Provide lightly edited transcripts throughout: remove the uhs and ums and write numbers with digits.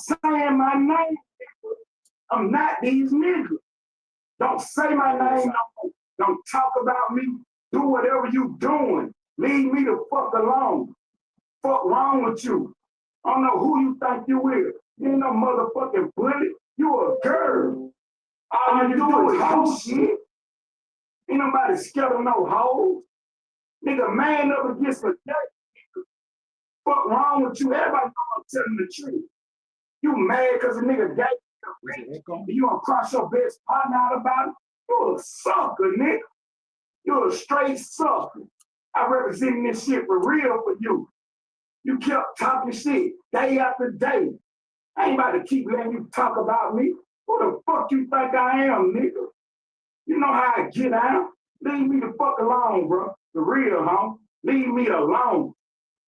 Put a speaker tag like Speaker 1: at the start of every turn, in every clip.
Speaker 1: saying my name. I'm not these niggas. Don't say my name. Don't talk about me. Do whatever you doing. Leave me the fuck alone. Fuck wrong with you? I don't know who you think you is. You ain't no motherfucking bully. You a girl. All you do is hoe shit. Ain't nobody scared of no hoes. Nigga, man up against the dirt. Fuck wrong with you? Everybody know I'm telling the truth. You mad because a nigga gave you you gonna cross your best partner out about it? You a sucker, nigga. You a straight sucker. I representing this shit for real for you. You kept talking shit day after day. I ain't about to keep letting you talk about me. Who the fuck you think I am, nigga? You know how I get out? Leave me the fuck alone, bro. For real, huh? Leave me alone.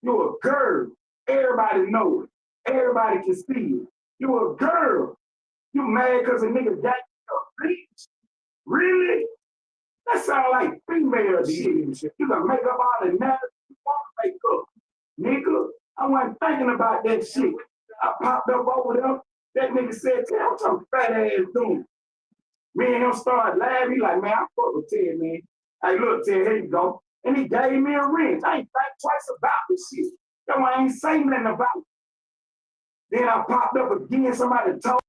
Speaker 1: You a girl. Everybody know it. Everybody can see it. You a girl. You mad because a nigga got you a bitch? Really? That sound like female shit. You gonna make up all the naps you want to make up. Nigga, I wasn't thinking about that shit. I popped up over there. That nigga said, "Tell what your fat ass doing." Me and him started laughing. He like, "Man, I fuck with Ted, man." Hey, look, Ted, here you go. And he gave me a ring. I ain't think twice about this shit. That's why I ain't saying nothing about it. Then I popped up again. Somebody told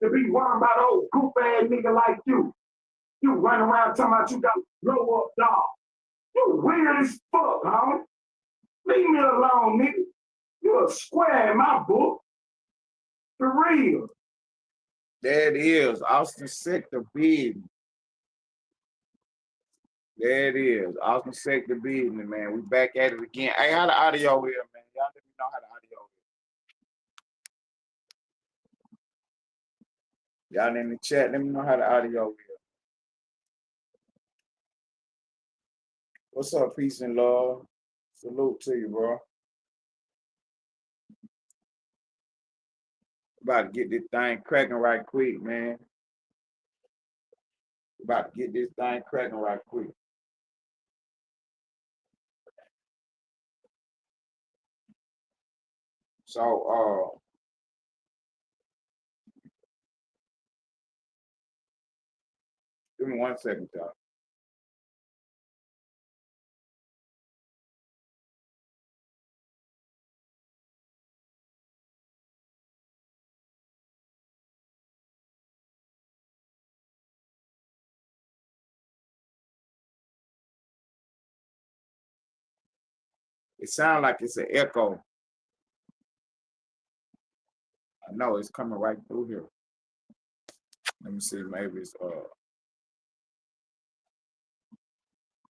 Speaker 1: to be worrying about old goof ass nigga like you. You run around talking about you got a blow up dog. You weird as fuck, huh? Leave me alone, nigga. You a square in my book. For real.
Speaker 2: There it is. Austin Sector Business. There it is. Austin Sector Business, man. We back at it again. Hey, how the audio is, man? Y'all let me know how the audio is. Y'all in the chat, let me know how the audio is. What's up, peace and love? Salute to you, bro. About to get this thing cracking right quick, man. About to get this thing cracking right quick. So, give me 1 second, y'all. It sounds like it's an echo. I know it's coming right through here. Let me see, maybe it's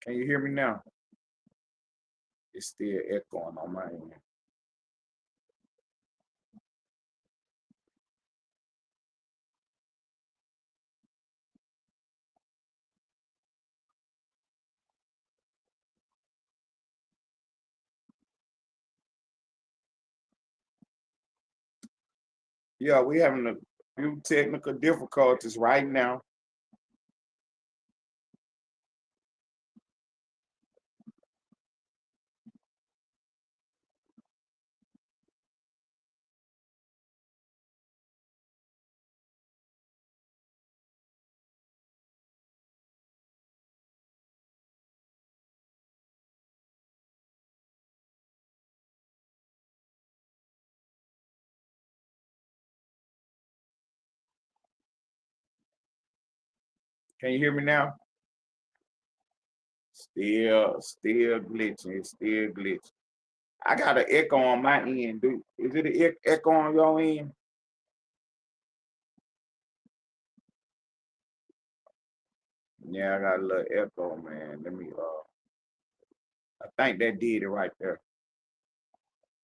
Speaker 2: can you hear me now? It's still echoing on my end. Yeah, we having a few technical difficulties right now. Can you hear me now? Still glitching. It's still glitching. I got an echo on my end. Is it an echo on your end? Yeah, I got a little echo, man. Let me I think that did it right there.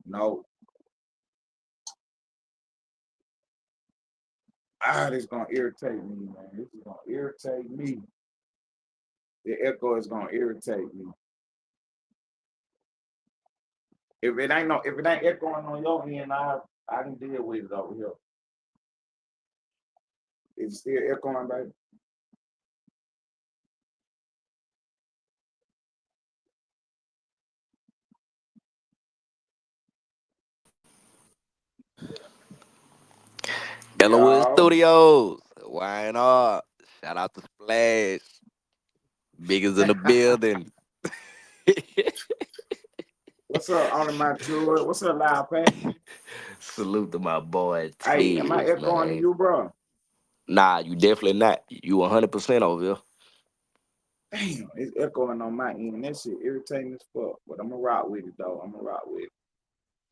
Speaker 2: No. This is gonna irritate me, man. This is gonna irritate me. The echo is gonna irritate me. If it ain't echoing on your end, I can deal with it over here. It's still echoing, baby.
Speaker 3: Ellenwood
Speaker 2: Yo,
Speaker 3: Studios. Why not? Shout out to Splash. Biggest in the building.
Speaker 2: what's up, on my tour? What's up, Loud Pack?
Speaker 3: Salute to my boy
Speaker 2: Hey, am I
Speaker 3: Tiz,
Speaker 2: echoing
Speaker 3: man.
Speaker 2: you, bro?
Speaker 3: Nah, you definitely not. You 100% over here.
Speaker 2: Damn, it's echoing on my end. That shit irritating as fuck. But I'm gonna rock with it though. I'm gonna rock with it.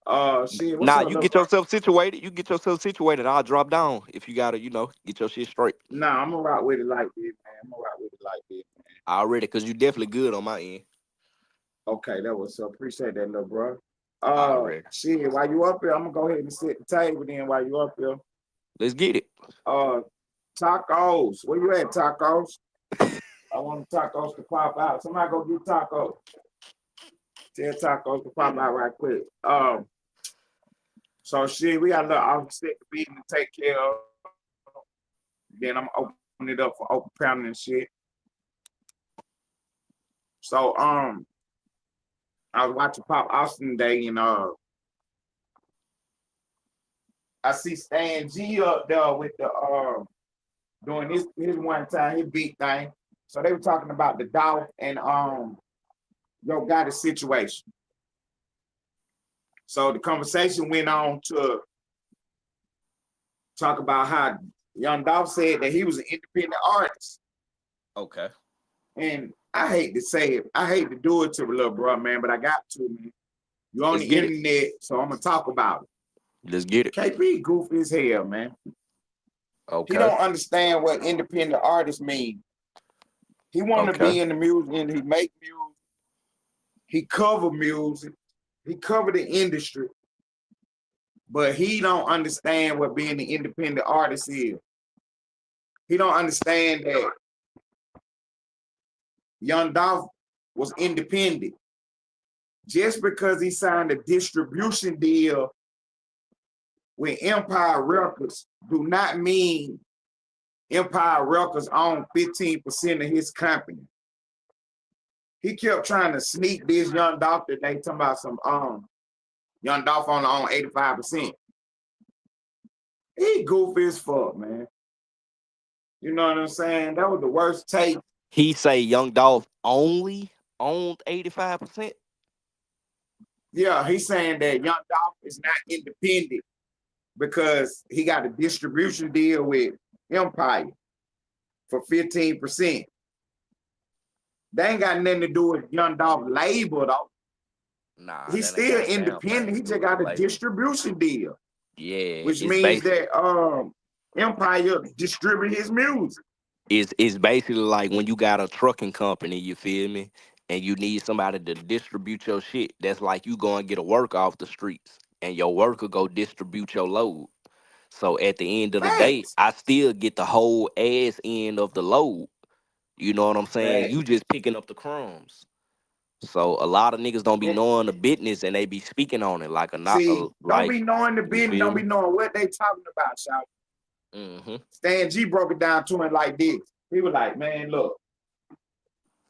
Speaker 2: Shit, what's
Speaker 3: Nah,
Speaker 2: up,
Speaker 3: you
Speaker 2: little
Speaker 3: get
Speaker 2: bro?
Speaker 3: yourself situated. You get yourself situated. I'll drop down if you gotta, get your shit straight.
Speaker 2: Nah, I'm gonna rock with it like this, man. I'm gonna rock with it like this, man.
Speaker 3: Already, cause you definitely good on my end.
Speaker 2: Okay, that was so appreciate that, little bro.
Speaker 3: Already.
Speaker 2: Shit, while you up here, I'm gonna go ahead and sit the table then while you up here.
Speaker 3: Let's get it.
Speaker 2: Uh, tacos. Where you at, tacos? I want the tacos to pop out. Somebody go get tacos. Tell tacos to pop out right quick. So shit, we got a little offset meeting to take care of. Then I'm opening it up for open pounding and shit. So I was watching Pop Austin today and I see Stan G up there with the doing his one time, his big thing. So they were talking about the Dolph and Yo Gotti situation. So the conversation went on to talk about how Young Dolph said that he was an independent artist.
Speaker 3: Okay.
Speaker 2: And I hate to say it, I hate to do it to the little bro, man, but I got to, man. You're on
Speaker 3: Let's
Speaker 2: the
Speaker 3: get it.
Speaker 2: internet, so I'm gonna talk about it.
Speaker 3: Let's get it.
Speaker 2: KP goofy as hell, man. He
Speaker 3: Okay.
Speaker 2: don't understand what independent artists mean. He want to
Speaker 3: Okay.
Speaker 2: be in the music and he make music. He cover music. He cover the industry, but he don't understand what being an independent artist is. He don't understand that Young Dolph was independent. Just because he signed a distribution deal with Empire Records do not mean Empire Records own 15% of his company. He kept trying to sneak this Young Dolph that they talking about some Young Dolph only own 85%. He goofy as fuck, man. You know what I'm saying? That was the worst take.
Speaker 3: He say Young Dolph only owned 85%.
Speaker 2: Yeah, he's saying that Young Dolph is not independent because he got a distribution deal with Empire for 15%. They ain't got nothing to do with Young Dolph label though.
Speaker 3: Nah,
Speaker 2: He's
Speaker 3: that ain't
Speaker 2: still
Speaker 3: got a damn thing
Speaker 2: independent.
Speaker 3: to
Speaker 2: He
Speaker 3: do
Speaker 2: just
Speaker 3: with the
Speaker 2: got a
Speaker 3: label.
Speaker 2: distribution deal,
Speaker 3: Yeah,
Speaker 2: which means that Empire distribute his music.
Speaker 3: it's basically like when you got a trucking company, you feel me? And you need somebody to distribute your shit. That's like you go and get a worker off the streets and your worker go distribute your load. So at the end of the day,
Speaker 2: Facts.
Speaker 3: I still get the whole ass end of the load. You know what I'm saying?
Speaker 2: Facts.
Speaker 3: You just picking up the crumbs. So a lot of niggas don't be
Speaker 2: And
Speaker 3: knowing the business and they be speaking on it like a not
Speaker 2: see, don't
Speaker 3: like
Speaker 2: be knowing the
Speaker 3: you
Speaker 2: business,
Speaker 3: feel
Speaker 2: don't be
Speaker 3: me?
Speaker 2: knowing what they talking about, shout.
Speaker 3: Mm-hmm.
Speaker 2: Stan G broke it down to him like this. He was like, man, look,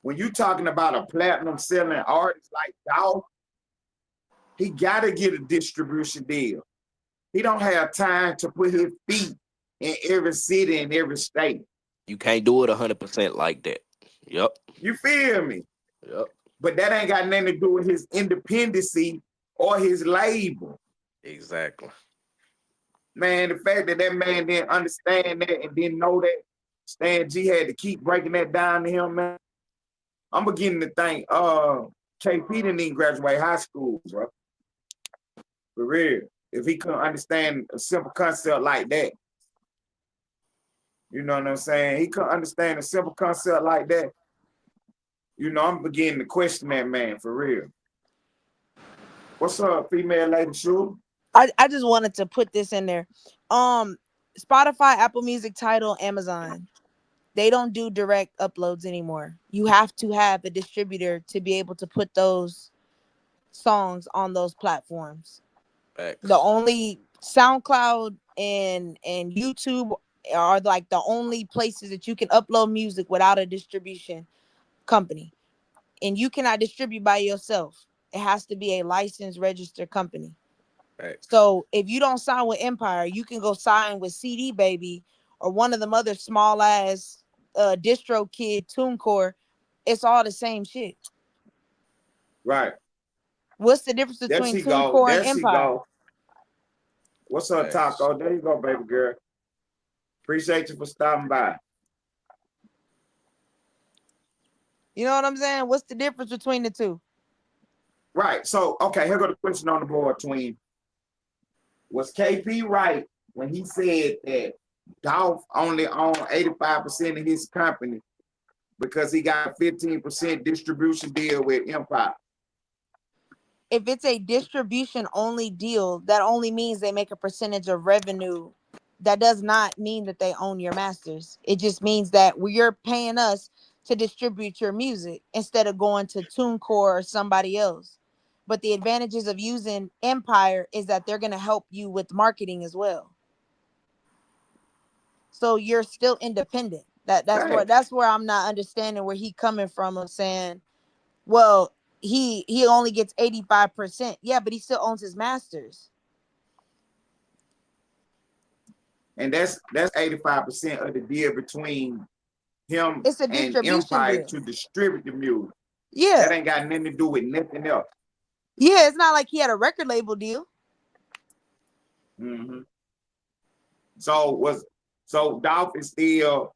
Speaker 2: when you talking about a platinum selling artist like Dolph, he gotta get a distribution deal. He don't have time to put his feet in every city and every state.
Speaker 3: You can't do it 100% like that. Yep.
Speaker 2: You feel me?
Speaker 3: Yep.
Speaker 2: But that ain't got nothing to do with his independency or his label.
Speaker 3: Exactly.
Speaker 2: Man, the fact that that man didn't understand that and didn't know that, Stan G had to keep breaking that down to him, man. I'm beginning to think, KP didn't even graduate high school, bro. For real. If he couldn't understand a simple concept like that, you know what I'm saying? He couldn't understand a simple concept like that. You know, I'm beginning to question that man for real. What's up, female lady shoe?
Speaker 4: I just wanted to put this in there. Um, Spotify, Apple Music, Tidal, Amazon. They don't do direct uploads anymore. You have to have a distributor to be able to put those songs on those platforms. The
Speaker 3: Facts.
Speaker 4: only SoundCloud and YouTube are like the only places that you can upload music without a distribution company. And you cannot distribute by yourself. It has to be a licensed registered company.
Speaker 3: Facts.
Speaker 4: So if you don't sign with Empire, you can go sign with CD Baby or one of them other small ass distro kid TuneCore. It's all the same shit.
Speaker 2: Right.
Speaker 4: What's the difference
Speaker 2: There
Speaker 4: between
Speaker 2: she go.
Speaker 4: TuneCore and
Speaker 2: There she
Speaker 4: Empire?
Speaker 2: go. What's up,
Speaker 3: Facts.
Speaker 2: Taco? There you go, baby girl. Appreciate you for stopping by.
Speaker 4: You know what I'm saying? What's the difference between the two?
Speaker 2: Right. So, okay, here go the question on the board, Twin. Was KP right when he said that Dolph only owned 85% of his company because he got a 15% distribution deal with Empire?
Speaker 4: If it's a distribution only deal, that only means they make a percentage of revenue. That does not mean that they own your masters. It just means that you're paying us to distribute your music instead of going to TuneCore or somebody else. But the advantages of using Empire is that they're going to help you with marketing as well. So you're still independent. That's where I'm not understanding where he coming from of saying, well, he only gets 85%. Yeah, but he still owns his masters.
Speaker 2: And that's 85% of the deal between him
Speaker 4: It's a
Speaker 2: and
Speaker 4: distribution
Speaker 2: Empire
Speaker 4: deal.
Speaker 2: to distribute the music.
Speaker 4: Yeah.
Speaker 2: That ain't got nothing to do with nothing else.
Speaker 4: Yeah, it's not like he had a record label deal.
Speaker 2: Mm-hmm. So Dolph is still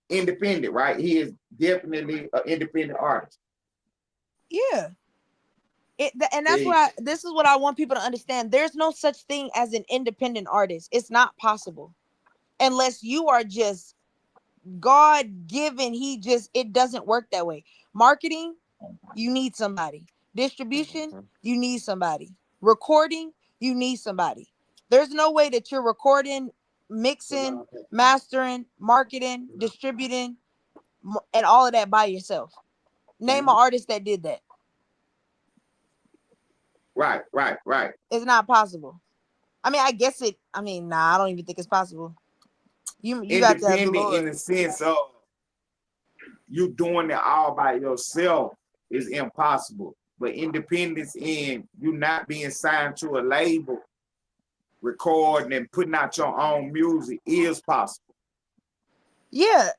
Speaker 2: independent, right? He is definitely an independent artist.
Speaker 4: Yeah. And that's why this is what I want people to understand. There's no such thing as an independent artist. It's not possible. Unless you are just God given, it doesn't work that way. Marketing, you need somebody. Distribution, you need somebody. Recording, you need somebody. There's no way that you're recording, mixing, mastering, marketing, distributing, and all of that by yourself. Name an artist that did that.
Speaker 2: Right.
Speaker 4: It's not possible. I mean, I guess it. I mean, nah, I don't even think it's possible. You got to have the
Speaker 2: Independent
Speaker 4: Lord.
Speaker 2: in the sense of you doing it all by yourself is impossible. But independence in you not being signed to a label, recording and putting out your own music is possible.
Speaker 4: Yeah,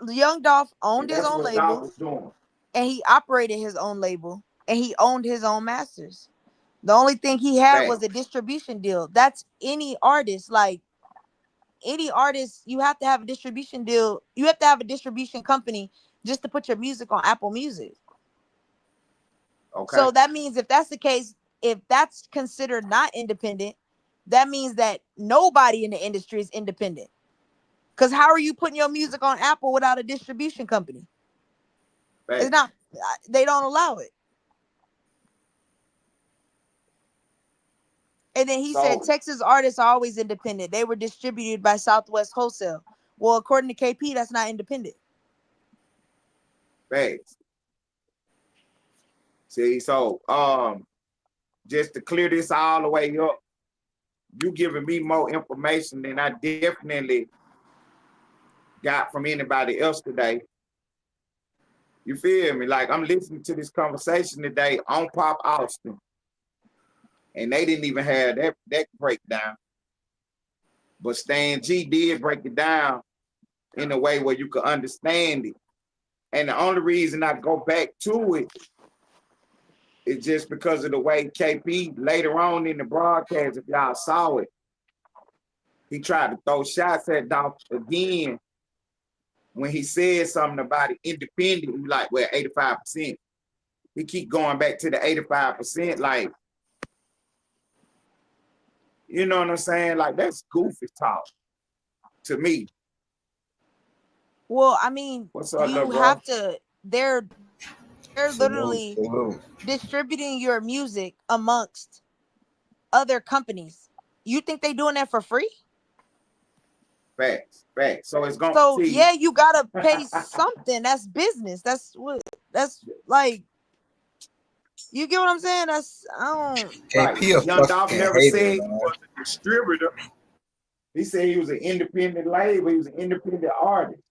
Speaker 4: Young Dolph owned his
Speaker 2: That's
Speaker 4: own
Speaker 2: what Dolph
Speaker 4: label,
Speaker 2: was doing.
Speaker 4: and he operated his own label, and he owned his own masters. The only thing he had was a distribution deal. That's any artist. Like any artist, you have to have a distribution deal. You have to have a distribution company just to put your music on Apple Music.
Speaker 2: Okay.
Speaker 4: So that means if that's the case, if that's considered not independent, that means that nobody in the industry is independent. Because how are you putting your music on Apple without a distribution company? It's not, they don't allow it. And then he said Texas artists are always independent. They were distributed by Southwest Wholesale. Well, according to KP, that's not independent.
Speaker 2: Facts. See, so just to clear this all the way up, you giving me more information than I definitely got from anybody else today. You feel me? Like I'm listening to this conversation today on Pop Austin, and they didn't even have that breakdown. But Stan G did break it down in a way where you could understand it. And the only reason I go back to it is just because of the way KP later on in the broadcast, if y'all saw it, he tried to throw shots at Dolph again when he said something about it independent. He like, well, 85%. He keep going back to the 85%, like, you know what I'm saying? Like, that's goofy talk to me.
Speaker 4: Well, I mean,
Speaker 2: what's up,
Speaker 4: you have to, they're literally distributing your music amongst other companies. You think they doing that for free?
Speaker 2: Facts. So it's going
Speaker 4: to see. Yeah, you gotta pay something. That's business. That's like, you get what I'm saying? I don't.
Speaker 2: KP Young Dolph never said he was a distributor. He said he was an independent label. He was an independent artist.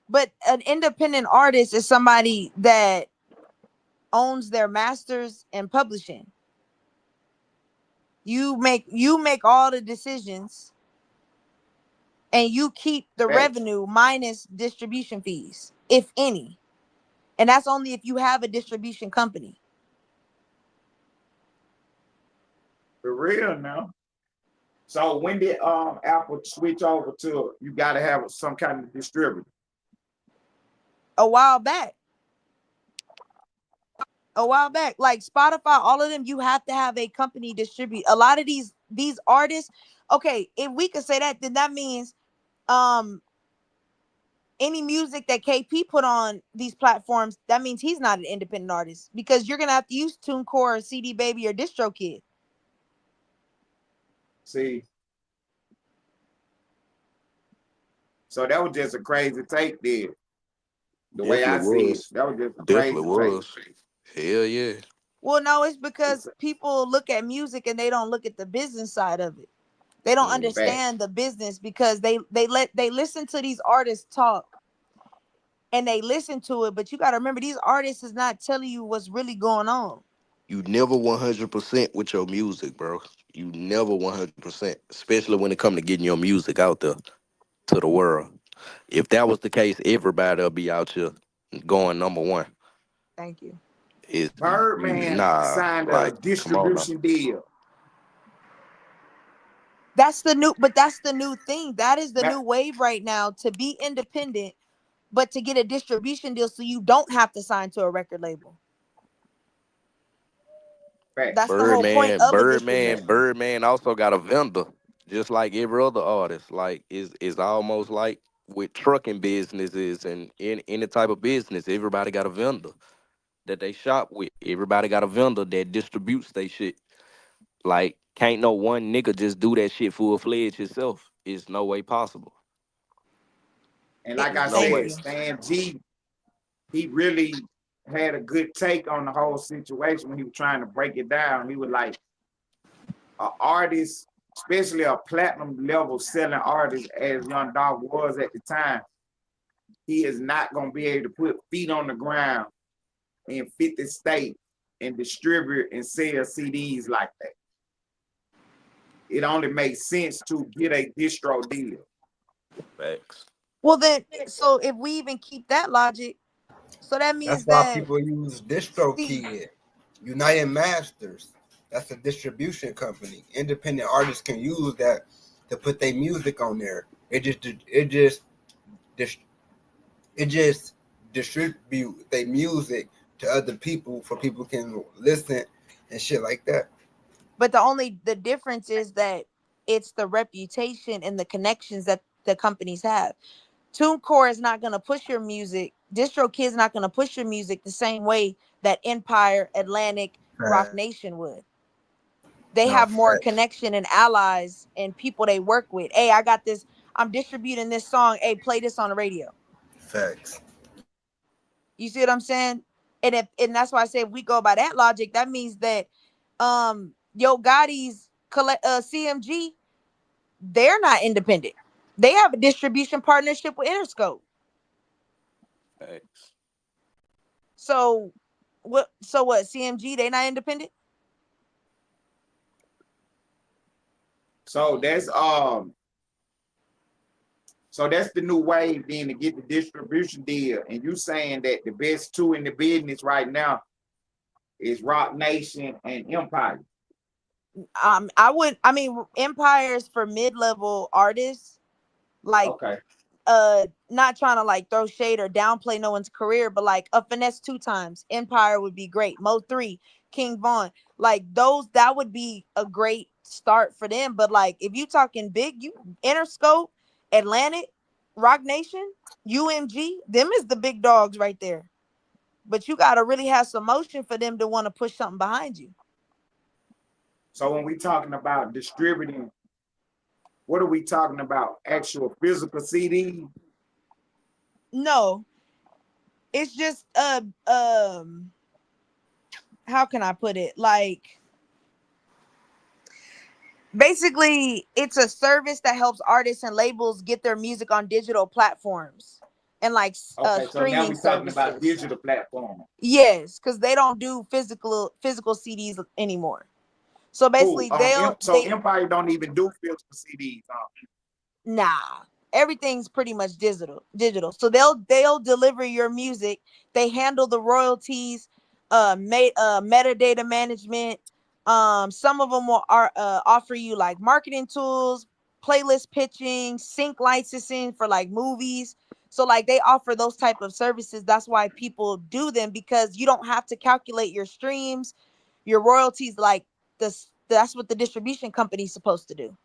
Speaker 4: But an independent artist is somebody that owns their masters and publishing. You make all the decisions, and you keep the
Speaker 2: Facts.
Speaker 4: revenue minus distribution fees, if any. And that's only if you have a distribution company.
Speaker 2: For real now. So when did Apple switch over to you got to have some kind of distributor?
Speaker 4: A while back. Like Spotify, all of them, you have to have a company distribute. A lot of these artists, okay, if we could say that, then that means um any music that KP put on these platforms, that means he's not an independent artist, because you're gonna have to use TuneCore or CD Baby or DistroKid.
Speaker 2: See, so that was just a crazy take there. The way I
Speaker 3: Definitely
Speaker 2: see it,
Speaker 3: was.
Speaker 2: that was just a
Speaker 3: Definitely
Speaker 2: crazy take.
Speaker 3: was. Hell yeah.
Speaker 4: Well, no, it's because
Speaker 2: It's
Speaker 4: people look at music and they don't look at the business side of it. They don't
Speaker 3: Mm.
Speaker 2: facts.
Speaker 4: understand the business, because they listen to these artists talk and they listen to it, but you got to remember, these artists is not telling you what's really going on.
Speaker 3: You never 100% with your music, bro. You never 100%, especially when it come to getting your music out there to the world. If that was the case, everybody'll be out here going number one.
Speaker 4: Thank you.
Speaker 3: Is
Speaker 2: Birdman
Speaker 3: nah,
Speaker 2: signed a
Speaker 3: like come on now.
Speaker 2: distribution deal.
Speaker 4: That's the new thing. That is the
Speaker 2: Ma-
Speaker 4: new wave right now, to be independent, but to get a distribution deal so you don't have to sign to a record label. That's
Speaker 2: Facts.
Speaker 4: the whole point of a distributor.
Speaker 3: Birdman also got a vendor, just like every other artist. Like is almost like with trucking businesses and in any type of business, everybody got a vendor that they shop with. Everybody got a vendor that distributes their shit. Like, can't no one nigga just do that shit full fledged himself. It's no way possible.
Speaker 2: And like
Speaker 3: There's
Speaker 2: I
Speaker 3: no
Speaker 4: Thank
Speaker 2: said,
Speaker 3: way.
Speaker 4: you.
Speaker 2: Stan G, he really had a good take on the whole situation when he was trying to break it down. He was like, an artist, especially a platinum level selling artist as Young Dog was at the time, he is not gonna be able to put feet on the ground in 50 states and distribute and sell CDs like that. It only makes sense to get a distro deal.
Speaker 3: Facts.
Speaker 4: Well, then, so if we even keep that logic, so that
Speaker 5: That's
Speaker 4: means
Speaker 5: why
Speaker 4: that,
Speaker 5: people use
Speaker 4: see,
Speaker 5: DistroKid, United Masters. That's a distribution company. Independent artists can use that to put their music on there. Dis- it just distribute their music to other people for people can listen and shit like that.
Speaker 4: but the difference is that it's the reputation and the connections that the companies have. TuneCore is not going to push your music. DistroKid's not going to push your music the same way that Empire, Atlantic, Rock
Speaker 5: Facts.
Speaker 4: Nation would. They
Speaker 5: No
Speaker 4: have more
Speaker 5: facts.
Speaker 4: connection and allies and people they work with. Hey, I got this. I'm distributing this song. Hey, play this on the radio.
Speaker 5: Facts.
Speaker 4: You see what I'm saying? And that's why I say, if we go by that logic, that means that Yo Gotti's CMG, they're not independent. They have a distribution partnership with Interscope.
Speaker 3: Facts.
Speaker 4: So what, CMG, they not independent?
Speaker 2: So that's the new wave then to get the distribution deal. And you saying that the best two in the business right now is Rock Nation and Empire.
Speaker 4: I mean, Empires for mid-level artists, like,
Speaker 2: Okay.
Speaker 4: not trying to like throw shade or downplay no one's career, but like a Finesse 2 times Empire would be great. Mo 3, King Von, like those, that would be a great start for them. But like, if you talking big, you Interscope, Atlantic, Rock Nation, UMG, them is the big dogs right there. But you got to really have some motion for them to want to push something behind you.
Speaker 2: So when we talking about distributing, what are we talking about? Actual physical CD?
Speaker 4: No, it's just how can I put it? Like, basically, it's a service that helps artists and labels get their music on digital platforms and like
Speaker 2: Okay, so now
Speaker 4: streaming
Speaker 2: we're talking about
Speaker 4: services.
Speaker 2: digital platform.
Speaker 4: Yes, because they don't do physical CDs anymore. So
Speaker 2: Cool.
Speaker 4: basically,
Speaker 2: So Empire don't even do physical CDs.
Speaker 4: nah, everything's pretty much digital. So they'll deliver your music. They handle the royalties, metadata management. Some of them will offer you like marketing tools, playlist pitching, sync licensing for like movies. So like they offer those type of services. That's why people do them, because you don't have to calculate your streams, your royalties. Like this, that's what the distribution company is supposed to do.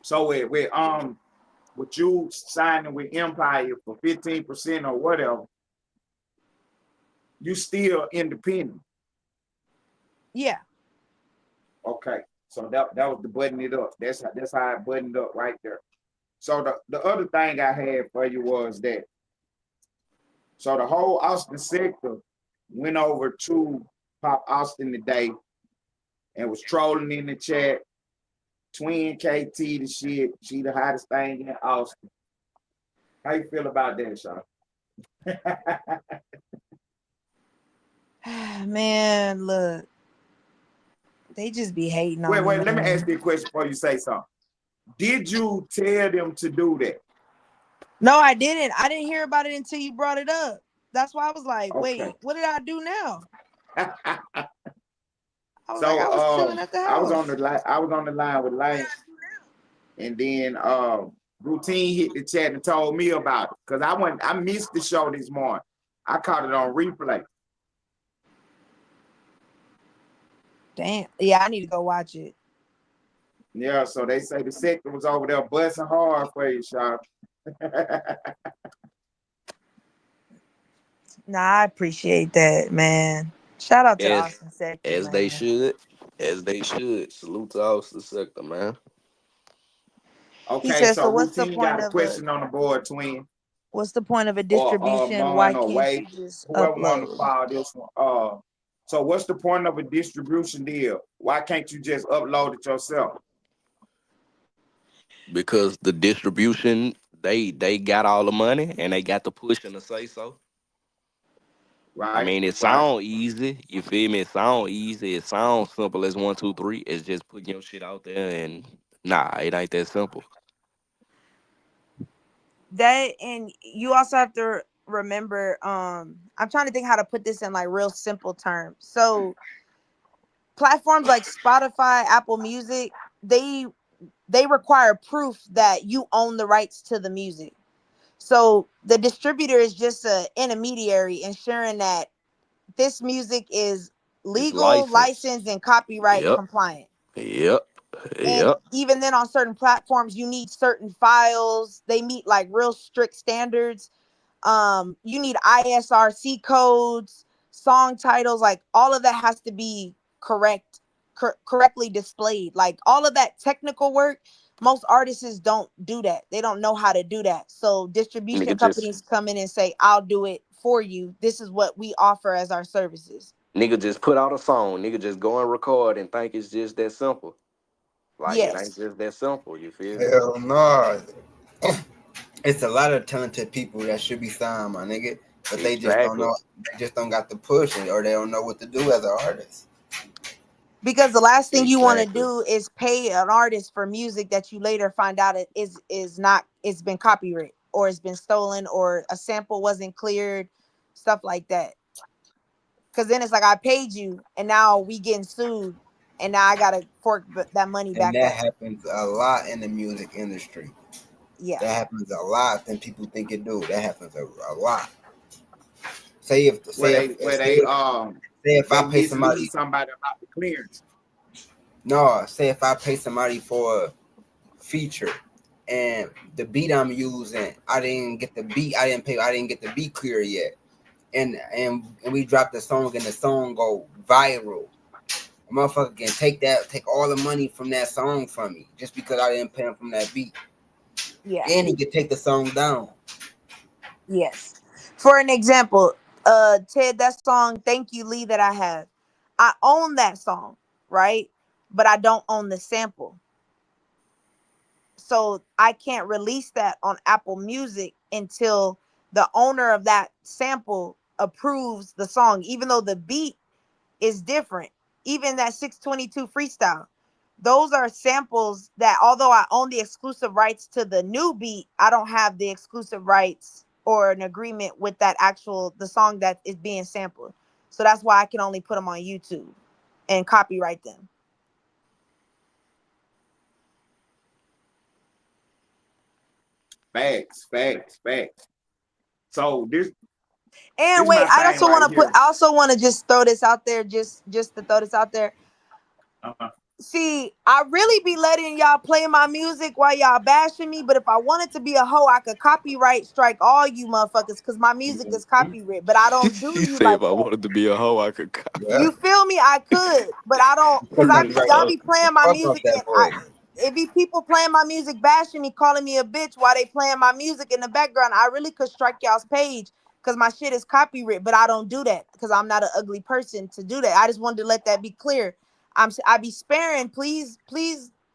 Speaker 2: So with you signing with Empire for 15% or whatever, you still independent.
Speaker 4: Yeah.
Speaker 2: Okay. So that was the button it up. That's how I buttoned up right there. So the other thing I had for you was that, so the whole Austin sector went over to Pop Austin today and was trolling in the chat. TwinKT the shit. She the hottest thing in Austin. How you feel about that, Sean?
Speaker 4: Man, look, they just be hating on
Speaker 2: Wait,
Speaker 4: me,
Speaker 2: let me
Speaker 4: man.
Speaker 2: ask you a question before you say something. Did you tell them to do that?
Speaker 4: No, I didn't. I didn't hear about it until you brought it up. That's why I was like,
Speaker 2: Okay.
Speaker 4: wait, what did I do now? I was like,
Speaker 2: So
Speaker 4: I was chilling at the
Speaker 2: I was on
Speaker 4: house.
Speaker 2: the line with Lane, and then Routine hit the chat and told me about it. Because I missed the show this morning. I caught it on replay.
Speaker 4: Damn. Yeah, I need to go watch it.
Speaker 2: Yeah, so they say the sector was over there busting hard for you, Sean.
Speaker 4: Nah, I appreciate that, man. Shout out to the
Speaker 3: As
Speaker 4: Austin sector,
Speaker 3: as they
Speaker 4: man.
Speaker 3: should. As they should. Salute to Austin sector, man.
Speaker 4: He
Speaker 2: Okay,
Speaker 4: said,
Speaker 2: so
Speaker 4: so what's the
Speaker 2: Routine
Speaker 4: point
Speaker 2: got a
Speaker 4: of a
Speaker 2: question on the board, Twin.
Speaker 4: what's the point of a
Speaker 2: Or
Speaker 4: distribution? Why
Speaker 2: Mon or
Speaker 4: can't
Speaker 2: Wade,
Speaker 4: you just
Speaker 2: whoever want to
Speaker 4: upload?
Speaker 2: file this one. So what's the point of a distribution deal? Why can't you just upload it yourself?
Speaker 3: Because the distribution, they got all the money and they got the push and the say so. I
Speaker 2: Right,
Speaker 3: mean, it
Speaker 2: right.
Speaker 3: sound easy. You feel me? It sound easy. It sounds simple as 1, 2, 3. It's just putting your shit out there, and nah, it ain't that simple.
Speaker 4: That, and you also have to remember, I'm trying to think how to put this in like real simple terms. So platforms like Spotify, Apple Music, they require proof that you own the rights to the music. So the distributor is just an intermediary ensuring that this music is
Speaker 3: It's
Speaker 4: legal,
Speaker 3: licensed.
Speaker 4: licensed, and copyright
Speaker 3: Yep.
Speaker 4: compliant.
Speaker 3: Yep.
Speaker 4: And
Speaker 3: Yep.
Speaker 4: even then, on certain platforms, you need certain files. They meet like real strict standards. You need ISRC codes, song titles, like all of that has to be correctly displayed. Like all of that technical work, most artists don't do that. They don't know how to do that. So distribution
Speaker 3: Nigga just
Speaker 4: companies come in and say, I'll do it for you. This is what we offer as our services.
Speaker 3: nigga just put out a song. Nigga just go and record and think it's just that simple. Like it ain't
Speaker 4: Yes.
Speaker 3: just that simple. You feel me?
Speaker 5: Hell no. It's a lot of talented people that should be signed, my nigga, but they just don't
Speaker 3: Exactly.
Speaker 5: know. They just don't got the push, or they don't know what to do as an artist.
Speaker 4: Because the last thing you want to
Speaker 3: Exactly.
Speaker 4: do is pay an artist for music that you later find out it is not, it's been copyright or it's been stolen or a sample wasn't cleared, stuff like that. Because then it's like I paid you and now we getting sued and now I gotta fork that money
Speaker 5: And
Speaker 4: back
Speaker 5: that
Speaker 4: up.
Speaker 5: happens a lot in the music industry.
Speaker 4: Yeah.
Speaker 5: That happens a lot than people think it do. That happens a lot. Say if
Speaker 2: Where
Speaker 5: say if
Speaker 2: they
Speaker 5: say if, say if I
Speaker 2: they
Speaker 5: pay
Speaker 2: mislead
Speaker 5: somebody,
Speaker 2: somebody about the clearance.
Speaker 5: no, say if I pay somebody for a feature and the beat I'm using, I didn't get the beat, I didn't get the beat clear yet. And we drop the song and the song go viral. A motherfucker can take all the money from that song from me just because I didn't pay him from that beat.
Speaker 4: Yeah.
Speaker 5: And he could take the song down.
Speaker 4: Yes. For an example, Ted, that song Thank You Lee that I have, I own that song, right? But I don't own the sample. So I can't release that on Apple Music until the owner of that sample approves the song, even though the beat is different. even that 622 freestyle. Those are samples that, although I own the exclusive rights to the new beat, I don't have the exclusive rights or an agreement with that the song that is being sampled. So that's why I can only put them on YouTube and copyright them.
Speaker 2: Facts. So this
Speaker 4: And wait,
Speaker 2: my
Speaker 4: I
Speaker 2: thing
Speaker 4: also
Speaker 2: right
Speaker 4: want to
Speaker 2: here.
Speaker 4: I also want to just throw this out there, just to throw this out there. See, I really be letting y'all play my music while y'all bashing me, but if I wanted to be a hoe, I could copyright strike all you motherfuckers because my music is copyright, but I don't do
Speaker 3: He
Speaker 4: you
Speaker 3: said
Speaker 4: like
Speaker 3: if I
Speaker 4: that.
Speaker 3: wanted to be a hoe, I could copy.
Speaker 5: Yeah.
Speaker 4: You feel me? I could, but I don't, because
Speaker 5: Copyright
Speaker 4: y'all be playing my
Speaker 5: fuck off
Speaker 4: music
Speaker 5: that
Speaker 4: and
Speaker 5: boy.
Speaker 4: it be people playing my music bashing me, calling me a bitch while they playing my music in the background. I really could strike y'all's page because my shit is copyright, but I don't do that because I'm not an ugly person to do that. I just wanted to let that be clear. I be sparing. Please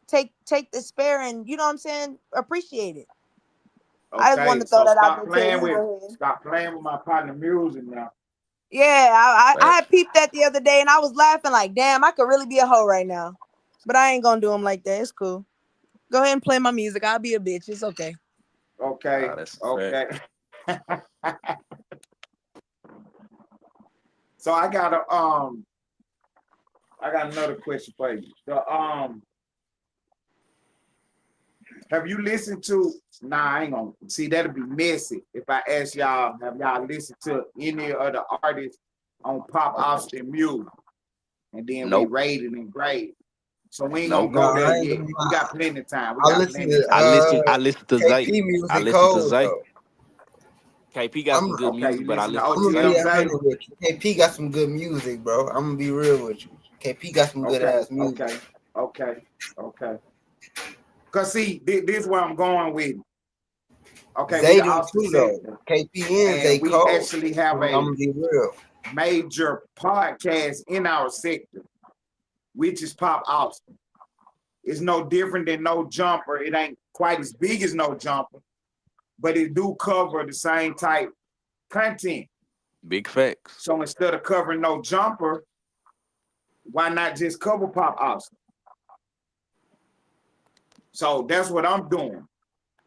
Speaker 4: take the spare and you know what I'm saying? Appreciate it. I just wanted
Speaker 2: Okay,
Speaker 4: to throw
Speaker 2: so
Speaker 4: that out there to
Speaker 2: stop playing with my partner music now.
Speaker 4: Yeah, I
Speaker 3: Facts.
Speaker 4: had peeped that the other day and I was laughing like, damn, I could really be a hoe right now. But I ain't gonna do them like that. It's cool. Go ahead and play my music. I'll be a bitch. It's okay.
Speaker 2: Okay,
Speaker 3: That's a
Speaker 2: okay. So I got another question for you. Have you listened to? Nah, I ain't gonna see. That'll be messy if I ask y'all. Have y'all listened to any of the artists on Pop Austin Music, and then we
Speaker 3: Nope.
Speaker 2: rated and graded. So we ain't gonna
Speaker 3: Nope.
Speaker 5: No,
Speaker 2: go there
Speaker 5: I ain't
Speaker 2: yet.
Speaker 5: gonna
Speaker 2: We
Speaker 5: lie.
Speaker 2: got plenty of time. We
Speaker 5: I
Speaker 2: got
Speaker 5: listen
Speaker 2: plenty of
Speaker 5: to
Speaker 2: time.
Speaker 3: I listen to
Speaker 5: KP
Speaker 3: Zay. I
Speaker 5: music
Speaker 3: listen to
Speaker 5: cold
Speaker 3: Zay.
Speaker 5: though.
Speaker 3: KP got some good
Speaker 2: Okay,
Speaker 3: music,
Speaker 2: you
Speaker 3: but I
Speaker 2: listen to
Speaker 3: listen
Speaker 5: I'm
Speaker 3: to
Speaker 5: gonna
Speaker 2: OTL
Speaker 5: be
Speaker 3: Zay.
Speaker 5: 100
Speaker 2: Zay?
Speaker 5: with you. KP got some good music, bro. I'm gonna be real with you. KP got some good
Speaker 2: Okay,
Speaker 5: ass music.
Speaker 2: okay. Cause see, this is where I'm going with. Okay, we
Speaker 5: Zay
Speaker 2: the
Speaker 5: do
Speaker 2: Austin
Speaker 5: too though.
Speaker 2: sector,
Speaker 5: KP and Zay
Speaker 2: and we
Speaker 5: cold.
Speaker 2: actually have
Speaker 5: I'm
Speaker 2: a
Speaker 5: gonna be real.
Speaker 2: major podcast in our sector, which is Pop Austin. It's no different than No Jumper. It ain't quite as big as No Jumper, but it do cover the same type content.
Speaker 3: Big facts.
Speaker 2: So instead of covering No Jumper, why not just cover Pop Austin? So that's what I'm doing.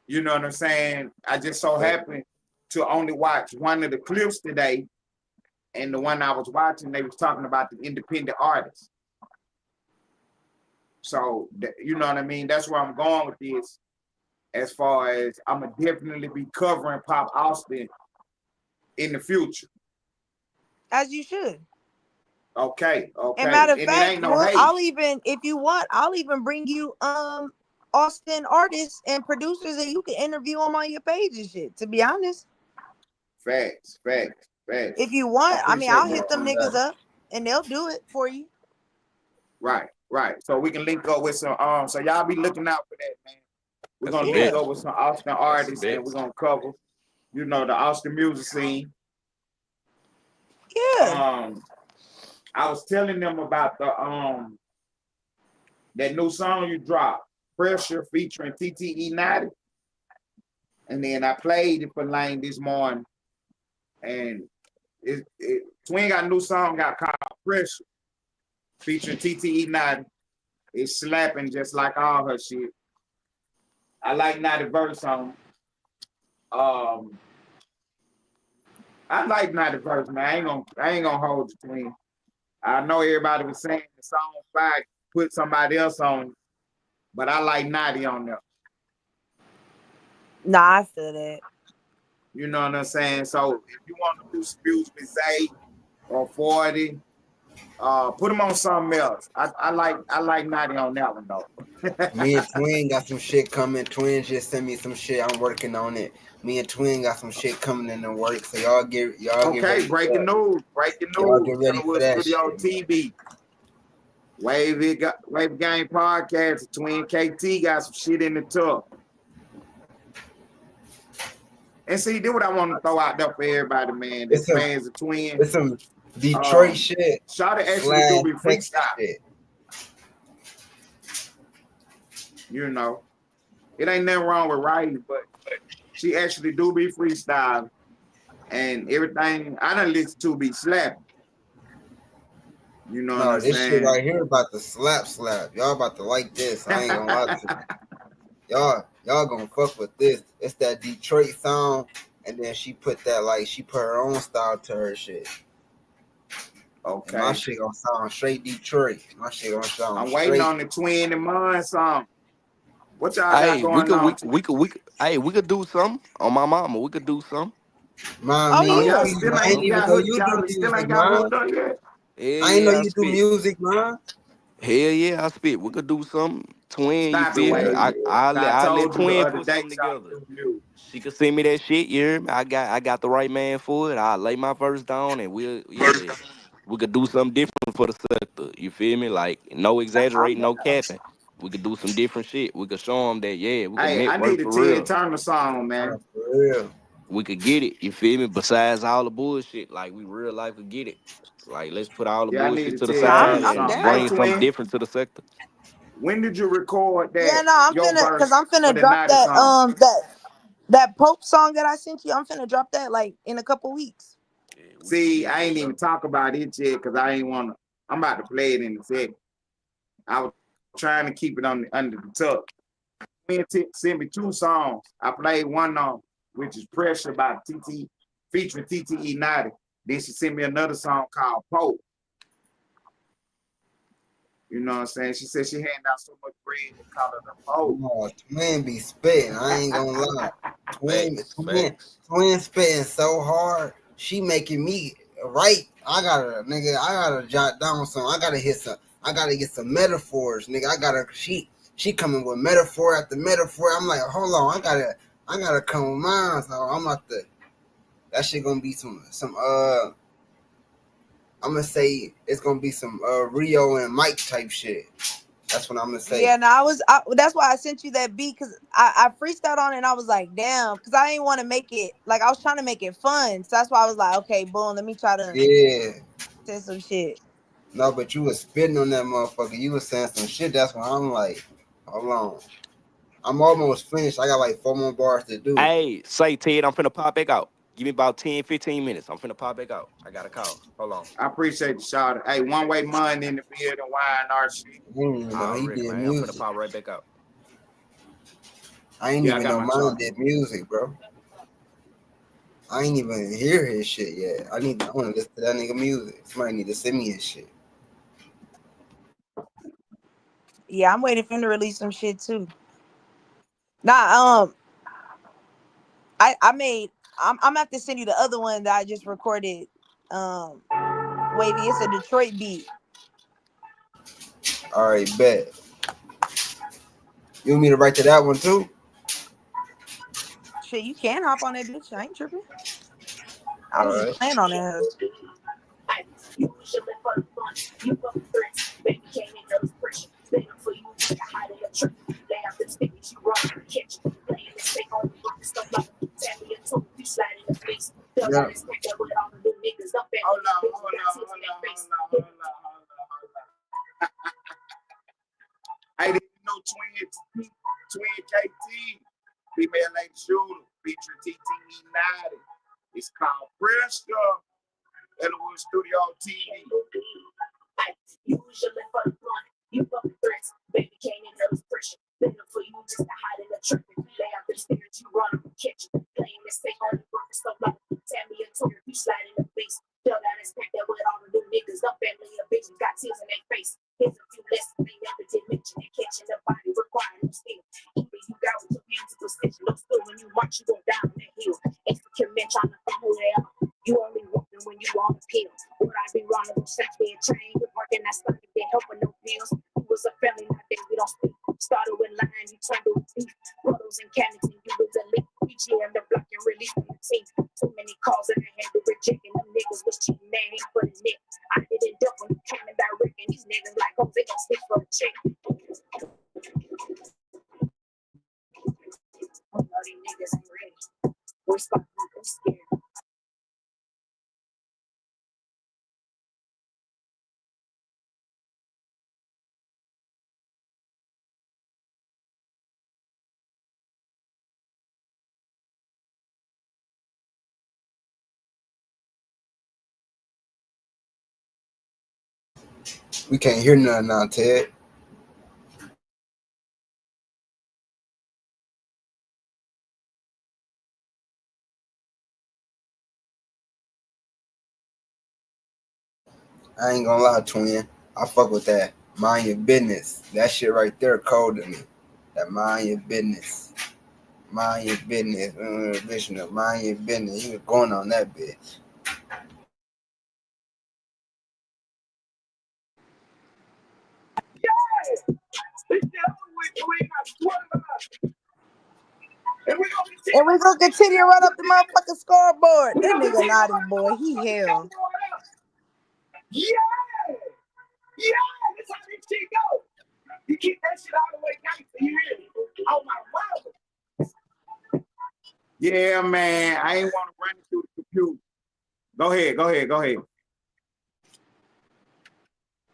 Speaker 2: You know what I'm saying? I just so happened to only watch one of the clips today, and the one I was watching, they was talking about the independent artists. So you know what I mean? That's where I'm going with this. As far as I'm gonna definitely be covering Pop Austin in the future.
Speaker 4: As you should.
Speaker 2: Okay.
Speaker 4: And matter of
Speaker 2: And it
Speaker 4: fact,
Speaker 2: ain't no hate.
Speaker 4: I'll even, if you want, I'll even bring you Austin artists and producers and you can interview them on your page and shit, to be honest.
Speaker 2: Facts.
Speaker 4: If you
Speaker 2: I
Speaker 4: want, I mean,
Speaker 2: appreciate
Speaker 4: I'll
Speaker 2: that.
Speaker 4: hit them niggas up and they'll do it for you.
Speaker 2: Right. So we can link up with some so y'all be looking out for that, man. We're
Speaker 3: That's a
Speaker 2: gonna
Speaker 3: bet.
Speaker 2: link up with some Austin artists
Speaker 3: bet.
Speaker 2: and we're gonna cover, you know, the Austin music scene.
Speaker 4: Yeah.
Speaker 2: I was telling them about the that new song you dropped, Pressure featuring TTE 90. And then I played it for Lane this morning. And Twin got a new song got called Pressure featuring TTE 90. It's slapping just like all her shit. I like 90 verse on. I like 90 verse, man. I ain't gonna hold you, Twin. I know everybody was saying the song fire, put somebody else on, but I like 90 on there.
Speaker 4: Nah, I feel that.
Speaker 2: You know what I'm saying? So if you want to do some music with Zay or 40, put them on something else. I like 90 on that one though.
Speaker 5: Me and Twin got some shit coming. Twin just sent me some shit. I'm working on it. Me and Twin got some shit coming in the work. So y'all get ready.
Speaker 2: Breaking news.
Speaker 5: Y'all get ready for
Speaker 2: Kenwood
Speaker 5: that
Speaker 2: Studio
Speaker 5: shit.
Speaker 2: TV. Wave Game Podcast. TwinKT got some shit in the tub. And see, this what I want to throw out there for everybody, man. This fans of Twin.
Speaker 5: It's some Detroit shit.
Speaker 2: Shotta actually do be freestyle.
Speaker 5: Shit.
Speaker 2: You know, it ain't nothing wrong with writing, but she actually do be freestyle, and everything I done listen to be slapping. You know what
Speaker 5: No,
Speaker 2: I'm
Speaker 5: this shit
Speaker 2: saying?
Speaker 5: right here about to slap. Y'all about to like this. I ain't gonna lie to you. Y'all gonna fuck with this. It's that Detroit sound, and then she put her own style to her shit. And my
Speaker 2: Okay.
Speaker 5: shit gonna sound straight Detroit. My shit gonna sound
Speaker 2: I'm waiting
Speaker 5: straight.
Speaker 2: on the Twin and Mun song. What y'all got
Speaker 3: Hey,
Speaker 2: going on?
Speaker 3: hey, we could do something on my mama. We could do something.
Speaker 5: Man,
Speaker 4: Oh
Speaker 5: me
Speaker 2: Oh,
Speaker 5: and
Speaker 2: y'all
Speaker 4: yeah.
Speaker 5: you,
Speaker 2: still
Speaker 5: I ain't
Speaker 2: ain't
Speaker 3: Huh?
Speaker 5: even
Speaker 2: got
Speaker 5: know
Speaker 2: hooked.
Speaker 5: you do
Speaker 2: Y'all still
Speaker 5: music,
Speaker 2: ain't got
Speaker 5: man.
Speaker 2: hooked up yet.
Speaker 3: Hell
Speaker 5: I ain't know
Speaker 3: yeah, I
Speaker 5: you do
Speaker 3: spit.
Speaker 5: music, man.
Speaker 3: Hell yeah, I spit. We could do something. Twin, you
Speaker 2: Stop it,
Speaker 3: feel me?
Speaker 2: Wade. I
Speaker 3: I let
Speaker 2: told you the
Speaker 3: Twin
Speaker 2: other
Speaker 3: put
Speaker 2: day
Speaker 3: something
Speaker 2: y'all
Speaker 3: together.
Speaker 2: do you.
Speaker 3: She could send me that shit. You hear me? I got the right man for it. I lay my verse down and we could do something different for the sector. You feel me? Like no
Speaker 2: I'm
Speaker 3: exaggerating, no
Speaker 2: down.
Speaker 3: capping. We could do some different shit. We could show them that we could
Speaker 2: Hey, I
Speaker 3: network
Speaker 2: need a
Speaker 3: for
Speaker 2: Ted
Speaker 3: real.
Speaker 2: Turner song, man.
Speaker 5: For real.
Speaker 3: We could get it. You feel me? Besides all the bullshit, like we real life could get it. Like let's put all the
Speaker 2: Yeah, I need
Speaker 3: bullshit
Speaker 2: a
Speaker 3: to the
Speaker 2: Ted
Speaker 3: side
Speaker 2: Turner
Speaker 4: I'm
Speaker 3: and
Speaker 2: song. Hey,
Speaker 3: bring
Speaker 4: down.
Speaker 3: something
Speaker 2: Twin,
Speaker 3: different to the sector.
Speaker 2: when did you record
Speaker 4: Yeah,
Speaker 2: that
Speaker 4: no, I'm
Speaker 2: your
Speaker 4: finna, cause
Speaker 2: verse
Speaker 4: I'm
Speaker 2: for
Speaker 4: finna
Speaker 2: the
Speaker 4: drop
Speaker 2: Nighty
Speaker 4: that
Speaker 2: song?
Speaker 4: that Pope song that I sent you. I'm finna drop that like in a couple weeks.
Speaker 3: Yeah, we could
Speaker 2: See,
Speaker 3: get
Speaker 2: I
Speaker 3: that,
Speaker 2: ain't even
Speaker 3: bro.
Speaker 2: talk about it yet because I ain't wanna. I'm about to play it in a second. I was trying to keep it under the tuck. Sent me two songs. I played one on, which is Pressure by TT featuring TTE Naughty. Then she sent me another song called Pope. You know what I'm saying? She said she handed out so much bread they call her the Pope.
Speaker 5: No, Twin be spitting. I ain't gonna lie. Twin,
Speaker 3: Facts,
Speaker 5: twin,
Speaker 3: facts.
Speaker 5: twin spitting so hard. She making me right. I gotta jot down some. I gotta hit some. I gotta get some metaphors, nigga. She coming with metaphor after metaphor. I'm like, hold on. I gotta come with mine. So I'm about to. That shit gonna be some. I'm gonna say it's gonna be some Rio and Mike type shit. That's what I'm gonna
Speaker 4: Yeah,
Speaker 5: say.
Speaker 4: no, that's why I sent you that beat because I freestyled on it and I was like, damn, because I didn't want to make it like I was trying to make it fun. So that's why I was like, okay, boom, let me try to
Speaker 5: Yeah.
Speaker 4: say some shit.
Speaker 5: No, but you was spitting on that motherfucker. You was saying some shit. That's why I'm like, hold on. I'm almost finished. I got like 4 more bars to do.
Speaker 3: Hey, say Ted, I'm finna pop back out. Give me about 10, 15 minutes. I'm finna pop back out. I got a call. Hold on.
Speaker 2: I appreciate the shout. Hey, one way money in the building, wine our shit.
Speaker 5: I didn't even know he
Speaker 3: Already,
Speaker 5: did
Speaker 3: man. I'm finna
Speaker 5: music.
Speaker 3: pop right back out.
Speaker 5: I ain't
Speaker 2: Yeah, I
Speaker 5: even
Speaker 2: got
Speaker 5: know
Speaker 2: my
Speaker 5: mine
Speaker 2: charter.
Speaker 5: did music, bro. I ain't even hear his shit yet. I want to listen to that nigga music. Somebody need to send me his shit.
Speaker 4: Yeah, I'm waiting for him to release some shit too. Nah, I made I'm gonna have to send you the other one that I just recorded. Wavy, it's a Detroit beat.
Speaker 5: All right, bet. You want me to write to that one too?
Speaker 4: Shit, you can hop on that bitch. I ain't tripping. I
Speaker 5: All
Speaker 4: was just
Speaker 5: right.
Speaker 4: playing on that.
Speaker 5: Yeah.
Speaker 2: Hold on, hold on, hold on, hold on, hold on, hold on. I didn't know Twin KT, female lady shooter, featuring TTE 90. It's called Pressure. Elwood Studio TV.
Speaker 5: We can't hear nothing now, Ted. I ain't gonna lie, twin. I fuck with that. Mind your business. That shit right there cold to me. That mind your business. Mind your business. Vision of mind your business. You was going on that bitch.
Speaker 4: And we gonna continue to run up the motherfucking scoreboard. That nigga naughty boy, he hell.
Speaker 1: Yeah, yeah, that's how this shit go. You keep that shit all the way gangster, you hear me? Oh my mother.
Speaker 2: Yeah, man. I ain't want to run it through the computer. Go ahead.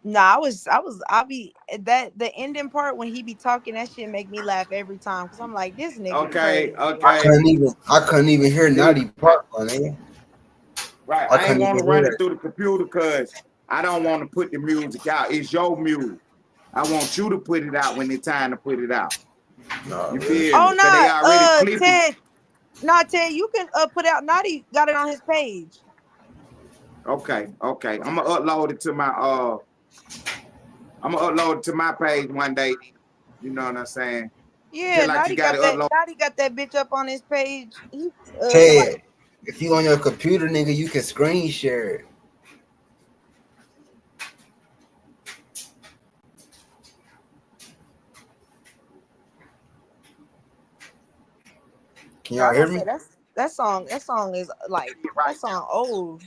Speaker 4: Nah, I'll be that the ending part when he be talking, that shit make me laugh every time. Cause I'm like, this nigga crazy.
Speaker 5: I couldn't even hear Naughty part, my nigga.
Speaker 2: Right. I ain't want to run it through the computer because I don't want to put the music out. It's your music. I want you to put it out when it's time to put it out.
Speaker 5: No,
Speaker 2: you
Speaker 5: really.
Speaker 2: feel me?
Speaker 4: Oh
Speaker 2: They already
Speaker 4: Ted. Nah, Ted, you can put out Naughty got it on his page.
Speaker 2: Okay. I'm gonna upload it to my page one day. You know what I'm saying?
Speaker 4: Yeah,
Speaker 2: like
Speaker 4: Naughty got that bitch up on his page.
Speaker 5: Ted, if you on your computer, nigga, you can screen share it. Can y'all hear me?
Speaker 4: That song is like that song old.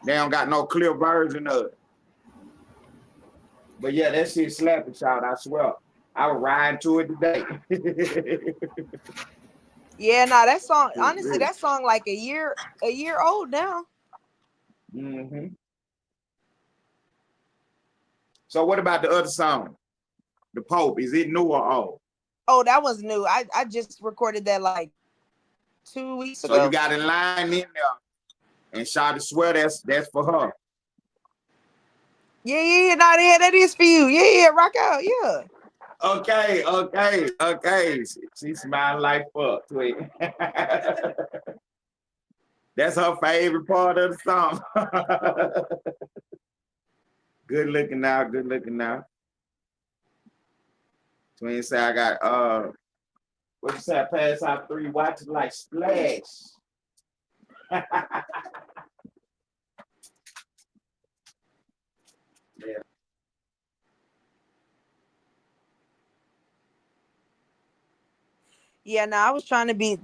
Speaker 2: They don't got no clear version of it. But yeah, that shit slapping, shout. I swear. I was riding to it today.
Speaker 4: Yeah, nah, that song, honestly, that song like a year old now.
Speaker 2: Mm-hmm. So what about the other song? The Pope, is it new or old?
Speaker 4: Oh, that was new. I just recorded that like 2 weeks ago.
Speaker 2: So you got a line in there, and Shawty swear that's for her.
Speaker 4: Yeah, nah, that is for you. Yeah, rock out, yeah.
Speaker 2: Okay. She smiled like fuck, twin. That's her favorite part of the song. Good looking now. Twin say I got what you say? I pass out 3 watches like splash. Yeah.
Speaker 4: Yeah, no, I was trying to be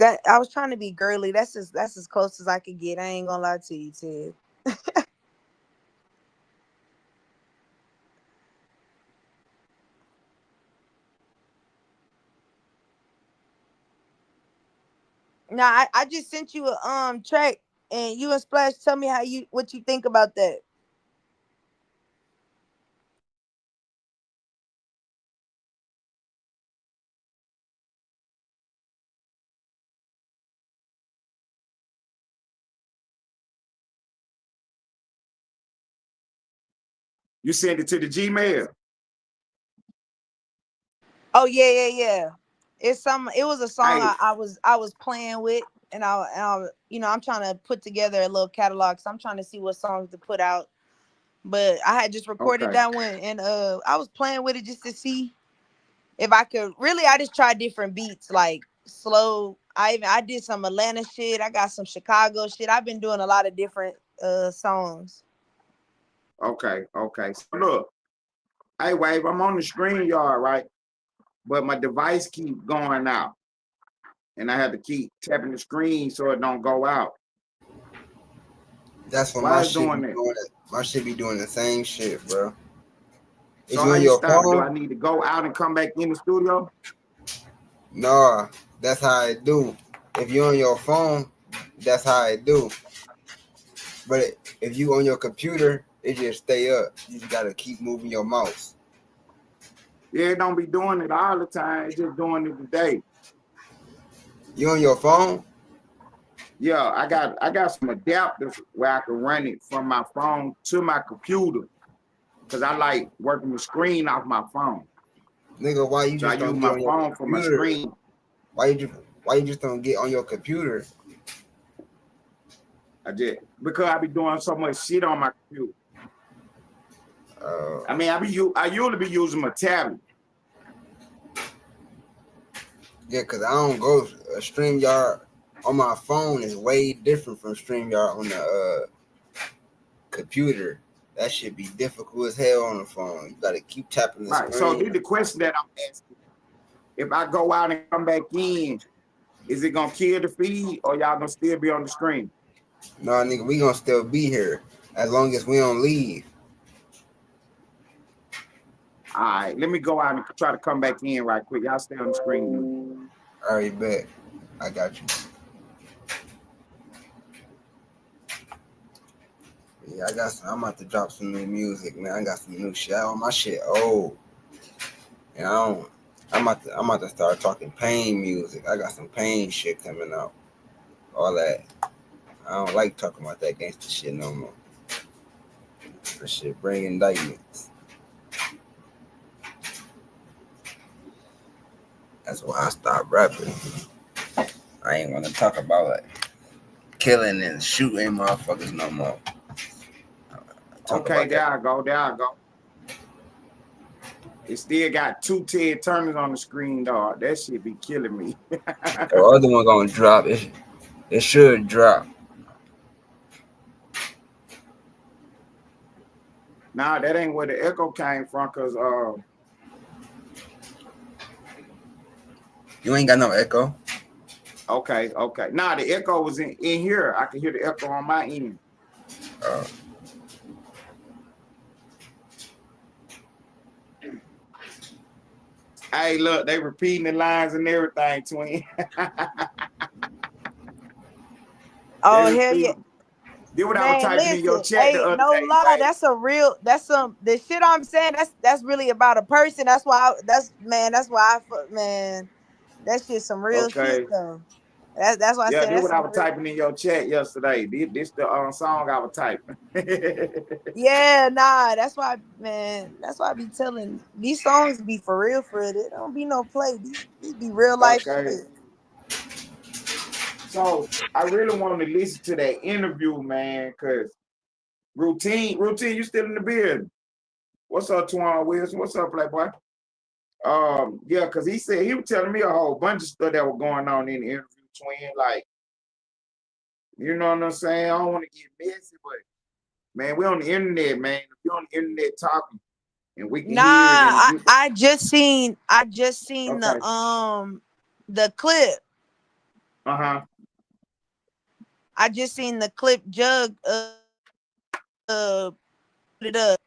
Speaker 4: girly. That's as close as I could get. I ain't gonna lie to you, Ted. Now I just sent you a track, and you and Splash tell me what you think about that.
Speaker 2: You sent it to the Gmail.
Speaker 4: Oh yeah. It was a song I was playing with, and I I'm trying to put together a little catalog. So I'm trying to see what songs to put out. But I had just recorded that one, and I was playing with it just to see if I could. Really, I just tried different beats, like slow. I did some Atlanta shit. I got some Chicago shit. I've been doing a lot of different songs.
Speaker 2: Okay. So look, hey Wave, I'm on the StreamYard, right? But my device keeps going out. And I have to keep tapping the screen so it don't go out.
Speaker 5: That's what my shit be doing. My shit be doing the same shit, bro.
Speaker 2: So how you stop? Do I need to go out and come back in the studio?
Speaker 5: No, that's how I do. If you're on your phone, that's how I do. But if you on your computer, it just stay up. You just gotta keep moving your mouse.
Speaker 2: Yeah, it don't be doing it all the time. It's just doing it today.
Speaker 5: You on your phone?
Speaker 2: Yeah, I got some adapters where I can run it from my phone to my computer. Cause I like working the screen off my phone.
Speaker 5: Nigga, why you
Speaker 2: So I
Speaker 5: just
Speaker 2: use
Speaker 5: don't get
Speaker 2: my
Speaker 5: on your
Speaker 2: phone for my
Speaker 5: computer?
Speaker 2: screen.
Speaker 5: Why you just don't get on your computer?
Speaker 2: Because I be doing so much shit on my computer. I mean, I usually be using my tablet.
Speaker 5: Yeah, cause I don't go StreamYard on my phone is way different from StreamYard on the computer. That should be difficult as hell on the phone. You gotta keep tapping the
Speaker 2: Right. So
Speaker 5: screen.
Speaker 2: the question that I'm asking, if I go out and come back in, is it gonna kill the feed or y'all gonna still be on the screen?
Speaker 5: No, nigga, we gonna still be here as long as we don't leave.
Speaker 2: All right, let me go out and try to come back in right quick. Y'all stay on the screen.
Speaker 5: All right, bet. I got you. Yeah, I'm about to drop some new music, man. I got some new shit. My shit old. And I'm about to start talking pain music. I got some pain shit coming out. All that. I don't like talking about that gangster shit no more. That shit bring indictments. That's why I stopped rapping. I ain't want to talk about killing and shooting motherfuckers no more.
Speaker 2: Okay, there I go. It still got 2 Ted Turners on the screen, dog. That shit be killing me.
Speaker 5: The other one gonna drop. It should drop.
Speaker 2: Nah, that ain't where the echo came from, cause
Speaker 5: You ain't got no echo.
Speaker 2: okay. Nah, the echo was in here. I can hear the echo on my end. Hey, look, they repeating the lines and everything, twin.
Speaker 4: Oh, hell yeah.
Speaker 2: Did what I was
Speaker 4: Man,
Speaker 2: typing in your
Speaker 4: listen,
Speaker 2: chat the
Speaker 4: hey,
Speaker 2: other
Speaker 4: no
Speaker 2: day,
Speaker 4: lie,
Speaker 2: babe.
Speaker 4: the shit I'm saying, that's really about a person. That's why that shit's some real
Speaker 2: Okay.
Speaker 4: shit though. That's why I
Speaker 2: Yeah,
Speaker 4: said
Speaker 2: did
Speaker 4: that's
Speaker 2: what I
Speaker 4: some
Speaker 2: was
Speaker 4: real.
Speaker 2: typing in your chat yesterday. This the song I was typing.
Speaker 4: Yeah, nah, that's why I be telling these songs be for real, It don't be no play. These be real life
Speaker 2: Okay.
Speaker 4: shit.
Speaker 2: So I really want to listen to that interview, man, because routine, you still in the building. What's up, Twan Wilson? What's up, Playboy? Yeah, because he said he was telling me a whole bunch of stuff that was going on in the interview, twin. Like, you know what I'm saying? I don't want to get messy, but man, we on the internet, man. If you're on the internet talking and we can
Speaker 4: Nah,
Speaker 2: hear it and
Speaker 4: I just seen
Speaker 2: okay.
Speaker 4: the clip.
Speaker 2: Uh-huh.
Speaker 4: I just seen the clip Jug put it up.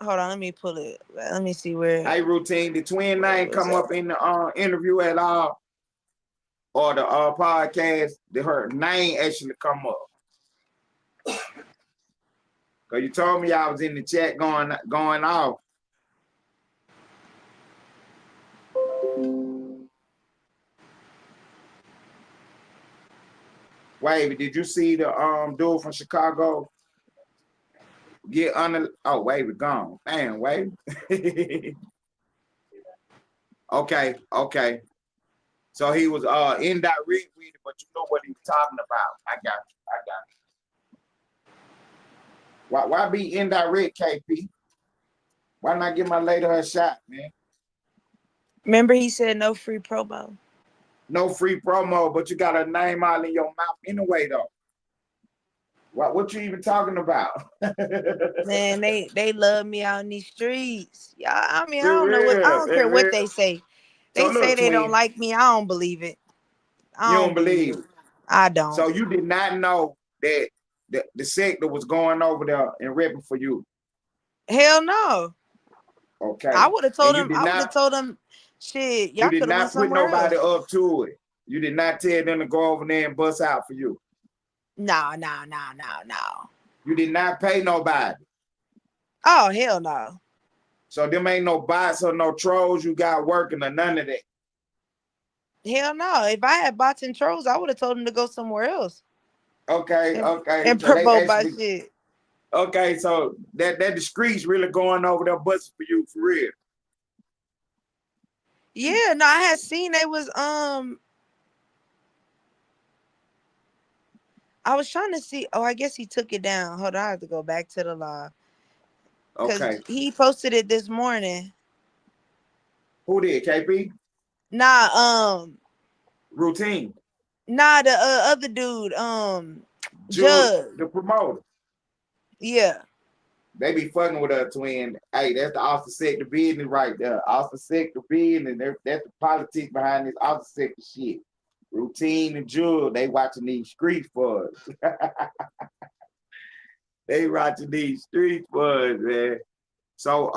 Speaker 4: Hold on, let me pull it. Let me see where.
Speaker 2: Hey, routine. The twin name come up in the interview at all, or the podcast. Her name actually come up. Cause you told me I was in the chat going off. Wavy, did you see the dude from Chicago get under? Oh, Wavy gone. Damn, Wavy. Okay. So he was indirect with it, but you know what he's talking about. I got you. Why be indirect, KP? Why not give my lady her shot, man?
Speaker 4: Remember he said no free promo.
Speaker 2: No free promo, but you got a name all in your mouth anyway, though. What you even talking about?
Speaker 4: Man, they love me out in these streets. Yeah, I mean, I
Speaker 2: Real,
Speaker 4: don't care what they say.
Speaker 2: So
Speaker 4: They say
Speaker 2: look,
Speaker 4: they don't
Speaker 2: twin,
Speaker 4: like me. I don't believe it.
Speaker 2: you don't believe it.
Speaker 4: I don't.
Speaker 2: So you did not know that the sector was going over there and ripping for you.
Speaker 4: Hell no.
Speaker 2: Okay.
Speaker 4: I would have told
Speaker 2: And
Speaker 4: him. I would have told him, shit.
Speaker 2: You
Speaker 4: Y'all
Speaker 2: did
Speaker 4: could have went
Speaker 2: not put
Speaker 4: somewhere
Speaker 2: nobody
Speaker 4: else.
Speaker 2: up to it. You did not tell them to go over there and bust out for you.
Speaker 4: No.
Speaker 2: You did not pay nobody.
Speaker 4: Oh, hell no.
Speaker 2: So them ain't no bots or no trolls you got working or none of that.
Speaker 4: Hell no. If I had bots and trolls, I would have told him to go somewhere else.
Speaker 2: Okay.
Speaker 4: And
Speaker 2: So they
Speaker 4: promote my
Speaker 2: actually
Speaker 4: shit.
Speaker 2: Okay, so that the streets really going over there busting for you for real.
Speaker 4: Yeah, no, I had seen they was I was trying to see. Oh, I guess he took it down. Hold on, I have to go back to the live because
Speaker 2: Okay.
Speaker 4: he posted it this morning.
Speaker 2: Who did? KP?
Speaker 4: Nah,
Speaker 2: Routine.
Speaker 4: nah, the other dude,
Speaker 2: Judge,
Speaker 4: Judge.
Speaker 2: the promoter.
Speaker 4: Yeah.
Speaker 2: They be fucking with us, twin. Hey, that's the officer sector business right there. Officer sector business. That's the politics behind this officer sector shit. Routine and Jewel, they watching these streets for us. They watching these streets for us, man. So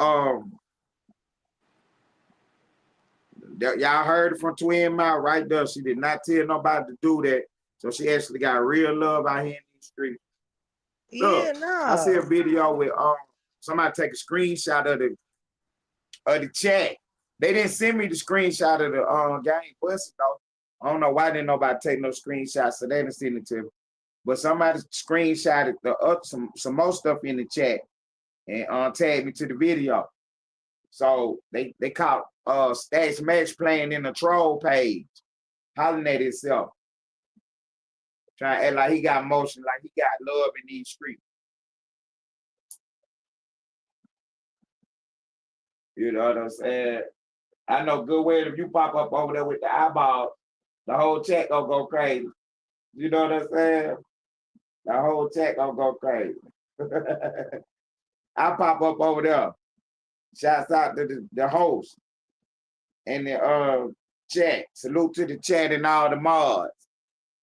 Speaker 2: y'all heard it from Twin Mouth right there. She did not tell nobody to do that. So she actually got real love out here in these streets.
Speaker 4: Yeah,
Speaker 2: Look, I see a
Speaker 4: no.
Speaker 2: video with somebody take a screenshot of the chat. They didn't send me the screenshot of the game busting though. I don't know why didn't nobody take no screenshots, so they didn't send it to me. But somebody screenshotted some more stuff in the chat and tagged me to the video. So they caught Stacks Max playing in the troll page, hollering at himself. Trying to act like he got motion, like he got love in these streets. You know what I'm saying? I know good well if you pop up over there with the eyeball, the whole chat gonna go crazy. You know what I'm saying? The whole chat gonna go crazy. I pop up over there. Shouts out to the host and the chat. Salute to the chat and all the mods.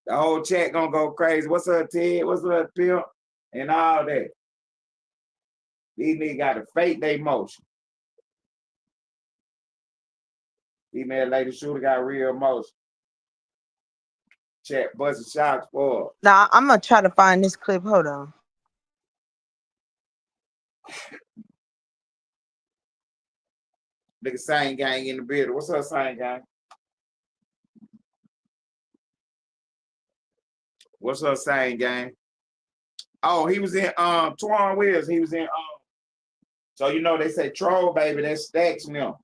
Speaker 2: The whole chat gonna go crazy. What's up, Ted? What's up, Pimp? And all that. These niggas got to fake their motion. Female lady shooter got real motion. Chat busting shots for.
Speaker 4: Nah, I'm gonna try to find this clip. Hold on.
Speaker 2: Nigga Same Gang in the building. What's up, Same Gang? What's up, Same Gang? Oh, he was in Twan Wills. He was in so you know they say troll baby, that's Stacks now.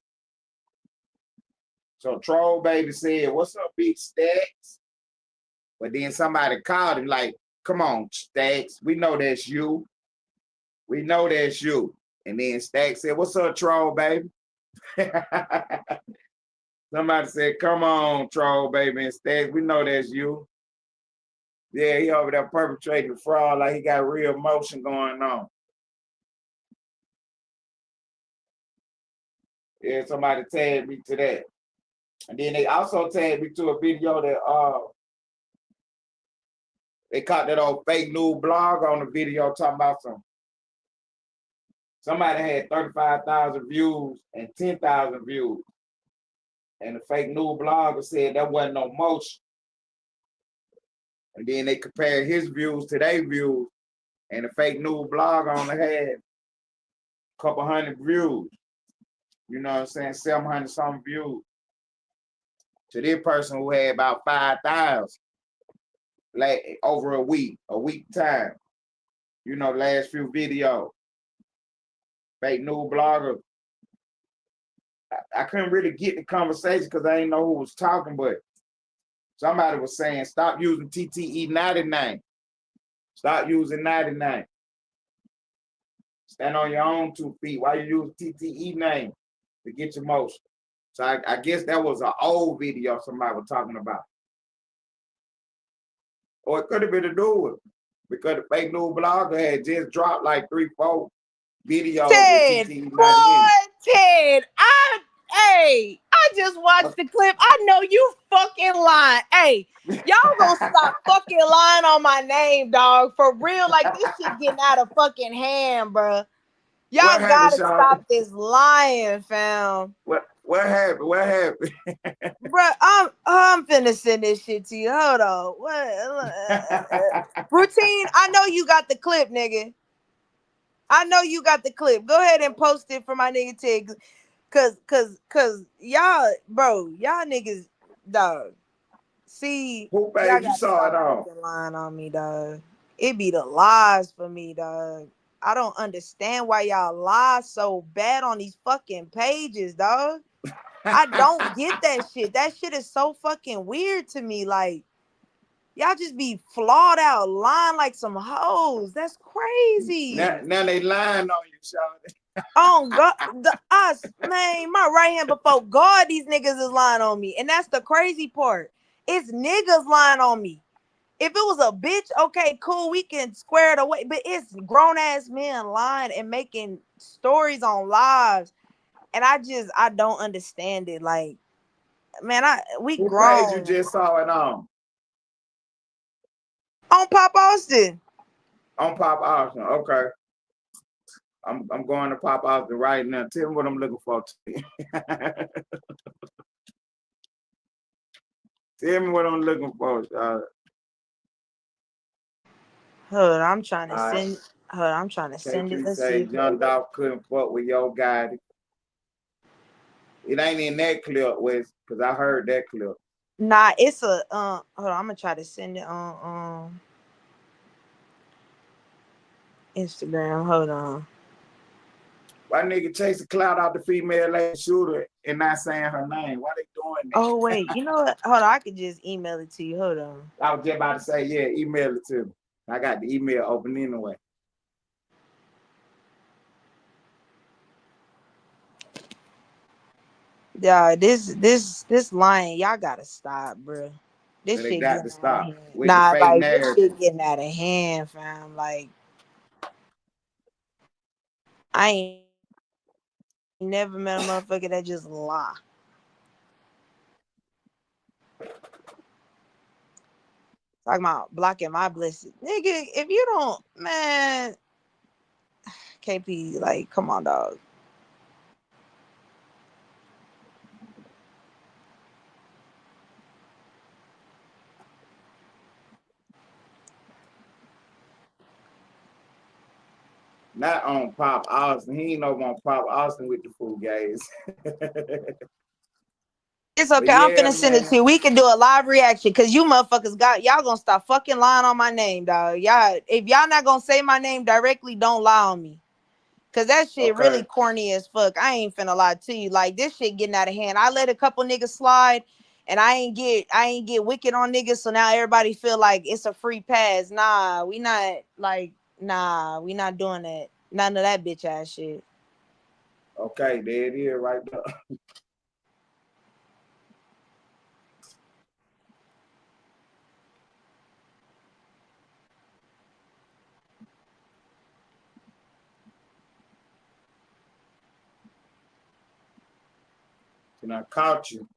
Speaker 2: So troll baby said, "What's up, big Stacks?" But then somebody called him like, "Come on, Stacks. We know that's you. We know that's you." And then Stacks said, "What's up, troll baby?" Somebody said, "Come on, troll baby," and Stacks, we know that's you. Yeah, he over there perpetrating the fraud like he got real motion going on. Yeah, somebody tagged me to that. And then they also tagged me to a video that they caught that old fake news blog on the video talking about somebody had 35,000 views and 10,000 views. And the fake news blogger said that wasn't no motion. And then they compared his views to their views. And the fake news blogger only had a couple hundred views. You know what I'm saying? 700 something views. To this person who had about 5,000 like over a week time. You know, last few videos. Fake news blogger. I couldn't really get the conversation because I didn't know who was talking, but somebody was saying, stop using TTE 99. Stop using 99. Stand on your own 2 feet. Why you use TTE name to get your motion? So I guess that was an old video somebody was talking about. Or it could have been a new one because the fake news blogger had just dropped like 3-4 videos
Speaker 4: Ted,
Speaker 2: with TTE 99.
Speaker 4: boy, Ted, I just watched the clip. I know you fucking lying. Hey, y'all gonna stop fucking lying on my name, dog. For real, like this shit getting out of fucking hand, bro. Y'all
Speaker 2: What happened,
Speaker 4: gotta
Speaker 2: Sean?
Speaker 4: stop this lying, fam.
Speaker 2: What happened? What happened?
Speaker 4: Bro, I'm finna send this shit to you. Hold on. What? Routine, I know you got the clip, nigga. I know you got the clip. Go ahead and post it for my nigga Tig. Cause y'all, bro, y'all niggas, dog. See,
Speaker 2: Who
Speaker 4: y'all
Speaker 2: page you
Speaker 4: gotta
Speaker 2: saw it
Speaker 4: stop
Speaker 2: on?
Speaker 4: fucking lying on me, dog. It be the lies for me, dog. I don't understand why y'all lie so bad on these fucking pages, dog. I don't get that shit. That shit is so fucking weird to me. Like, y'all just be flawed out, lying like some hoes. That's crazy.
Speaker 2: Now they lying on you, Shawty.
Speaker 4: Oh God, man, my right hand before God, these niggas is lying on me, and that's the crazy part. It's niggas lying on me. If it was a bitch, okay, cool, we can square it away. But it's grown ass men lying and making stories on lives, and I don't understand it. Like, man, we
Speaker 2: What page you
Speaker 4: grown
Speaker 2: just saw it on?
Speaker 4: on Pop Austin.
Speaker 2: On Pop Austin. Okay. I'm going to Pop Austin right now. Tell me what I'm looking for. Tell me what I'm looking for.
Speaker 4: Hold on, I'm trying to
Speaker 2: Alright.
Speaker 4: send. Hold on, I'm trying to send it.
Speaker 2: KP
Speaker 4: Let's
Speaker 2: say
Speaker 4: see.
Speaker 2: John Dolph couldn't fuck with your guy. It ain't in that clip, Wes, because I heard that clip.
Speaker 4: Nah, it's a hold on, I'm gonna try to send it on Instagram. Hold on.
Speaker 2: Why nigga chase the cloud out the female lady shooter and not saying her name? Why they doing that?
Speaker 4: Oh wait, you know what? Hold on, I could just email it to you. Hold on.
Speaker 2: I was just about to say, yeah, email it to me. I got the email open anyway.
Speaker 4: Yeah, this line, y'all gotta stop, bro. This
Speaker 2: So they
Speaker 4: shit
Speaker 2: got
Speaker 4: getting
Speaker 2: to
Speaker 4: out of
Speaker 2: stop
Speaker 4: hand.
Speaker 2: with the
Speaker 4: Nah,
Speaker 2: fake
Speaker 4: like this
Speaker 2: narrative.
Speaker 4: shit getting out of hand, fam. Like I ain't never met a motherfucker that just lie. Talking about blocking my blessed nigga. If you don't, man, KP, like, come on, dog.
Speaker 2: Not on Pop Austin. He ain't over on Pop Austin with the fool guys.
Speaker 4: It's
Speaker 2: But
Speaker 4: okay. I'm
Speaker 2: yeah,
Speaker 4: finna send it to
Speaker 2: man.
Speaker 4: you. We can do a live reaction because you motherfuckers y'all gonna stop fucking lying on my name, dog. Y'all, if y'all not gonna say my name directly, don't lie on me. Cause that shit
Speaker 2: Okay.
Speaker 4: really corny as fuck. I ain't finna lie to you. Like this shit getting out of hand. I let a couple niggas slide and I ain't get wicked on niggas. So now everybody feel like it's a free pass. Nah, we not doing that. None of that bitch ass shit.
Speaker 2: Okay, there it is right there. And I caught you.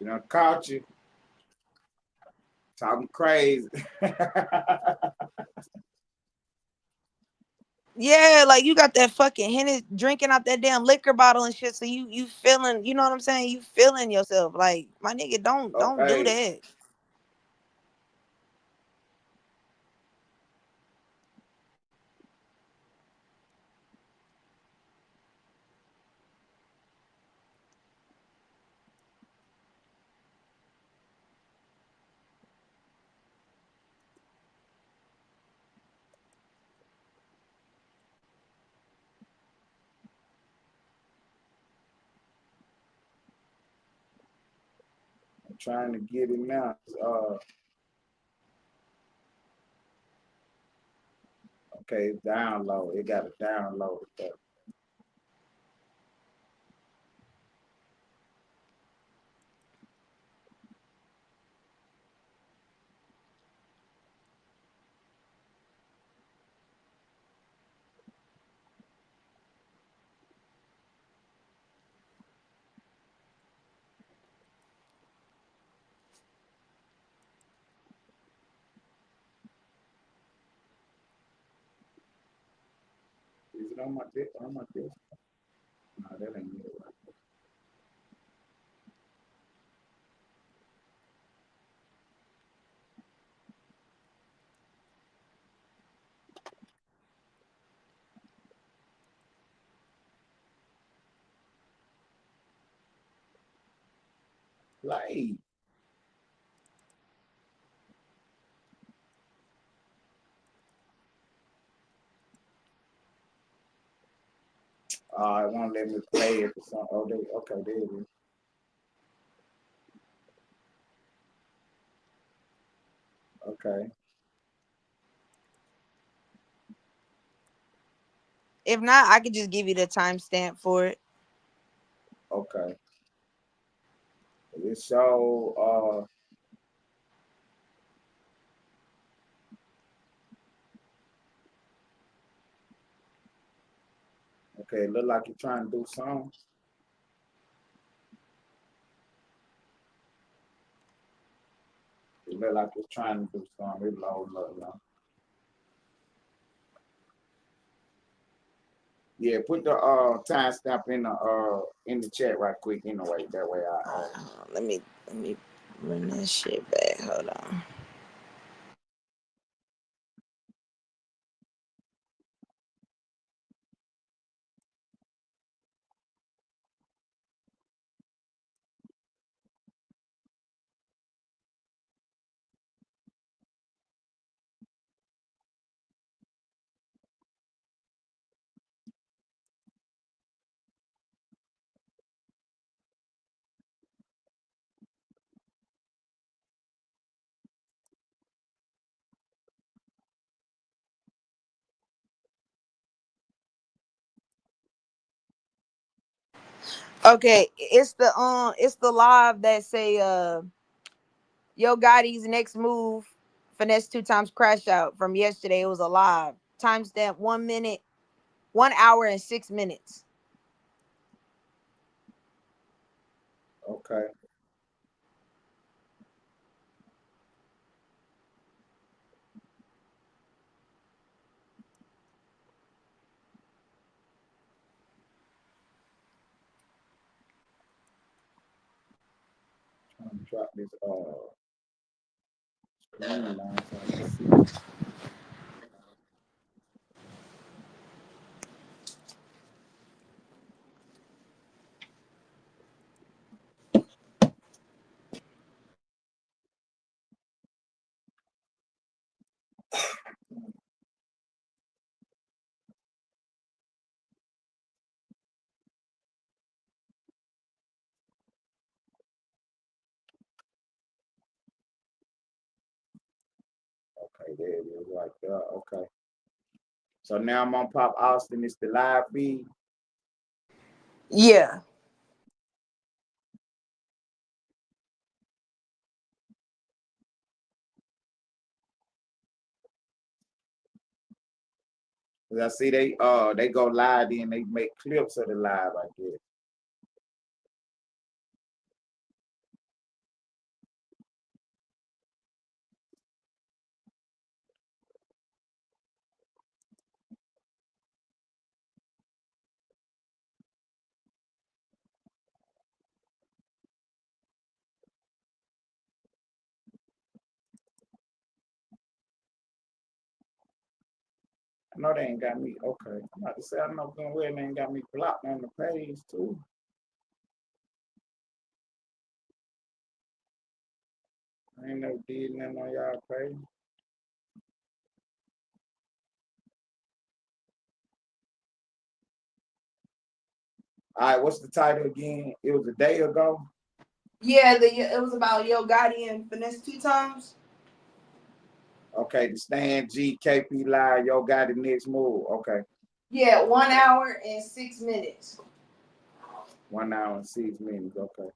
Speaker 2: And I caught you. Talking crazy.
Speaker 4: Yeah, like you got that fucking Henny drinking out that damn liquor bottle and shit. So you feeling, you know what I'm saying? You feeling yourself. Like my nigga, don't do
Speaker 2: Okay.
Speaker 4: that.
Speaker 2: I'm trying to get it now. Okay, download. It got to download it. Is it on my dick? On my dick? No, that ain't it. Right. play. It won't let me play it for some. Oh, okay, there it is. Okay.
Speaker 4: If not, I could just give you the timestamp for it.
Speaker 2: Okay. It show okay, it look like you're trying to do something. It look like it's trying to do something. It's loading up now. Yeah, put the timestamp in the chat right quick anyway. That way
Speaker 4: Let me run that shit back. Hold on. Okay, it's the live that say Yo Gotti's next move, finesse 2 times crash out from yesterday. It was a live. Timestamp 1 minute, 1 hour and 6 minutes.
Speaker 2: okay. Trying to drop this screen line so I can see. Okay, there it is right there. Okay. So now I'm on Pop Austin. It's the live feed.
Speaker 4: Yeah.
Speaker 2: Cause I see they go live and they make clips of the live, I guess. I know they ain't got me. Okay. I'm about to say I know good well they ain't got me blocked on the page too. I ain't never did nothing on y'all page. All right, what's the title again? It was a day ago.
Speaker 4: Yeah, it was about Yo Gotti and finesse 2 times.
Speaker 2: Okay, the Stan G, KP Live, Yo got the next move. Okay.
Speaker 4: Yeah, 1 hour and 6 minutes.
Speaker 2: 1 hour and 6 minutes. Okay.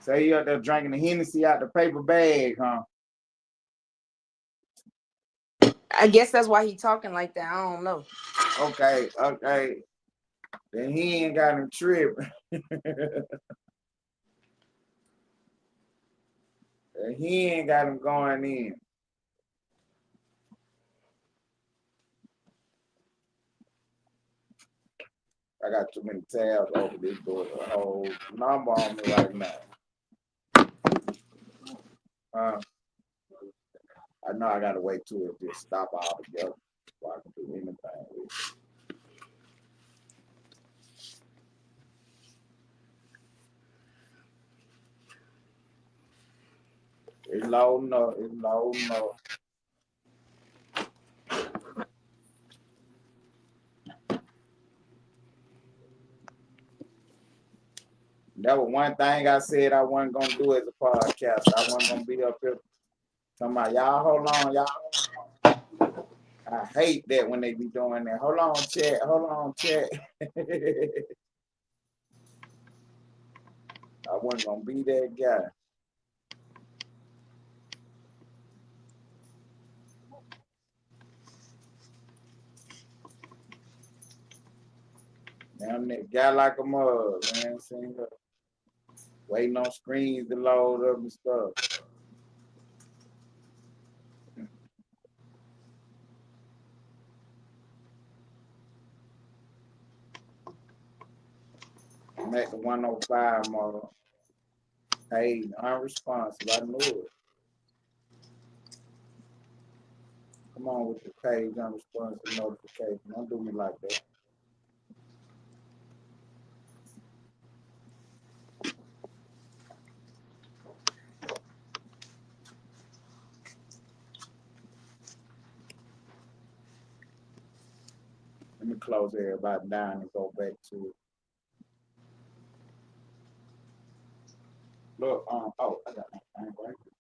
Speaker 2: So you out there drinking the Hennessy out the paper bag, huh?
Speaker 4: I guess that's why he talking like that. I don't know.
Speaker 2: Okay. Then he ain't got him tripping. He ain't got him going in. I got too many tabs over this door. A whole number on me right now. I know I gotta wait till it just stop all together before I can do anything with it. It's loading up. It's loading up. That was one thing I said I wasn't gonna do as a podcast. I wasn't gonna be up here talking about y'all. Hold on, y'all. I hate that when they be doing that. Hold on, chat. Hold on, chat. I wasn't gonna be that guy. Damn that guy like a mug, man. Sitting here waiting on screens to load up and stuff. I'm at the 105 mark. Hey, unresponsive. I knew it. Come on with the page unresponsive notification. Don't do me like that. Let me close everybody down and go back to it. Look, oh, I got my thing right here.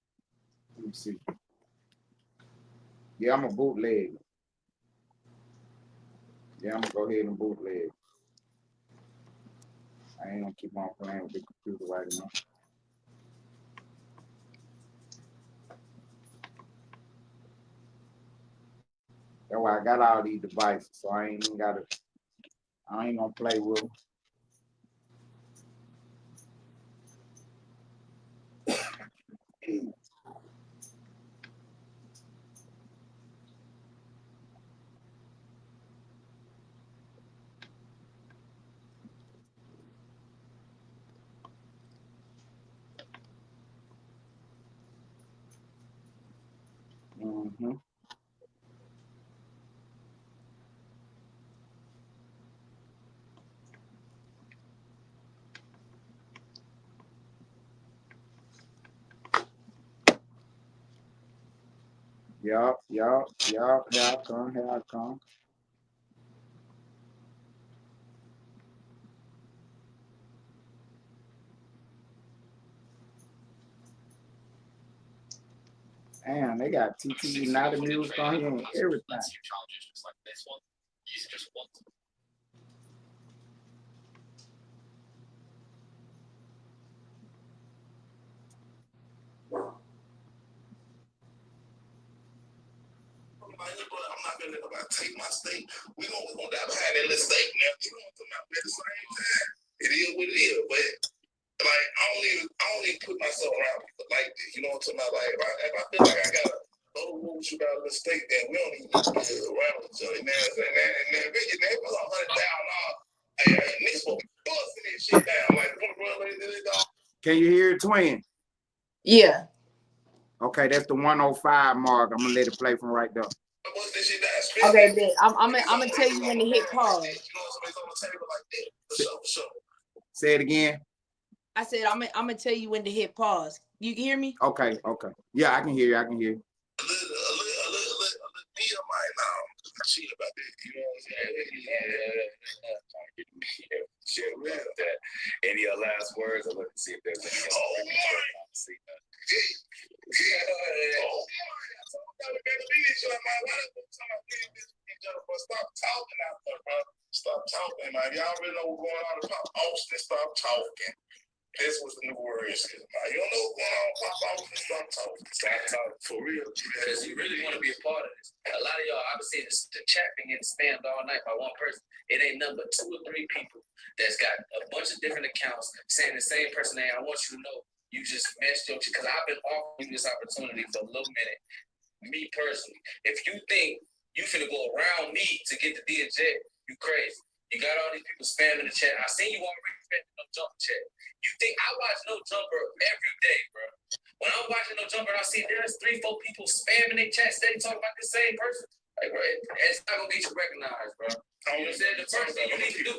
Speaker 2: Let me see. Yeah, I'm a bootleg. Yeah, I'm gonna go ahead and bootleg. I ain't gonna keep on playing with the computer right now. That's why I got all these devices, so I ain't gonna play with them. Mm-hmm. Yup. Here I come. Damn, they got TT United music on here and everything. I'm not gonna let nobody take my steak. We gonna die behind that little steak now. You know what I'm talking about? At the same time, it is what it is. But like, I don't even put myself around people like this. You know what I'm talking about? Like, if I feel like I got a rules about a little steak, then we don't even be around each other. And then if it was $100,000, niggas will be busting this shit down. Like, can you hear it, Twin?
Speaker 4: Yeah.
Speaker 2: Okay, that's the 105 mark. I'm gonna let it play from right there.
Speaker 4: Okay, then I'm gonna tell you when to hit pause.
Speaker 2: Say it again.
Speaker 4: I said I'm gonna tell you when to hit pause. You can hear me?
Speaker 2: Okay. Yeah, I can hear you. A little shit about that. You know what I'm saying? Share with that. Any last words? I'd like to see if there's any. Stop talking, man. Y'all really know what's going on. Austin, stop talking. This was the new word. You don't know what's going on. Pop Austin, stop talking. Stop talking for real. Because you really want to be a part of this. A lot of y'all, I've been seeing the chat been getting spammed all night by one person. It ain't nothing but 2 or 3 people that's got a bunch of different accounts saying the same person name. I want you to know you just messed your shit. Because I've been offering you this opportunity for a little minute. Me personally, if you think you finna go around me to get the DNJ, you crazy. You got all these people spamming the chat. I seen you already
Speaker 6: expecting no jumper check. You think I watch No Jumper every day, bro? When I'm watching No Jumper, I see there's 3-4 people spamming their chat, steady talking about the same person. Like, bro, it's not gonna get you recognized, bro. You know what I'm saying? The first thing you need to do.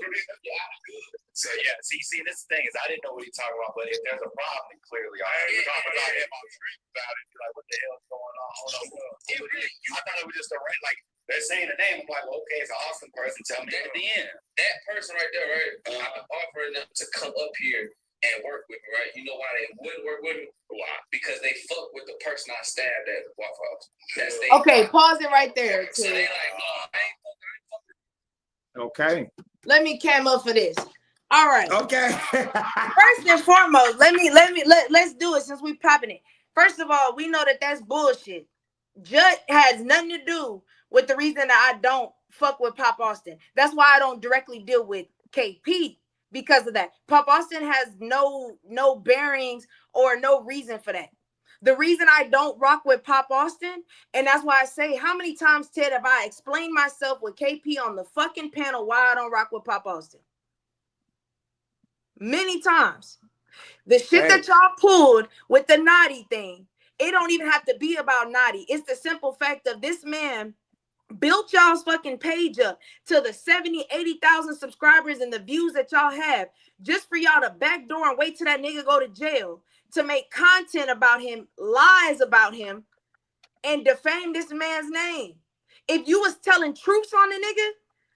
Speaker 7: So yeah, see, this thing is I didn't know what he's talking about, but if there's a problem, clearly I heard you talking about him on stream about it. You're like, what the hell's going on? Hold on, I thought it was just a like they're saying the name. I'm like, well, okay, it's an awesome person. Tell me
Speaker 6: At the end, that person right there, right? I'm offering them to come up here and work with me, right? You know why they wouldn't work with me? Why? Because they fuck with the person I stabbed at the Waffle House. That's they.
Speaker 4: Okay, pause it right there.
Speaker 6: So they like, no, I ain't fucking.
Speaker 2: Okay.
Speaker 4: Let me cam up for this. All right.
Speaker 2: Okay.
Speaker 4: First and foremost, let's do it since we popping it. First of all, we know that that's bullshit. Judd has nothing to do with the reason that I don't fuck with Pop Austin. That's why I don't directly deal with KP because of that. Pop Austin has no bearings or no reason for that. The reason I don't rock with Pop Austin, and that's why I say, how many times, Ted, have I explained myself with KP on the fucking panel why I don't rock with Pop Austin? Many times. The shit that y'all pulled with the naughty thing, it don't even have to be about naughty. It's the simple fact of this man built y'all's fucking page up to the 70, 80,000 subscribers and the views that y'all have just for y'all to backdoor and wait till that nigga go to jail to make content about him, lies about him, and defame this man's name. If you was telling truths on the nigga,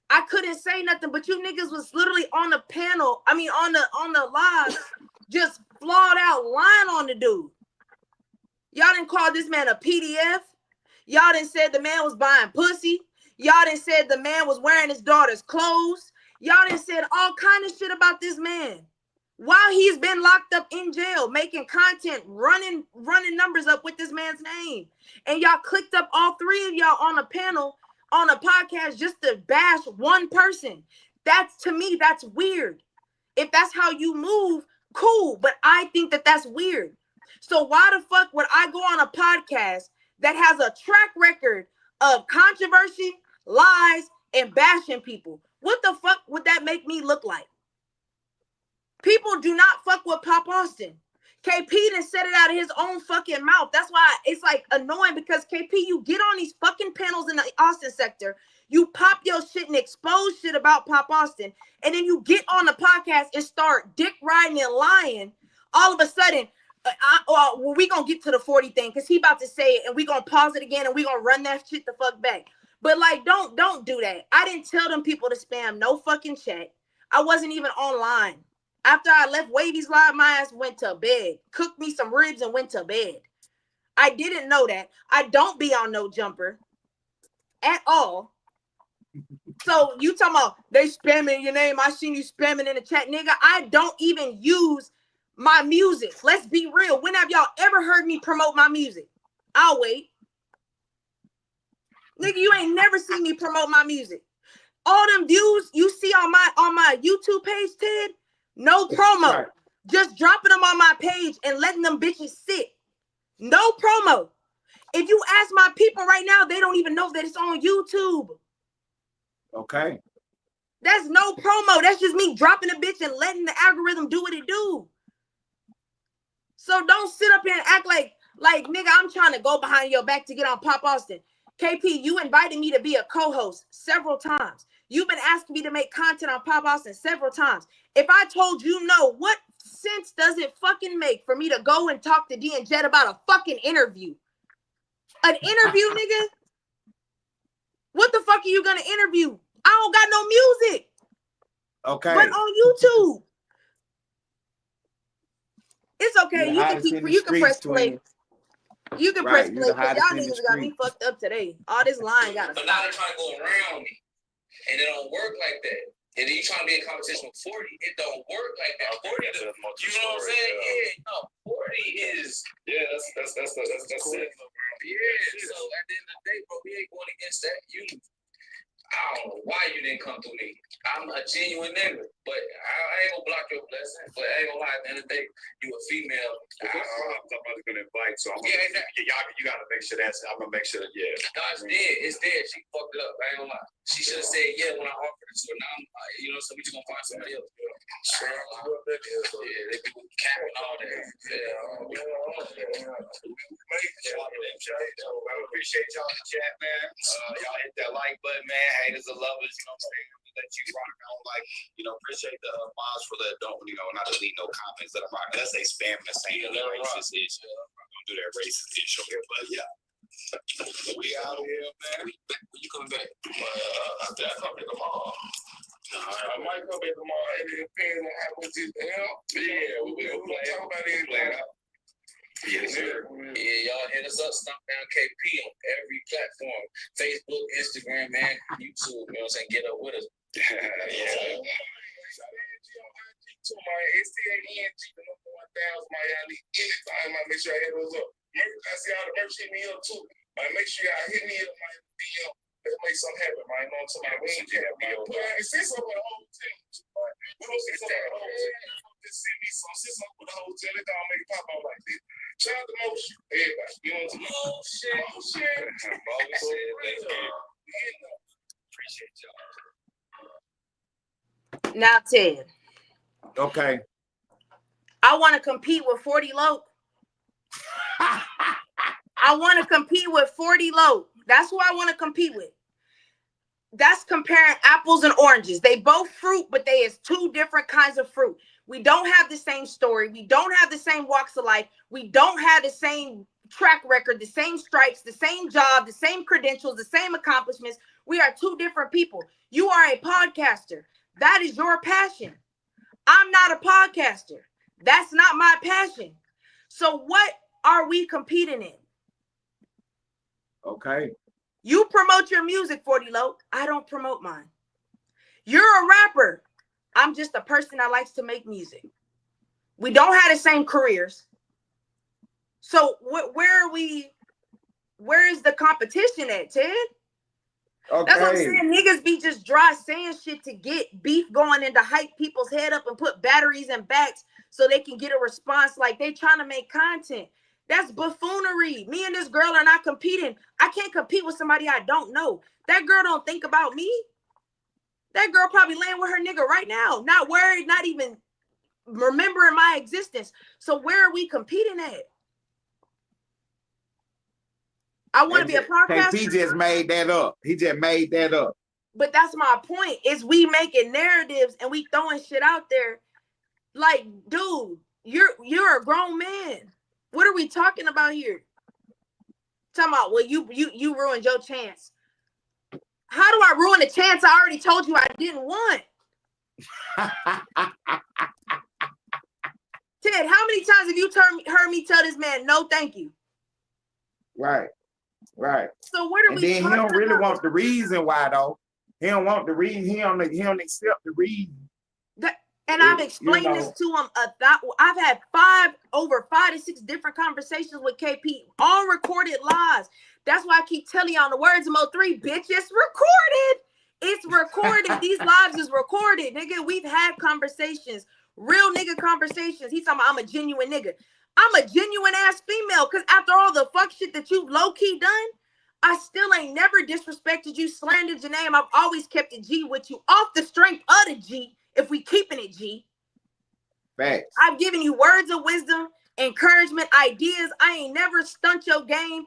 Speaker 4: I couldn't say nothing, but you niggas was literally on the panel, on the live, just flawed out lying on the dude. Y'all didn't call this man a PDF. Y'all didn't said the man was buying pussy. Y'all didn't said the man was wearing his daughter's clothes. Y'all didn't said all kind of shit about this man. While he's been locked up in jail, making content, running numbers up with this man's name. And y'all clicked up all three of y'all on a panel, on a podcast, just to bash one person. That's, to me, that's weird. If that's how you move, cool. But I think that that's weird. So why the fuck would I go on a podcast that has a track record of controversy, lies, and bashing people? What the fuck would that make me look like? People do not fuck with Pop Austin. KP done said it out of his own fucking mouth. That's why it's like annoying, because KP, you get on these fucking panels in the Austin sector, you pop your shit and expose shit about Pop Austin, and then you get on the podcast and start dick riding and lying. All of a sudden, we gonna get to the 40 thing because he about to say it, and we gonna pause it again, and we gonna run that shit the fuck back. But like, don't do that. I didn't tell them people to spam no fucking chat. I wasn't even online. After I left Wavy's live, my ass went to bed, cooked me some ribs, and went to bed. I didn't know that. I don't be on No Jumper at all. So you talking about they spamming your name? I seen you spamming in the chat, nigga. I don't even use my music. Let's be real. When have y'all ever heard me promote my music? I'll wait. Nigga, you ain't never seen me promote my music. All them views you see on my YouTube page, Ted, no promo. Right. Just dropping them on my page and letting them bitches sit. No promo. If you ask my people right now, they don't even know that it's on YouTube.
Speaker 2: Okay.
Speaker 4: That's no promo. That's just me dropping a bitch and letting the algorithm do what it do. So don't sit up here and act like nigga, I'm trying to go behind your back to get on Pop Austin. KP, you invited me to be a co-host several times. You've been asking me to make content on Pop Austin several times. If I told you no, what sense does it fucking make for me to go and talk to D and Jet about a fucking interview? An interview, nigga? What the fuck are you gonna interview? I don't got no music.
Speaker 2: Okay.
Speaker 4: But on YouTube. It's okay. You can press play. You can press play, because y'all niggas got me fucked up today. All this line got to
Speaker 6: stop. But now they're trying to go around me. And it don't work like that. And then you trying to be in competition with 40. It don't work like that. 40, you know what I'm saying? Yeah, no, 40 is. Yeah, that's it. Yeah, so at the end of the day, bro, we ain't going against that. I don't know why you didn't come through me. I'm a genuine nigga, but I ain't gonna block your blessing. But I ain't gonna lie, at the end of the day, you a female.
Speaker 7: Somebody's gonna invite, so exactly. You gotta make sure I'm gonna make sure that, yeah.
Speaker 6: No, it's dead. It's dead. She fucked it up. I ain't gonna lie. She should have said yeah when I offered it to her. Now so we just gonna find somebody else. Sure, that is. Yeah, they be capping all that. Yeah, I appreciate y'all in the chat, man. Y'all hit that like button, man. Haters and lovers, you know what I'm saying? Let you rock on, like, appreciate the mods for that. Don't, not delete no comments that I'm rocking. Unless they spamming the same racist issue. I'm gonna do that racist issue here, but yeah. We out here, man. When you coming back? I'm coming tomorrow. I might come back tomorrow. It depends on how much it Yeah, we'll talk about it later. Yes, sir. Yeah, y'all hit us up, Stomp Down KP on every platform. Facebook, Instagram, man, YouTube, you know what I'm saying? Get up with us. Yeah. To my STANG, the number 1,000 Miami. Anytime I make sure I hit those up. I see all the merch hit me up too. Make sure y'all hit me up, my DM. Let's make something happen, man. You know, to my wings, yeah. See something with the whole team. We don't see something with the whole team. Just send me some, see something with the whole team. Let y'all make it pop out like this. Shout out to Motion. Everybody. You know what I'm saying? Motion. Appreciate y'all.
Speaker 4: Now, Ted.
Speaker 2: Okay.
Speaker 4: I want to compete with 40 Low. I want to compete with 40 Low. That's who I want to compete with. That's comparing apples and oranges. They both fruit, but they is two different kinds of fruit. We don't have the same story. We don't have the same walks of life. We don't have the same track record, the same stripes, the same job, the same credentials, the same accomplishments. We are two different people. You are a podcaster. That is your passion. I'm not a podcaster. That's not my passion. So what are we competing in?
Speaker 2: Okay.
Speaker 4: You promote your music, 40 Low. I don't promote mine. You're a rapper. I'm just a person that likes to make music. We don't have the same careers. So where are we? Where is the competition at, Ted?
Speaker 2: Okay.
Speaker 4: That's what I'm saying. Niggas be just dry saying shit to get beef going and to hype people's head up and put batteries and backs so they can get a response like they trying to make content. That's buffoonery. Me and this girl are not competing. I can't compete with somebody I don't know. That girl don't think about me. That girl probably laying with her nigga right now. Not worried, not even remembering my existence. So where are we competing at? I want to be a podcaster.
Speaker 2: KP just made that up. He just made that up.
Speaker 4: But that's my point, is we making narratives and we throwing shit out there. Like, dude, you're a grown man. What are we talking about here? Talking about, well, you ruined your chance. How do I ruin a chance I already told you I didn't want? Ted, how many times have you heard me tell this man, no, thank you?
Speaker 2: Right.
Speaker 4: So what are we talking about?
Speaker 2: He don't really want the reason why, though. He don't want the reason. He don't accept the reason.
Speaker 4: I've explained this to him. I've had over 5 to 6 different conversations with KP, all recorded lives. That's why I keep telling y'all, the words of Mo3, bitch, it's recorded. It's recorded. These lives is recorded, nigga. We've had conversations, real nigga conversations. He's talking about I'm a genuine nigga. I'm a genuine ass female, because after all the fuck shit that you've low-key done, I still ain't never disrespected you, slandered your name. I've always kept it G with you, off the strength of the G, if we keeping it G.
Speaker 2: Facts.
Speaker 4: I've given you words of wisdom, encouragement, ideas. I ain't never stunt your game,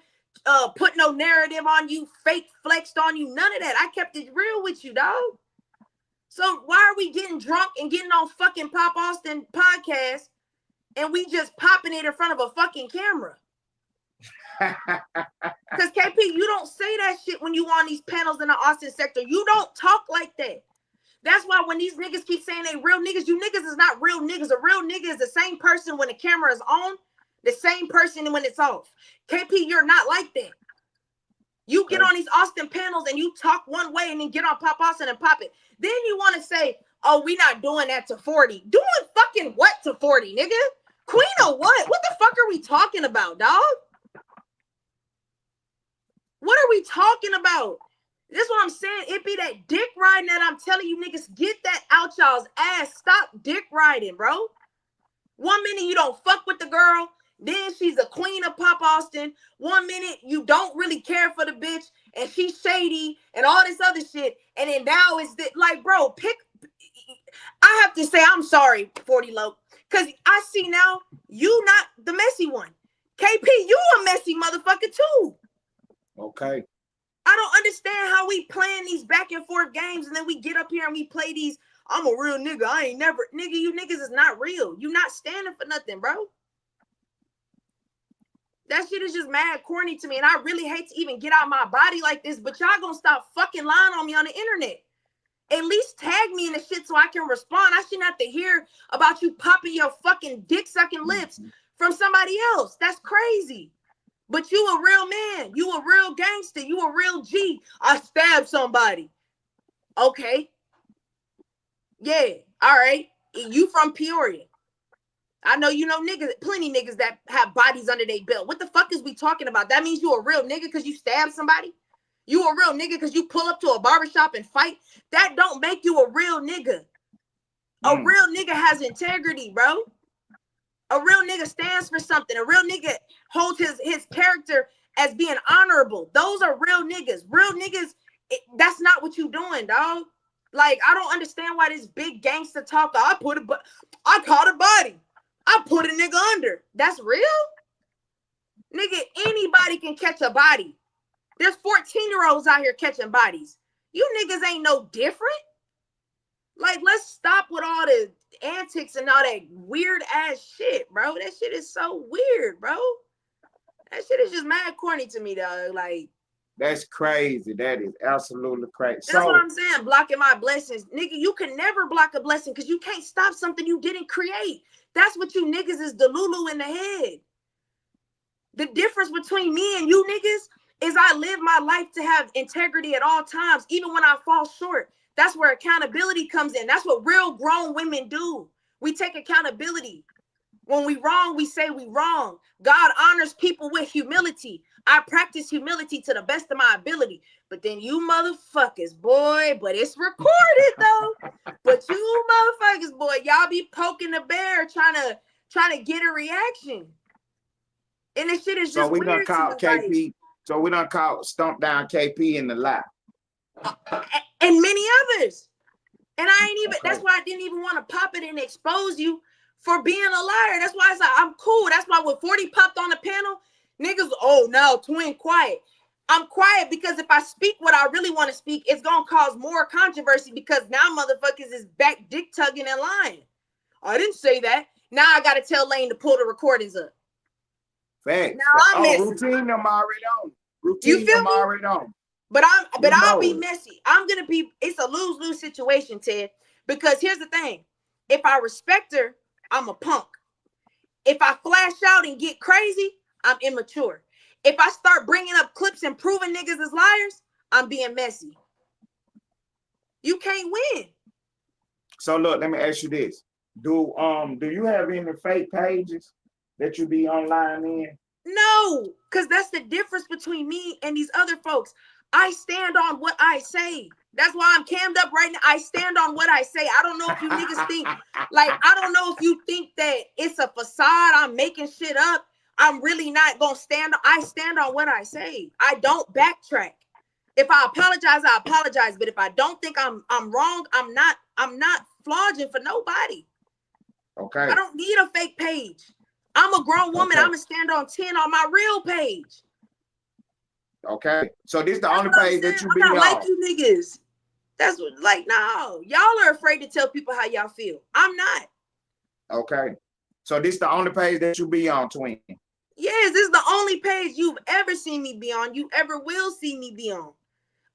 Speaker 4: put no narrative on you, fake flexed on you, none of that. I kept it real with you, dog. So why are we getting drunk and getting on fucking Pop Austin podcast and we just popping it in front of a fucking camera? Because KP, you don't say that shit when you on these panels in the Austin sector. You don't talk like that. That's why when these niggas keep saying they real niggas, you niggas is not real niggas. A real nigga is the same person when the camera is on, the same person when it's off. KP, you're not like that. You get on these Austin panels and you talk one way and then get on Pop Austin and pop it. Then you want to say, oh, we not doing that to 40. Doing fucking what to 40, nigga? Queen of what? What the fuck are we talking about, dog? What are we talking about? This is what I'm saying. It be that dick riding that I'm telling you niggas, get that out y'all's ass. Stop dick riding, bro. 1 minute you don't fuck with the girl. Then she's a queen of Pop Austin. 1 minute you don't really care for the bitch and she's shady and all this other shit. And then now it's like, bro, I have to say I'm sorry, 40 Low, because I see now you not the messy one. KP, you a messy motherfucker too.
Speaker 2: Okay.
Speaker 4: I don't understand how we playing these back and forth games and then we get up here and we play these. I'm a real nigga. I ain't never nigga. You niggas is not real. You not standing for nothing, bro. That shit is just mad corny to me, and I really hate to even get out my body like this. But y'all gonna stop fucking lying on me on the internet. At least tag me in the shit so I can respond. I shouldn't have to hear about you popping your fucking dick sucking lips from somebody else. That's crazy. But you a real man. You a real gangster. You a real G. I stabbed somebody. Okay. Yeah. All right. You from Peoria. I know you know niggas, plenty niggas that have bodies under their belt. What the fuck is we talking about? That means you a real nigga because you stabbed somebody? You a real nigga because you pull up to a barbershop and fight? That don't make you a real nigga. A real nigga has integrity, bro. A real nigga stands for something. A real nigga holds his character as being honorable. Those are real niggas. Real niggas, that's not what you doing, dog. Like, I don't understand why this big gangster talk, I caught a body. I put a nigga under. That's real? Nigga, anybody can catch a body. There's 14-year-olds out here catching bodies. You niggas ain't no different. Like, let's stop with all the antics and all that weird ass shit, bro. That shit is so weird, bro. That shit is just mad corny to me, dog. Like,
Speaker 2: that's crazy. That is absolutely crazy.
Speaker 4: That's what I'm saying. Blocking my blessings. Nigga, you can never block a blessing because you can't stop something you didn't create. That's what you niggas is delulu in the head. The difference between me and you niggas is I live my life to have integrity at all times, even when I fall short. That's where accountability comes in. That's what real grown women do. We take accountability. When we wrong, we say we wrong. God honors people with humility. I practice humility to the best of my ability. But then you motherfuckers, boy, but it's recorded though. But you motherfuckers, boy, y'all be poking the bear trying to get a reaction. And this shit is just
Speaker 2: we done
Speaker 4: weird
Speaker 2: caught
Speaker 4: to me,
Speaker 2: KP. So we done caught stomp down KP in the lie.
Speaker 4: And many others. And I ain't even,
Speaker 2: Okay.
Speaker 4: that's why I didn't even want to pop it and expose you for being a liar. That's why I said I'm cool. That's why when 40 popped on the panel, niggas, oh, now Twin quiet. I'm quiet because if I speak what I really want to speak, it's going to cause more controversy because now motherfuckers is back dick tugging and lying. I didn't say that. Now I got to tell Lane to pull the recordings up.
Speaker 2: Facts.
Speaker 4: Now I'm messy.
Speaker 2: Routine them already on.
Speaker 4: You feel me?
Speaker 2: Already on.
Speaker 4: But I'll be messy. It's a lose-lose situation, Ted. Because here's the thing. If I respect her, I'm a punk. If I flash out and get crazy, I'm immature. If I start bringing up clips and proving niggas as liars, I'm being messy. You can't win.
Speaker 2: So look, let me ask you this. Do you have any fake pages that you be online in?
Speaker 4: No, because that's the difference between me and these other folks. I stand on what I say. That's why I'm cammed up right now. I stand on what I say. I don't know if you niggas think, I don't know if you think that it's a facade. I'm making shit up. I'm really not going to stand. I stand on what I say. I don't backtrack. If I apologize, I apologize. But if I don't think I'm wrong, I'm not flogging for nobody.
Speaker 2: Okay.
Speaker 4: I don't need a fake page. I'm a grown woman.
Speaker 2: Okay.
Speaker 4: I'm going to stand on 10 on my real page.
Speaker 2: Okay. So this is the only page that you be
Speaker 4: I'm
Speaker 2: on.
Speaker 4: not like you niggas. That's what, no. Y'all are afraid to tell people how y'all feel. I'm not.
Speaker 2: Okay. So this is the only page that you be on, Twin.
Speaker 4: Yes, this is the only page you've ever seen me be on. You ever will see me be on.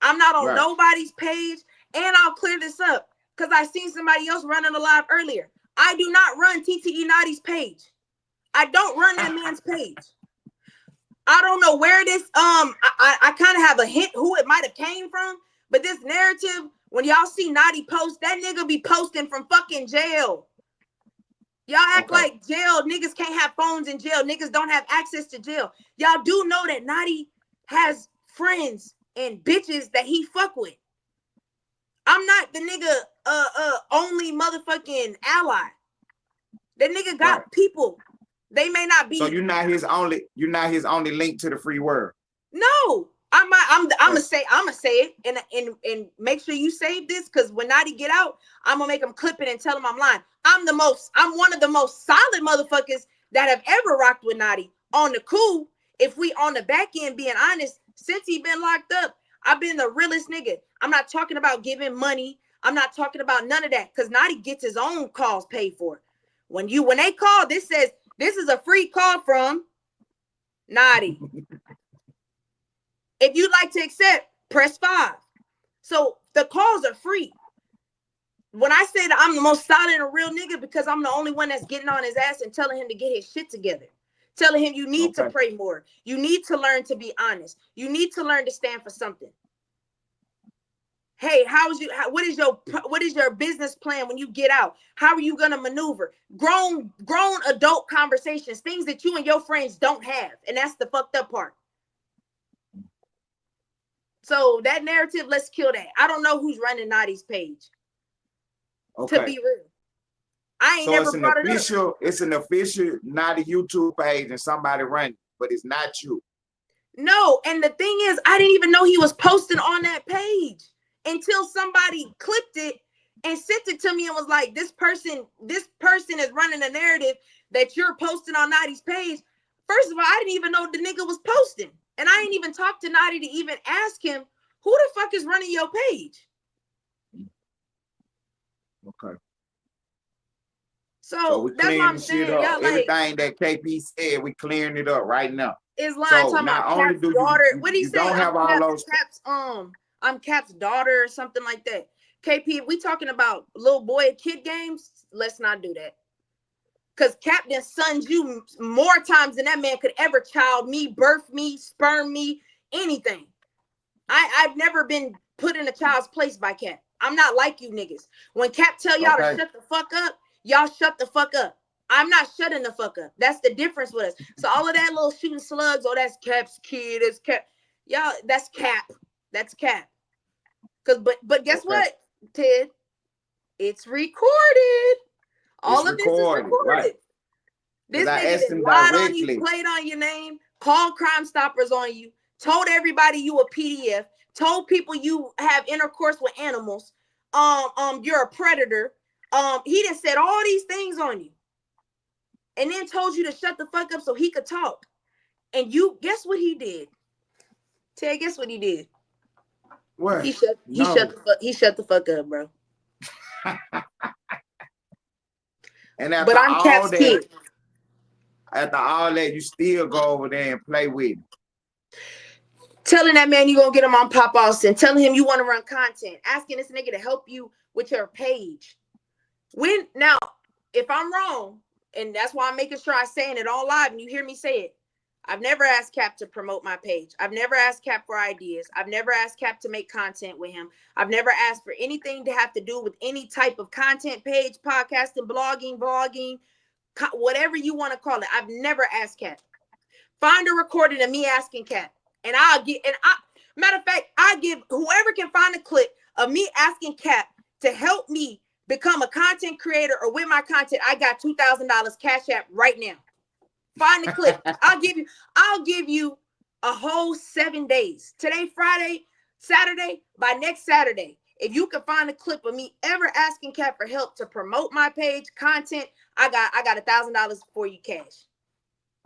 Speaker 4: I'm not on nobody's page. And I'll clear this up because I seen somebody else running a live earlier. I do not run TTE Naughty's page. I don't run that man's page. I don't know where this, I kind of have a hint who it might have came from, but this narrative, when y'all see Naughty post, that nigga be posting from fucking jail. Y'all act like jail, niggas can't have phones in jail. Niggas don't have access to jail. Y'all do know that Naughty has friends and bitches that he fuck with. I'm not the nigga only motherfucking ally. That nigga got people. They may not be.
Speaker 2: So you're not his only link to the free world.
Speaker 4: No, I'm gonna say it and make sure you save this, because when Naughty get out, I'm gonna make him clip it and tell him I'm lying. I'm one of the most solid motherfuckers that have ever rocked with Naughty. On the cool, if we on the back end being honest, since he been locked up, I've been the realest nigga. I'm not talking about giving money. I'm not talking about none of that, because Naughty gets his own calls paid for. When they call, this says this is a free call from Naughty. If you'd like to accept, press 5. So the calls are free. When I say that I'm the most solid and real nigga, because I'm the only one that's getting on his ass and telling him to get his shit together. Telling him you need to pray more. You need to learn to be honest. You need to learn to stand for something. Hey, what is your business plan when you get out? How are you gonna maneuver? Grown adult conversations, things that you and your friends don't have. And that's the fucked up part. So that narrative, let's kill that. I don't know who's running Naughty's page.
Speaker 2: Okay.
Speaker 4: To be real. I ain't never brought it up.
Speaker 2: It's an official Naughty YouTube page and somebody running, but it's not you.
Speaker 4: No, and the thing is, I didn't even know he was posting on that page until somebody clipped it and sent it to me and was like, this person is running a narrative that you're posting on Naughty's page. First of all, I didn't even know the nigga was posting. And I ain't even talked to Naughty to even ask him, who the fuck is running your page?
Speaker 2: Okay.
Speaker 4: So that's what I'm saying. Y'all,
Speaker 2: everything that KP said, we clearing it up right now.
Speaker 4: Is lying talking about Cap's daughter. What did he say?
Speaker 2: Don't have all those.
Speaker 4: I'm Cap's daughter or something like that. KP, if we talking about little boy kid games, let's not do that. Because Captain sons you more times than that man could ever child me, birth me, sperm me, anything. I've never been put in a child's place by Cap. I'm not like you niggas. When Cap tell y'all to shut the fuck up, y'all shut the fuck up. I'm not shutting the fuck up. That's the difference with us. So all of that little shooting slugs, oh, that's Cap's kid, that's Cap. Y'all, that's Cap. That's Cap. But guess what, Ted? It's recorded. All of this is recorded. Right. This nigga lied on you, played on your name, called Crime Stoppers on you, told everybody you a PDF, told people you have intercourse with animals, you're a predator. He done said all these things on you. And then told you to shut the fuck up so he could talk. And you, guess what he did? Ted, guess what he did?
Speaker 2: What?
Speaker 4: He shut the fuck up, bro.
Speaker 2: And after I'm Cap's kid. After all that, you still go over there and play with him.
Speaker 4: Telling that man you gonna get him on Pop Austin, telling him you want to run content, asking this nigga to help you with your page. Now, if I'm wrong, and that's why I'm making sure I'm saying it all live and you hear me say it, I've never asked Cap to promote my page. I've never asked Cap for ideas. I've never asked Cap to make content with him. I've never asked for anything to have to do with any type of content page, podcasting, blogging, whatever you want to call it. I've never asked Cap. Find a recording of me asking Cap. Matter of fact, I give whoever can find a clip of me asking Cap to help me become a content creator or with my content. I got $2,000 Cash App right now. Find the clip. I'll give you a whole 7 days. Today, Friday, Saturday, by next Saturday. If you can find a clip of me ever asking Cap for help to promote my page, content, I got $1,000 for you cash.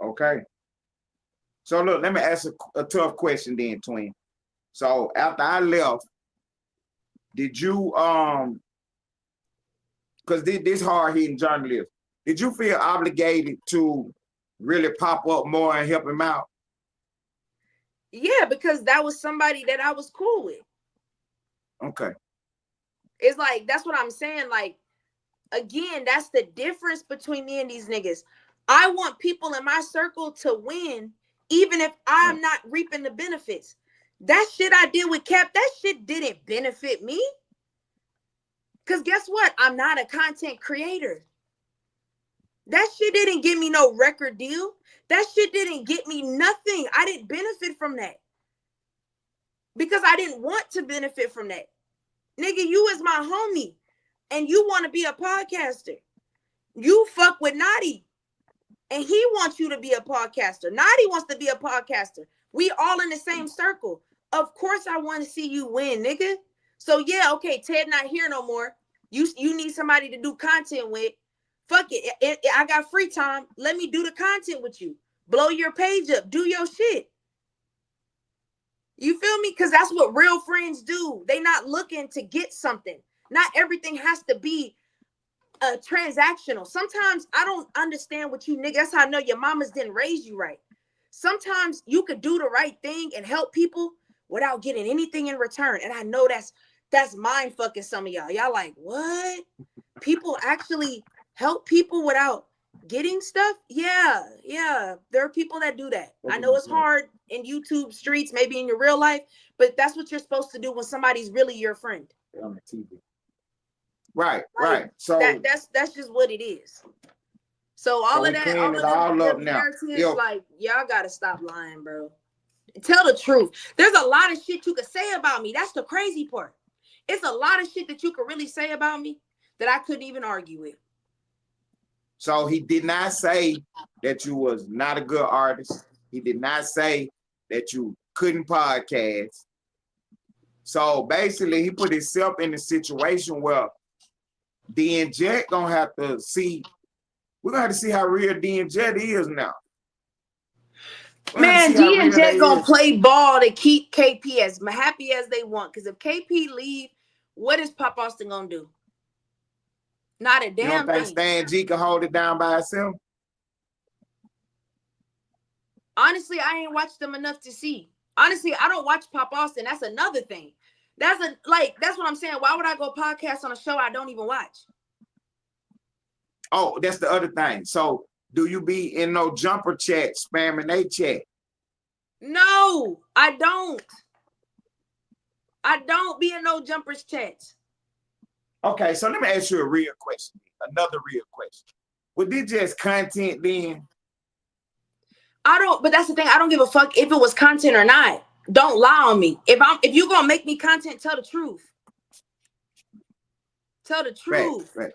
Speaker 2: Okay. So look, let me ask a tough question then, Twin. So after I left, did you because this hard-hitting journalist, did you feel obligated to really pop up more and help him out?
Speaker 4: Yeah, because that was somebody that I was cool with.
Speaker 2: Okay.
Speaker 4: It's like, that's what I'm saying. Like, again, that's the difference between me and these niggas. I want people in my circle to win, even if I'm not reaping the benefits. That shit I did with Cap, that shit didn't benefit me. Because guess what? I'm not a content creator. That shit didn't give me no record deal. That shit didn't get me nothing. I didn't benefit from that. Because I didn't want to benefit from that. Nigga, you is my homie. And you want to be a podcaster. You fuck with Naughty. And he wants you to be a podcaster. Naughty wants to be a podcaster. We all in the same circle. Of course I want to see you win, nigga. So yeah, okay, Ted not here no more. You need somebody to do content with. Fuck it. I got free time. Let me do the content with you. Blow your page up. Do your shit. You feel me? Because that's what real friends do. They not looking to get something. Not everything has to be transactional. Sometimes I don't understand what you niggas. That's how I know your mamas didn't raise you right. Sometimes you could do the right thing and help people without getting anything in return. And I know that's mind fucking some of y'all. Y'all like, what? People actually help people without getting stuff? Yeah. There are people that do that. I know it's hard in YouTube streets, maybe in your real life, but that's what you're supposed to do when somebody's really your friend.
Speaker 2: On the TV. Right.
Speaker 4: So that's just what it is. So all of that, all of them narratives, like, y'all gotta stop lying, bro. Tell the truth. There's a lot of shit you could say about me. That's the crazy part. It's a lot of shit that you could really say about me that I couldn't even argue with.
Speaker 2: So he did not say that you was not a good artist. He did not say that you couldn't podcast. So basically, he put himself in a situation where D and Jet gonna have to see. We're gonna have to see how real D and Jet is now.
Speaker 4: Man, D and Jet gonna play ball to keep KP as happy as they want. Because if KP leave, what is Pop Austin gonna do? Not a damn thing. You don't think
Speaker 2: Stan G can hold it down by himself?
Speaker 4: Honestly, I ain't watched them enough to see. Honestly, I don't watch Pop Austin. That's another thing. That's what I'm saying. Why would I go podcast on a show I don't even watch?
Speaker 2: Oh, that's the other thing. So do you be in no jumper chat spamming they chat?
Speaker 4: No, I don't. I don't be in no jumpers chats.
Speaker 2: Okay, so let me ask you a real question. Another real question. Was this just content then?
Speaker 4: But that's the thing. I don't give a fuck if it was content or not. Don't lie on me. If you gonna make me content, tell the truth. Tell the truth.
Speaker 2: Right.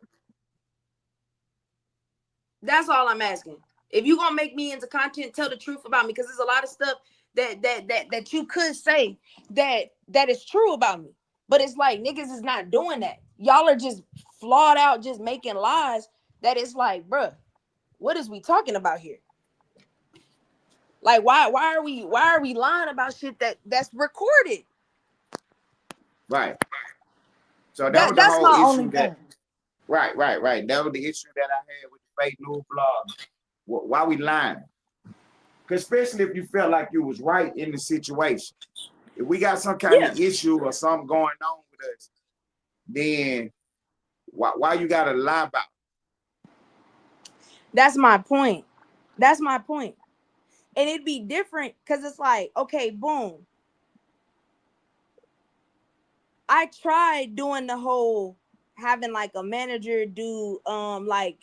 Speaker 4: That's all I'm asking. If you gonna make me into content, tell the truth about me, because there's a lot of stuff that you could say that is true about me. But it's like niggas is not doing that. Y'all are just flawed out, just making lies. That it's like, bruh, what is we talking about here? Like, why are we lying about shit that's recorded?
Speaker 2: Right. So that's the whole issue. Right. That was the issue that I had with the fake news blog. Why we lying? Because especially if you felt like you was right in the situation. If we got some kind of issue or something going on with us, then why you gotta lie about it?
Speaker 4: That's my point. And it'd be different because it's like, okay, boom. I tried doing the whole having like a manager do like,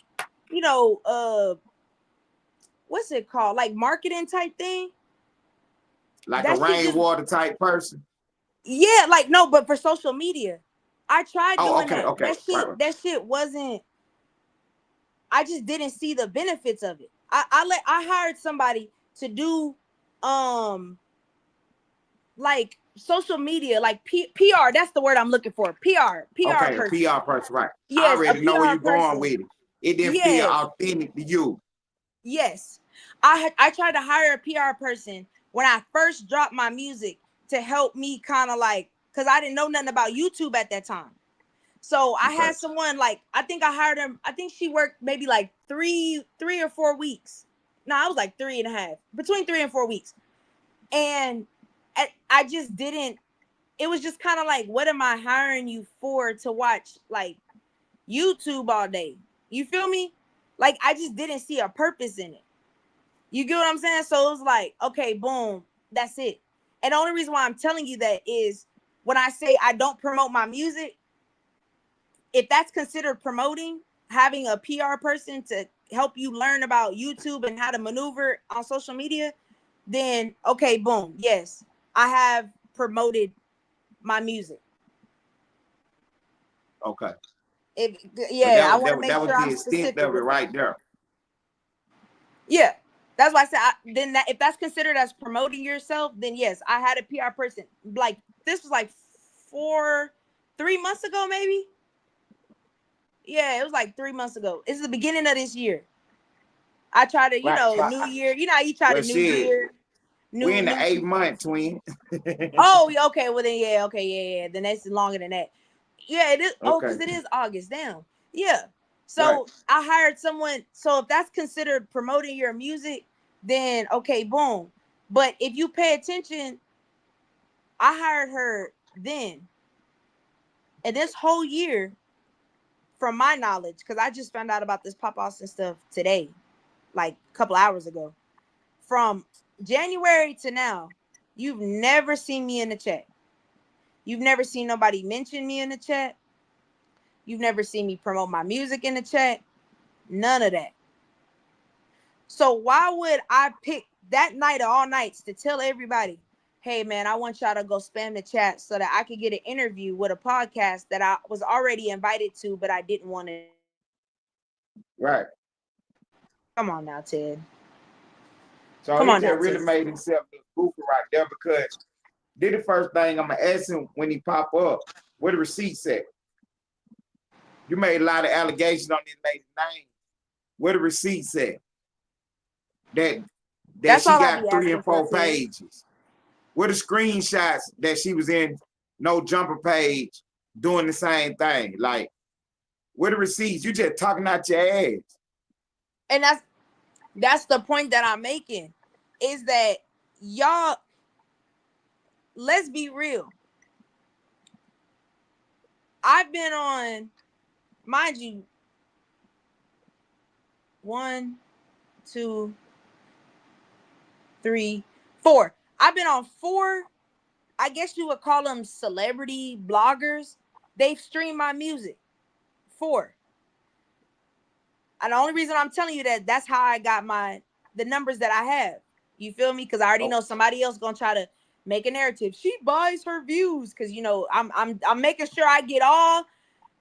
Speaker 4: you know, what's it called? Like marketing type thing.
Speaker 2: Like that a rainwater type person.
Speaker 4: Yeah, like no, but for social media. I tried doing that.
Speaker 2: Okay.
Speaker 4: That shit wasn't. I just didn't see the benefits of it. I hired somebody to do like social media, like PR. That's the word I'm looking for. PR
Speaker 2: okay,
Speaker 4: person.
Speaker 2: PR person, right?
Speaker 4: Yes,
Speaker 2: I already know where you're going with it. It didn't feel authentic to you.
Speaker 4: Yes, I tried to hire a PR person when I first dropped my music to help me kind of like, because I didn't know nothing about YouTube at that time. So I had someone like, I think I hired her. I think she worked maybe like three or 4 weeks. No, I was like 3.5, between 3 and 4 weeks. And I just didn't, it was just kind of like, what am I hiring you for to watch like YouTube all day? You feel me? Like, I just didn't see a purpose in it. You get what I'm saying? So it was like, okay, boom, that's it. And the only reason why I'm telling you that is when I say I don't promote my music, if that's considered promoting, having a PR person to help you learn about YouTube and how to maneuver on social media, then okay, boom, yes, I have promoted my music.
Speaker 2: Okay.
Speaker 4: I want to make sure I'm specific
Speaker 2: of it right there.
Speaker 4: Yeah, That's why I said then that if that's considered as promoting yourself, then yes, I had a PR person. Like this was like 3 months ago, maybe. Yeah, it was like 3 months ago. It's the beginning of this year. I try to,
Speaker 2: Right.
Speaker 4: New Year. You know how you try
Speaker 2: Well,
Speaker 4: to New
Speaker 2: shit.
Speaker 4: Year.
Speaker 2: We in the 8th month, twin.
Speaker 4: Oh, okay. Well then, yeah. Okay, yeah. Then that's longer than that. Yeah, it is. Oh, because
Speaker 2: Okay.
Speaker 4: it is August. Damn. Yeah. So
Speaker 2: Right.
Speaker 4: I hired someone. So if that's considered promoting your music, then okay, boom. But if you pay attention, I hired her then, and this whole year, from my knowledge, because I just found out about this Pop Austin stuff today, like a couple hours ago. From January to now, you've never seen me in the chat. You've never seen nobody mention me in the chat. You've never seen me promote my music in the chat. None of that. So why would I pick that night of all nights to tell everybody, hey man, I want y'all to go spam the chat so that I could get an interview with a podcast that I was already invited to, but I didn't want to.
Speaker 2: Right.
Speaker 4: Come on now, Ted.
Speaker 2: So
Speaker 4: Come
Speaker 2: he
Speaker 4: on
Speaker 2: just
Speaker 4: now,
Speaker 2: really
Speaker 4: Ted.
Speaker 2: made himself look goofy right there because did the first thing I'm gonna ask him when he pop up, where the receipts at? You made a lot of allegations on this lady's name. Where the receipts at? That
Speaker 4: That's
Speaker 2: she
Speaker 4: all I
Speaker 2: got
Speaker 4: be
Speaker 2: 3
Speaker 4: asking
Speaker 2: and
Speaker 4: for,
Speaker 2: 4
Speaker 4: Ted.
Speaker 2: pages. Where the screenshots that she was in no jumper page doing the same thing? Like, where the receipts? You just talking out your ass.
Speaker 4: And that's the point that I'm making, is that y'all, let's be real. I've been on, mind you, 1, 2, 3, 4. I've been on 4, I guess you would call them celebrity bloggers. They've streamed my music. 4. And the only reason I'm telling you that, that's how I got the numbers that I have. You feel me? Because I already know somebody else gonna try to make a narrative. She buys her views because I'm making sure I get all.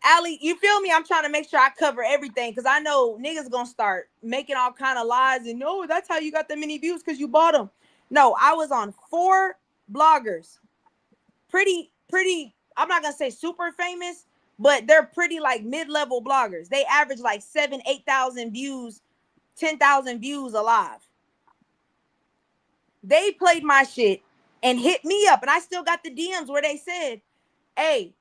Speaker 4: Allie, you feel me? I'm trying to make sure I cover everything because I know niggas gonna start making all kind of lies and no, that's how you got that many views because you bought them. No, I was on 4 bloggers. Pretty, I'm not gonna say super famous, but they're pretty like mid-level bloggers. They average like 7,000-8,000 views, 10,000 views alive. They played my shit and hit me up, and I still got the DMs where they said, hey,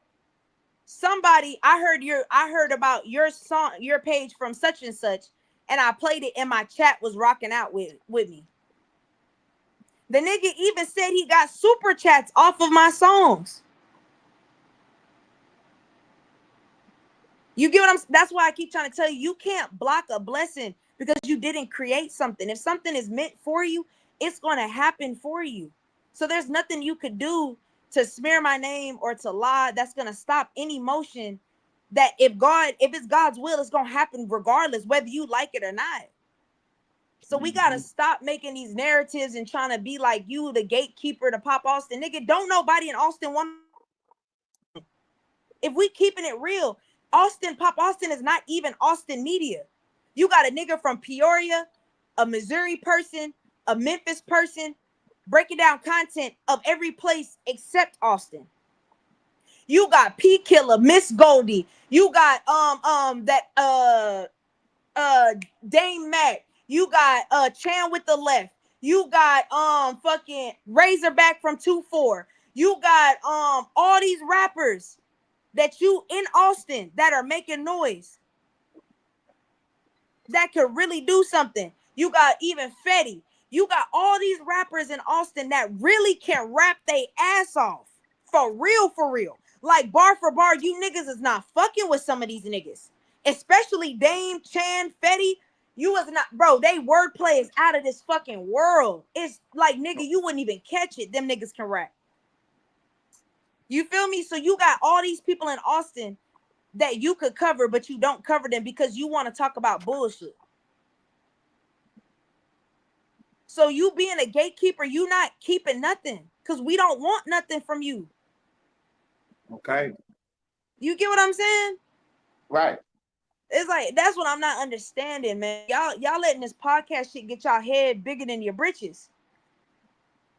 Speaker 4: somebody, I heard about your song, your page from such and such, and I played it and my chat was rocking out with me. The nigga even said he got super chats off of my songs. You get what that's why I keep trying to tell you, you can't block a blessing because you didn't create something. If something is meant for you, it's going to happen for you. So there's nothing you could do to smear my name or to lie that's going to stop any motion that if it's God's will, it's going to happen regardless, whether you like it or not. So we got to stop making these narratives and trying to be like you, the gatekeeper to Pop Austin. Nigga, don't nobody in Austin want. If we keeping it real, Pop Austin is not even Austin media. You got a nigga from Peoria, a Missouri person, a Memphis person, breaking down content of every place except Austin. You got P Killer, Miss Goldie. You got Dame Mac. You got Chan with the left. You got fucking Razorback from 2-4. You got all these rappers that you in Austin that are making noise that could really do something. You got even Fetty. You got all these rappers in Austin that really can rap they ass off. For real. Like bar for bar, you niggas is not fucking with some of these niggas. Especially Dame, Chan, Fetty. You was not, bro, they wordplay is out of this fucking world. It's like, nigga, you wouldn't even catch it. Them niggas can rap. You feel me? So you got all these people in Austin that you could cover, but you don't cover them because you want to talk about bullshit. So you being a gatekeeper, you not keeping nothing because we don't want nothing from you.
Speaker 2: Okay.
Speaker 4: You get what I'm saying?
Speaker 2: Right.
Speaker 4: It's like that's what I'm not understanding, man. Y'all letting this podcast shit get y'all head bigger than your britches.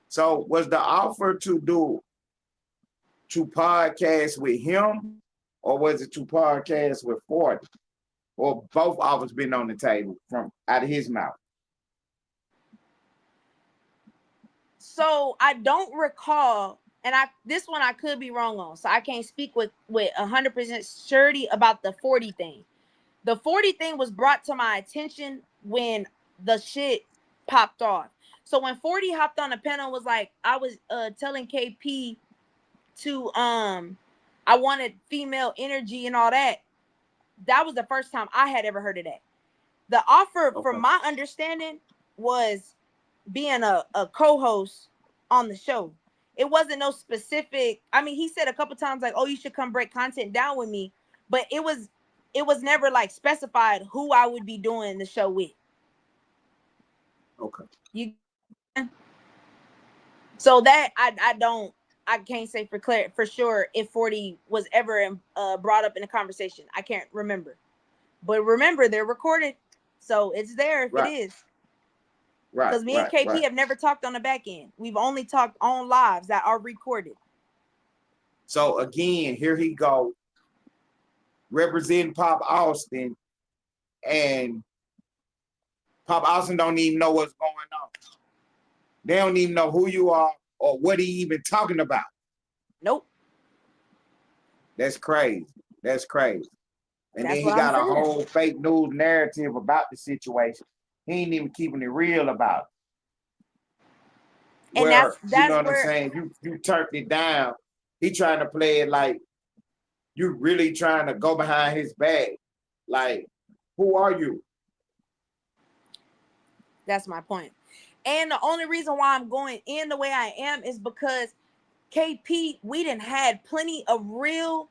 Speaker 2: So was the offer to podcast with him, or was it to podcast with 40? Or both offers been on the table from out of his mouth?
Speaker 4: So I don't recall, and this one I could be wrong on, so I can't speak with 100% surety about the 40 thing. The 40 thing was brought to my attention when the shit popped off. So when 40 hopped on the panel, was like, I was telling KP to I wanted female energy and all that. That was the first time I had ever heard of that. The offer, from my understanding, was being a co-host on the show. It wasn't no specific. I mean, he said a couple times like, "Oh, you should come break content down with me," but it was never like specified who I would be doing the show with.
Speaker 2: Okay.
Speaker 4: So that I can't say for sure if 40 was ever brought up in a conversation. I can't remember, but remember they're recorded, so it's there if it is.
Speaker 2: Right.
Speaker 4: Because me and KP have never talked on the back end. We've only talked on lives that are recorded.
Speaker 2: So again, here he go, representing Pop Austin, and Pop Austin don't even know what's going on. They don't even know who you are or what he even talking about.
Speaker 4: Nope.
Speaker 2: That's crazy. That's crazy. And
Speaker 4: That's
Speaker 2: then he got a whole fake news narrative about the situation. He ain't even keeping it real about it.
Speaker 4: And
Speaker 2: where,
Speaker 4: that's
Speaker 2: you know what
Speaker 4: where,
Speaker 2: I'm saying? You turned it down. He trying to play it like you really trying to go behind his back. Like, who are you?
Speaker 4: That's my point. And the only reason why I'm going in the way I am is because KP, we done had plenty of real,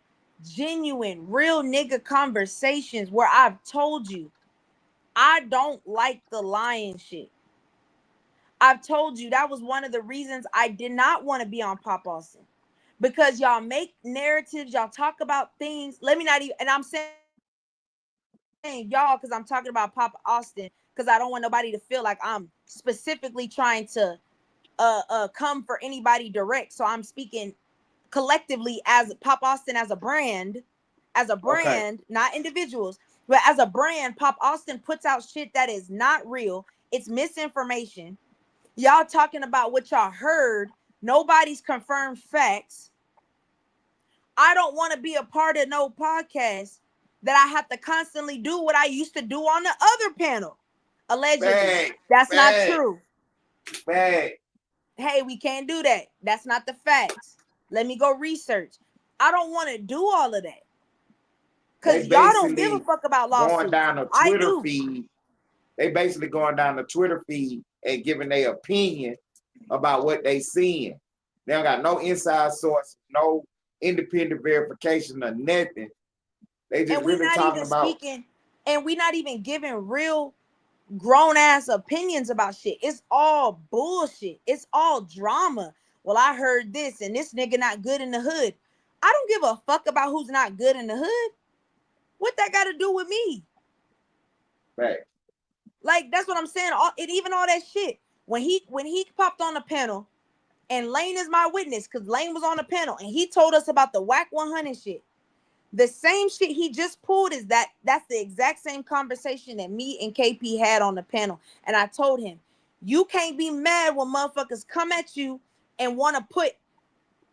Speaker 4: genuine, real nigga conversations where I've told you I don't like the lying shit. I've told you that was one of the reasons I did not want to be on Pop Austin, because y'all make narratives, y'all talk about things. Let me not even, and I'm saying y'all because I'm talking about Pop Austin, because I don't want nobody to feel like I'm specifically trying to come for anybody direct. So I'm speaking collectively as Pop Austin as a brand, not individuals, but as a brand. Pop Austin puts out shit that is not real. It's misinformation. Y'all talking about what y'all heard. Nobody's confirmed facts. I don't want to be a part of no podcast that I have to constantly do what I used to do on the other panel. Allegedly. That's not true. Hey, we can't do that. That's not the facts. Let me go research. I don't want to do all of that. Because y'all don't give a fuck about lawsuits.
Speaker 2: Going down a Twitter feed. They basically going down the Twitter feed and giving their opinion about what they seeing. They don't got no inside source, no independent verification or nothing. They just really talking about.
Speaker 4: And we not even giving real grown ass opinions about shit. It's all bullshit. It's all drama. Well, I heard this and this nigga not good in the hood. I don't give a fuck about who's not good in the hood. What that got to do with me?
Speaker 2: Right.
Speaker 4: Like, that's what I'm saying. Even all that shit. When he popped on the panel, and Lane is my witness because Lane was on the panel and he told us about the WAC 100 shit. The same shit he just pulled that's the exact same conversation that me and KP had on the panel. And I told him, you can't be mad when motherfuckers come at you and want to put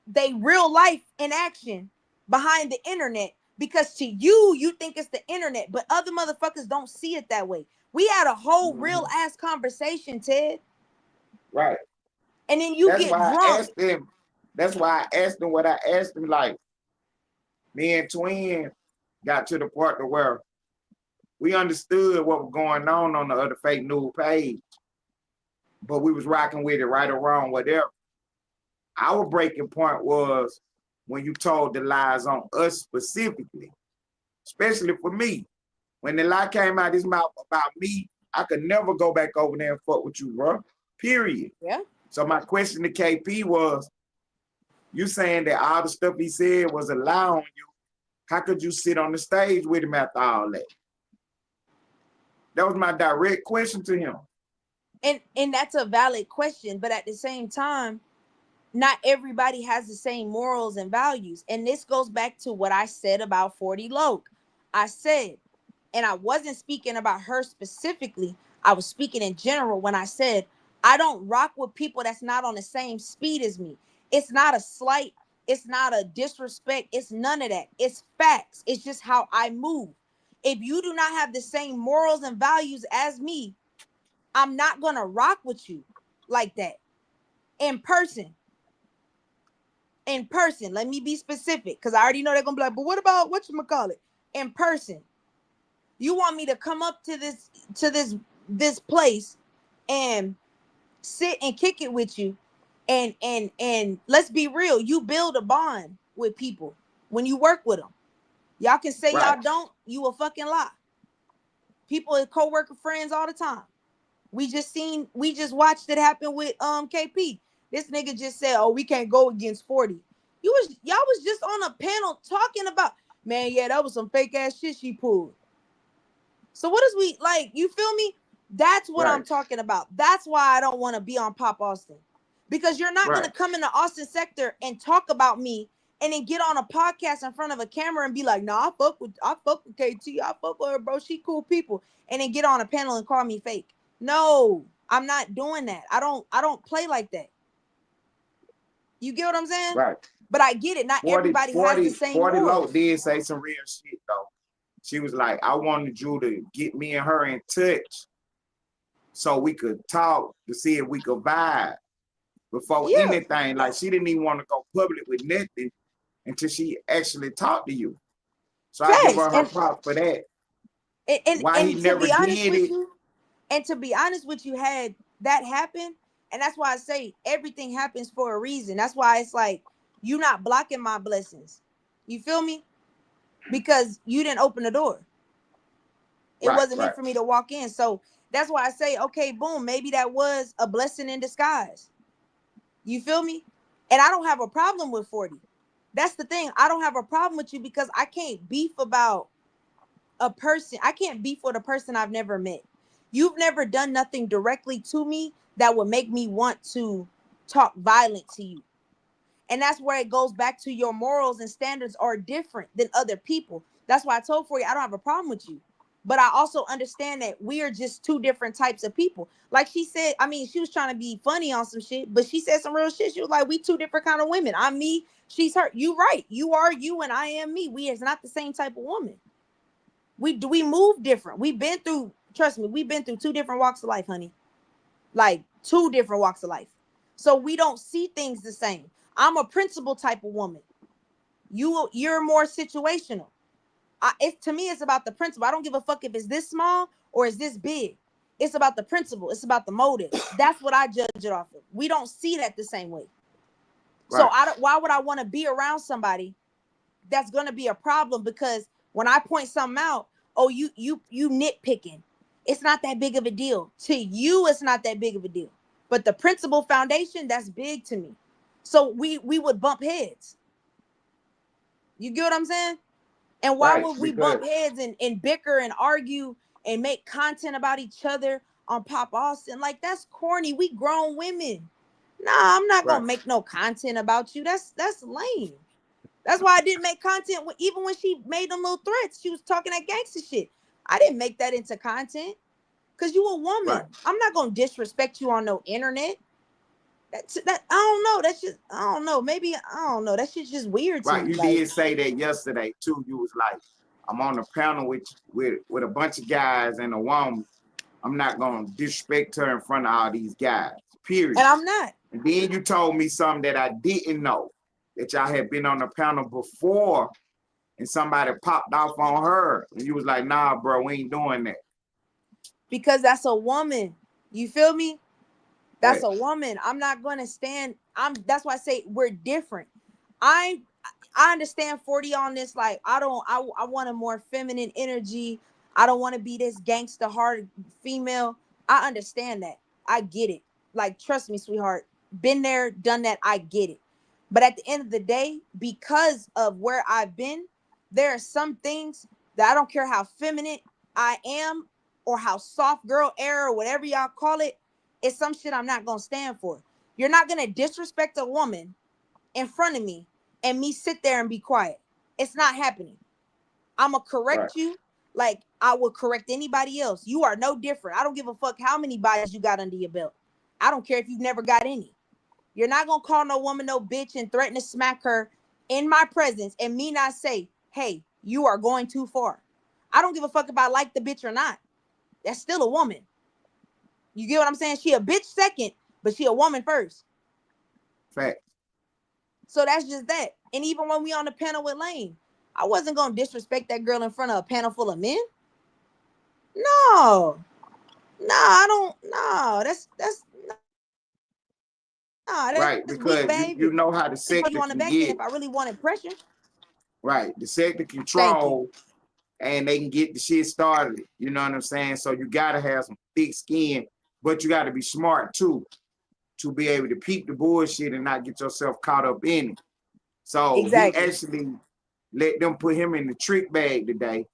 Speaker 4: they real life in action behind the internet, because to you think it's the internet, but other motherfuckers don't see it that way. We had a whole real ass conversation, Ted.
Speaker 2: Right.
Speaker 4: And then you get drunk.
Speaker 2: That's why I asked him what I asked him. Like, me and Twin got to the part where we understood what was going on the other fake news page, but we was rocking with it, right or wrong, whatever. Our breaking point was when you told the lies on us specifically, especially for me. When the lie came out of his mouth about me, I could never go back over there and fuck with you, bro. Period.
Speaker 4: Yeah.
Speaker 2: So my question to KP was, you saying that all the stuff he said was a lie on you. How could you sit on the stage with him after all that? That was my direct question to him.
Speaker 4: And that's a valid question, but at the same time, not everybody has the same morals and values. And this goes back to what I said about 40 Loc. I said, and I wasn't speaking about her specifically, I was speaking in general when I said I don't rock with people that's not on the same speed as me. It's not a slight, it's not a disrespect, it's none of that. It's facts. It's just how I move. If you do not have the same morals and values as me, I'm not gonna rock with you like that. In person. In person. Let me be specific, because I already know they're gonna be like, but what about whatchamacallit? In person. You want me to come up to this place and sit and kick it with you, and let's be real, you build a bond with people when you work with them. Y'all can say
Speaker 2: Right.
Speaker 4: y'all don't, you a fucking lie. People are co-worker friends all the time. We just watched it happen with KP. This nigga just said, "Oh, we can't go against 40." Y'all was just on a panel talking about, man, yeah, that was some fake ass shit she pulled. So what is we like? You feel me? That's what I'm
Speaker 2: Right.
Speaker 4: talking about. That's why I don't want to be on Pop Austin, because you're not
Speaker 2: Right.
Speaker 4: gonna come into Austin sector and talk about me and then get on a podcast in front of a camera and be like, "Nah, I fuck with KT. I fuck with her, bro. She cool people." And then get on a panel and call me fake. No, I'm not doing that. I don't play like that. You get what I'm saying?
Speaker 2: Right.
Speaker 4: But I get it. Not
Speaker 2: 40
Speaker 4: everybody has the
Speaker 2: 40
Speaker 4: same
Speaker 2: 40 Loc
Speaker 4: morals.
Speaker 2: did say some real shit though. She was like, I wanted you to get me and her in touch so we could talk to see if we could vibe before
Speaker 4: Yeah.
Speaker 2: anything. Like, she didn't even want to go public with nothing until she actually talked to you. So I give her
Speaker 4: Facts.
Speaker 2: props for that. Why
Speaker 4: And
Speaker 2: he
Speaker 4: to
Speaker 2: never
Speaker 4: be honest
Speaker 2: did
Speaker 4: with
Speaker 2: it.
Speaker 4: you, and to be honest with you, had that happen, and that's why I say everything happens for a reason. That's why it's like you not blocking my blessings. You feel me? Because you didn't open the door. It
Speaker 2: Right,
Speaker 4: wasn't
Speaker 2: right.
Speaker 4: meant for me to walk in. So that's why I say, okay, boom, maybe that was a blessing in disguise. You feel me? And I don't have a problem with 40. That's the thing. I don't have a problem with you because I can't beef about a person. I can't beef with a person I've never met. You've never done nothing directly to me that would make me want to talk violent to you. And that's where it goes back to your morals and standards are different than other people. That's why I told 40 I don't have a problem with you. But I also understand that we are just two different types of people. Like she said, I mean, she was trying to be funny on some shit, but she said some real shit. She was like, we two different kind of women. I'm me, she's her. You right. You are you and I am me. We is not the same type of woman. We move different. We've been through, trust me, we've been through two different walks of life, honey. Like two different walks of life. So we don't see things the same. I'm a principal type of woman. You're more situational. To me, it's about the principle. I don't give a fuck if it's this small or is this big. It's about the principle. It's about the motive. That's what I judge it off of. We don't see that the same way. So
Speaker 2: Right.
Speaker 4: why would I want to be around somebody that's going to be a problem? Because when I point something out, oh, you nitpicking. It's not that big of a deal. To you, it's not that big of a deal. But the principle foundation, that's big to me. So we would bump heads. You get what I'm saying? And why
Speaker 2: Right.
Speaker 4: would we
Speaker 2: Because
Speaker 4: bump heads and bicker and argue and make content about each other on Pop Austin? Like, that's corny. We grown women. Nah, I'm not
Speaker 2: right.
Speaker 4: gonna make no content about you. That's lame. That's why I didn't make content even when she made them little threats. She was talking that gangster shit. I didn't make that into content because you a woman.
Speaker 2: Right.
Speaker 4: I'm not gonna disrespect you on no internet. That I don't know. That's just I don't know. Maybe I don't know. That shit's just weird to
Speaker 2: Right.
Speaker 4: me.
Speaker 2: You
Speaker 4: Like,
Speaker 2: did say that yesterday too. You was like, I'm on a panel with a bunch of guys and a woman. I'm not gonna disrespect her in front of all these guys. Period.
Speaker 4: and I'm not.
Speaker 2: And then you told me something that I didn't know, that y'all had been on the panel before and somebody popped off on her. And you was like, nah, bro, we ain't doing that.
Speaker 4: Because that's a woman. You feel me? That's
Speaker 2: Right.
Speaker 4: a woman. I'm not gonna stand. That's why I say we're different. I understand 40 on this. Like, I want a more feminine energy. I don't want to be this gangster hard female. I understand that. I get it. Like, trust me, sweetheart. Been there, done that. I get it. But at the end of the day, because of where I've been, there are some things that I don't care how feminine I am. or how soft girl era, or whatever y'all call it, is some shit I'm not gonna stand for. You're not gonna disrespect a woman in front of me and me sit there and be quiet. It's not happening. I'm gonna correct you like I would correct anybody else. You are no different. I don't give a fuck how many bodies you got under your belt. I don't care if you've never got any. You're not gonna call no woman no bitch and threaten to smack her in my presence and me not say, hey, you are going too far. I don't give a fuck if I like the bitch or not. That's still a woman. You get what I'm saying? She a bitch second, but she a woman first.
Speaker 2: Fact.
Speaker 4: So that's just that. And even when we on the panel with Lane, I wasn't gonna disrespect that girl in front of a panel full of men. No, I don't. No, that's
Speaker 2: Right,
Speaker 4: that's weak
Speaker 2: because
Speaker 4: behavior.
Speaker 2: you know how the
Speaker 4: Put
Speaker 2: sector
Speaker 4: you on the
Speaker 2: can
Speaker 4: back end
Speaker 2: get.
Speaker 4: if I really wanted pressure.
Speaker 2: Right, the sector
Speaker 4: Thank you.
Speaker 2: control, and they can get the shit started. You know what I'm saying? So you gotta have some thick skin, but you gotta be smart too, to be able to peep the bullshit and not get yourself caught up in it. So
Speaker 4: Exactly.
Speaker 2: he actually let them put him in the trick bag today,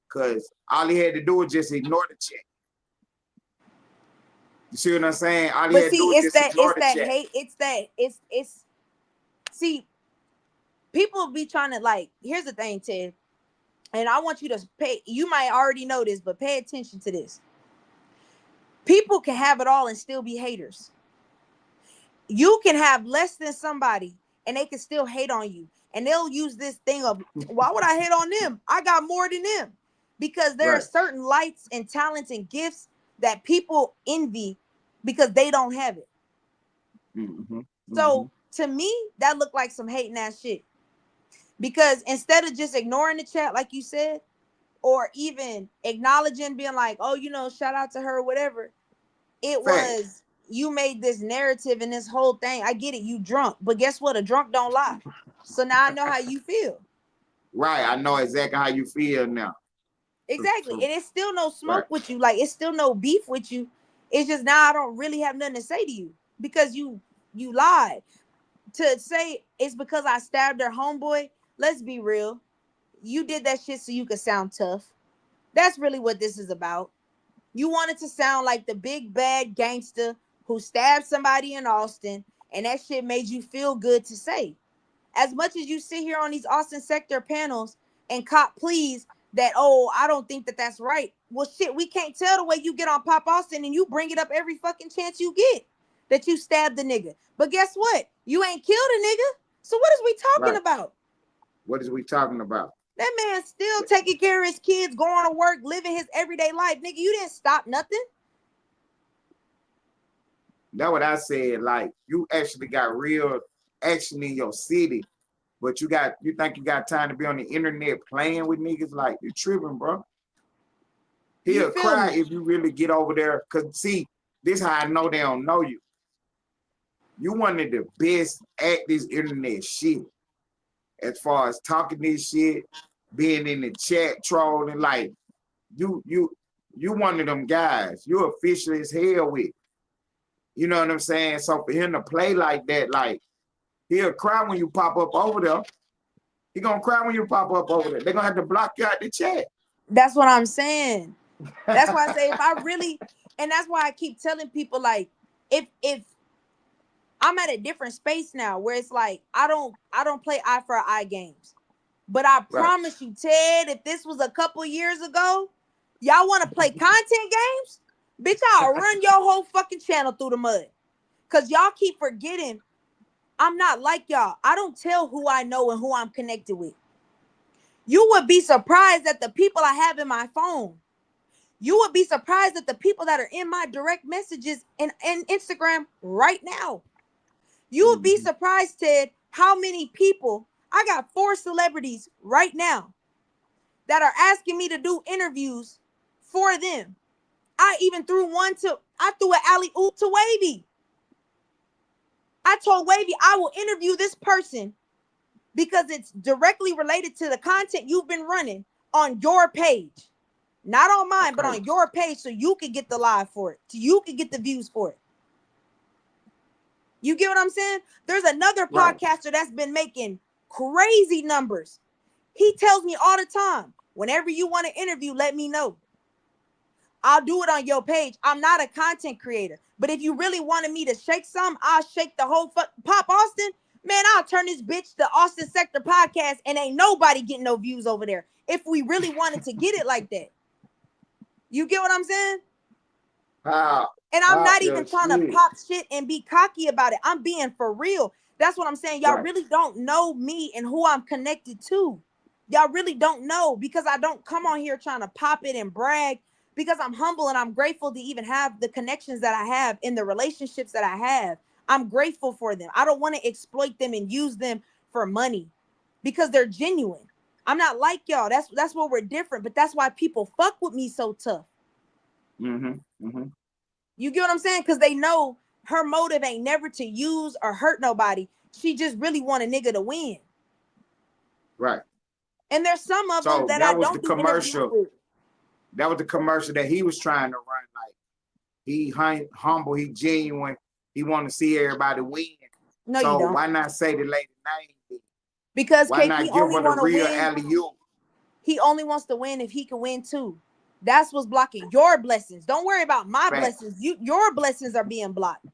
Speaker 2: because all he had to do was just ignore the check. You see what I'm saying? All he
Speaker 4: But
Speaker 2: had to do
Speaker 4: see,
Speaker 2: was
Speaker 4: it's
Speaker 2: just ignore the
Speaker 4: that
Speaker 2: check.
Speaker 4: hate. It's see, people be trying to like. Here's the thing, Ted, and I want you to pay. You might already know this, but pay attention to this. People can have it all and still be haters. You can have less than somebody and they can still hate on you. And they'll use this thing of, why would I hate on them? I got more than them. Because there are certain lights and talents and gifts that people envy because they don't have it. So to me, that looked like some hating ass shit. Because instead of just ignoring the chat, like you said, or even acknowledging, being like, oh, you know, shout out to her or whatever, it was, you made this narrative and this whole thing. I get it, you drunk, but guess what? A drunk don't lie. So now I know how you feel.
Speaker 2: Right, I know exactly how you feel now.
Speaker 4: Exactly. And it's still no smoke with you. Like, it's still no beef with you. It's just now I don't really have nothing to say to you because you lied. To say it's because I stabbed her homeboy, let's be real. You did that shit so you could sound tough. That's really what this is about. You wanted to sound like the big bad gangster who stabbed somebody in Austin, and that shit made you feel good to say. As much as you sit here on these Austin sector panels and cop pleas that, oh, I don't think that that's right. Well, shit, we can't tell the way you get on Pop Austin and you bring it up every fucking chance you get that you stabbed the nigga. But guess what? You ain't killed a nigga. So what is we talking about?
Speaker 2: What is we talking about?
Speaker 4: That man still taking care of his kids, going to work, living his everyday life. Nigga, you didn't stop nothing.
Speaker 2: That's what I said. Like, you actually got real action in your city, but you think you got time to be on the internet playing with niggas? Like, you tripping, bro. He'll cry if you really get over there. Cause see, this how I know they don't know you. You one of the best at this internet shit. As far as talking this shit, being in the chat trolling, like you one of them guys. You official as hell with. You know what I'm saying? So for him to play like that, like, he'll cry when you pop up over there. He gonna cry when you pop up over there. They're gonna have to block you out the chat.
Speaker 4: That's what I'm saying. That's why I say if I really, and that's why I keep telling people, like, if I'm at a different space now where it's like I don't play eye for eye games. But I promise you, Ted, if this was a couple years ago, y'all want to play content games? Bitch, I'll run your whole fucking channel through the mud. Cause y'all keep forgetting I'm not like y'all. I don't tell who I know and who I'm connected with. You would be surprised at the people I have in my phone. You would be surprised at the people that are in my direct messages and Instagram right now. You would be surprised, Ted, how many people, I got 4 celebrities right now that are asking me to do interviews for them. I even threw I threw an alley-oop to Wavy. I told Wavy I will interview this person because it's directly related to the content you've been running on your page. Not on mine, but on your page, so you can get the live for it. So you can get the views for it. You get what I'm saying? There's another podcaster that's been making crazy numbers. He tells me all the time, whenever you want to interview, let me know. I'll do it on your page. I'm not a content creator. But if you really wanted me to shake some, I'll shake the whole Pop Austin. Man, I'll turn this bitch to Austin Sector Podcast and ain't nobody getting no views over there. If we really wanted to get it like that. You get what I'm saying? And I'm not even trying to pop shit and be cocky about it. I'm being for real. That's what I'm saying. Y'all really don't know me and who I'm connected to. Y'all really don't know, because I don't come on here trying to pop it and brag, because I'm humble and I'm grateful to even have the connections that I have in the relationships that I have. I'm grateful for them. I don't want to exploit them and use them for money because they're genuine. I'm not like y'all. That's where we're different, but that's why people fuck with me so tough. You get what I'm saying? Because they know her motive ain't never to use or hurt nobody. She just really want a nigga to win.
Speaker 2: Right.
Speaker 4: And there's some of them that I don't do
Speaker 2: commercial.
Speaker 4: With.
Speaker 2: That was the commercial that he was trying to run. Like, he humble, he genuine. He want to see everybody win.
Speaker 4: No,
Speaker 2: so
Speaker 4: you don't.
Speaker 2: Why not say the lady name?
Speaker 4: Because
Speaker 2: why not give her the real alley-oop?
Speaker 4: He only wants to win if he can win too. That's what's blocking your blessings. Don't worry about my blessings. Your blessings are being blocked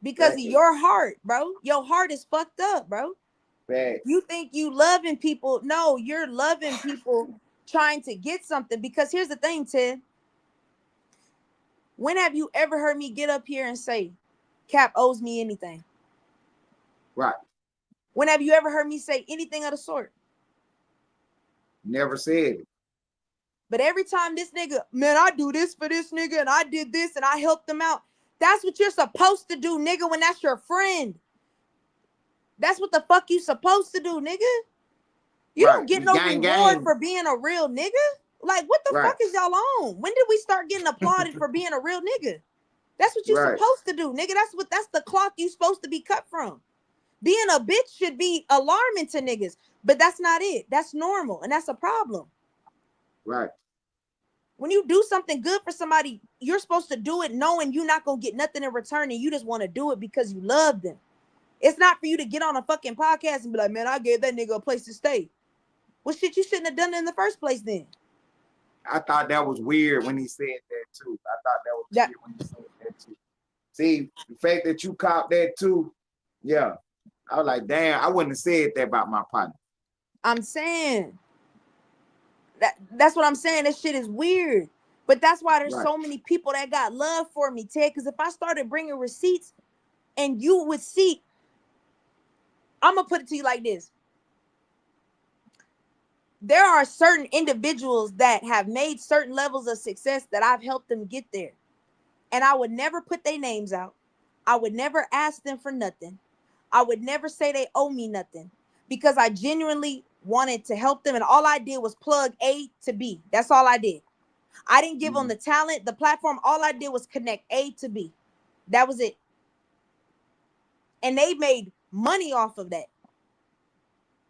Speaker 4: because of your heart, bro. Your heart is fucked up, bro. You think you loving people. No, you're loving people trying to get something. Because here's the thing, Ted. When have you ever heard me get up here and say, Cap owes me anything?
Speaker 2: Right.
Speaker 4: When have you ever heard me say anything of the sort?
Speaker 2: Never said it.
Speaker 4: But every time this nigga, man, I do this for this nigga and I did this and I helped them out. That's what you're supposed to do, nigga, when that's your friend. That's what the fuck you supposed to do, nigga. You don't get no reward for being a real nigga. Like, what the fuck is y'all on? When did we start getting applauded for being a real nigga? That's what you're supposed to do, nigga. That's the cloth you supposed to be cut from. Being a bitch should be alarming to niggas, but that's not it. That's normal, and that's a problem.
Speaker 2: Right.
Speaker 4: When you do something good for somebody, you're supposed to do it knowing you're not going to get nothing in return, and you just want to do it because you love them. It's not for you to get on a fucking podcast and be like, man, I gave that nigga a place to stay. Well, shit, you shouldn't have done it in the first place then.
Speaker 2: I thought that was weird when he said that too. I thought that was weird when he said that too. See, the fact that you caught that too, yeah. I was like, damn, I wouldn't have said that about my partner.
Speaker 4: I'm saying that's what I'm saying. That shit is weird. But that's why there's so many people that got love for me, Ted. Because if I started bringing receipts and you would see, I'm going to put it to you like this. There are certain individuals that have made certain levels of success that I've helped them get there. And I would never put their names out. I would never ask them for nothing. I would never say they owe me nothing because I genuinely wanted to help them. And all I did was plug A to B. That's all I did. I didn't give them the talent, the platform. All I did was connect A to B. That was it. And they made money off of that.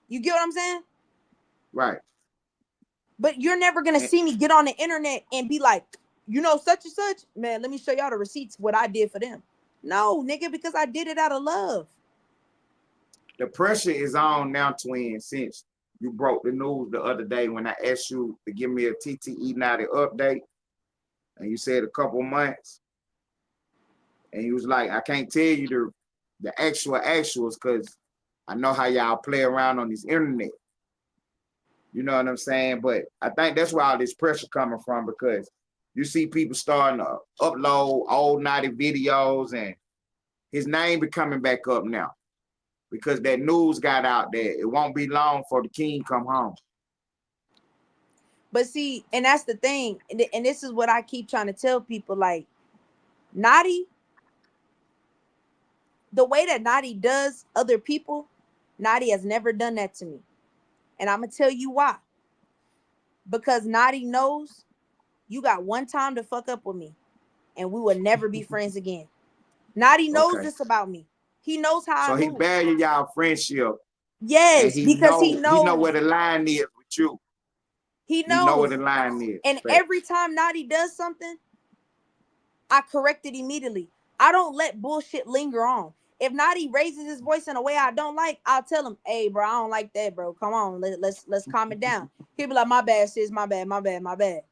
Speaker 4: You get what I'm saying?
Speaker 2: Right.
Speaker 4: But you're never going to see me get on the internet and be like, you know, such and such, man, let me show y'all the receipts, what I did for them. No, nigga, because I did it out of love.
Speaker 2: The pressure is on now, Twin, since you broke the news the other day when I asked you to give me a TTE Naughty update. And you said a couple months. And you was like, I can't tell you the actuals because I know how y'all play around on this internet. You know what I'm saying? But I think that's where all this pressure coming from, because you see people starting to upload old naughty videos and his name be coming back up now because that news got out there. It won't be long for the king come home.
Speaker 4: But see, and that's the thing. And this is what I keep trying to tell people, like, Naughty, the way that Naughty does other people, Naughty has never done that to me. And I'm going to tell you why. Because Naughty knows you got one time to fuck up with me and we will never be friends again. Naughty knows this about me. He knows how I move. So
Speaker 2: he value y'all friendship.
Speaker 4: Yes, because he knows.
Speaker 2: He know where the line is with you.
Speaker 4: He knows.
Speaker 2: You know where the line is.
Speaker 4: And every time Naughty does something, I correct it immediately. I don't let bullshit linger on. If Naughty raises his voice in a way I don't like, I'll tell him, hey, bro, I don't like that, bro. Come on, let's calm it down. He'll be like, my bad, sis, my bad.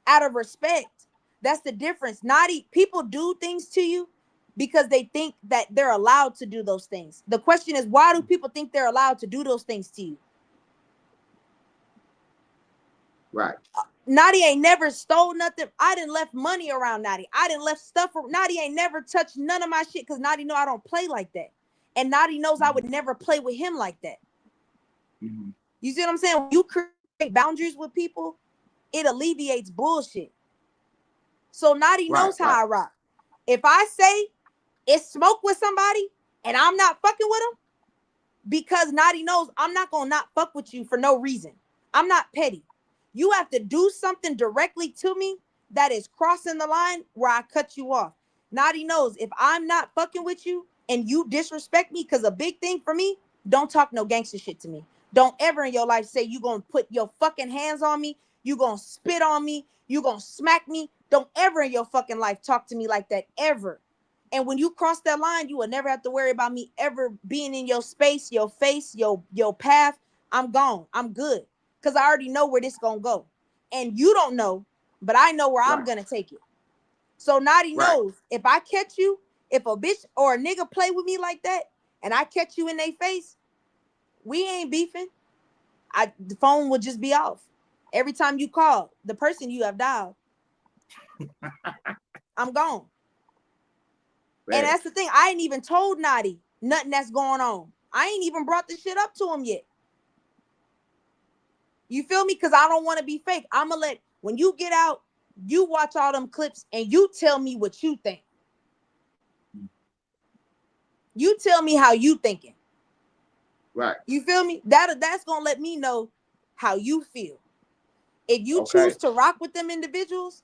Speaker 4: out of respect. That's the difference. Naughty people do things to you because they think that they're allowed to do those things. The question is, why do people think they're allowed to do those things to you?
Speaker 2: Right.
Speaker 4: Naughty ain't never stole nothing. I didn't left money around Naughty. I didn't left stuff. Naughty ain't never touched none of my shit because Naughty know I don't play like that. And Naughty knows I would never play with him like that.
Speaker 2: Mm-hmm.
Speaker 4: You see what I'm saying? When you create boundaries with people, it alleviates bullshit. So Naughty knows how I rock. If I say it's smoke with somebody and I'm not fucking with them, because Naughty knows I'm not gonna not fuck with you for no reason. I'm not petty. You have to do something directly to me that is crossing the line where I cut you off. Naughty knows if I'm not fucking with you and you disrespect me, because a big thing for me, don't talk no gangster shit to me. Don't ever in your life say you gonna put your fucking hands on me, you gonna spit on me, you gonna smack me. Don't ever in your fucking life talk to me like that, ever. And when you cross that line, you will never have to worry about me ever being in your space, your face, your path. I'm gone. I'm good. Because I already know where this gonna go. And you don't know, but I know where I'm gonna take it. So Naughty knows if I catch you, if a bitch or a nigga play with me like that, and I catch you in their face, we ain't beefing. The phone will just be off. Every time you call the person you have dialed, I'm gone. And that's the thing. I ain't even told Naughty nothing that's going on. I ain't even brought the shit up to him yet. You feel me? Because I don't want to be fake. I'm going to let, when you get out, you watch all them clips and you tell me what you think. You tell me how you thinking.
Speaker 2: Right.
Speaker 4: You feel me? That's going to let me know how you feel. If you choose to rock with them individuals,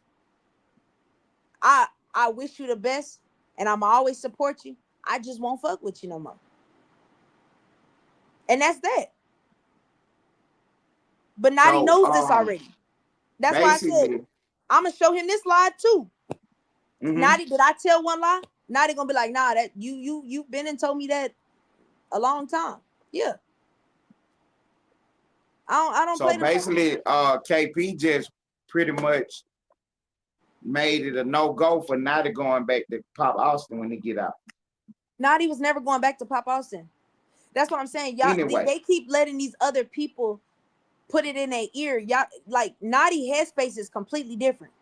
Speaker 4: I wish you the best and I'm always support you. I just won't fuck with you no more. And that's that. But Naughty knows this already. That's why I said, I'm going to show him this lie too. Mm-hmm. Naughty, did I tell one lie? Naughty going to be like, nah, that you've been and told me that a long time. Yeah. I don't play.
Speaker 2: So basically, KP just pretty much made it a no-go for Naughty going back to Pop Austin when he get out.
Speaker 4: Naughty was never going back to Pop Austin. That's what I'm saying. Y'all, anyway. They keep letting these other people put it in their ear. Y'all, like, Naughty headspace is completely different.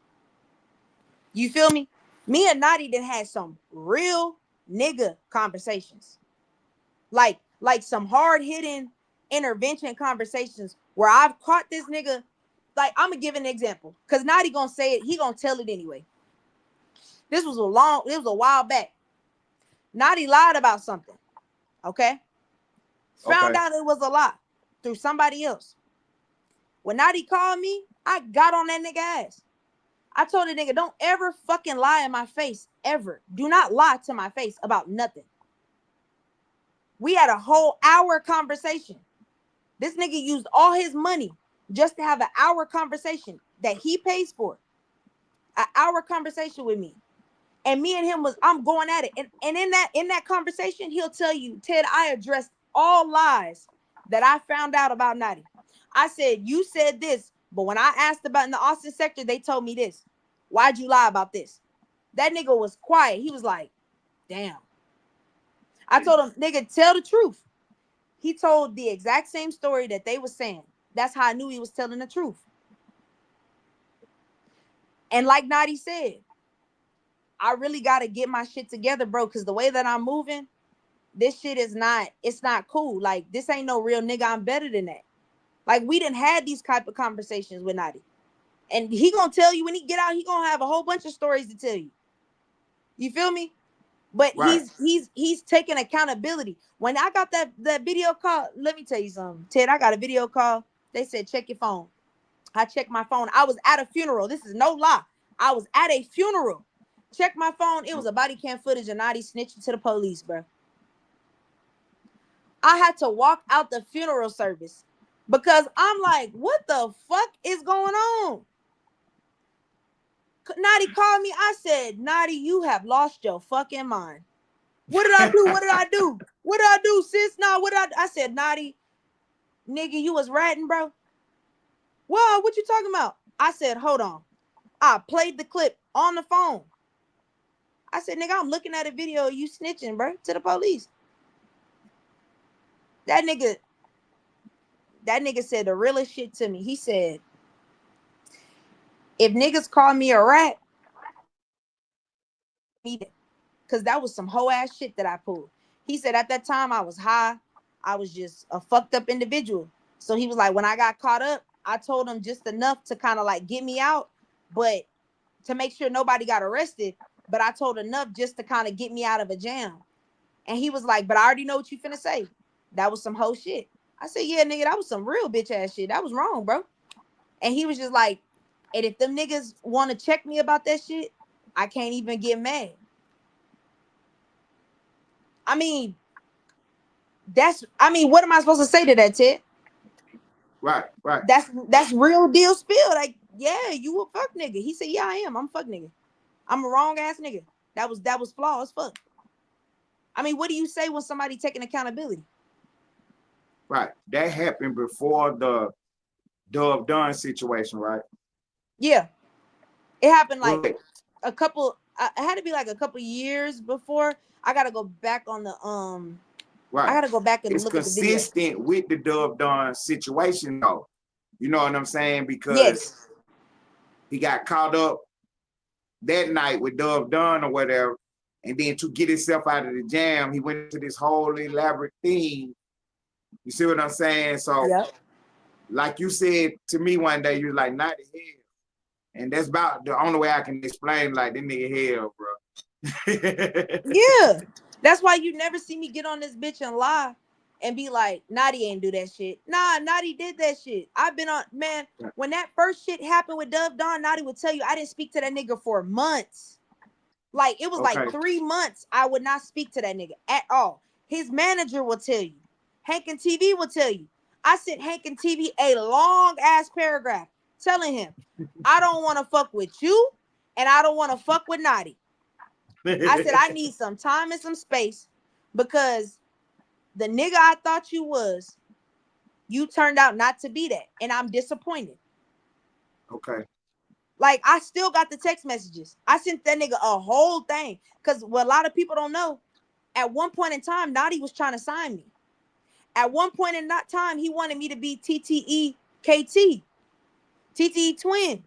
Speaker 4: You feel me? Me and Naughty done had some real nigga conversations. Like some hard-hitting intervention conversations where I've caught this nigga. Like, I'm going to give an example. Because Naughty going to say it. He going to tell it anyway. It was a while back. Naughty lied about something. Okay? Found out it was a lie through somebody else. When Naughty called me, I got on that nigga ass. I told the nigga, don't ever fucking lie in my face, ever. Do not lie to my face about nothing. We had a whole hour conversation. This nigga used all his money just to have an hour conversation that he pays for. An hour conversation with me. And me and him I'm going at it. And in that conversation, he'll tell you, Ted, I addressed all lies that I found out about Naughty. I said, you said this, but when I asked about in the Austin sector, they told me this. Why'd you lie about this? That nigga was quiet. He was like, damn. I told him, nigga, tell the truth. He told the exact same story that they were saying. That's how I knew he was telling the truth. And like Naughty said, I really got to get my shit together, bro, because the way that I'm moving, this shit is not, it's not cool. Like, this ain't no real nigga. I'm better than that. Like, we done had these type of conversations with Naughty. And he gonna tell you when he get out, he gonna have a whole bunch of stories to tell you. You feel me? But he's taking accountability. When I got that video call, let me tell you something. Ted, I got a video call. They said, check your phone. I checked my phone. I was at a funeral. This is no lie. I was at a funeral. Check my phone. It was a body cam footage of Naughty snitching to the police, bro. I had to walk out the funeral service because I'm like, what the fuck is going on? Naughty called me. I said, Naughty, you have lost your fucking mind. What did I do? What did I do? What did I do, sis? No, what did I do? I said, Naughty, nigga, you was ratting, bro. Whoa, what you talking about? I said, hold on. I played the clip on the phone. I said, nigga, I'm looking at a video of you snitching, bro, to the police. That nigga said the realest shit to me. He said, if niggas call me a rat, because that was some hoe ass shit that I pulled. He said at that time I was high. I was just a fucked up individual. So he was like, when I got caught up, I told him just enough to kind of like get me out, but to make sure nobody got arrested. But I told enough just to kind of get me out of a jam. And he was like, but I already know what you finna say. That was some hoe shit. I said, yeah, nigga, that was some real bitch ass shit. That was wrong, bro. And he was just like, and if them niggas want to check me about that shit, I can't even get mad. I mean, what am I supposed to say to that, Ted?
Speaker 2: Right.
Speaker 4: That's real deal spill. Like, yeah, you a fuck nigga. He said, yeah, I am. I'm a fuck nigga. I'm a wrong ass nigga. That was flawed as fuck. I mean, what do you say when somebody taking accountability?
Speaker 2: Right. That happened before the Dove Dunn situation, right?
Speaker 4: Yeah. It happened like
Speaker 2: Right.
Speaker 4: it had to be like a couple years before. I gotta go back on the I gotta go back and
Speaker 2: It's
Speaker 4: look at the video.
Speaker 2: consistent with the Dove Dunn situation, though. You know what I'm saying? Because
Speaker 4: Yes.
Speaker 2: he got caught up that night with Dove Dunn or whatever, and then to get himself out of the jam, he went to this whole elaborate thing. You see what I'm saying? So,
Speaker 4: Yep.
Speaker 2: like you said to me one day, you was like, not the hell. And that's about the only way I can explain, like, this nigga hell, bro.
Speaker 4: Yeah. That's why you never see me get on this bitch and lie and be like, Naughty ain't do that shit. Nah, Naughty did that shit. I've been on, man, when that first shit happened with Dove Don, Naughty would tell you I didn't speak to that nigga for months. Like, it was like 3 months I would not speak to that nigga at all. His manager will tell you. Hank and TV will tell you. I sent Hank and TV a long ass paragraph telling him, I don't want to fuck with you and I don't want to fuck with Naughty. I said, I need some time and some space because the nigga I thought you was, you turned out not to be that. And I'm disappointed.
Speaker 2: Okay.
Speaker 4: Like, I still got the text messages. I sent that nigga a whole thing. Because what a lot of people don't know, at one point in time, Naughty was trying to sign me. At one point in that time, he wanted me to be TTE Twin.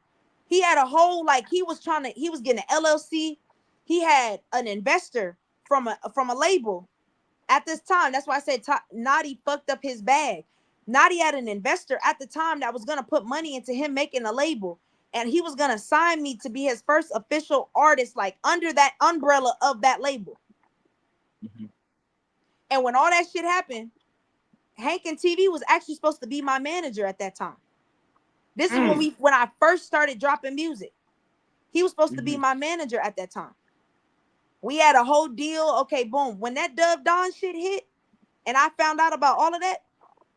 Speaker 4: He had a whole, like, he was getting an LLC. He had an investor from a label at this time. That's why I said Naughty fucked up his bag. Naughty had an investor at the time that was going to put money into him making a label. And he was going to sign me to be his first official artist, like under that umbrella of that label. Mm-hmm. And when all that shit happened, Hank and TV was actually supposed to be my manager at that time. This is when I first started dropping music. He was supposed to be my manager at that time. We had a whole deal. Okay, boom. When that Dove Don shit hit and I found out about all of that,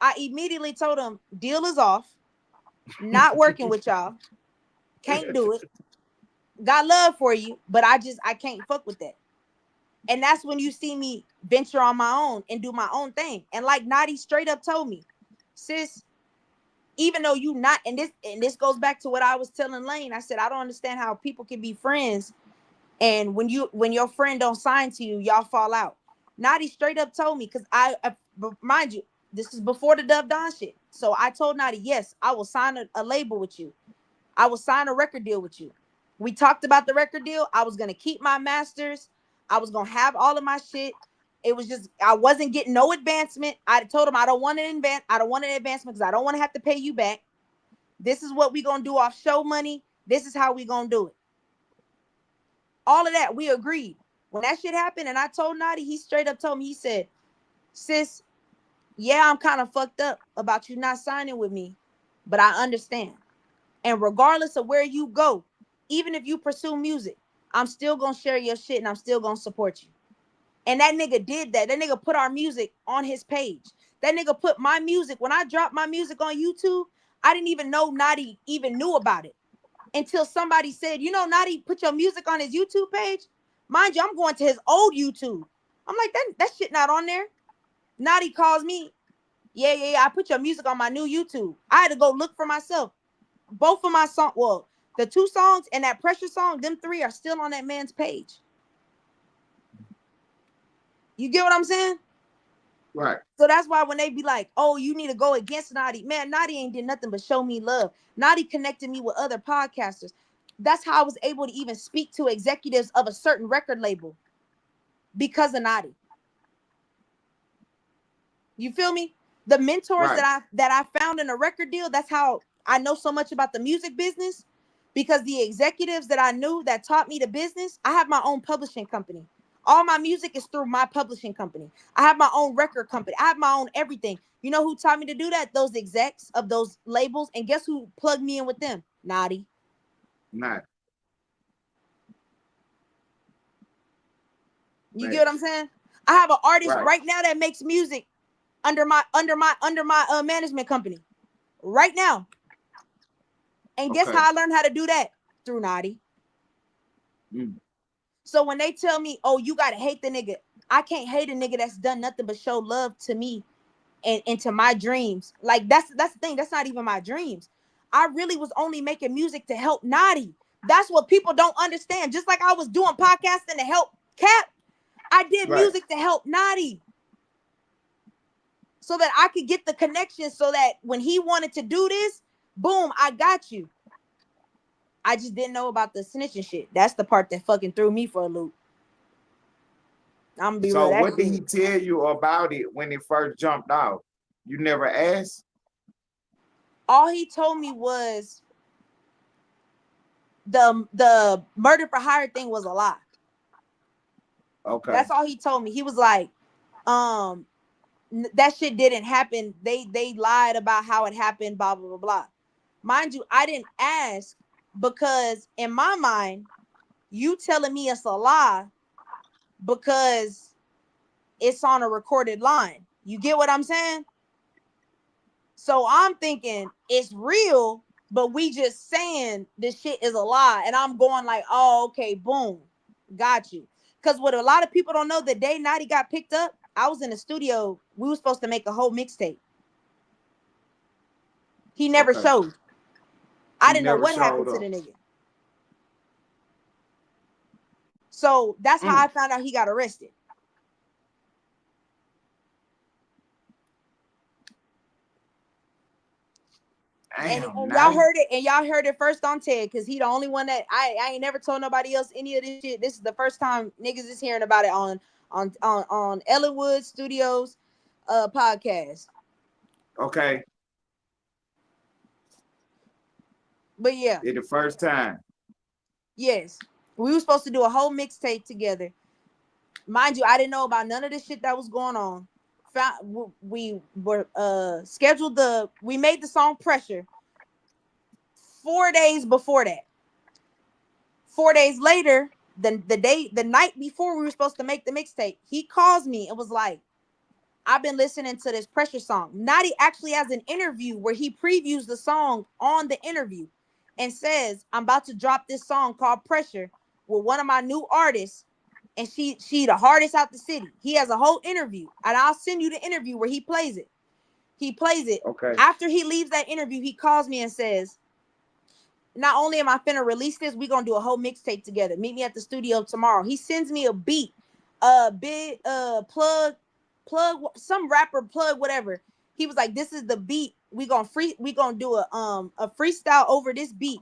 Speaker 4: I immediately told him, deal is off. Not working with y'all. Can't do it. Got love for you, but I can't fuck with that. And that's when you see me venture on my own and do my own thing. And like Naughty straight up told me, sis, even though you not, and this goes back to what I was telling Lane. I said, I don't understand how people can be friends. And when your friend don't sign to you, y'all fall out. Naughty straight up told me, because I mind you, this is before the Dove Don shit. So I told Naughty, yes, I will sign a label with you. I will sign a record deal with you. We talked about the record deal. I was going to keep my masters. I was going to have all of my shit. It was just, I wasn't getting no advancement. I told him I don't want an advancement because I don't want to have to pay you back. This is what we going to do off show money. This is how we going to do it. All of that, we agreed. When that shit happened and I told Naughty, he straight up told me, he said, sis, yeah, I'm kind of fucked up about you not signing with me, but I understand. And regardless of where you go, even if you pursue music, I'm still going to share your shit and I'm still going to support you. And that nigga did that. That nigga put our music on his page. That nigga put my music. When I dropped my music on YouTube, I didn't even know Naughty even knew about it until somebody said, you know, Naughty put your music on his YouTube page. Mind you, I'm going to his old YouTube. I'm like, that shit not on there. Naughty calls me. Yeah, I put your music on my new YouTube. I had to go look for myself. Both of my songs, well, The 2 songs and that Pressure song, them 3 are still on that man's page. You get what I'm saying?
Speaker 2: Right.
Speaker 4: So that's why when they be like, oh, you need to go against Naughty. Man, Naughty ain't did nothing but show me love. Naughty connected me with other podcasters. That's how I was able to even speak to executives of a certain record label because of Naughty. You feel me? The mentors
Speaker 2: Right.
Speaker 4: that I found in a record deal, that's how I know so much about the music business, because the executives that I knew that taught me the business, I have my own publishing company. All my music is through my publishing company. I have my own record company. I have my own everything. You know who taught me to do that? Those execs of those labels. And guess who plugged me in with them? Naughty.
Speaker 2: Not.
Speaker 4: You
Speaker 2: Right.
Speaker 4: get what I'm saying? I have an artist
Speaker 2: Right.
Speaker 4: right now that makes music under my management company right now. And guess
Speaker 2: Okay.
Speaker 4: how I learned how to do that? Through Naughty.
Speaker 2: Mm.
Speaker 4: So when they tell me, oh, you gotta hate the nigga, I can't hate a nigga that's done nothing but show love to me and to my dreams. Like that's the thing. That's not even my dreams. I really was only making music to help Naughty. That's what people don't understand. Just like I was doing podcasting to help Cap, I did
Speaker 2: Right.
Speaker 4: music to help Naughty. So that I could get the connection so that when he wanted to do this, boom, I got you. I just didn't know about the snitching shit. That's the part that fucking threw me for a loop. I'm gonna be real.
Speaker 2: So
Speaker 4: That
Speaker 2: what did he
Speaker 4: shit.
Speaker 2: tell you about it when it first jumped out? You never asked?
Speaker 4: All he told me was the murder for hire thing was a lie.
Speaker 2: Okay.
Speaker 4: That's all he told me. He was like, that shit didn't happen. They lied about how it happened, blah, blah, blah, blah. Mind you, I didn't ask because in my mind, you telling me it's a lie because it's on a recorded line. You get what I'm saying? So I'm thinking it's real, but we just saying this shit is a lie. And I'm going like, oh, okay, boom. Got you. Because what a lot of people don't know, the day Naughty got picked up, I was in the studio. We were supposed to make a whole mixtape. He never
Speaker 2: Okay.
Speaker 4: showed. I
Speaker 2: He
Speaker 4: didn't know
Speaker 2: never
Speaker 4: what happened
Speaker 2: showed
Speaker 4: to
Speaker 2: up.
Speaker 4: the nigga. So that's how
Speaker 2: Mm.
Speaker 4: I found out he got arrested. And
Speaker 2: Damn,
Speaker 4: y'all
Speaker 2: Natty.
Speaker 4: heard it, and y'all heard it first on Ted, because he the only one that I ain't never told nobody else any of this shit. This is the first time niggas is hearing about it on Ellenwood Studios podcast.
Speaker 2: Okay.
Speaker 4: But yeah,
Speaker 2: It's the first time.
Speaker 4: yes. We were supposed to do a whole mixtape together. Mind you, I didn't know about none of this shit that was going on. We were scheduled we made the song Pressure 4 days before that. 4 days later, the night before we were supposed to make the mixtape, he calls me and was like, I've been listening to this Pressure song. Naughty actually has an interview where he previews the song on the interview and says, I'm about to drop this song called Pressure with one of my new artists, and she the hardest out the city. He has a whole interview, and I'll send you the interview where he plays it. He plays it.
Speaker 2: Okay.
Speaker 4: After he leaves that interview, he calls me and says, not only am I finna release this, we're gonna do a whole mixtape together. Meet me at the studio tomorrow. He sends me a beat, big plug, some rapper plug, whatever. He was like, this is the beat. We gonna do a freestyle over this beat,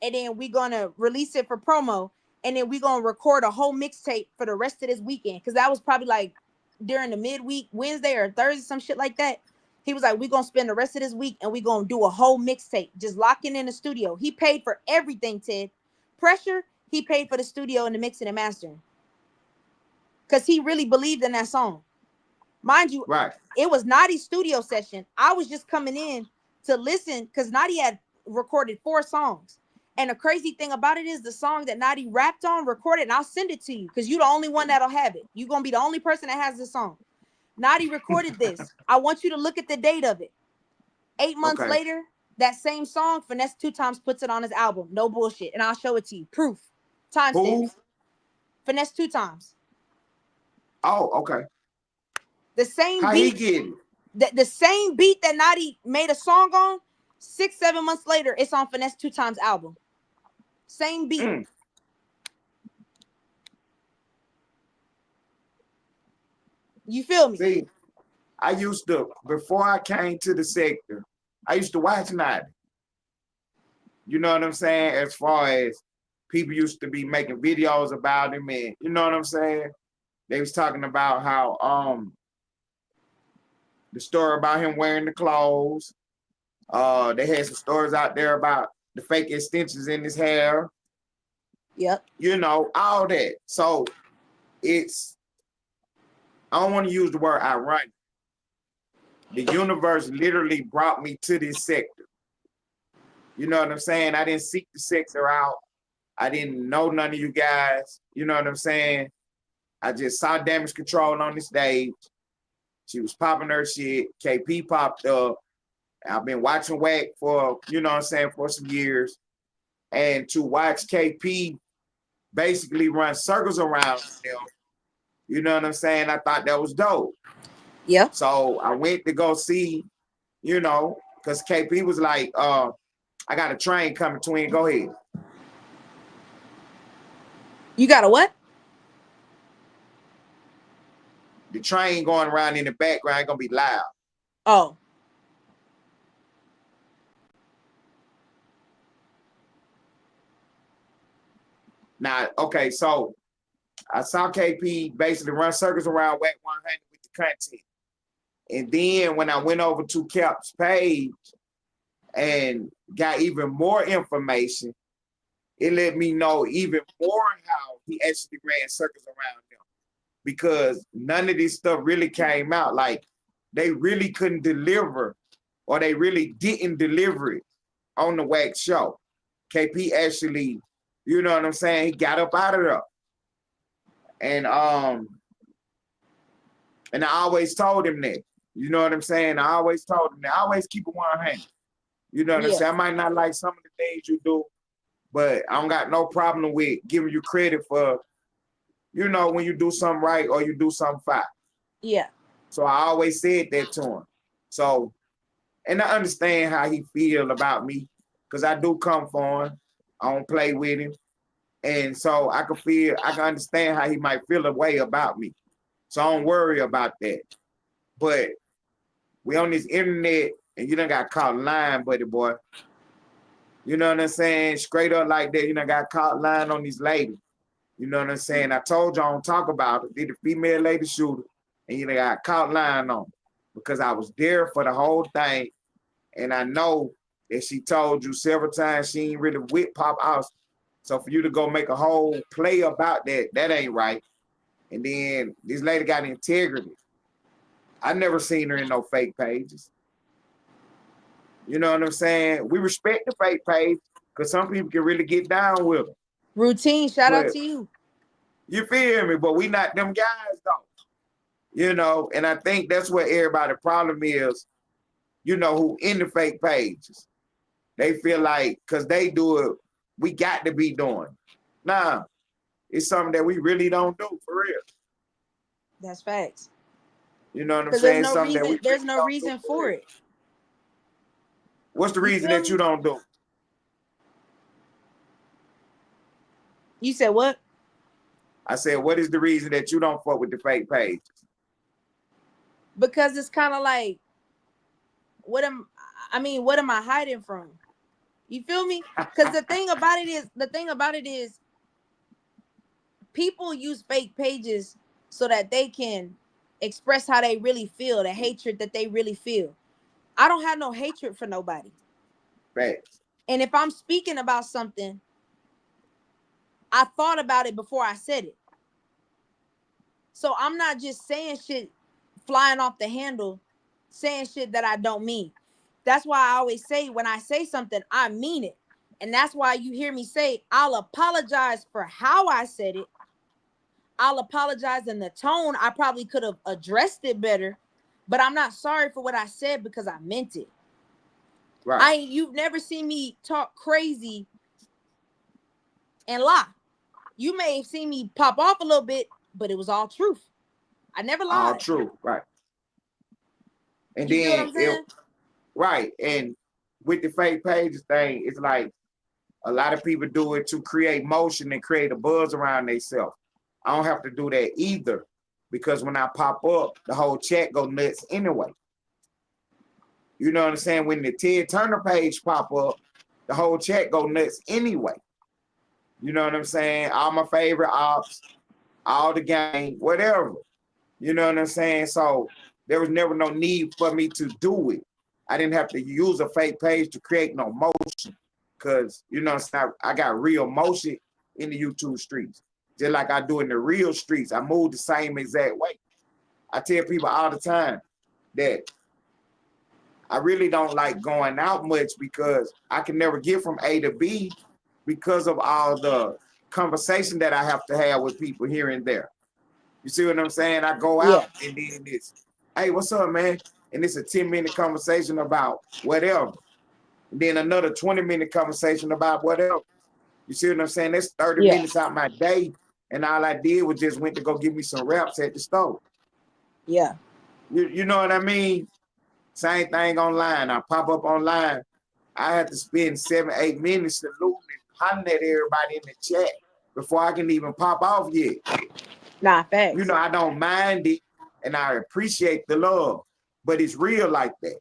Speaker 4: and then we gonna release it for promo, and then we gonna record a whole mixtape for the rest of this weekend. Cause that was probably like during the midweek, Wednesday or Thursday, some shit like that. He was like, we're going to spend the rest of this week and we're going to do a whole mixtape, just locking in the studio. He paid for everything, Ted. Pressure, he paid for the studio and the mixing and mastering. Because he really believed in that song. Mind you,
Speaker 2: Right.
Speaker 4: it was Naughty's studio session. I was just coming in to listen because Naughty had recorded 4 songs. And the crazy thing about it is the song that Naughty rapped on, recorded, and I'll send it to you because you're the only one that'll have it. You're going to be the only person that has this song. Naughty recorded this. I want you to look at the date of it. 8 months
Speaker 2: Okay.
Speaker 4: later, that same song, Finesse 2 Times puts it on his album. No bullshit. And I'll show it to you. Proof. Timestamps. Finesse 2 Times.
Speaker 2: Oh, okay.
Speaker 4: The same
Speaker 2: How
Speaker 4: beat.
Speaker 2: he get it?
Speaker 4: The same beat that Naughty made a song on, 6-7 months later, it's on Finesse 2 Times album. Same beat. You feel me?
Speaker 2: See, I used to, before I came to the sector, I used to watch Naughty. You know what I'm saying? As far as people used to be making videos about him, and you know what I'm saying? They was talking about how the story about him wearing the clothes. They had some stories out there about the fake extensions in his hair.
Speaker 4: Yep.
Speaker 2: You know, all that. So it's, I don't want to use the word ironic. The universe literally brought me to this sector. You know what I'm saying? I didn't seek the sector out. I didn't know none of you guys. You know what I'm saying? I just saw Damage Control on the stage. She was popping her shit. KP popped up. I've been watching Wack for, you know what I'm saying, for some years. And to watch KP basically run circles around them, you know what I'm saying? I thought that was dope.
Speaker 4: Yeah.
Speaker 2: So I went to go see, you know, because KP was like, I got a train coming, twin. Go ahead.
Speaker 4: You got a what?
Speaker 2: The train going around in the background ain't gonna be loud.
Speaker 4: Oh.
Speaker 2: Now, okay, so I saw KP basically run circles around Wack 100 with the content. And then when I went over to Cap's page and got even more information, it let me know even more how he actually ran circles around them. Because none of this stuff really came out. Like, they really couldn't deliver, or they really didn't deliver it on the Wack show. KP actually, you know what I'm saying, he got up out of there. And I always told him that. You know what I'm saying? I always told him that. I always keep it 100. You know what I'm saying? I might not like some of the things you do, but I don't got no problem with giving you credit for, you know, when you do something right or you do something fine.
Speaker 4: Yeah.
Speaker 2: So I always said that to him. So, and I understand how he feel about me, because I do come for him. I don't play with him. And so I can understand how he might feel a way about me. So I don't worry about that. But we on this internet, and you done got caught lying, buddy boy. You know what I'm saying? Straight up like that, you done got caught lying on these ladies. You know what I'm saying? I told you I don't talk about it. Did the female lady shooter, and you done got caught lying on me, because I was there for the whole thing, and I know that she told you several times she ain't really with Pop Austin. So for you to go make a whole play about that, that ain't right. And then this lady got integrity. I never seen her in no fake pages. You know what I'm saying? We respect the fake page, because some people can really get down with them.
Speaker 4: Routine, shout out to you.
Speaker 2: You feel me? But we not them guys though. You know, and I think that's what everybody's problem is, you know, who in the fake pages. They feel like, because they do it, we got to be doing. Nah, it's something that we really don't do, for real.
Speaker 4: That's facts.
Speaker 2: You know what I'm saying?
Speaker 4: There's no reason for it.
Speaker 2: What's the reason that you don't do?
Speaker 4: You said what?
Speaker 2: I said, what is the reason that you don't fuck with the fake pages?
Speaker 4: Because it's kind of like, what am I hiding from? You feel me? Because the thing about it is, people use fake pages so that they can express how they really feel, the hatred that they really feel. I don't have no hatred for nobody.
Speaker 2: Facts.
Speaker 4: And if I'm speaking about something, I thought about it before I said it. So I'm not just saying shit flying off the handle, saying shit that I don't mean. That's why I always say, when I say something, I mean it. And that's why you hear me say, I'll apologize for how I said it. I'll apologize in the tone. I probably could have addressed it better, but I'm not sorry for what I said, because I meant it.
Speaker 2: Right.
Speaker 4: You've never seen me talk crazy and lie. You may have seen me pop off a little bit, but it was all truth. I never lied.
Speaker 2: All true, right. And
Speaker 4: you feel what I'm saying?
Speaker 2: Right. And with the fake pages thing, it's like, A lot of people do it to create motion and create a buzz around themselves. I don't have to do that either, because when I pop up, the whole chat go nuts anyway. You know what I'm saying? When the Ted Turner page pop up, the whole chat go nuts anyway. You know what I'm saying? All my favorite ops, all the gang, whatever. You know what I'm saying? So there was never no need for me to do it. I didn't have to use a fake page to create no motion, because, you know, I got real motion in the YouTube streets. Just like I do in the real streets. I move the same exact way. I tell people all the time that I really don't like going out much, because I can never get from A to B because of all the conversation that I have to have with people here and there. You see what I'm saying? I go out and then it's, hey, what's up, man? And it's a 10-minute conversation about whatever. And then another 20-minute conversation about whatever. You see what I'm saying? That's 30 minutes out my day. And all I did was just went to go get me some wraps at the store.
Speaker 4: Yeah.
Speaker 2: You know what I mean? Same thing online. I pop up online. I have to spend 7-8 minutes saluting and hollering at everybody in the chat before I can even pop off yet.
Speaker 4: Nah, facts.
Speaker 2: You know, I don't mind it, and I appreciate the love, but it's real like that.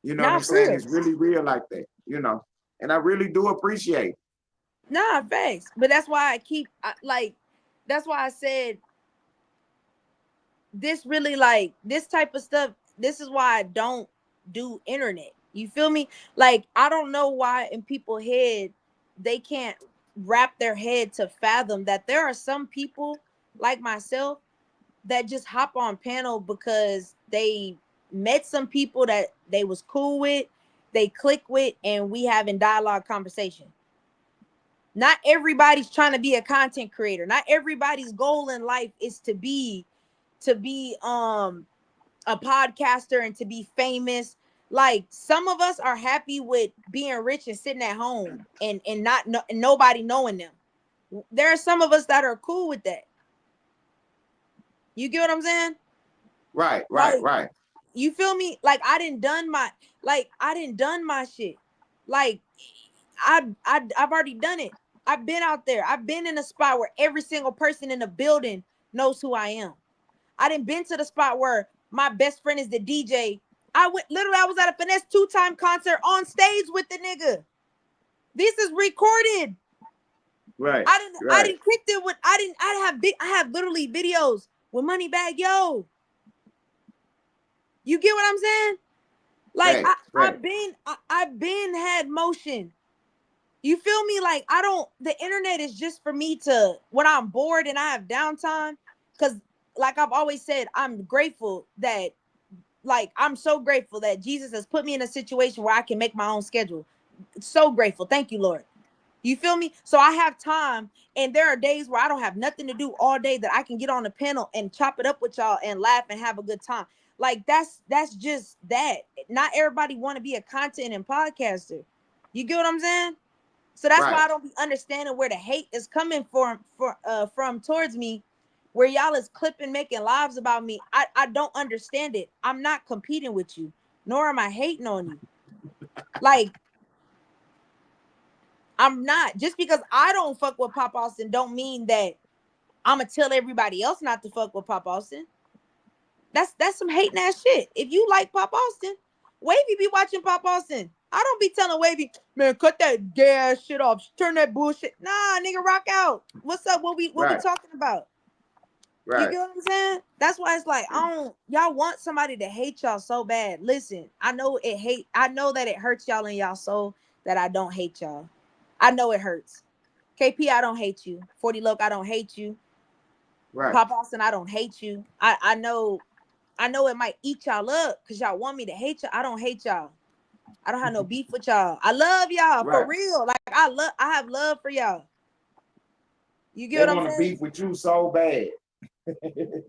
Speaker 2: You know what I'm saying? It's really real like that, you know, and I really do appreciate it.
Speaker 4: Nah, facts. But that's why that's why I said this really, like, this type of stuff, this is why I don't do internet. You feel me? Like, I don't know why in people's head they can't wrap their head to fathom that there are some people like myself that just hop on panel because they met some people that they was cool with, they click with, and we having dialogue conversation. Not everybody's trying to be a content creator. Not everybody's goal in life is to be a podcaster and to be famous. Like, some of us are happy with being rich and sitting at home and nobody knowing them. There are some of us that are cool with that. You get what I'm saying?
Speaker 2: Right.
Speaker 4: You feel me? Like, I done done my shit. Like, I've already done it. I've been out there. I've been in a spot where every single person in the building knows who I am. I done been to the spot where my best friend is the DJ. I was at a Finesse 2-time concert on stage with the nigga. This is recorded.
Speaker 2: Right.
Speaker 4: I didn't kick it with, I have literally videos with Moneybag Yo. You get what I'm saying? Like, I've been had motion. You feel me? Like, the internet is just for me to, when I'm bored and I have downtime, because like I've always said, I'm grateful that, like, I'm so grateful that Jesus has put me in a situation where I can make my own schedule. So grateful. Thank you, Lord. You feel me? So I have time, and there are days where I don't have nothing to do all day that I can get on the panel and chop it up with y'all and laugh and have a good time. Like, that's just that. Not everybody want to be a content and podcaster. You get what I'm saying? So that's why I don't be understanding where the hate is coming from towards me, where y'all is clipping, making lives about me. I don't understand it. I'm not competing with you, nor am I hating on you. Like, I'm not. Just because I don't fuck with Pop Austin don't mean that I'm gonna tell everybody else not to fuck with Pop Austin. That's some hating ass shit. If you like Pop Austin, Wavy be watching Pop Austin. I don't be telling Wavy, man, cut that gay ass shit off. Turn that bullshit. Nah, nigga, rock out. What's up? What we talking about? Right. You get what I'm saying? That's why it's like, y'all want somebody to hate y'all so bad. Listen, I know that it hurts y'all in y'all soul that I don't hate y'all. I know it hurts. KP, I don't hate you. 40 Loc, I don't hate you. Right. Pop Austin, I don't hate you. I know it might eat y'all up because y'all want me to hate y'all. I don't hate y'all. I don't have no beef with y'all. I love y'all for real. Like, I have love for y'all. You get what I'm saying? They want to
Speaker 2: beef with you so bad.
Speaker 4: I mean,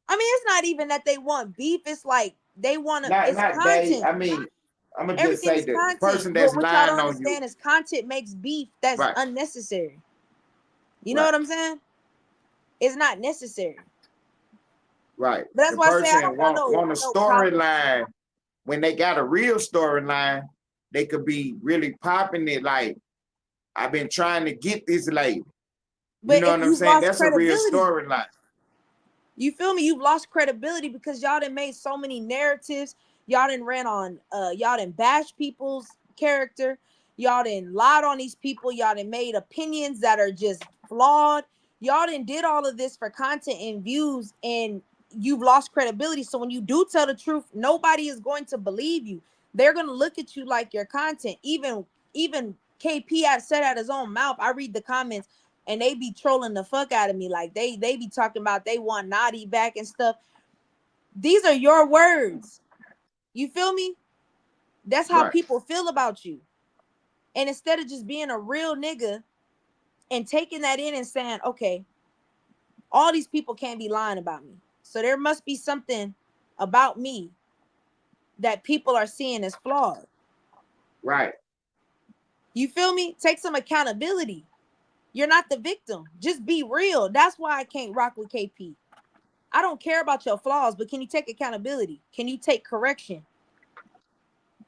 Speaker 4: it's not even that they want beef. It's like they want to. It's content.
Speaker 2: I mean, I'm gonna just say that the person that's
Speaker 4: what
Speaker 2: lying
Speaker 4: y'all don't
Speaker 2: on
Speaker 4: understand
Speaker 2: you
Speaker 4: is content makes beef that's unnecessary. You know what I'm saying? It's not necessary.
Speaker 2: Right.
Speaker 4: But that's why I say I don't want
Speaker 2: a storyline. When they got a real storyline, they could be really popping it. Like, I've been trying to get this lady.
Speaker 4: But
Speaker 2: You know what I'm
Speaker 4: you've
Speaker 2: saying?
Speaker 4: lost
Speaker 2: That's a real
Speaker 4: credibility.
Speaker 2: storyline.
Speaker 4: You feel me? You've lost credibility because y'all done made so many narratives. Y'all done ran on, y'all done bash people's character. Y'all done lied on these people. Y'all done made opinions that are just flawed. Y'all done did all of this for content and views, and you've lost credibility. So when you do tell the truth, nobody is going to believe you. They're gonna look at you like your content. Even KP had said out his own mouth. I read the comments and they be trolling the fuck out of me. Like they be talking about they want Naughty back and stuff. These are your words. You feel me? That's how
Speaker 2: Right.
Speaker 4: people feel about you. And instead of just being a real nigga and taking that in and saying, okay, all these people can't be lying about me. So there must be something about me that people are seeing as flawed.
Speaker 2: Right.
Speaker 4: You feel me? Take some accountability. You're not the victim. Just be real. That's why I can't rock with KP. I don't care about your flaws, but can you take accountability? Can you take correction?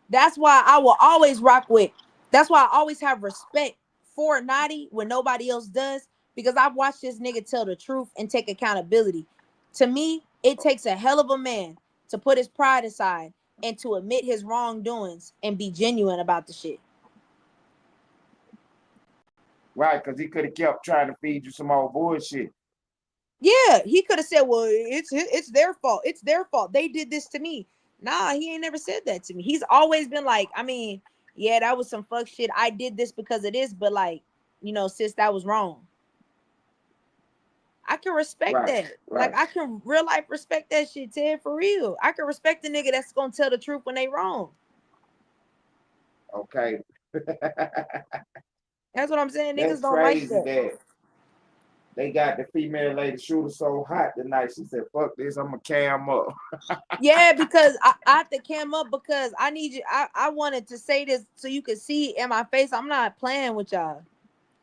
Speaker 4: That's why I will always rock with. That's why I always have respect for Naughty when nobody else does, because I've watched this nigga tell the truth and take accountability. To me, it takes a hell of a man to put his pride aside and to admit his wrongdoings and be genuine about the shit.
Speaker 2: Right, because he could have kept trying to feed you some old bullshit.
Speaker 4: Yeah, he could have said, well, it's their fault. It's their fault. They did this to me. Nah, he ain't never said that to me. He's always been like, I mean, yeah, that was some fuck shit. I did this because of this, but like, you know, sis, that was wrong. I can respect that.
Speaker 2: Right.
Speaker 4: Like, I can real life respect that shit, Ted, for real. I can respect the nigga that's gonna tell the truth when they wrong.
Speaker 2: Okay.
Speaker 4: That's what I'm saying.
Speaker 2: That's
Speaker 4: Niggas don't like
Speaker 2: crazy
Speaker 4: that.
Speaker 2: that they got the female lady shooter so hot tonight. She said, fuck this, I'm gonna cam up.
Speaker 4: Yeah, because I have to cam up because I need you. I wanted to say this so you could see in my face. I'm not playing with y'all.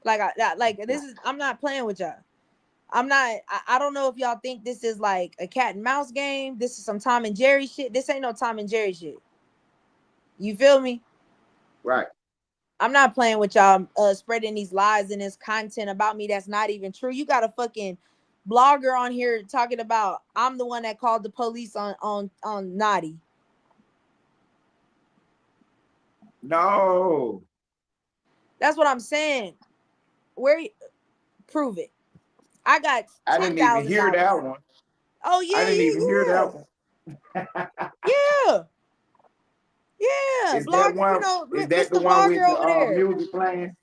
Speaker 4: I'm not playing with y'all. I don't know if y'all think this is like a cat and mouse game. This is some Tom and Jerry shit. This ain't no Tom and Jerry shit. You feel me?
Speaker 2: Right.
Speaker 4: I'm not playing with y'all spreading these lies and this content about me that's not even true. You got a fucking blogger on here talking about I'm the one that called the police on Naughty.
Speaker 2: No.
Speaker 4: That's what I'm saying. Prove it. I got
Speaker 2: I didn't even hear
Speaker 4: $10,000.
Speaker 2: that one.
Speaker 4: Oh yeah,
Speaker 2: I didn't even hear that one.
Speaker 4: Yeah. Yeah.
Speaker 2: Is that one?
Speaker 4: You know,
Speaker 2: Is that the
Speaker 4: Mr.
Speaker 2: one with
Speaker 4: Blogger over
Speaker 2: the
Speaker 4: there.
Speaker 2: music playing?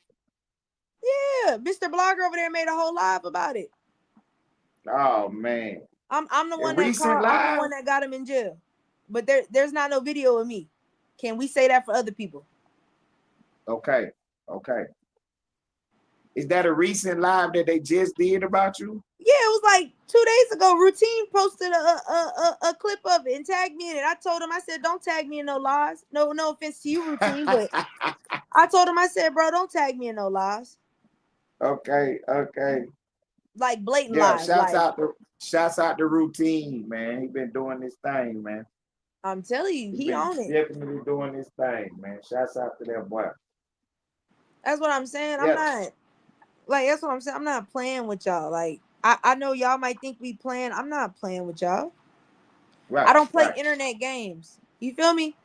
Speaker 4: Yeah, Mr. Blogger over there made a whole live about it.
Speaker 2: Oh man.
Speaker 4: I'm the one
Speaker 2: Recent
Speaker 4: I'm the
Speaker 2: live?
Speaker 4: one that got him in jail. But there's not no video of me. Can we say that for other people?
Speaker 2: Okay. Is that a recent live that they just did about you?
Speaker 4: Yeah, it was like 2 days ago. Routine posted a clip of it and tagged me in it. I told him, I said, don't tag me in no lies. No offense to you, Routine, but I told him, I said, bro, don't tag me in no lies.
Speaker 2: Okay.
Speaker 4: Like blatant
Speaker 2: Yeah,
Speaker 4: lies.
Speaker 2: shouts out to Routine, man. He been doing this thing, man.
Speaker 4: I'm telling you, he on it.
Speaker 2: Definitely doing this thing, man. Shouts out to that boy.
Speaker 4: That's what I'm saying.
Speaker 2: Yeah.
Speaker 4: That's what I'm saying. I'm not playing with y'all. Like, I know y'all might think we playing. I'm not playing with y'all.
Speaker 2: Right.
Speaker 4: I don't play internet games. You feel me?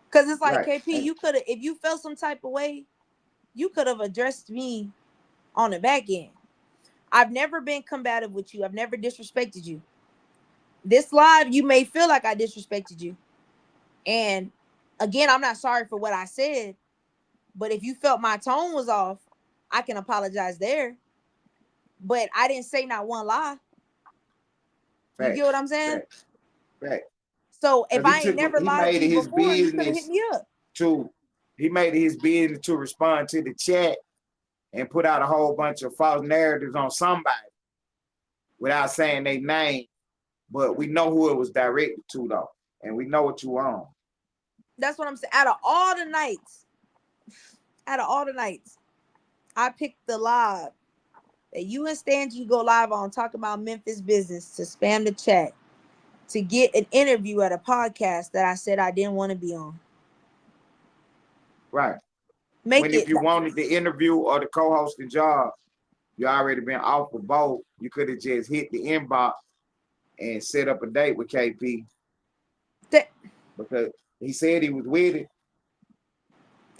Speaker 4: Because it's like,
Speaker 2: Right.
Speaker 4: KP, you could have, if you felt some type of way, you could have addressed me on the back end. I've never been combative with you. I've never disrespected you. This live, you may feel like I disrespected you. And again, I'm not sorry for what I said. But if you felt my tone was off, I can apologize there. But I didn't say not one lie. You get what I'm saying?
Speaker 2: Fact.
Speaker 4: So if I ain't never lied to you before, you could have hit me up.
Speaker 2: He made it his business to respond to the chat and put out a whole bunch of false narratives on somebody without saying their name. But we know who it was directed to, though. And we know what you on.
Speaker 4: That's what I'm saying. Out of all the nights, I picked the live that you and Stan G go live on, talk about Memphis business, to spam the chat, to get an interview at a podcast that I said I didn't want to be on.
Speaker 2: Right. when if you wanted the interview or the co-hosting job, you already been off of both. You could have just hit the inbox and set up a date with KP. Because he said he was with it.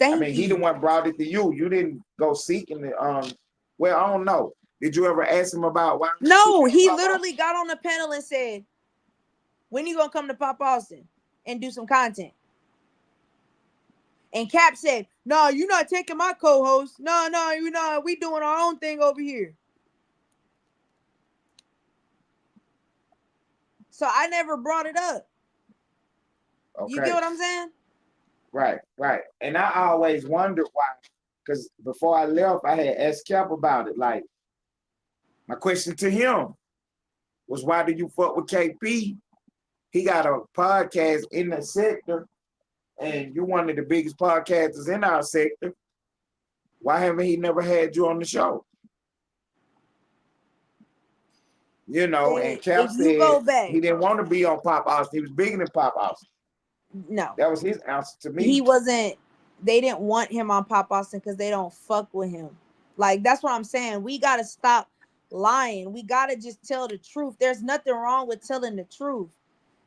Speaker 2: He the one brought it to you. You didn't go seeking it. Well, I don't know. Did you ever ask him about why?
Speaker 4: No, he literally got on the panel and said, when you gonna come to Pop Austin and do some content? And Cap said, no, you're not taking my co-host. No, you know, we doing our own thing over here. So I never brought it up. Okay. You get what I'm saying?
Speaker 2: Right. And I always wondered why, because before I left, I had asked Cap about it. Like, my question to him was, why do you fuck with KP? He got a podcast in the sector, and you're one of the biggest podcasters in our sector. Why haven't he never had you on the show? You know, and Cap said he didn't want to be on Pop Austin. He was bigger than Pop Austin.
Speaker 4: No.
Speaker 2: That was his answer to me.
Speaker 4: He wasn't, they didn't want him on Pop Austin because they don't fuck with him. Like, that's what I'm saying. We got to stop lying. We got to just tell the truth. There's nothing wrong with telling the truth.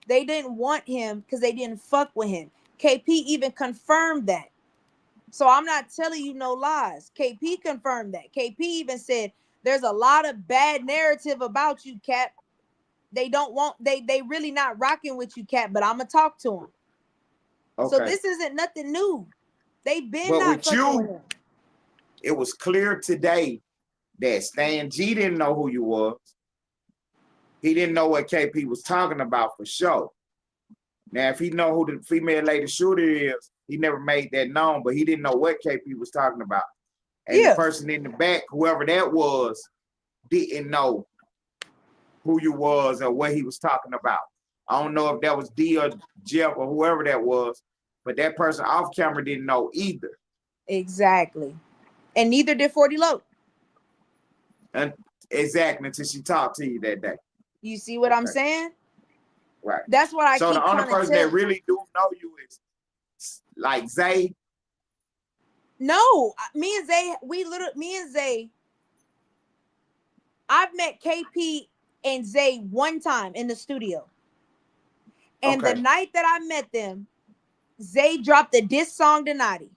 Speaker 4: They didn't want him because they didn't fuck with him. KP even confirmed that. So I'm not telling you no lies. KP confirmed that. KP even said, there's a lot of bad narrative about you, Cap. They don't want, they really not rocking with you, Cap, but I'm going to talk to him. Okay. So this isn't nothing new. They've been not fucking with him.
Speaker 2: It was clear today that Stan G didn't know who you was. He didn't know what KP was talking about for sure. Now, if he know who the female lady shooter is, he never made that known, but he didn't know what KP was talking about. And the person in the back, whoever that was, didn't know who you was or what he was talking about. I don't know if that was D or Jeff or whoever that was, but that person off camera didn't know either.
Speaker 4: Exactly. And neither did 40 Low.
Speaker 2: And exactly, until she talked to you that day.
Speaker 4: You see what I'm saying?
Speaker 2: Right.
Speaker 4: That's what I keep
Speaker 2: So the only person that really do know you is like Zay.
Speaker 4: No, me and Zay, I've met KP and Zay one time in the studio. And the night that I met them, Zay dropped a diss song to Naughty.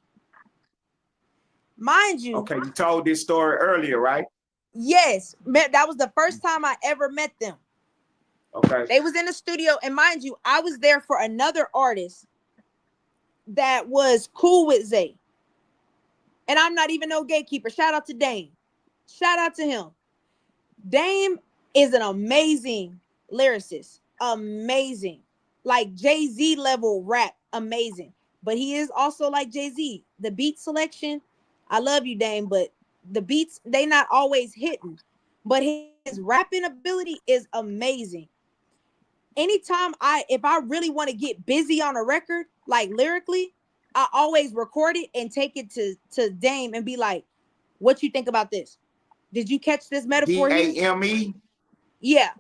Speaker 4: Mind you.
Speaker 2: Okay, you told this story earlier, right?
Speaker 4: Yes. That was the first time I ever met them.
Speaker 2: Okay.
Speaker 4: They was in the studio, and mind you, I was there for another artist that was cool with Zay. And I'm not even no gatekeeper. Shout out to Dame. Shout out to him. Dame is an amazing lyricist. Amazing. Like Jay-Z level rap. Amazing. But he is also like Jay-Z. The beat selection, I love you, Dame, but the beats, they not always hitting. But his rapping ability is amazing. Anytime if I really want to get busy on a record, like lyrically, I always record it and take it to Dame and be like, what you think about this? Did you catch this metaphor here?
Speaker 2: D-A-M-E?
Speaker 4: Yeah.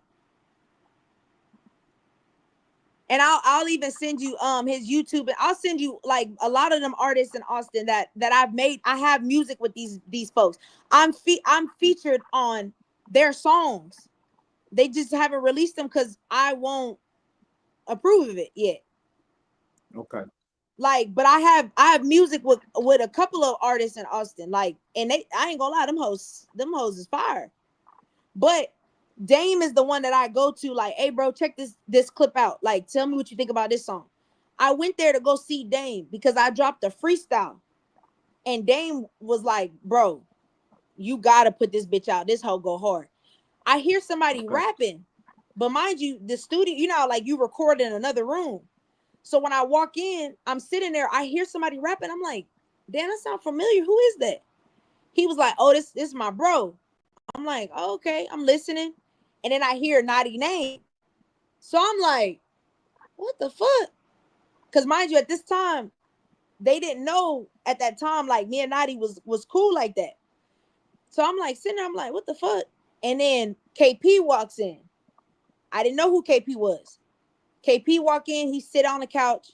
Speaker 4: And I'll even send you his YouTube, and I'll send you like a lot of them artists in Austin that I've made. I have music with these folks. I'm featured on their songs. They just haven't released them because I won't approve of it yet.
Speaker 2: Okay.
Speaker 4: Like, but I have music with a couple of artists in Austin. Like, and I ain't gonna lie, them hoes is fire. But Dame is the one that I go to, like, hey bro, check this clip out. Like, tell me what you think about this song. I went there to go see Dame because I dropped a freestyle. And Dame was like, bro, you gotta put this bitch out. This hoe go hard. I hear somebody rapping, but mind you, the studio, you know, like you record in another room. So when I walk in, I'm sitting there, I hear somebody rapping. I'm like, damn, that sounds familiar. Who is that? He was like, oh, this is my bro. I'm like, oh, okay, I'm listening. And then I hear Naughty name. So I'm like, what the fuck? Because mind you, at this time, they didn't know at that time, like me and Naughty was cool like that. So I'm like, sitting there, I'm like, what the fuck? And then KP walks in. I didn't know who KP was. KP walk in, he sit on the couch.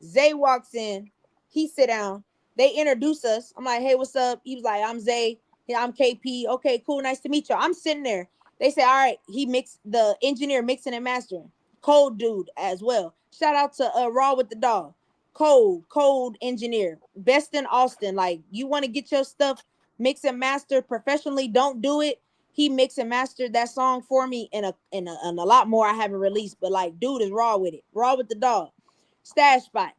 Speaker 4: Zay walks in, he sit down. They introduce us. I'm like, hey, what's up? He was like, I'm Zay. Yeah, I'm KP. Okay, cool. Nice to meet you. I'm sitting there. They say, all right, he mixed, the engineer mixing and mastering. Cold dude as well. Shout out to Raw with the Dog. Cold engineer. Best in Austin. Like, you want to get your stuff mix and master professionally, don't do it. He mix and mastered that song for me and a lot more I haven't released. But like, dude is raw with it. Raw with the Dog. Stash Spot.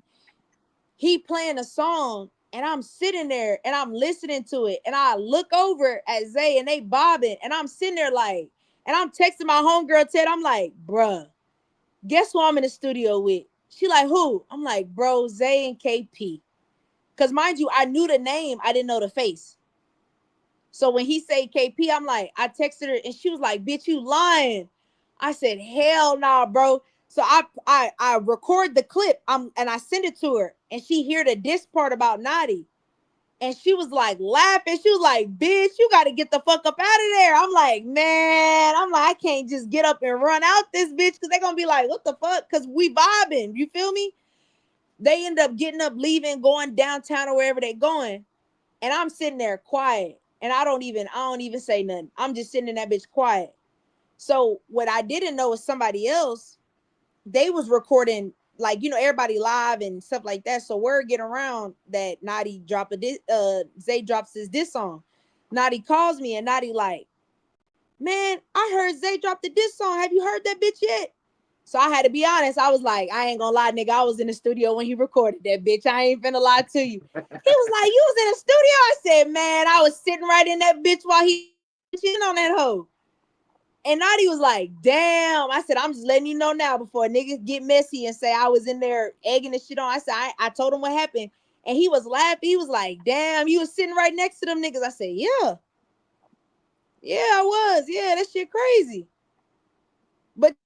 Speaker 4: He playing a song and I'm sitting there and I'm listening to it and I look over at Zay and they bobbing and I'm sitting there like, and I'm texting my homegirl Ted. I'm like, bruh, guess who I'm in the studio with? She like, who? I'm like, bro, Zay and KP. Cause mind you, I knew the name, I didn't know the face. So when he say KP, I'm like, I texted her and she was like, bitch, you lying. I said, hell nah, bro. So I record the clip and I send it to her and she hear the diss part about Naughty. And she was like laughing. She was like, bitch, you got to get the fuck up out of there. I'm like, man, I can't just get up and run out this bitch because they're going to be like, what the fuck? Because we vibing. You feel me? They end up getting up, leaving, going downtown or wherever they going. And I'm sitting there quiet. And I don't even say nothing. I'm just sitting in that bitch quiet. So what I didn't know is somebody else, they was recording, like, you know, everybody live and stuff like that. So word get around that Naughty drop Zay drops this song. Naughty calls me and Naughty like, man, I heard Zay dropped the diss song. Have you heard that bitch yet? So I had to be honest. I was like, I ain't gonna lie, nigga. I was in the studio when he recorded that bitch. I ain't finna lie to you. He was like, you was in the studio? I said, man, I was sitting right in that bitch while he cheating on that hoe. And Naughty was like, damn. I said, I'm just letting you know now before niggas get messy and say I was in there egging the shit on. I said, I told him what happened. And he was laughing. He was like, damn, you was sitting right next to them niggas. I said, yeah. Yeah, I was. Yeah, that shit crazy. But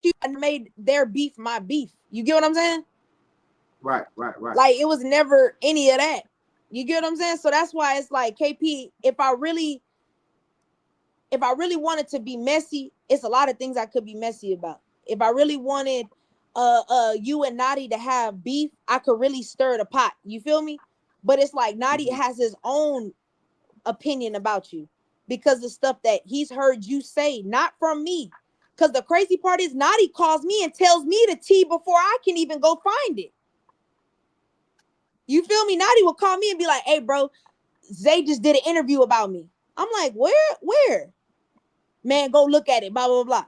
Speaker 4: you made their beef my beef. You get what I'm saying?
Speaker 2: Right.
Speaker 4: Like, it was never any of that. You get what I'm saying? So that's why it's like, KP, if I really wanted to be messy, it's a lot of things I could be messy about. If I really wanted you and Naughty to have beef, I could really stir the pot. You feel me? But it's like Naughty has his own opinion about you because of stuff that he's heard you say, not from me. Because the crazy part is Naughty calls me and tells me the tea before I can even go find it. You feel me? Naughty will call me and be like, hey, bro, Zay just did an interview about me. I'm like, where? Man, go look at it, blah, blah, blah.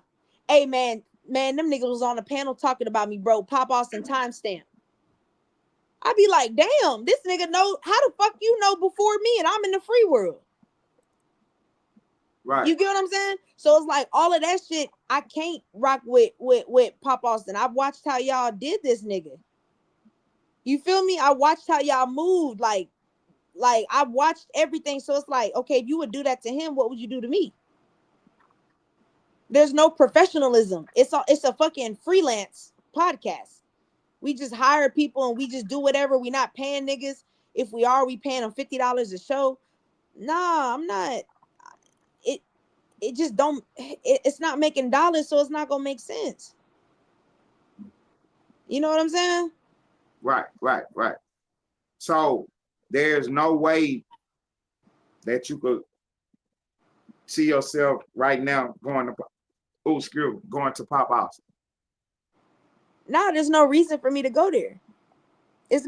Speaker 4: Hey, man, them niggas was on the panel talking about me, bro. Pop Austin timestamp. I be like, damn, this nigga know, how the fuck you know before me and I'm in the free world?
Speaker 2: Right.
Speaker 4: You get what I'm saying? So it's like all of that shit, I can't rock with Pop Austin. I've watched how y'all did this nigga. You feel me? I watched how y'all moved. Like I watched everything. So it's like, okay, if you would do that to him, what would you do to me? There's no professionalism. It's a fucking freelance podcast. We just hire people and we just do whatever. We not paying niggas. If we are, we paying them $50 a show. Nah, I'm not. It just don't. It's not making dollars, so it's not gonna make sense. You know what I'm saying?
Speaker 2: Right. So there's no way that you could see yourself right now going to Pop Austin.
Speaker 4: Nah, there's no reason for me to go there. It's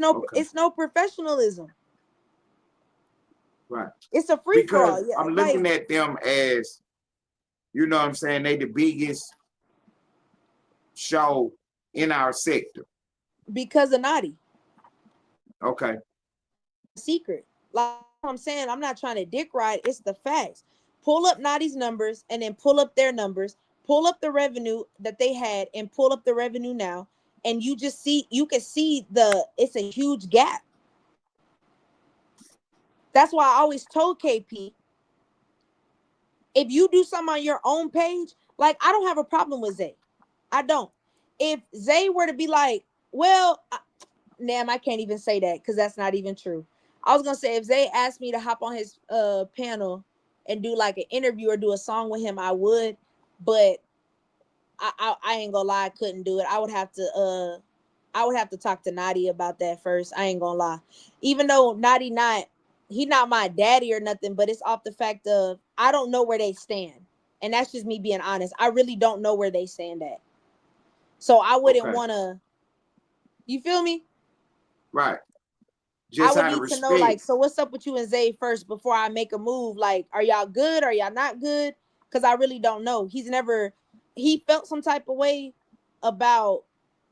Speaker 4: no professionalism.
Speaker 2: Right.
Speaker 4: It's a free for all.
Speaker 2: Because I'm looking at them as, you know what I'm saying, they the biggest show in our sector.
Speaker 4: Because of Naughty.
Speaker 2: Okay.
Speaker 4: Secret. Like I'm saying, I'm not trying to dick ride. It's the facts. Pull up Naughty's numbers and then pull up their numbers. Pull up the revenue that they had and pull up the revenue now. And you can see it's a huge gap. That's why I always told KP, if you do something on your own page, like I don't have a problem with Zay. I don't. If Zay were to be like, well, I can't even say that because that's not even true. I was gonna say if Zay asked me to hop on his panel and do like an interview or do a song with him, I would, but I ain't gonna lie, I couldn't do it. I I would have to talk to Nadi about that first. I ain't gonna lie. Even though he not my daddy or nothing, but it's off the fact of I don't know where they stand. And that's just me being honest. I really don't know where they stand at. So I wouldn't want to, you feel me?
Speaker 2: Right.
Speaker 4: I
Speaker 2: Just
Speaker 4: would
Speaker 2: out of
Speaker 4: need to know, like,
Speaker 2: respect.
Speaker 4: so what's up with you and Zay first before I make a move? Like, are y'all good? Are y'all not good? Because I really don't know. He felt some type of way about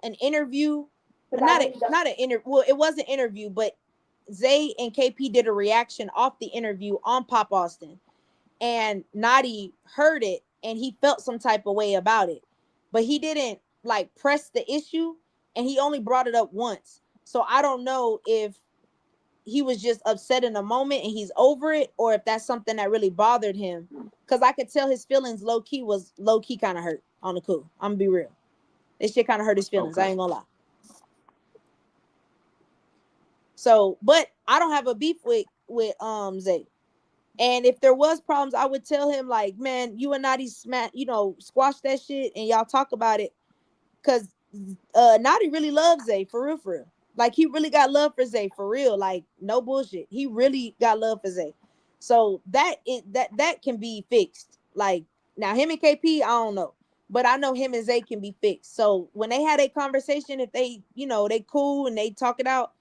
Speaker 4: an interview. Not an interview. Well, it was an interview, but Zay and KP did a reaction off the interview on Pop Austin. And Nadi heard it and he felt some type of way about it. But he didn't like press the issue and he only brought it up once. So I don't know if he was just upset in a moment and he's over it, or if that's something that really bothered him. Because I could tell his feelings low key kind of hurt on the cool. I'm gonna be real. This shit kind of hurt his feelings. I ain't gonna lie. So, but I don't have a beef with Zay. And if there was problems, I would tell him like, man, you and Nadi squash that shit and y'all talk about it. Cause Nadi really loves Zay for real, for real. Like he really got love for Zay for real. Like no bullshit. He really got love for Zay. So that can be fixed. Like now him and KP, I don't know. But I know him and Zay can be fixed. So when they had a conversation, if they, they cool and they talk it out,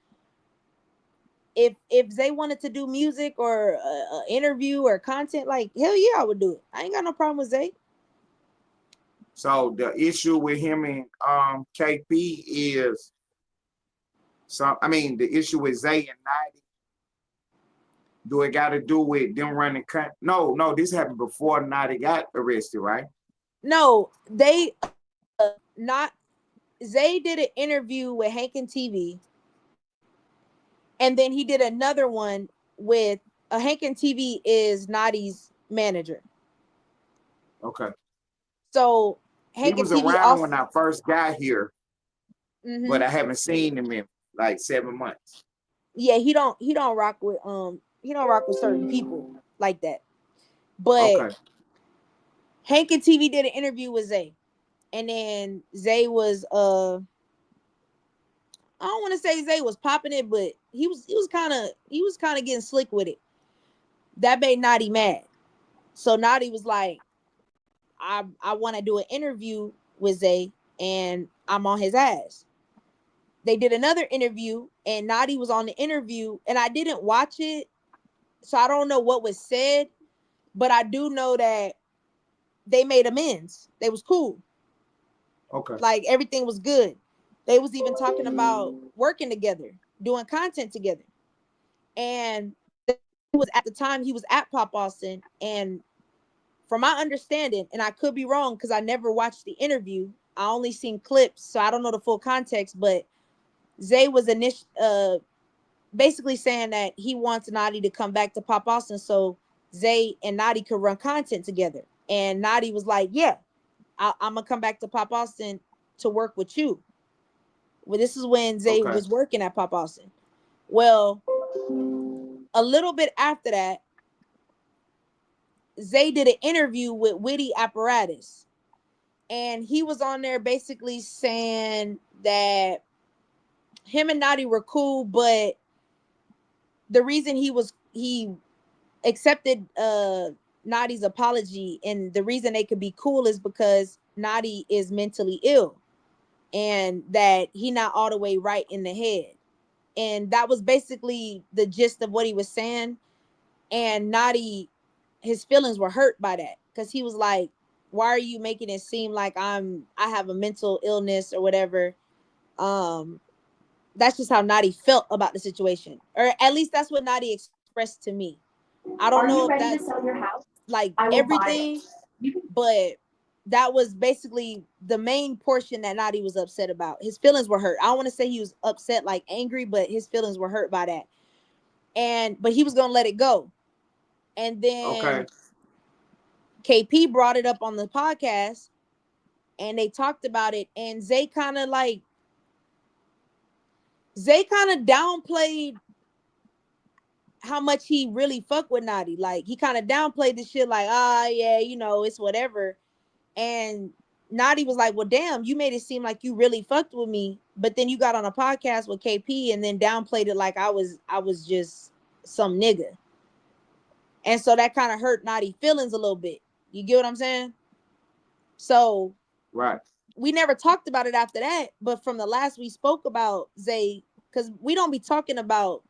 Speaker 4: if Zay wanted to do music or a interview or content, like hell yeah, I would do it. I ain't got no problem with Zay.
Speaker 2: So the issue with him and KP is the issue with Zay and 90. Do it got to do with them running? No, this happened before 90 got arrested, right?
Speaker 4: No, they not. Zay did an interview with Hank and TV, and then he did another one with Hank and TV is Nadi's manager.
Speaker 2: Okay.
Speaker 4: So Hank
Speaker 2: he was
Speaker 4: and TV
Speaker 2: around
Speaker 4: also,
Speaker 2: when I first got here, but I haven't seen him in like 7 months.
Speaker 4: Yeah, he don't rock with certain people like that. But Hank and TV did an interview with Zay, and then Zay was I don't want to say Zay was popping it, but he was kind of getting slick with it. That made Nadi mad. So Nadi was like, I want to do an interview with Zay and I'm on his ass. They did another interview and Nadi was on the interview and I didn't watch it. So I don't know what was said, but I do know that they made amends. They was cool.
Speaker 2: Okay.
Speaker 4: Like everything was good. They was even talking about working together, doing content together. And was at the time he was at Pop Austin, and from my understanding, and I could be wrong because I never watched the interview, I only seen clips, so I don't know the full context, but Zay was basically saying that he wants Nadi to come back to Pop Austin so Zay and Nadi could run content together. And Nadi was like, yeah, I'm gonna come back to Pop Austin to work with you. Well, this is when Zay was working at Pop Austin. Well, a little bit after that, Zay did an interview with Witty Apparatus. And he was on there basically saying that him and Nadi were cool, but the reason he accepted Nadi's apology and the reason they could be cool is because Nadi is mentally ill and that he not all the way right in the head. And that was basically the gist of what he was saying. And Nadi, his feelings were hurt by that because he was like, why are you making it seem like I have a mental illness or whatever? That's just how Nadi felt about the situation, or at least that's what Nadi expressed to me. I don't know if that's like everything, but that was basically the main portion that Nadi was upset about. His feelings were hurt. I don't want to say he was upset like angry, but his feelings were hurt by that. But he was gonna let it go. And then KP brought it up on the podcast and they talked about it. And Zay kind of downplayed how much he really fucked with Nadi. Like he kind of downplayed the shit like, yeah, it's whatever. And Naughty was like, well, damn, you made it seem like you really fucked with me, but then you got on a podcast with KP and then downplayed it like I was just some nigga. And so that kind of hurt Naughty feelings a little bit. You get what I'm saying? So
Speaker 2: right.
Speaker 4: We never talked about it after that, but from the last we spoke about Zay, because we don't be talking about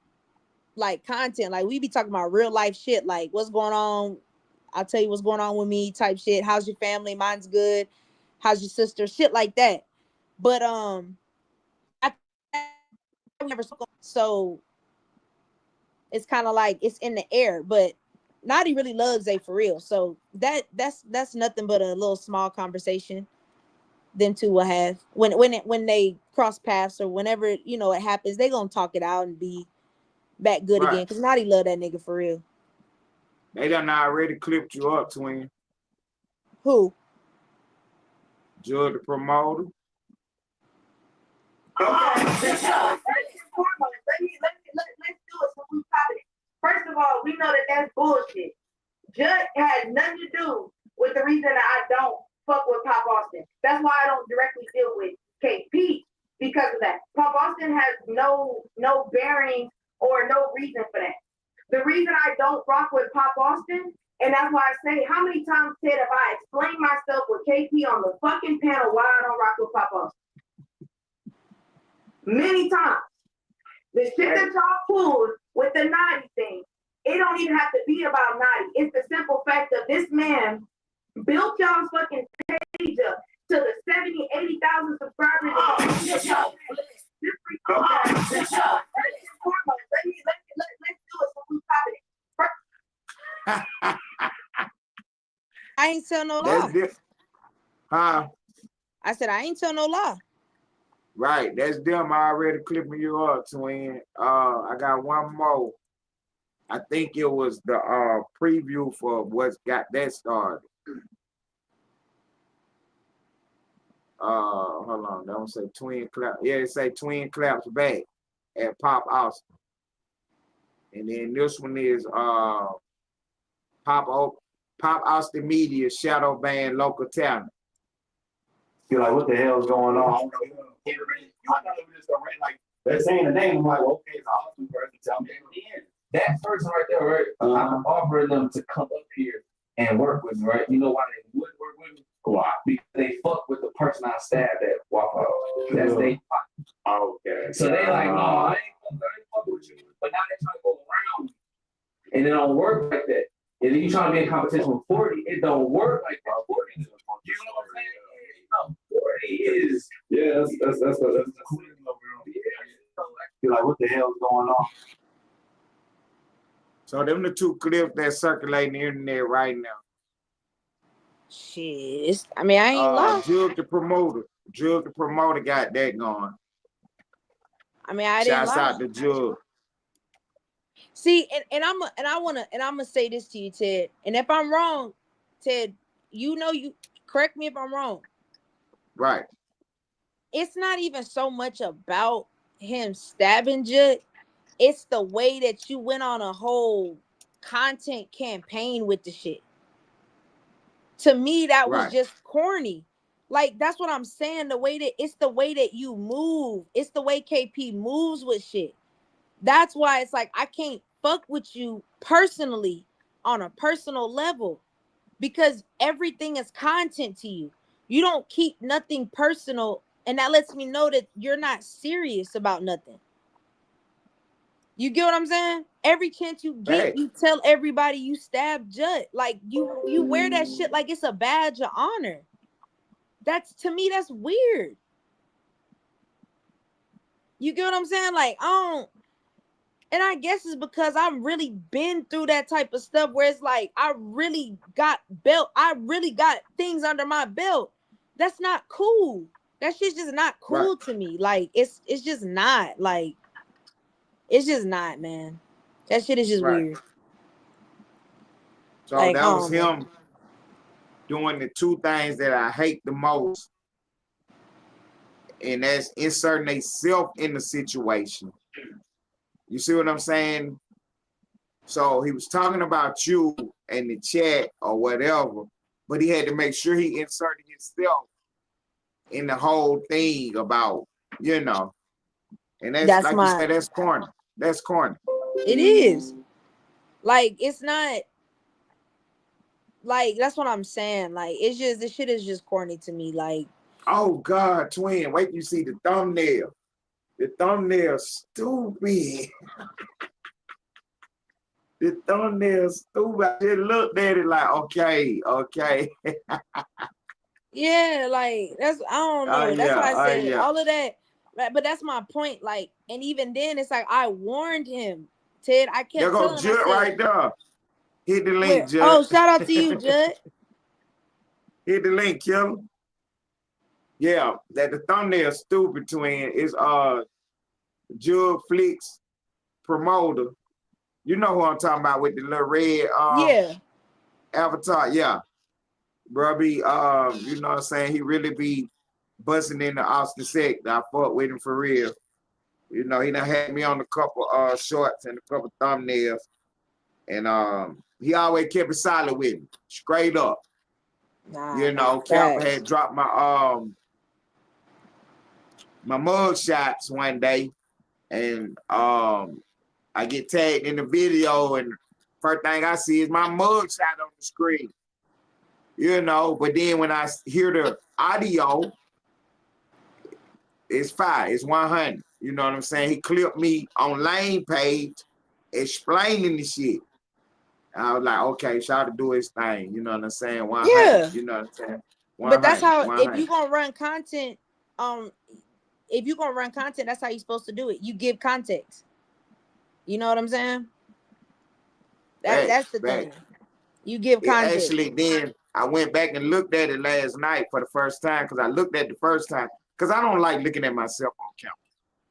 Speaker 4: like content, like we be talking about real life shit, like what's going on. I'll tell you what's going on with me type shit. How's your family? Mine's good. How's your sister? Shit like that. But I never spoke, so it's kind of like it's in the air. But Naughty really loves Zay for real, so that's nothing but a little small conversation them two will have when they cross paths or whenever it happens. They gonna talk it out and be back good again, because Naughty love that nigga for real.
Speaker 2: They done already clipped you up, twin.
Speaker 4: Who?
Speaker 2: Judge the promoter.
Speaker 8: Let's do it so we pop it. First of all, we know that that's bullshit. Judd has nothing to do with the reason that I don't fuck with Pop Austin. That's why I don't directly deal with KP, because of that. Pop Austin has no bearing or no reason for that. The reason I don't rock with Pop Austin, and that's why I say, how many times, Ted, have I explained myself with KP on the fucking panel why I don't rock with Pop Austin? Many times. The shit that y'all pulled with the Naughty thing, it don't even have to be about Naughty. It's the simple fact of this man built y'all's fucking page up to the 70, 80,000 subscribers. Let's do it so we pop it.
Speaker 4: I ain't tell no lie.
Speaker 2: Huh?
Speaker 4: I said I ain't tell no lie.
Speaker 2: Right, that's them already clipping you up, twin. I got one more. I think it was the preview for what's got that started. Hold on, don't say twin clap. Yeah, it say twin claps back at Pop Austin. And then this one is Pop Austin Media Shadow Band Local Talent.
Speaker 1: You're like, what the hell's going on? I thought it was just a rant, like they're saying the name. I'm like, okay, it's an awesome person. Tell me
Speaker 6: That person right there, right? I'm offering them to come up here and work with me, right? You know why they would work with me?
Speaker 1: why?
Speaker 6: Because they fuck with the person I stabbed at Waffle House. That's they.
Speaker 1: Okay.
Speaker 6: So they like, no, I ain't fuck with you. But now they trying to go around me. And it don't work like that. And then you trying to be in competition with 40, it don't work like that. 40 is, you know what I'm saying? Yeah, 40 is.
Speaker 1: Yeah, that's you're like, what the hell's going on?
Speaker 2: So them the two clips that circulating the internet right now.
Speaker 4: Shit, I mean, I ain't lying.
Speaker 2: Jug the promoter got that going.
Speaker 4: I mean, I didn't
Speaker 2: Shouts
Speaker 4: lie.
Speaker 2: out to Jug.
Speaker 4: See, and I'm gonna say this to you, Ted. And if I'm wrong, Ted, you correct me if I'm wrong.
Speaker 2: Right.
Speaker 4: It's not even so much about him stabbing Judd. It's the way that you went on a whole content campaign with the shit. To me, that was just corny. Like, that's what I'm saying. It's the way that you move. It's the way KP moves with shit. That's why it's like, I can't fuck with you personally on a personal level, because everything is content to you. You don't keep nothing personal. And that lets me know that you're not serious about nothing. You get what I'm saying? Every chance you get, you tell everybody you stabbed Judd. Like, you wear that shit like it's a badge of honor. To me, that's weird. You get what I'm saying? Like, and I guess it's because I've really been through that type of stuff where it's like, I really got things under my belt. That's not cool. That shit's just not cool to me. Like, it's just not. Like, it's just not, man. That shit is just weird.
Speaker 2: So like, that was him doing the two things that I hate the most. And that's inserting themselves in the situation. You see what I'm saying? So he was talking about you in the chat or whatever, but he had to make sure he inserted himself in the whole thing about, you know, and that's
Speaker 4: That's
Speaker 2: like you said, that's corny. That's corny.
Speaker 4: It is. Like, it's not like, that's what I'm saying. Like, it's just, this shit is just corny to me. Like,
Speaker 2: oh God, twin, wait till you see the thumbnail. The thumbnail's stupid. The thumbnail's stupid. I just looked at it like, okay.
Speaker 4: yeah, like, that's, I don't know. That's why I said all of that. But that's my point. Like, and even then, it's like, I warned him, Ted. I kept
Speaker 2: There go
Speaker 4: telling him,
Speaker 2: Judd right there. Hit the link, Judd.
Speaker 4: Oh, shout out to you, Judd.
Speaker 2: Hit the link, killer. Yeah, that the thumbnail stupid, twin. Is Judd Flicks promoter. You know who I'm talking about with the little red avatar. Yeah. Bro be you know what I'm saying, he really be busting in the Austin Sector. I fought with him for real. You know, he done had me on a couple shorts and a couple thumbnails. And he always kept it solid with me, straight up. You know, Cap had dropped my my mug shots one day, and I get tagged in the video, and first thing I see is my mug shot on the screen. You know, but then when I hear the audio, it's fire, it's 100. You know what I'm saying? He clipped me on Lane page explaining the shit. I was like, okay, shout to do his thing. You know what I'm saying? 100. Yeah. You know what I'm saying? 100,
Speaker 4: but that's how
Speaker 2: 100.
Speaker 4: if you're gonna run content, that's how you're supposed to do it. You give context. You know what I'm saying? That's the thing. You give context.
Speaker 2: Actually, then I went back and looked at it last night for the first time, because I looked at it the first time because I don't like looking at myself on camera.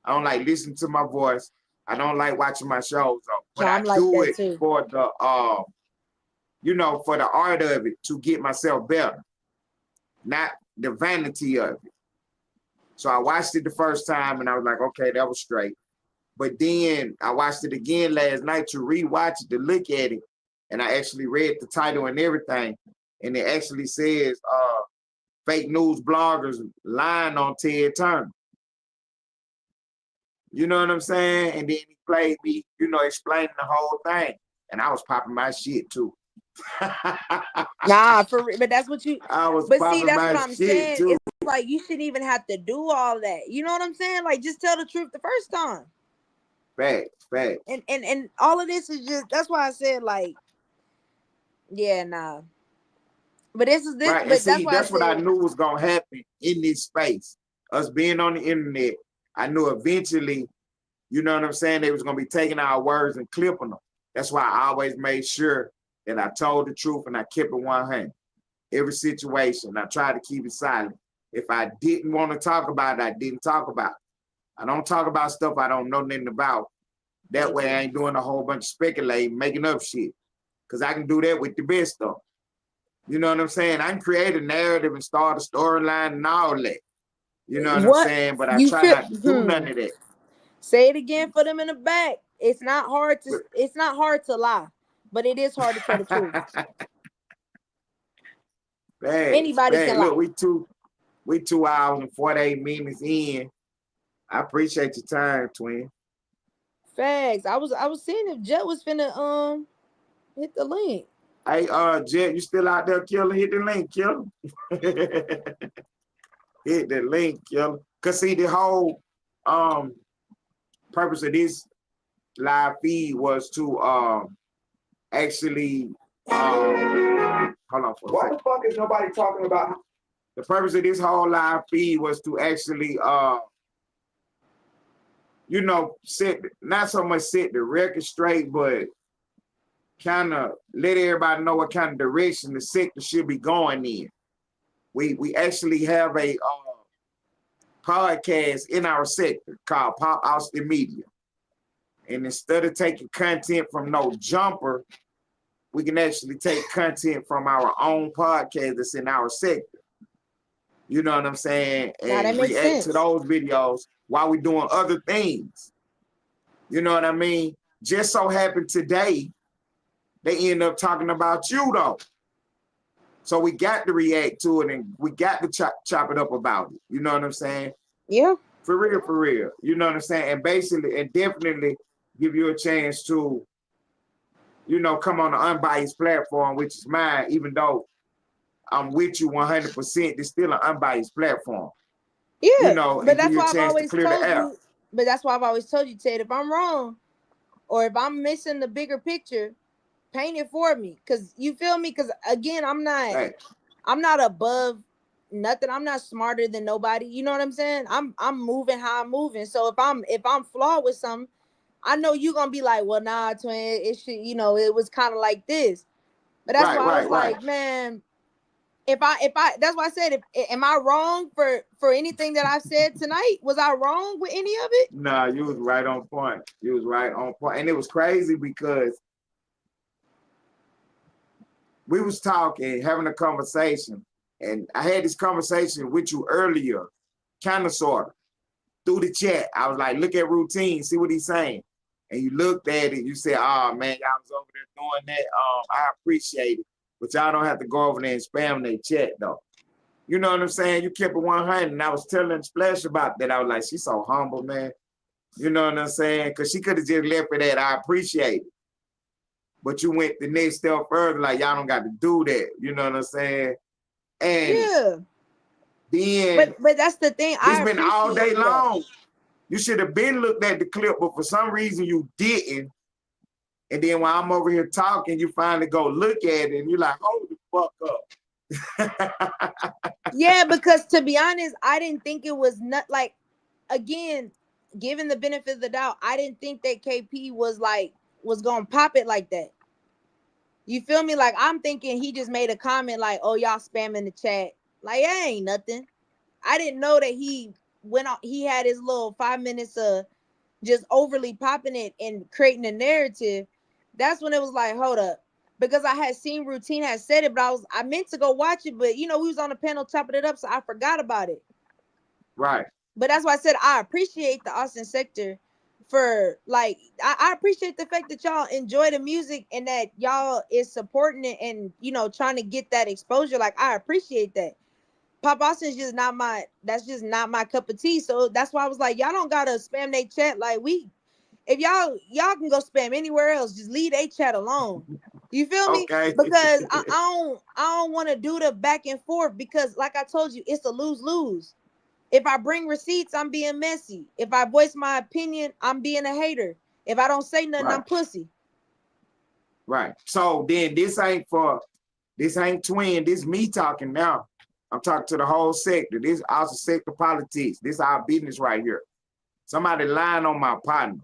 Speaker 2: I don't like listening to my voice. I don't like watching my shows. But I do it too. For the you know, for the art of it, to get myself better, not the vanity of it. So I watched it the first time and I was like, okay, that was straight. But then I watched it again last night to rewatch it, to look at it. And I actually read the title and everything. And it actually says fake news bloggers lying on Ted Turner. You know what I'm saying? And then he played me, you know, explaining the whole thing. And I was popping my shit too.
Speaker 4: Nah, for real. But that's what you.
Speaker 2: But see,
Speaker 4: that's what I'm saying. Too. It's like you shouldn't even have to do all that. You know what I'm saying? Like, just tell the truth the first time.
Speaker 2: Facts.
Speaker 4: And all of this is just. That's why I said, like, yeah, nah. But this is this.
Speaker 2: Right.
Speaker 4: But
Speaker 2: and see, that's what I knew was gonna happen in this space. Us being on the internet, I knew eventually, you know what I'm saying, they was gonna be taking our words and clipping them. That's why I always made sure that I told the truth and I kept it 100. Every situation, I tried to keep it silent. If I didn't want to talk about it, I didn't talk about it. I don't talk about stuff I don't know nothing about. That way I ain't doing a whole bunch of speculating, making up shit. Because I can do that with the best stuff. You know what I'm saying? I can create a narrative and start a storyline and all that. You know what I'm saying? But I try not to do none of that.
Speaker 4: Say it again for them in the back. It's not hard to lie, but it is hard to tell the truth. Anybody can lie.
Speaker 2: Look, we 2 hours and 48 minutes in. I appreciate your time, twin.
Speaker 4: Facts. I was seeing if Jet was finna hit the link.
Speaker 2: Hey, Jet, you still out there, killer? Hit the link, killer. Hit the link, killer. Cause see, the whole purpose of this live feed was to actually hold on for a second.
Speaker 1: Why the fuck is nobody talking about?
Speaker 2: The purpose of this whole live feed was to actually you know, not so much set the record straight, but kind of let everybody know what kind of direction the sector should be going in. We actually have a podcast in our sector called Pop Austin Media. And instead of taking content from No Jumper, we can actually take content from our own podcast that's in our sector. You know what I'm saying? And react to those videos while we're doing other things. You know what I mean? Just so happened today, they end up talking about you though. So we got to react to it and we got to chop it up about it. You know what I'm saying?
Speaker 4: Yeah.
Speaker 2: For real. You know what I'm saying? And basically, and definitely give you a chance to, you know, come on an unbiased platform, which is mine, even though I'm with you 100%, it's still an unbiased platform.
Speaker 4: Yeah.
Speaker 2: You know,
Speaker 4: But
Speaker 2: and
Speaker 4: that's
Speaker 2: give you
Speaker 4: why
Speaker 2: a
Speaker 4: I've
Speaker 2: chance to
Speaker 4: always
Speaker 2: clear the
Speaker 4: told
Speaker 2: air.
Speaker 4: you. But that's why I've always told you, Ted, if I'm wrong or if I'm missing the bigger picture, paint it for me. Cause you feel me? Cause again, I'm not above nothing. I'm not smarter than nobody. You know what I'm saying? I'm moving how I'm moving. So if I'm flawed with something, I know you're gonna be like, well, nah, twin, it should, you know, it was kind of like this. But that's why I was like, man, if I that's why I said, am I wrong for anything that I said tonight? Was I wrong with any of it?
Speaker 2: Nah, you was right on point. You was right on point. And it was crazy because we was talking, having a conversation, and I had this conversation with you earlier, kind of sort of, through the chat. I was like, look at routine, see what he's saying. And you looked at it, you said, oh man, y'all was over there doing that. I appreciate it. But y'all don't have to go over there and spam their chat though. You know what I'm saying? You kept it 100, and I was telling Splash about that. I was like, she's so humble, man. You know what I'm saying? Because she could have just left it at, I appreciate it. But you went the next step further, like, y'all don't got to do that. You know what I'm saying? And
Speaker 4: Yeah.
Speaker 2: then,
Speaker 4: but that's the thing.
Speaker 2: It's been all day long. You should have been looked at the clip, but for some reason you didn't. And then while I'm over here talking, you finally go look at it, and you're like, hold the fuck up.
Speaker 4: Yeah, because to be honest, I didn't think it was not like, again, given the benefit of the doubt, I didn't think that KP was gonna pop it like that. You feel me? Like, I'm thinking he just made a comment like, oh, y'all spamming the chat. Like, it ain't nothing. I didn't know that he went on, he had his little 5 minutes of just overly popping it and creating a narrative. That's when it was like, hold up. Because I had seen Routine had said it, but I meant to go watch it, but you know, we was on the panel chopping it up, so I forgot about it.
Speaker 2: Right.
Speaker 4: But that's why I said I appreciate the Austin sector for, like, I appreciate the fact that y'all enjoy the music and that y'all is supporting it and, you know, trying to get that exposure. Like, I appreciate that. Pop Austin's just not that's just not my cup of tea. So that's why I was like, y'all don't gotta spam they chat. Like, if y'all can go spam anywhere else, just leave they chat alone. You feel me?
Speaker 2: Okay.
Speaker 4: Because I don't want to do the back and forth, because like I told you, it's a lose-lose. If I bring receipts, I'm being messy. If I voice my opinion, I'm being a hater. If I don't say nothing,
Speaker 2: Right.
Speaker 4: I'm pussy.
Speaker 2: Right. So then this ain't Twin, this me talking now. I'm talking to the whole sector. This also sector politics. This our business right here. Somebody lying on my partner.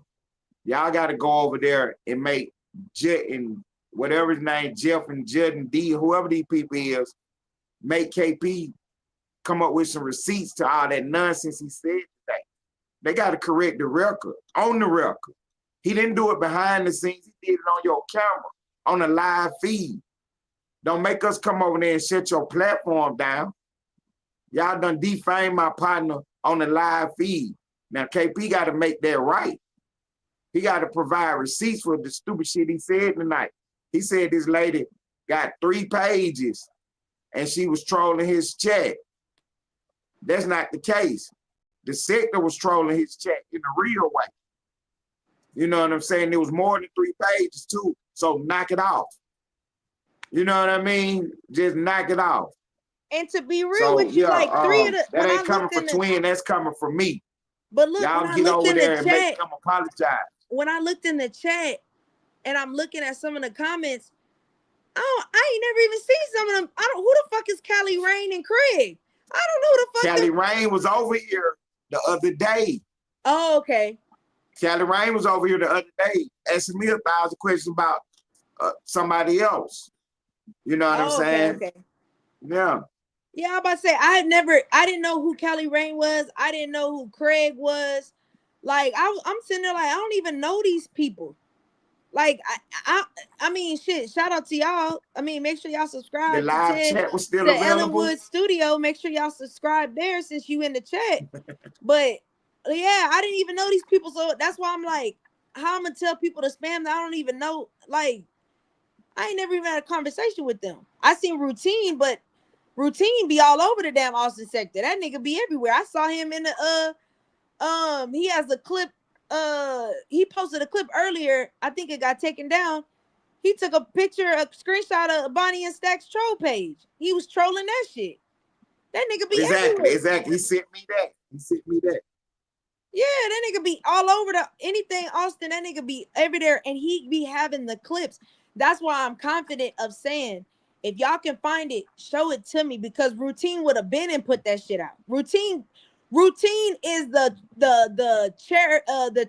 Speaker 2: Y'all got to go over there and make Jet and whatever his name, Jeff and Judd and D, whoever these people is, make KP come up with some receipts to all that nonsense he said today. They got to correct the record, on the record. He didn't do it behind the scenes. He did it on your camera, on a live feed. Don't make us come over there and shut your platform down. Y'all done defamed my partner on the live feed. Now, KP got to make that right. He got to provide receipts for the stupid shit he said tonight. He said this lady got 3 pages and she was trolling his chat. That's not the case. The sector was trolling his chat in a real way. You know what I'm saying? There was more than 3 pages too. So knock it off. You know what I mean? Just knock it off.
Speaker 4: And to be real with you, like 3 of the
Speaker 2: that ain't coming from Twin, that's coming from me.
Speaker 4: But look,
Speaker 2: y'all
Speaker 4: when I
Speaker 2: get
Speaker 4: looked
Speaker 2: over
Speaker 4: in
Speaker 2: there
Speaker 4: the
Speaker 2: and
Speaker 4: chat,
Speaker 2: make them apologize.
Speaker 4: When I looked in the chat and I'm looking at some of the comments, I ain't never even seen some of them. Who the fuck is Callie Rain and Craig? I don't know who the fuck.
Speaker 2: Callie Rain was over here the other day.
Speaker 4: Oh, okay.
Speaker 2: Callie Rain was over here the other day asking me 1,000 questions about somebody else. You know what I'm saying?
Speaker 4: Okay.
Speaker 2: Yeah.
Speaker 4: Yeah, I'm about to say I didn't know who Callie Rain was. I didn't know who Craig was. Like, I'm sitting there like, I don't even know these people. Like, I mean, shit, shout out to y'all. I mean, make sure y'all subscribe
Speaker 2: the live
Speaker 4: to Ted,
Speaker 2: chat was still
Speaker 4: to
Speaker 2: available.
Speaker 4: Ellenwood Studio. Make sure y'all subscribe there since you in the chat. But yeah, I didn't even know these people. So that's why I'm like, how I'm gonna tell people to spam that I don't even know? Like, I ain't never even had a conversation with them. I seen Routine, but Routine be all over the damn Austin sector. That nigga be everywhere. I saw him in the he has a clip. He posted a clip earlier. I think it got taken down. He took a picture, a screenshot of Bonnie and Stack's troll page. He was trolling that shit. That nigga be everywhere.
Speaker 2: Exactly. He sent me that.
Speaker 4: Yeah, that nigga be all over the anything Austin. That nigga be everywhere, and he be having the clips. That's why I'm confident of saying, if y'all can find it, show it to me, because Routine would have been and put that shit out. Routine is the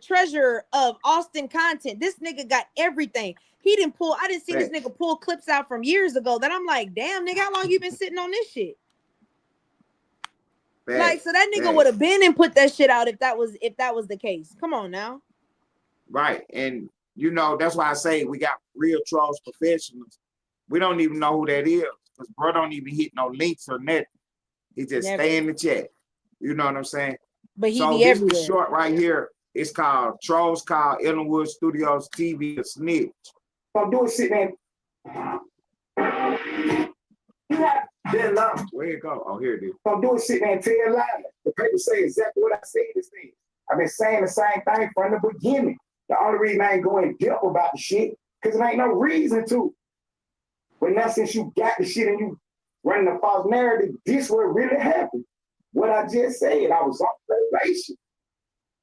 Speaker 4: treasurer of Austin content. This nigga got everything. I didn't see this nigga pull clips out from years ago that I'm like, damn nigga, how long you been sitting on this shit? Like, so that nigga would have been and put that shit out if that was the case. Come on now.
Speaker 2: Right. And you know, that's why I say we got real trolls professionals. We don't even know who that is, because bro don't even hit no links or nothing. He just stay in the chat. You know what I'm saying?
Speaker 4: But he
Speaker 2: so
Speaker 4: be
Speaker 2: this
Speaker 4: everywhere.
Speaker 2: The short right here. It's called Trolls Call Ellenwood Studios TV a Snitch.
Speaker 1: So do it, sit there. You have been love.
Speaker 2: Where it go? Oh, here it is.
Speaker 1: So do it, sit there and tell a lie. The paper say exactly what I said this thing. I've been saying the same thing from the beginning. The only reason I ain't going depth about the shit, because there ain't no reason to. But now since you got the shit and you running a false narrative, this what really happened. What I just said, I was on probation.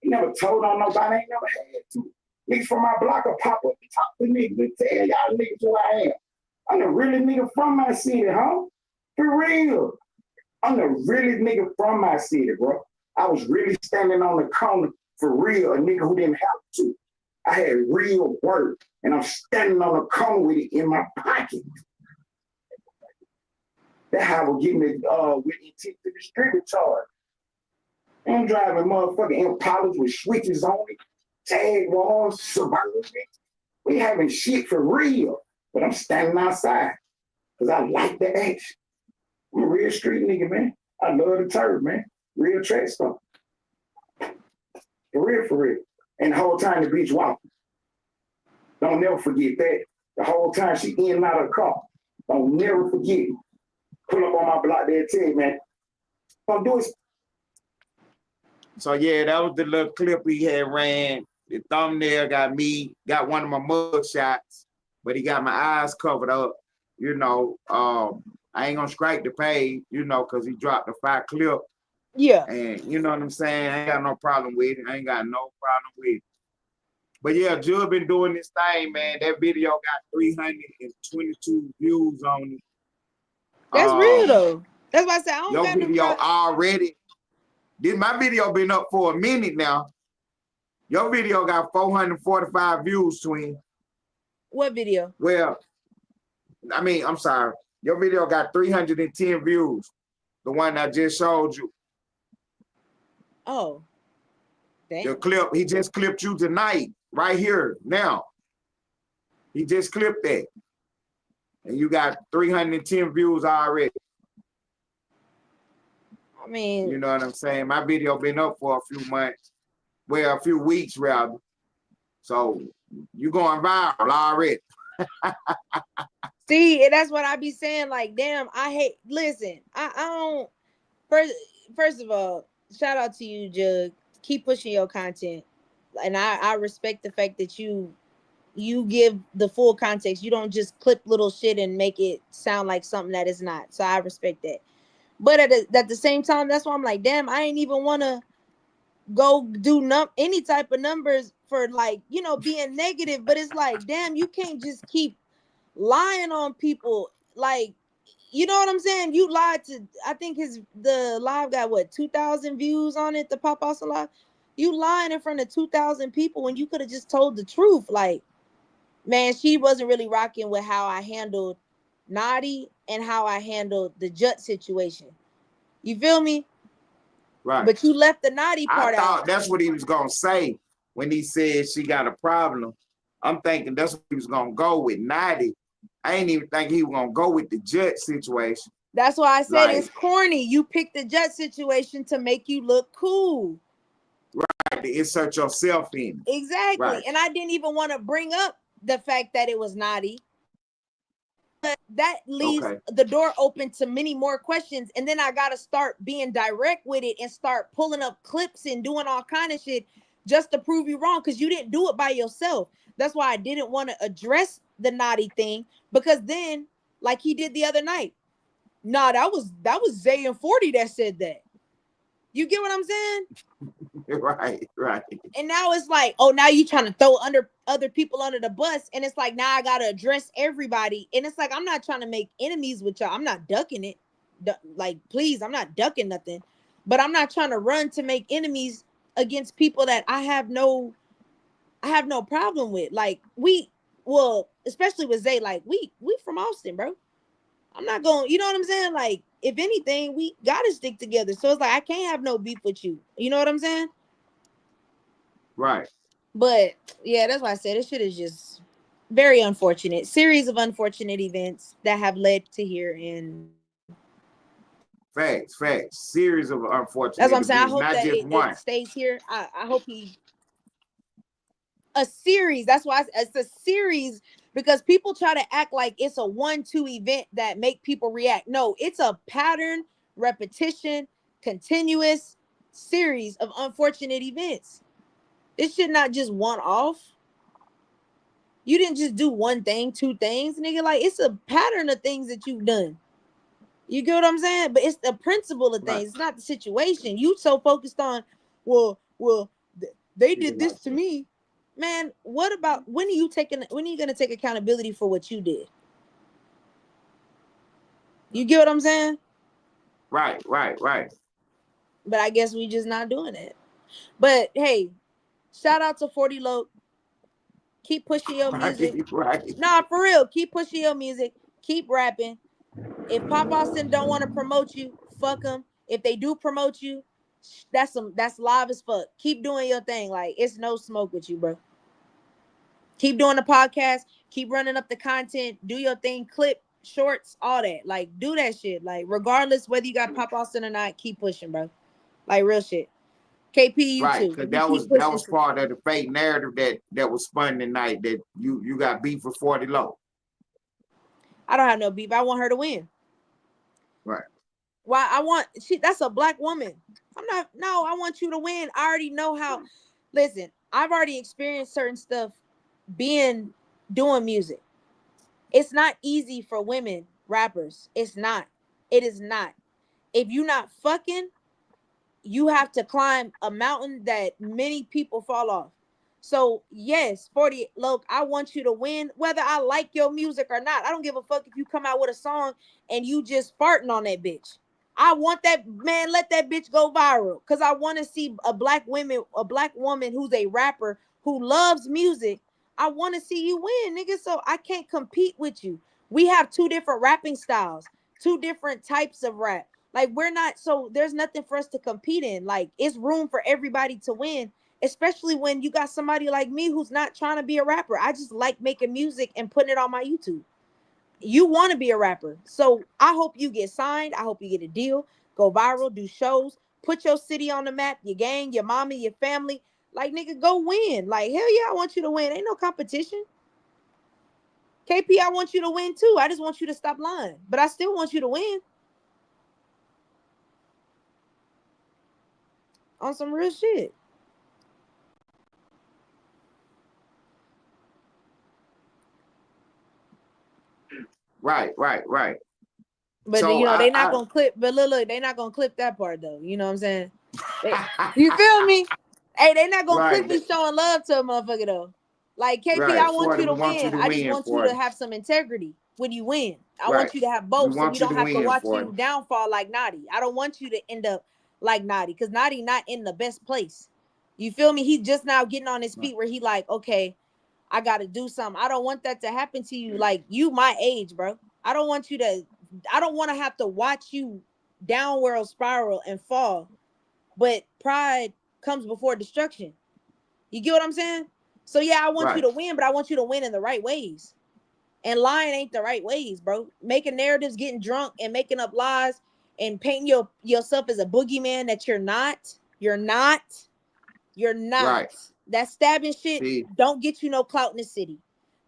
Speaker 1: He never told on nobody, I ain't never had to. Niggas from my block will pop up and talk to niggas and tell y'all niggas who I am. I'm the really nigga from my city, huh? For real. I'm the really nigga from my city, bro. I was really standing on the corner for real, a nigga who didn't have to. I had real work, and I'm standing on the corner with it in my pocket. That's how we're getting it with intent to distribute charge. I'm driving motherfucking Impalas with switches on it, tag walls, Suburban. We having shit for real, but I'm standing outside because I like the action. I'm a real street nigga, man. I love the turf, man. Real track stuff. For real. And the whole time the bitch walking. Don't never forget that. The whole time she in and out of the car. Don't never forget it. Pull up on my block there and tell you, man. Don't do it.
Speaker 2: So yeah, that was the little clip he had ran. The thumbnail got one of my mug shots, but he got my eyes covered up. You know, I ain't gonna strike the page, you know, because he dropped the 5 clip.
Speaker 4: Yeah.
Speaker 2: And you know what I'm saying? I ain't got no problem with it. I ain't got no problem with it. But yeah, Judd been doing this thing, man. That video got 322 views on it.
Speaker 4: That's real though. That's why I said I don't
Speaker 2: your
Speaker 4: got
Speaker 2: video
Speaker 4: no
Speaker 2: already. My video been up for a minute now. Your video got 445 views, Twin.
Speaker 4: What video?
Speaker 2: Well, I mean, I'm sorry. Your video got 310 views. The one I just showed you.
Speaker 4: Oh. Dang.
Speaker 2: The clip, he just clipped you tonight, right here, now. He just clipped that. And you got 310 views already.
Speaker 4: I mean,
Speaker 2: you know what I'm saying? My video been up for a few months. Well, a few weeks, rather. So you going viral already.
Speaker 4: See, that's what I be saying. Like, damn, listen, I don't, first of all, shout out to you, Jug. Keep pushing your content. And I respect the fact that you give the full context. You don't just clip little shit and make it sound like something that is not. So I respect that. But at the same time, that's why I'm like, damn, I ain't even want to go do any type of numbers for, like, you know, being negative. But it's like, damn, you can't just keep lying on people. Like, you know what I'm saying? You lied to, I think the live got what, 2,000 views on it, the Pop Awesome Live? You lying in front of 2,000 people when you could have just told the truth. Like, man, she wasn't really rocking with how I handled Naughty and how I handled the Jut situation. You feel me?
Speaker 2: Right.
Speaker 4: But you left the Naughty part
Speaker 2: I thought
Speaker 4: out.
Speaker 2: That's what he was gonna say when he said she got a problem. I'm thinking that's what he was gonna go with, Naughty. I ain't even think he was gonna go with the Jut situation.
Speaker 4: That's why I said,
Speaker 2: like,
Speaker 4: it's corny. You picked the Jut situation to make you look cool.
Speaker 2: Right, to insert yourself in.
Speaker 4: Exactly.
Speaker 2: Right.
Speaker 4: And I didn't even want to bring up the fact that it was Naughty. that leaves the door open to many more questions. And then I gotta start being direct with it and start pulling up clips and doing all kind of shit just to prove you wrong, because you didn't do it by yourself. That's why I didn't want to address the naughty thing, because then, like he did the other night, nah, that was Zay and 40 that said that. You get what I'm saying?
Speaker 2: Right.
Speaker 4: And now it's like, oh, now you trying to throw other people under the bus, and it's like, now I gotta address everybody, and it's like, I'm not trying to make enemies with y'all. I'm not ducking it, like, please, I'm not ducking nothing, but I'm not trying to run to make enemies against people that I have no problem with. Like, especially with Zay, like, we from Austin, bro. I'm not going, you know what I'm saying? Like, if anything, we gotta stick together. So it's like, I can't have no beef with you. You know what I'm saying?
Speaker 2: Right.
Speaker 4: But yeah, that's why I said this shit is just very unfortunate. Series of unfortunate events that have led to here. And
Speaker 2: Facts. Series of unfortunate
Speaker 4: that's what I'm saying. I
Speaker 2: events,
Speaker 4: hope
Speaker 2: not
Speaker 4: that
Speaker 2: just one.
Speaker 4: it stays here. I hope a series. That's why it's a series, because people try to act like it's a 1-2 event that make people react. No, it's a pattern, repetition, continuous series of unfortunate events. This shit not just one off. You didn't just do one thing, two things, nigga. Like, it's a pattern of things that you've done. You get what I'm saying? But it's the principle of things. It's not the situation. You so focused on, well, they did this to me. Man, what about when are you gonna take accountability for what you did? You get what I'm saying?
Speaker 2: Right.
Speaker 4: But I guess we just not doing it. But hey, shout out to 40 Loc. Keep pushing your music.
Speaker 2: Right.
Speaker 4: Nah, for real. Keep pushing your music. Keep rapping. If Pop Austin don't want to promote you, fuck them. If they do promote you, that's live as fuck. Keep doing your thing. Like, it's no smoke with you, bro. Keep doing the podcast. Keep running up the content. Do your thing. Clip, shorts, all that. Like, do that shit. Like, regardless whether you got Pop Austin or not, keep pushing, bro. Like, real shit. KP, you
Speaker 2: right,
Speaker 4: too.
Speaker 2: because that was part of the fake narrative that was spun tonight, that you got beef with 40 Loc.
Speaker 4: I don't have no beef. I want her to win.
Speaker 2: Right.
Speaker 4: Why that's a black woman. I want you to win. I already know how. Listen, I've already experienced certain stuff doing music. It's not easy for women rappers. It's not. It is not. If you're not fucking, you have to climb a mountain that many people fall off. So yes, 40 Loc, I want you to win, whether I like your music or not. I don't give a fuck if you come out with a song and you just farting on that bitch. I want that, man, let that bitch go viral, because I want to see a black woman who's a rapper who loves music. I want to see you win, nigga. So I can't compete with you. We have two different rapping styles, two different types of rap. Like, there's nothing for us to compete in. Like, it's room for everybody to win, especially when you got somebody like me who's not trying to be a rapper. I just like making music and putting it on my YouTube. You want to be a rapper. So I hope you get signed. I hope you get a deal, go viral, do shows, put your city on the map, your gang, your mommy, your family. Like, nigga, go win. Like, hell yeah, I want you to win. Ain't no competition. KP, I want you to win too. I just want you to stop lying. But I still want you to win. On some real shit.
Speaker 2: Right.
Speaker 4: But
Speaker 2: so
Speaker 4: they're not gonna clip. But look, they're not gonna clip that part though. You know what I'm saying? You feel me? Hey, they're not gonna clip me showing love to a motherfucker though. Like, KP,
Speaker 2: right.
Speaker 4: I want you to win. I just want you to have some integrity when you win. I want you to have both, so we don't have to watch you downfall like Naughty. I don't want you to end up like Naughty, because Naughty not in the best place. You feel me? He's just now getting on his feet where he like, okay, I gotta do something. I don't want that to happen to you. Like, you my age, bro. I don't want to have to watch you downward spiral and fall. But pride comes before destruction. You get what I'm saying? So yeah, I want you to win, but I want you to win in the right ways. And lying ain't the right ways, bro. Making narratives, getting drunk, and making up lies, and painting yourself as a boogeyman that you're not. You're not.
Speaker 2: Right.
Speaker 4: That stabbing shit don't get you no clout in the city.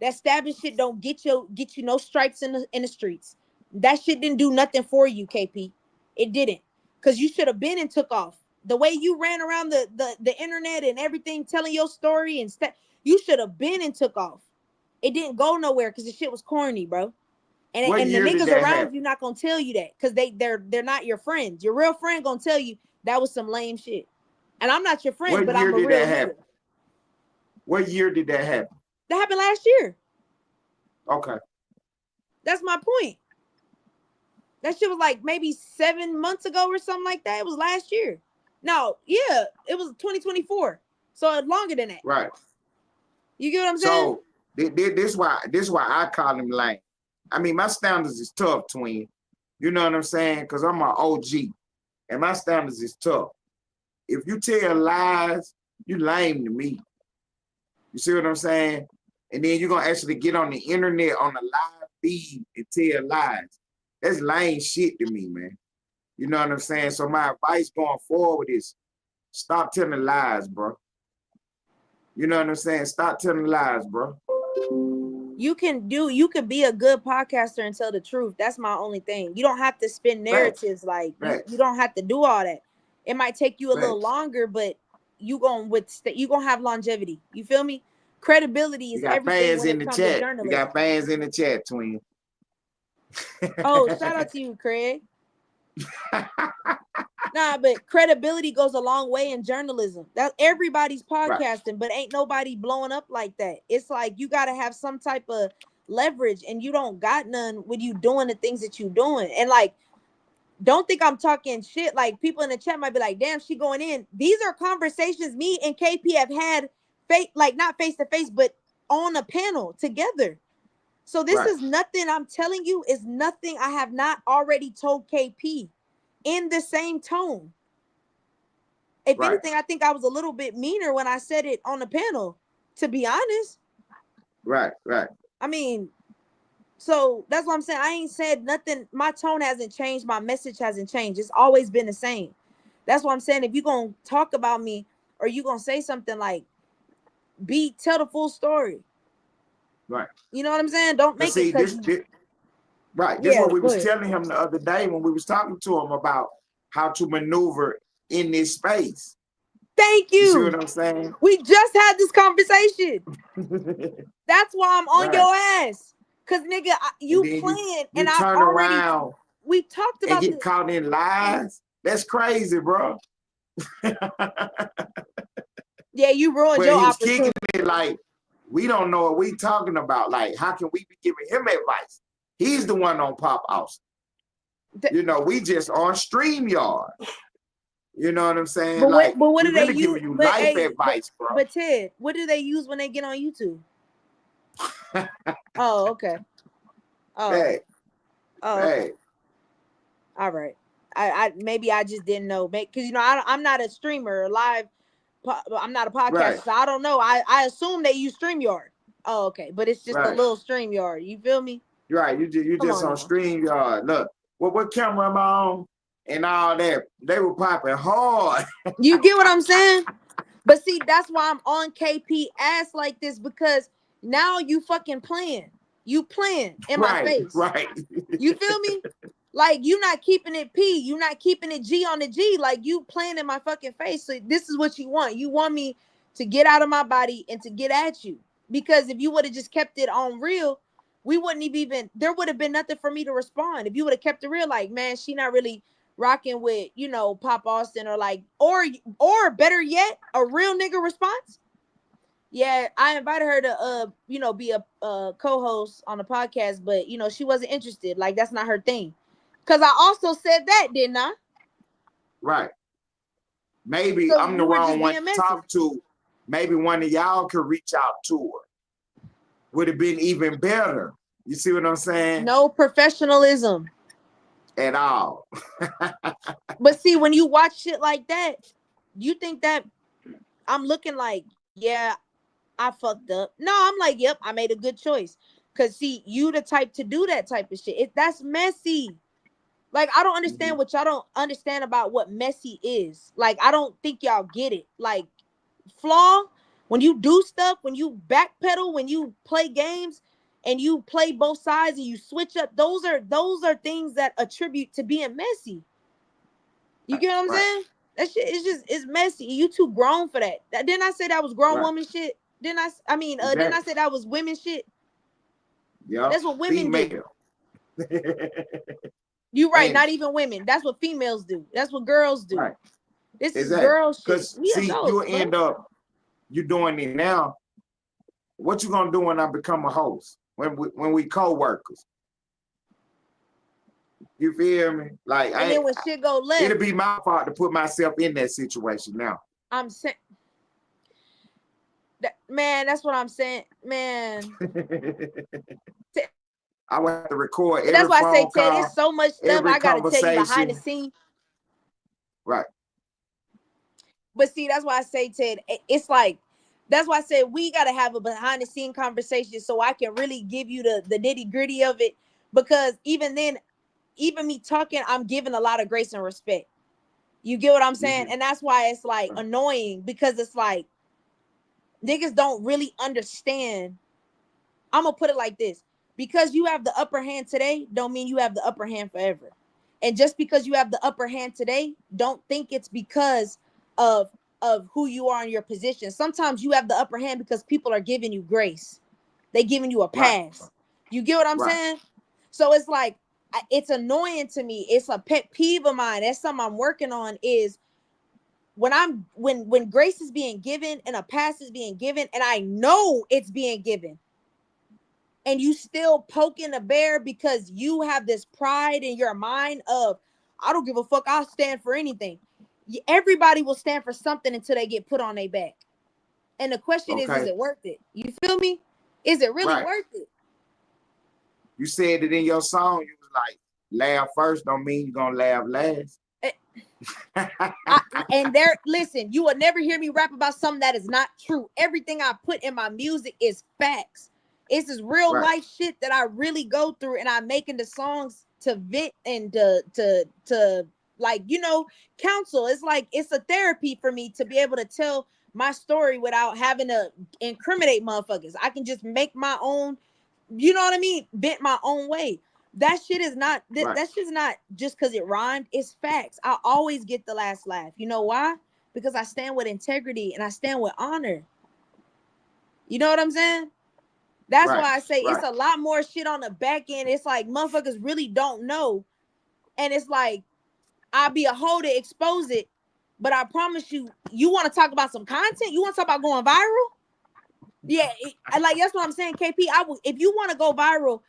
Speaker 4: That stabbing shit don't get you no stripes in the streets. That shit didn't do nothing for you, KP. It didn't. Cause you should have been and took off. The way you ran around the internet and everything telling your story and stuff, you should have been and took off. It didn't go nowhere because the shit was corny, bro.
Speaker 2: What
Speaker 4: And the
Speaker 2: year did
Speaker 4: niggas
Speaker 2: that
Speaker 4: around
Speaker 2: happen?
Speaker 4: you not gonna tell you that because they're not your friends. Your real friend gonna tell you that was some lame shit. And I'm not your friend,
Speaker 2: What
Speaker 4: but
Speaker 2: year
Speaker 4: I'm a
Speaker 2: did
Speaker 4: real
Speaker 2: that
Speaker 4: nigga.
Speaker 2: happen? What year did that happen?
Speaker 4: That happened last year.
Speaker 2: Okay.
Speaker 4: That's my point. That shit was like maybe 7 months ago or something like that. It was last year. No, yeah, it was 2024. So longer than that.
Speaker 2: Right.
Speaker 4: You get what I'm saying?
Speaker 2: So this why I call him lame. I mean, my standards is tough, twin. You know what I'm saying? Because I'm an OG, and my standards is tough. If you tell lies, you lame to me. You see what I'm saying? And then you're gonna actually get on the internet on a live feed and tell lies. That's lame shit to me, man. You know what I'm saying? So my advice going forward is stop telling lies, bro. You know what I'm saying? Stop telling lies, bro.
Speaker 4: You can be a good podcaster and tell the truth. That's my only thing. You don't have to spin narratives like you don't have to do all that. It might take you a little longer, but you gonna have longevity. You feel me? Credibility is everything when it comes to journalism.
Speaker 2: You got fans in the chat, twin.
Speaker 4: Oh, shout out to you, Craig. Nah, but credibility goes a long way in journalism. That everybody's podcasting, but ain't nobody blowing up like that. It's like you gotta have some type of leverage, and you don't got none when you doing the things that you doing. And like, don't think I'm talking shit. Like people in the chat might be like, "Damn, she going in." These are conversations me and KP have had, not face to face, but on a panel together. So this is nothing. I'm telling you, is nothing I have not already told KP. In the same tone. If anything, I think I was a little bit meaner when I said it on the panel, to be honest.
Speaker 2: Right.
Speaker 4: I mean, so that's what I'm saying. I ain't said nothing. My tone hasn't changed. My message hasn't changed. It's always been the same. That's what I'm saying. If you're going to talk about me or you're going to say something like, tell the full story.
Speaker 2: Right.
Speaker 4: You know what I'm saying? Don't make it because
Speaker 2: right. This is what we was telling him the other day when we was talking to him about how to maneuver in this space.
Speaker 4: Thank you.
Speaker 2: You see what I'm saying?
Speaker 4: We just had this conversation. That's why I'm on your ass. Cause nigga, you playing and I already around. We talked about
Speaker 2: and get caught in lies. That's crazy, bro.
Speaker 4: Yeah, you ruined your opportunity.
Speaker 2: Kicking it like we don't know what we talking about. Like, how can we be giving him advice? He's the one on Pop Austin. You know, we just on StreamYard. You know what I'm saying?
Speaker 4: But what do they
Speaker 2: really
Speaker 4: use?
Speaker 2: Giving you life advice, bro.
Speaker 4: But Ted, what do they use when they get on YouTube? Oh, okay. Oh,
Speaker 2: hey.
Speaker 4: Okay. All right. I maybe I just didn't know, because you know I'm not a streamer or live. I'm not a podcaster, so I don't know. I assume they use StreamYard. Oh, okay, but it's just a little StreamYard. You feel me?
Speaker 2: Right. You just on StreamYard. Look, what camera am I on? And all that. They were popping hard.
Speaker 4: You get what I'm saying? But see, that's why I'm on KP ass like this, because now you fucking playing. You playing in my face.
Speaker 2: Right.
Speaker 4: You feel me? Like, you not keeping it P. You not keeping it G on the G. Like, you playing in my fucking face. So this is what you want. You want me to get out of my body and to get at you. Because if you would have just kept it on real, we wouldn't even, there would have been nothing for me to respond. If you would have kept it real, like, man, she not really rocking with, you know, Pop Austin, or like, or better yet, a real nigga response. Yeah, I invited her to you know, be a co-host on the podcast, but you know, she wasn't interested. Like, that's not her thing. Cause I also said that, didn't I?
Speaker 2: Right. Maybe so I'm the wrong one to talk to. Maybe one of y'all could reach out to her. Would have been even better. You see what I'm saying?
Speaker 4: No professionalism
Speaker 2: at all.
Speaker 4: But see, when you watch shit like that, you think that I'm looking like, yeah, I fucked up. No, I'm like, yep, I made a good choice. Cause see, you the type to do that type of shit. That's messy. Like, I don't understand what y'all don't understand about what messy is. Like, I don't think y'all get it. Like, flaw, When you do stuff, when you backpedal, when you play games and you play both sides and you switch up, those are things that attribute to being messy. You get what I'm saying? That shit is just, it's messy. You too grown for that. Didn't I say that was grown woman shit? Didn't I say that was women shit?
Speaker 2: Yeah.
Speaker 4: That's what women do. You right, not even women. That's what females do. That's what girls do.
Speaker 2: Right.
Speaker 4: This is girl shit.
Speaker 2: Because see, you end up you doing it now. What you gonna do when I become a host? When we co-workers? You feel me? Like,
Speaker 4: and then when shit go left,
Speaker 2: it'll be my fault to put myself in that situation now.
Speaker 4: I'm saying, man, that's what I'm saying, man.
Speaker 2: I would have to record every
Speaker 4: That's why I say,
Speaker 2: phone
Speaker 4: Ted,
Speaker 2: call,
Speaker 4: it's so much stuff I gotta tell you behind the
Speaker 2: conversation.
Speaker 4: scenes.
Speaker 2: Right.
Speaker 4: But see, that's why I say, Ted, it's like, that's why I said we gotta have a behind the scene conversation so I can really give you the nitty gritty of it. Because even then, even me talking, I'm giving a lot of grace and respect. You get what I'm saying? And that's why it's like annoying, because it's like niggas don't really understand. I'm gonna put it like this: because you have the upper hand today, don't mean you have the upper hand forever. And just because you have the upper hand today, don't think it's because of who you are in your position. Sometimes you have the upper hand because people are giving you grace. They giving you a pass. You get what I'm saying? So it's like, it's annoying to me. It's a pet peeve of mine. That's something I'm working on, is when grace is being given and a pass is being given, and I know it's being given, and you still poking the bear because you have this pride in your mind of, I don't give a fuck, I'll stand for anything. Everybody will stand for something until they get put on their back. And the question is it worth it? You feel me? Is it really worth it?
Speaker 2: You said it in your song. You was like, laugh first don't mean you're gonna laugh last.
Speaker 4: And listen, you will never hear me rap about something that is not true. Everything I put in my music is facts. It's this real life shit that I really go through, and I'm making the songs to vent and to like, you know, counsel. It's like, it's a therapy for me to be able to tell my story without having to incriminate motherfuckers. I can just make my own, you know what I mean, vent my own way. That shit is not, that shit's not just because it rhymed. It's facts. I always get the last laugh. You know why? Because I stand with integrity and I stand with honor. You know what I'm saying? That's why I say it's a lot more shit on the back end. It's like motherfuckers really don't know. And it's like, I'll be a hoe to expose it. But I promise you, you want to talk about some content? You want to talk about going viral? Yeah, like, that's what I'm saying, KP. If you want to go viral,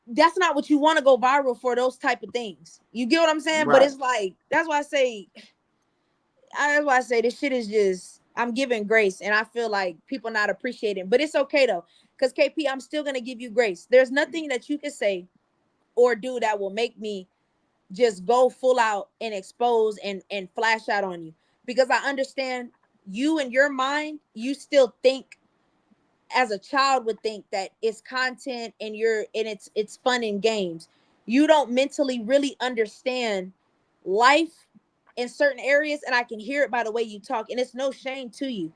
Speaker 4: that's not what you want to go viral for, those type of things. You get what I'm saying? But it's like, that's why I say this shit is just, I'm giving grace, and I feel like people not appreciating. But it's okay though, because KP, I'm still gonna give you grace. There's nothing that you can say or do that will make me just go full out and expose and flash out on you, because I understand you in your mind, you still think as a child would think that it's content and it's fun and games. You don't mentally really understand life in certain areas, and I can hear it by the way you talk, and it's no shame to you.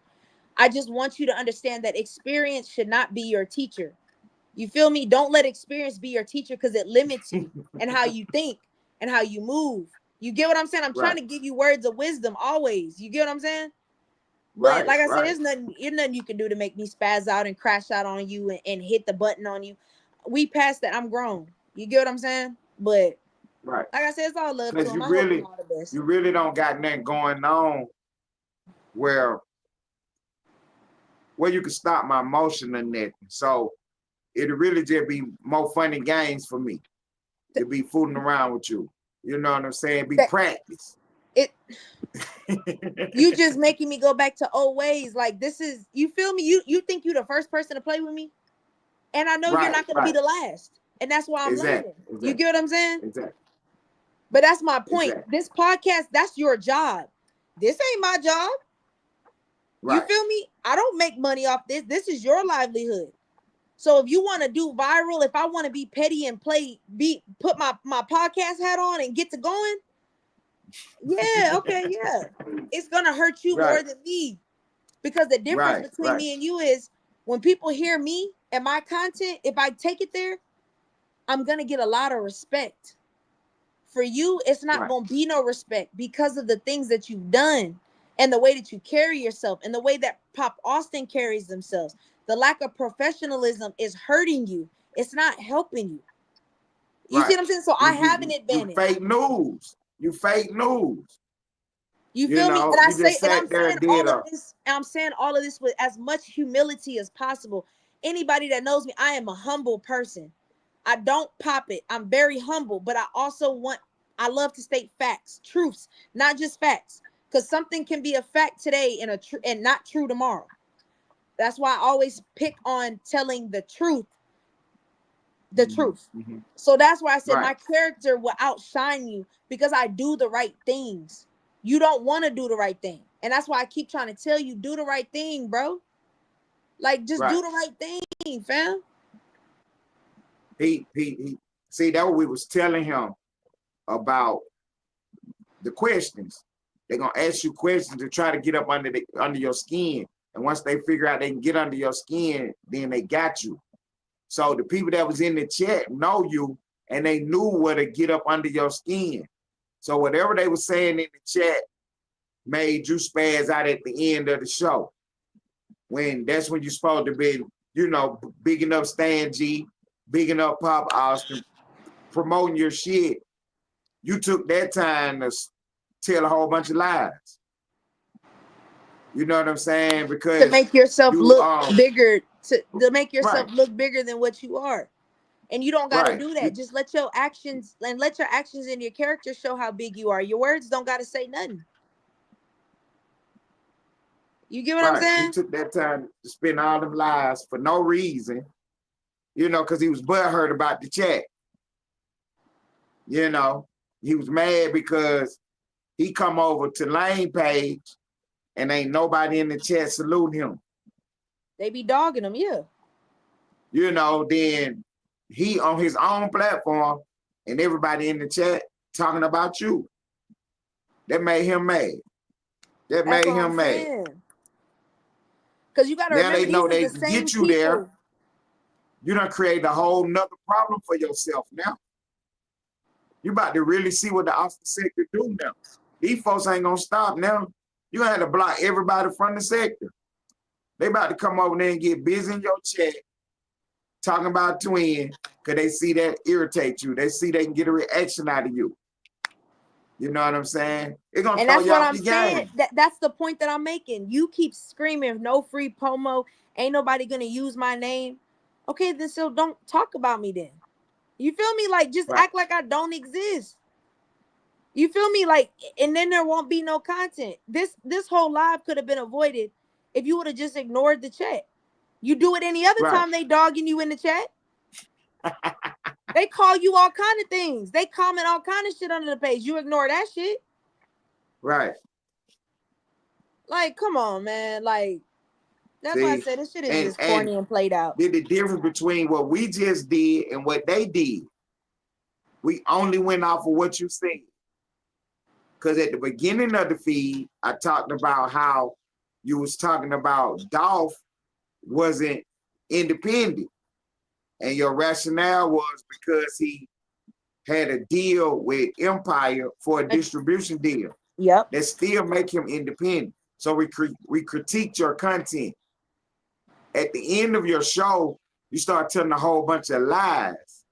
Speaker 4: I just want you to understand that experience should not be your teacher. You feel me? Don't let experience be your teacher, because it limits you and how you think and how you move. You get what I'm saying? I'm trying to give you words of wisdom always. You get what I'm saying? But like I said, there's nothing you can do to make me spaz out and crash out on you and hit the button on you. We passed that. I'm grown. You get what I'm saying? But like I said, it's all love to him. I hope him all the best.
Speaker 2: You really don't got nothing going on where you can stop my emotion or nothing. So it'll really just be more funny games for me to be fooling around with you. You know what I'm saying? Be practice.
Speaker 4: You just making me go back to old ways. Like, this is, you feel me? You think you the first person to play with me, and I know you're not gonna be the last, and that's why I'm learning. You get what I'm saying?
Speaker 2: Exactly.
Speaker 4: But that's my point. This podcast, that's your job. This ain't my job. You feel me? I don't make money off this. This is your livelihood. So if you want to do viral, if I want to be petty and put my podcast hat on and get to going, yeah, okay, yeah. It's gonna hurt you more than me. Because the difference
Speaker 2: Right,
Speaker 4: between
Speaker 2: right.
Speaker 4: me and you is when people hear me and my content, if I take it there, I'm gonna get a lot of respect. For you, it's not
Speaker 2: Right.
Speaker 4: gonna be no respect because of the things that you've done and the way that you carry yourself and the way that Pop Austin carries themselves. The lack of professionalism is hurting you. It's not helping you. You see
Speaker 2: Right.
Speaker 4: what I'm saying? So I have an
Speaker 2: You
Speaker 4: advantage.
Speaker 2: fake news. You fake news.
Speaker 4: You
Speaker 2: You
Speaker 4: feel me?
Speaker 2: know,
Speaker 4: And I
Speaker 2: you
Speaker 4: say,
Speaker 2: just
Speaker 4: and I'm
Speaker 2: sat there
Speaker 4: saying
Speaker 2: and did
Speaker 4: all of
Speaker 2: a
Speaker 4: this, and I'm saying all of this with as much humility as possible. Anybody that knows me, I am a humble person. I don't pop it. I'm very humble, but I love to state facts, truths, not just facts. Because something can be a fact today and not true tomorrow. That's why I always pick on telling the truth.
Speaker 2: Mm-hmm.
Speaker 4: So that's why I said
Speaker 2: Right.
Speaker 4: my character will outshine you because I do the right things. You don't want to do the right thing. And that's why I keep trying to tell you, do the right thing, bro. Like, just do
Speaker 2: Right.
Speaker 4: the right thing, fam.
Speaker 2: He see that what we was telling him about the questions. They're gonna ask you questions to try to get up under your skin. And once they figure out they can get under your skin, then they got you. So the people that was in the chat know you and they knew where to get up under your skin. So whatever they were saying in the chat made you spaz out at the end of the show. When that's when you're supposed to be, you know, bigging up Stan G, bigging up Pop Austin, promoting your shit. You took that time to tell a whole bunch of lies. You know what I'm saying? Because
Speaker 4: To make yourself
Speaker 2: you
Speaker 4: look bigger, to make yourself
Speaker 2: right,
Speaker 4: look bigger than what you are. And you don't got to
Speaker 2: right.
Speaker 4: do that. Just let your actions and your character show how big you are. Your words don't got to say nothing. You get what I'm
Speaker 2: Right. He
Speaker 4: saying?
Speaker 2: took that time to spend all them lies for no reason, you know, because he was butthurt about the chat. You know, he was mad because he come over to Lane page and ain't nobody in the chat saluting him.
Speaker 4: They be dogging him, yeah.
Speaker 2: You know, then he on his own platform and everybody in the chat talking about you. That made him mad. That
Speaker 4: That's
Speaker 2: made
Speaker 4: what I'm
Speaker 2: him mad.
Speaker 4: saying. Because you got to
Speaker 2: Now
Speaker 4: remember,
Speaker 2: they
Speaker 4: these
Speaker 2: know
Speaker 4: are
Speaker 2: they
Speaker 4: the
Speaker 2: can
Speaker 4: same
Speaker 2: get you
Speaker 4: people.
Speaker 2: there. You done create a whole nother problem for yourself now. You about to really see what the Austin sector do now. These folks ain't gonna stop now. You gonna have to block everybody from the sector. They about to come over there and get busy in your chat talking about Twin because they see that irritate you. They see they can get a reaction out of you. You know what I'm saying? It's gonna
Speaker 4: And
Speaker 2: throw
Speaker 4: that's
Speaker 2: you
Speaker 4: what
Speaker 2: off
Speaker 4: I'm
Speaker 2: your
Speaker 4: saying.
Speaker 2: game.
Speaker 4: That's the point that I'm making. You keep screaming, no free promo. Ain't nobody going to use my name. Okay, then so don't talk about me then. You feel me? Like, just
Speaker 2: Right.
Speaker 4: act like I don't exist. You feel me? Like, and then there won't be no content. This whole live could have been avoided if you would have just ignored the chat. You do it any other
Speaker 2: Right.
Speaker 4: time they dogging you in the chat. They call you all kind of things. They comment all kind of shit under the page. You ignore that shit.
Speaker 2: Right.
Speaker 4: Like, come on, man. Like, that's why I
Speaker 2: See,
Speaker 4: said this shit is just corny
Speaker 2: and
Speaker 4: and played out.
Speaker 2: the difference between what we just did and what they did. We only went off of what you said. Because at the beginning of the feed, I talked about how you was talking about Dolph wasn't independent. And your rationale was because he had a deal with Empire for a distribution deal.
Speaker 4: Yep.
Speaker 2: That still make him independent. So we critiqued your content. At the end of your show, you start telling a whole bunch of lies.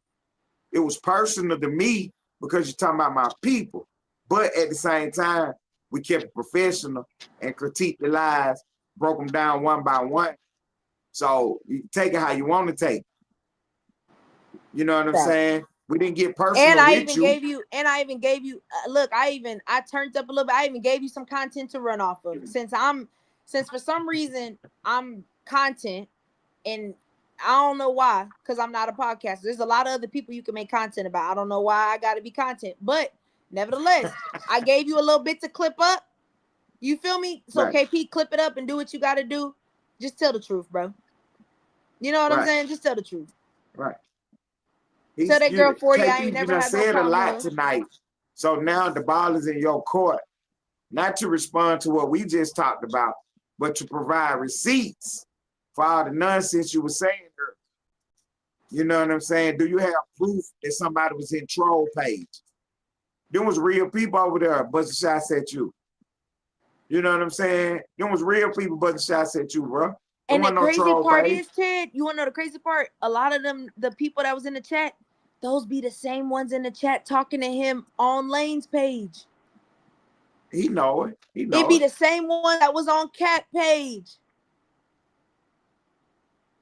Speaker 2: It was personal to me because you're talking about my people. But at the same time, we kept it professional and critiqued the lies, broke them down one by one. So you take it how you want to take it. You know what I'm saying? We didn't get personal
Speaker 4: And I
Speaker 2: with
Speaker 4: even
Speaker 2: you.
Speaker 4: gave you, look, I turned up a little bit. I even gave you some content to run off of. Since for some reason I'm content, and I don't know why, because I'm not a podcaster. There's a lot of other people you can make content about. I don't know why I got to be content, but nevertheless, I gave you a little bit to clip up. You feel me? So
Speaker 2: Right.
Speaker 4: KP, clip it up and do what you got to do. Just tell the truth, bro. You know what I'm saying? Just tell the truth.
Speaker 2: Right.
Speaker 4: Tell that girl 40 I ain't
Speaker 2: KP,
Speaker 4: never
Speaker 2: you done
Speaker 4: had no
Speaker 2: said a
Speaker 4: problem
Speaker 2: lot
Speaker 4: with.
Speaker 2: tonight. So now the ball is in your court. Not to respond to what we just talked about, but to provide receipts for all the nonsense you were saying earlier. You know what I'm saying? Do you have proof that somebody was in troll page? There was real people over there busting shots at you. You know what I'm saying? There was real people busting shots at you, bro.
Speaker 4: And the
Speaker 2: no
Speaker 4: crazy
Speaker 2: troll
Speaker 4: part
Speaker 2: page.
Speaker 4: is, Ted, you want to know the crazy part? A lot of them, the people that was in the chat, those be the same ones in the chat talking to him on Lane's page.
Speaker 2: He know it. He know
Speaker 4: It be
Speaker 2: it.
Speaker 4: the same one that was on Cat page.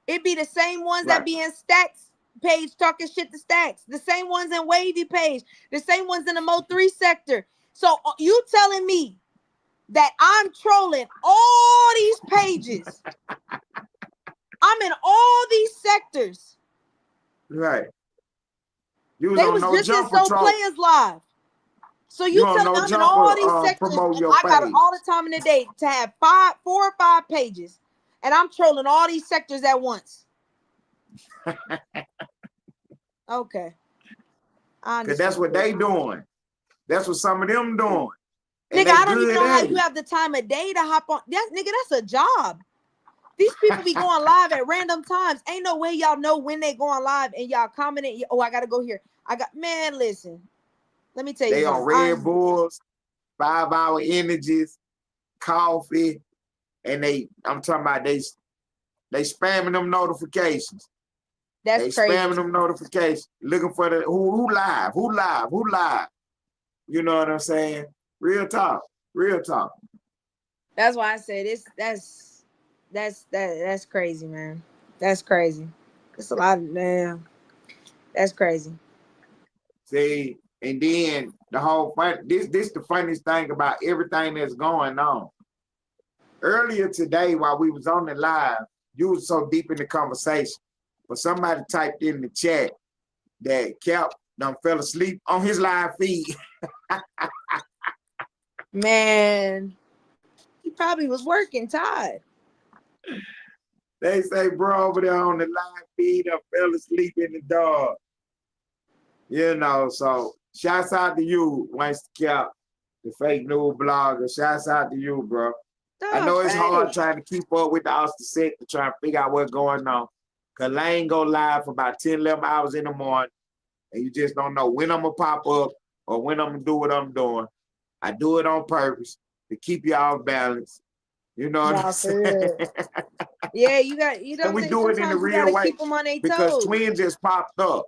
Speaker 4: It be the same ones
Speaker 2: Right.
Speaker 4: that be in Stacks page talking shit to Stacks. The same ones in Wavy page. The same ones in the Mo3 sector. So you telling me that I'm trolling all these pages? I'm in all these sectors.
Speaker 2: Right. You was
Speaker 4: They
Speaker 2: on
Speaker 4: was
Speaker 2: no
Speaker 4: just in
Speaker 2: jumper
Speaker 4: So
Speaker 2: troll.
Speaker 4: Players Live. So
Speaker 2: You
Speaker 4: you
Speaker 2: on
Speaker 4: telling
Speaker 2: no
Speaker 4: me I'm in all these
Speaker 2: jumper
Speaker 4: sectors
Speaker 2: promote
Speaker 4: and
Speaker 2: your
Speaker 4: I got
Speaker 2: page.
Speaker 4: all the time in the day to have 4 or 5 pages, and I'm trolling all these sectors at once. Okay.
Speaker 2: Because that's what they doing. That's what some of them doing. And
Speaker 4: Nigga,
Speaker 2: they
Speaker 4: I don't even
Speaker 2: good
Speaker 4: know how
Speaker 2: at
Speaker 4: you
Speaker 2: it.
Speaker 4: have the time of day to hop on. Nigga, that's a job. These people be going live at random times. Ain't no way y'all know when they going live and y'all commenting. Oh, I gotta go here. Man, listen. Let me tell you
Speaker 2: They on
Speaker 4: something.
Speaker 2: Red Bulls, 5-hour energies, coffee, and I'm talking about they spamming them notifications.
Speaker 4: That's
Speaker 2: They
Speaker 4: crazy.
Speaker 2: spamming them notifications, looking for the who live. You know what I'm saying? Real talk.
Speaker 4: That's why I said that's crazy, man. That's crazy. It's a lot of damn. That's crazy.
Speaker 2: See, and then the whole fun. This the funniest thing about everything that's going on. Earlier today, while we was on the live, you was so deep in the conversation, but somebody typed in the chat that Cap done fell asleep on his live feed.
Speaker 4: Man, he probably was working tired.
Speaker 2: They say, bro, over there on the live feed, I fell asleep in the dark. You know, so shouts out to you, Winston Cap, the fake news blogger. Shouts out to you, bro. I know it's hard trying to keep up with the Austin sector, trying to figure out what's going on. Cause Lane go live for about 10, 11 hours in the morning, and you just don't know when I'm gonna pop up or when I'm gonna do what I'm doing. I do it on purpose to keep y'all balanced. You know what I'm saying?
Speaker 4: Yeah, you know
Speaker 2: and we do it in the real way
Speaker 4: keep them on their
Speaker 2: because
Speaker 4: toes.
Speaker 2: Twin just popped up.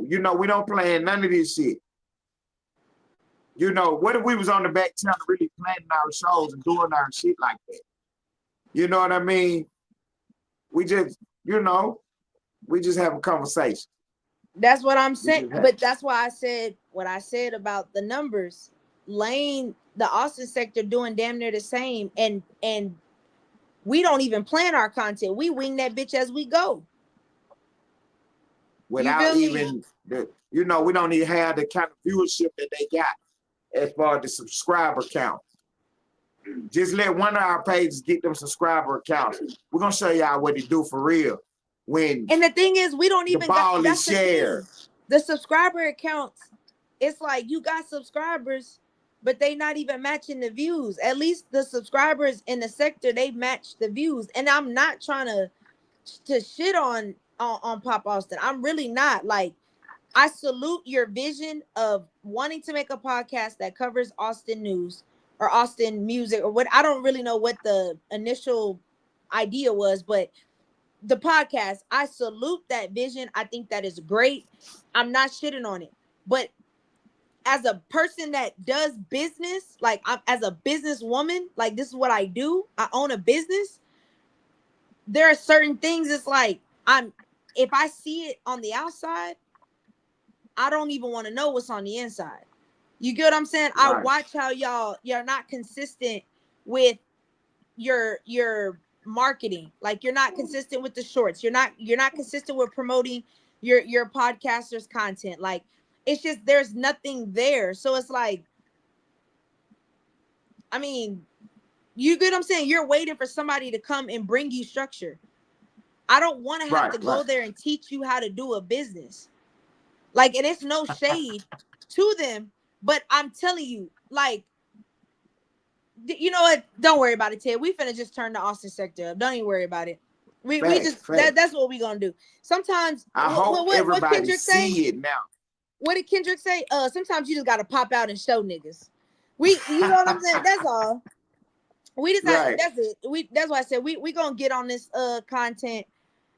Speaker 2: You know, we don't plan none of this shit. You know, what if we was on the back channel really planning our shows and doing our shit like that? You know what I mean? We just, you know, we just have a conversation.
Speaker 4: That's what I'm saying. But that's why I said what I said about the numbers. Lane, the Austin sector doing damn near the same. And we don't even plan our content. We wing that bitch as we go.
Speaker 2: Without even, we don't even have the kind of viewership that they got as far as the subscriber count. Just let one of our pages get them subscriber accounts. We're going to show y'all what to do for real.
Speaker 4: And the thing is, we don't even
Speaker 2: the ball is shared.
Speaker 4: The subscriber accounts, it's like you got subscribers, but they not even matching the views. At least the subscribers in the sector, they match the views. And I'm not trying to shit on Pop Austin. I'm really not. Like, I salute your vision of wanting to make a podcast that covers Austin news or Austin music or what. I don't really know what the initial idea was, but the podcast, I salute that vision. I think that is great. I'm not shitting on it. But as a person that does business, like as a businesswoman, like this is what I do. I own a business. There are certain things it's like if I see it on the outside, I don't even want to know what's on the inside. You get what I'm saying? Right. I watch how you're not consistent with your marketing. Like you're not consistent with the shorts. You're not consistent with promoting your podcasters' content. Like it's just there's nothing there. So it's like, I mean, you get what I'm saying? You're waiting for somebody to come and bring you structure. I don't want to have to go there and teach you how to do a business. Like, and it's no shade to them, but I'm telling you, like, You know what? Don't worry about it, Ted. We finna just turn the Austin sector up. Don't even worry about it. We just that's what we gonna do. Sometimes
Speaker 2: I hope everybody
Speaker 4: Kendrick say?
Speaker 2: see it now.
Speaker 4: What did Kendrick say? Sometimes you just gotta pop out and show niggas. You know what I'm saying? That's all. We just
Speaker 2: Right.
Speaker 4: that's it. That's why I said we gonna get on this content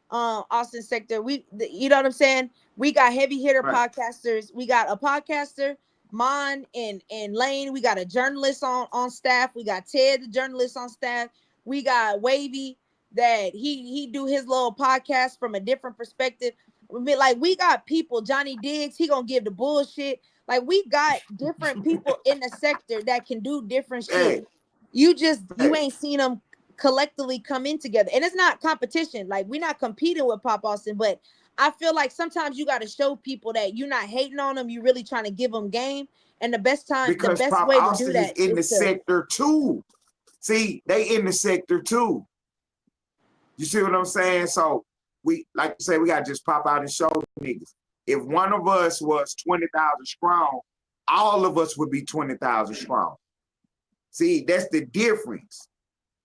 Speaker 4: Austin sector. You know what I'm saying? We got heavy hitter podcasters. We got a podcaster, Mon and Lane. We got a journalist on staff. We got Ted, the journalist on staff. We got Wavy that he do his little podcast from a different perspective. Like we got people, Johnny Diggs, he gonna give the bullshit. Like we got different people in the sector that can do different shit. You ain't seen them collectively come in together, and it's not competition. Like we're not competing with Pop Austin, but I feel like sometimes you got to show people that you're not hating on them. You really trying to give them game, and the best
Speaker 2: Pop
Speaker 4: way
Speaker 2: Austin
Speaker 4: to do that
Speaker 2: is in the sector too. See, they in the sector too. You see what I'm saying? So we, like you say, we got to just pop out and show niggas. If one of us was 20,000 strong, all of us would be 20,000 strong. See, that's the difference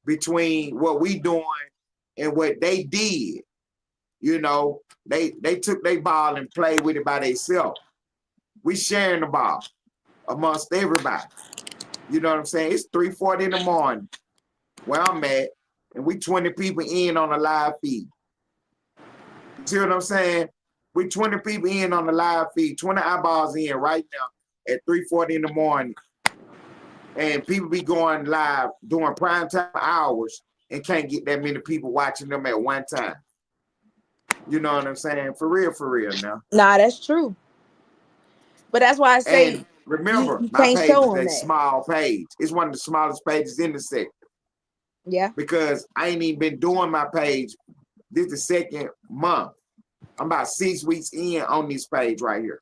Speaker 2: between what we doing and what they did. You know, they took their ball and played with it by themselves. We sharing the ball amongst everybody. You know what I'm saying? It's 3:40 in the morning where I'm at, and we 20 people in on a live feed. You see what I'm saying? We 20 people in on the live feed, 20 eyeballs in right now at 3:40 in the morning. And people be going live during prime time hours and can't get that many people watching them at one time. You know what I'm saying? For real now.
Speaker 4: Nah, that's true. But that's why I say,
Speaker 2: and remember,
Speaker 4: you
Speaker 2: my
Speaker 4: can't
Speaker 2: page
Speaker 4: show
Speaker 2: is a
Speaker 4: that.
Speaker 2: small page. It's one of the smallest pages in the sector.
Speaker 4: Yeah.
Speaker 2: Because I ain't even been doing my page. This is the second month. I'm about 6 weeks in on this page right here.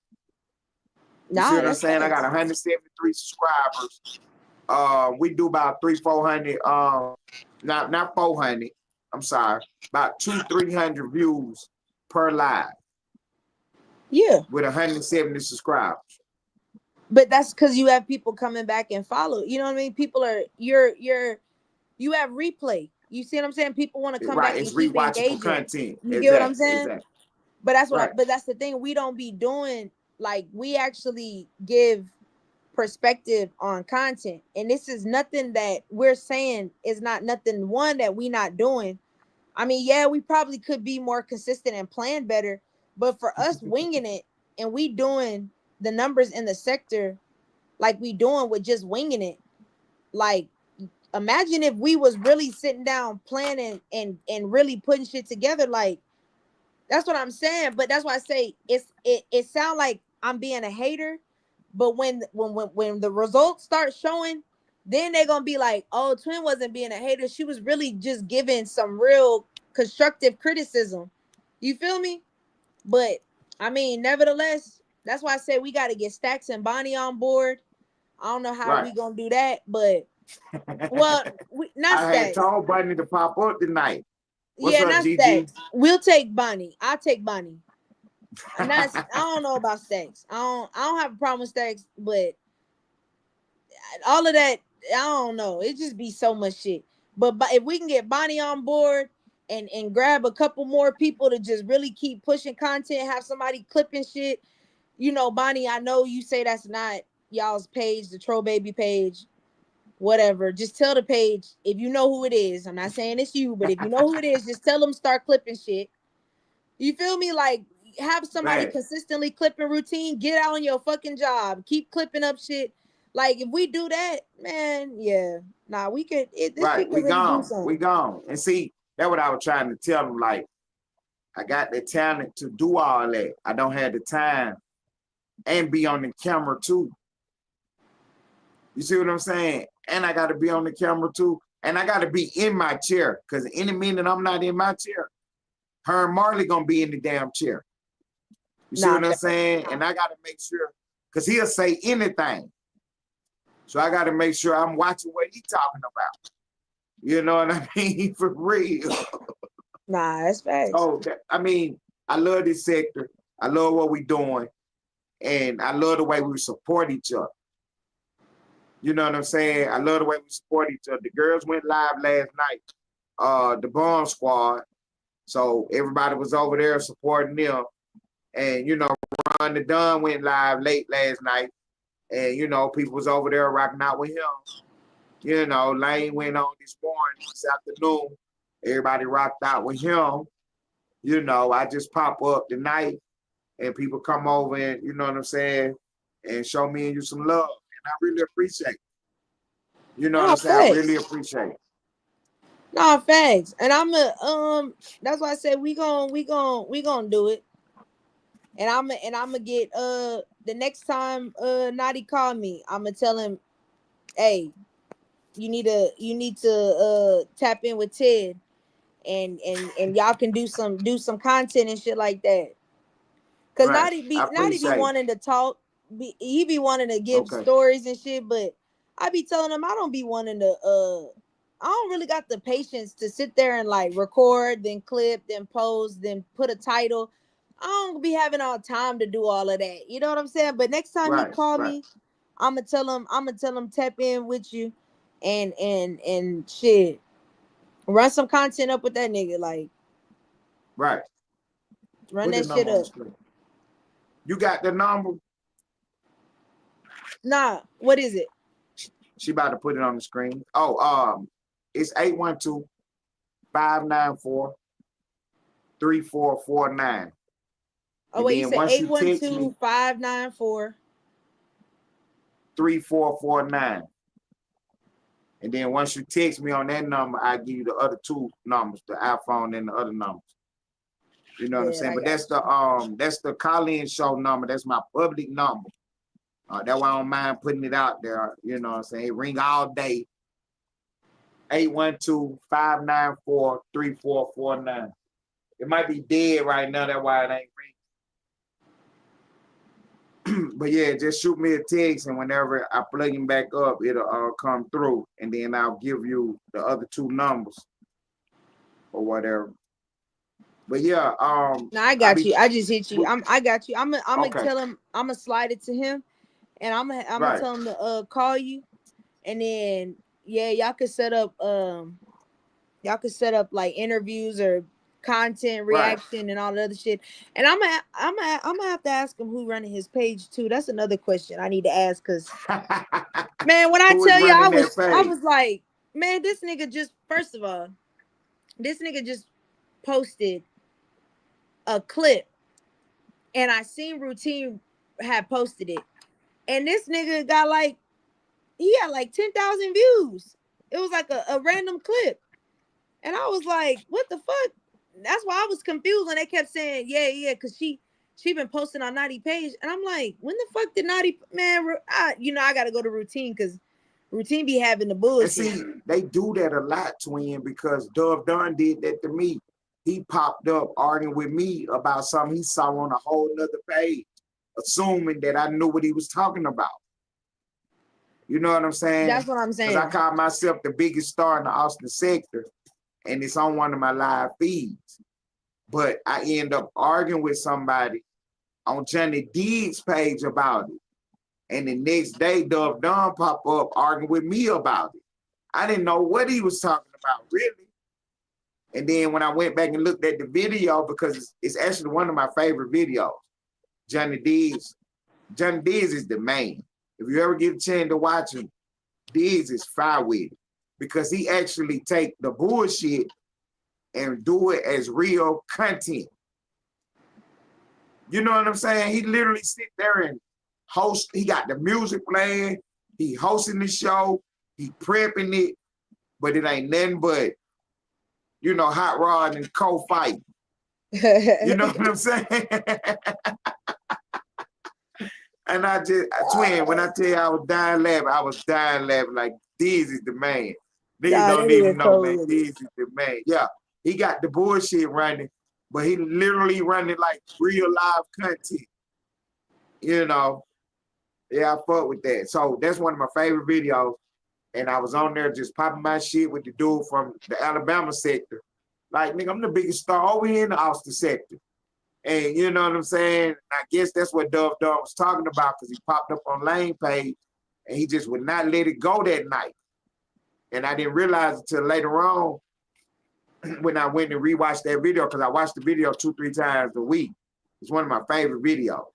Speaker 2: You see what I'm saying? I got 173 subscribers. We do about 300-400. Not 400. I'm sorry. About 200-300 views per live.
Speaker 4: Yeah.
Speaker 2: With 170 subscribers.
Speaker 4: But that's because you have people coming back and follow. You know what I mean? People are you have replay. You see what I'm saying? People want to come back and keep engaging.
Speaker 2: Content.
Speaker 4: You get what I'm saying?
Speaker 2: Exactly.
Speaker 4: But that's what but that's the thing. We don't be doing, like, we actually give perspective on content. And this is nothing that we're saying is not nothing one that we not doing. I mean, yeah, we probably could be more consistent and plan better, but for us winging it and we doing the numbers in the sector like we doing with just winging it, like, imagine if we was really sitting down planning and really putting shit together. Like, that's what I'm saying. But that's why I say it sound like I'm being a hater, but when the results start showing, then they're gonna be like, oh, Twin wasn't being a hater, she was really just giving some real constructive criticism. You feel me? But I mean, nevertheless, that's why I say we got to get Stacks and Bonnie on board. I don't know how we gonna do that, but well, not
Speaker 2: I
Speaker 4: Stacks.
Speaker 2: had told Bonnie to pop up tonight. What's up,
Speaker 4: not
Speaker 2: GG?
Speaker 4: Stacks. We'll take Bonnie. I'll take Bonnie. I don't know about Stacks. I don't have a problem with Stacks, but all of that, I don't know. It just be so much shit. But if we can get Bonnie on board and grab a couple more people to just really keep pushing content, have somebody clipping shit. You know, Bonnie, I know you say that's not y'all's page, the Troll Baby page, whatever. Just tell the page if you know who it is. I'm not saying it's you, but if you know who it is, just tell them start clipping shit. You feel me? Like, have somebody consistently clipping routine. Get out on your fucking job. Keep clipping up shit. Like, if we do that, man, yeah. Nah, we could. We could
Speaker 2: we
Speaker 4: really
Speaker 2: gone.
Speaker 4: do something.
Speaker 2: We gone. And see, that's what I was trying to tell them. Like, I got the talent to do all that. I don't have the time and be on the camera too. You see what I'm saying? And I got to be on the camera too. And I got to be in my chair. Because any minute I'm not in my chair, her and Marley going to be in the damn chair. You see what I'm saying? And I got to make sure, because he'll say anything. So I got to make sure I'm watching what he's talking about. You know what I mean? For real.
Speaker 4: Nah, that's facts.
Speaker 2: So, I mean, I love this sector. I love what we're doing. And I love the way we support each other. You know what I'm saying? I love the way we support each other. The girls went live last night, the Bomb Squad. So everybody was over there supporting them. And, you know, Ron the Don went live late last night. And, you know, people was over there rocking out with him. You know, Lane went on this morning, this afternoon. Everybody rocked out with him. You know, I just pop up tonight and people come over and, you know what I'm saying, and show me and you some love. And I really appreciate it. You know what I'm saying? I really appreciate it.
Speaker 4: No, thanks. And that's why I said we gonna do it. And I'm gonna get the next time Naughty call me, I'm gonna tell him, hey, you need to tap in with Ted and y'all can do some content and shit like that. Cause
Speaker 2: Right.
Speaker 4: Naughty be wanting to talk, he be wanting to give stories and shit, but I be telling him I don't be wanting to I don't really got the patience to sit there and like record, then clip, then post, then put a title. I don't be having all time to do all of that. You know what I'm saying? But next time he call me, I'ma tell him tap in with you and shit. Run some content up with that nigga. Like
Speaker 2: right.
Speaker 4: Run that shit up.
Speaker 2: You got the number?
Speaker 4: Nah, what is it?
Speaker 2: She about to put it on the screen. Oh, it's 812-594-3449.
Speaker 4: Oh, wait, you said 812-594
Speaker 2: 3449. And then once you text me on that number, I give you the other two numbers, the iPhone and the other numbers. You know what I'm saying? But that's the call-in show number. That's my public number. That's why I don't mind putting it out there. You know what I'm saying? It ring all day. 812-594-3449. It might be dead right now. That's why it ain't ring. But yeah, just shoot me a text, and whenever I plug him back up, it'll come through, and then I'll give you the other two numbers or whatever. But yeah,
Speaker 4: no, I got you. I just hit you. I got you. I'm gonna tell him. I'm gonna slide it to him, and I'm gonna tell him to call you, and then yeah, y'all could set up like interviews or content reaction and all the other shit. And I'm gonna have to ask him who running his page too. That's another question I need to ask, because man, when I tell you I was like, man, this nigga just posted a clip, and I seen Routine had posted it, and this nigga got like 10,000 views. It was like a random clip, and I was like, what the fuck? That's why I was confused when they kept saying yeah, because she been posting on Naughty page, and I'm like, when the fuck did Naughty, man? I gotta go to Routine, because Routine be having the bullshit.
Speaker 2: And see, they do that a lot, Twin, because Dove Dunn did that to me. He popped up arguing with me about something he saw on a whole nother page, assuming that I knew what he was talking about. You know what I'm saying?
Speaker 4: That's what I'm saying.
Speaker 2: Because I call myself the biggest star in the Austin sector, and it's on one of my live feeds. But I end up arguing with somebody on Johnny D's page about it. And the next day, Dove Dunn pop up arguing with me about it. I didn't know what he was talking about, really. And then when I went back and looked at the video, because it's actually one of my favorite videos, Johnny D's is the man. If you ever get a chance to watch him, D's is fire with it, because he actually take the bullshit and do it as real content. You know what I'm saying? He literally sit there and host. He got the music playing. He hosting the show. He prepping it, but it ain't nothing but, you know, hot rod and co-fight. You know what I'm saying? And I just, Twin, when I tell you I was dying laughing like, D's is the man. Niggas don't even know, man, D's is the man. Yeah, he got the bullshit running, but he literally running like real live content. You know? Yeah, I fuck with that. So that's one of my favorite videos. And I was on there just popping my shit with the dude from the Alabama sector. Like, nigga, I'm the biggest star over here in the Austin sector. And you know what I'm saying? I guess that's what Dove Dunn was talking about, because he popped up on Lane page and he just would not let it go that night. And I didn't realize until later on when I went and rewatched that video, because I watched the video 2-3 times a week. It's one of my favorite videos,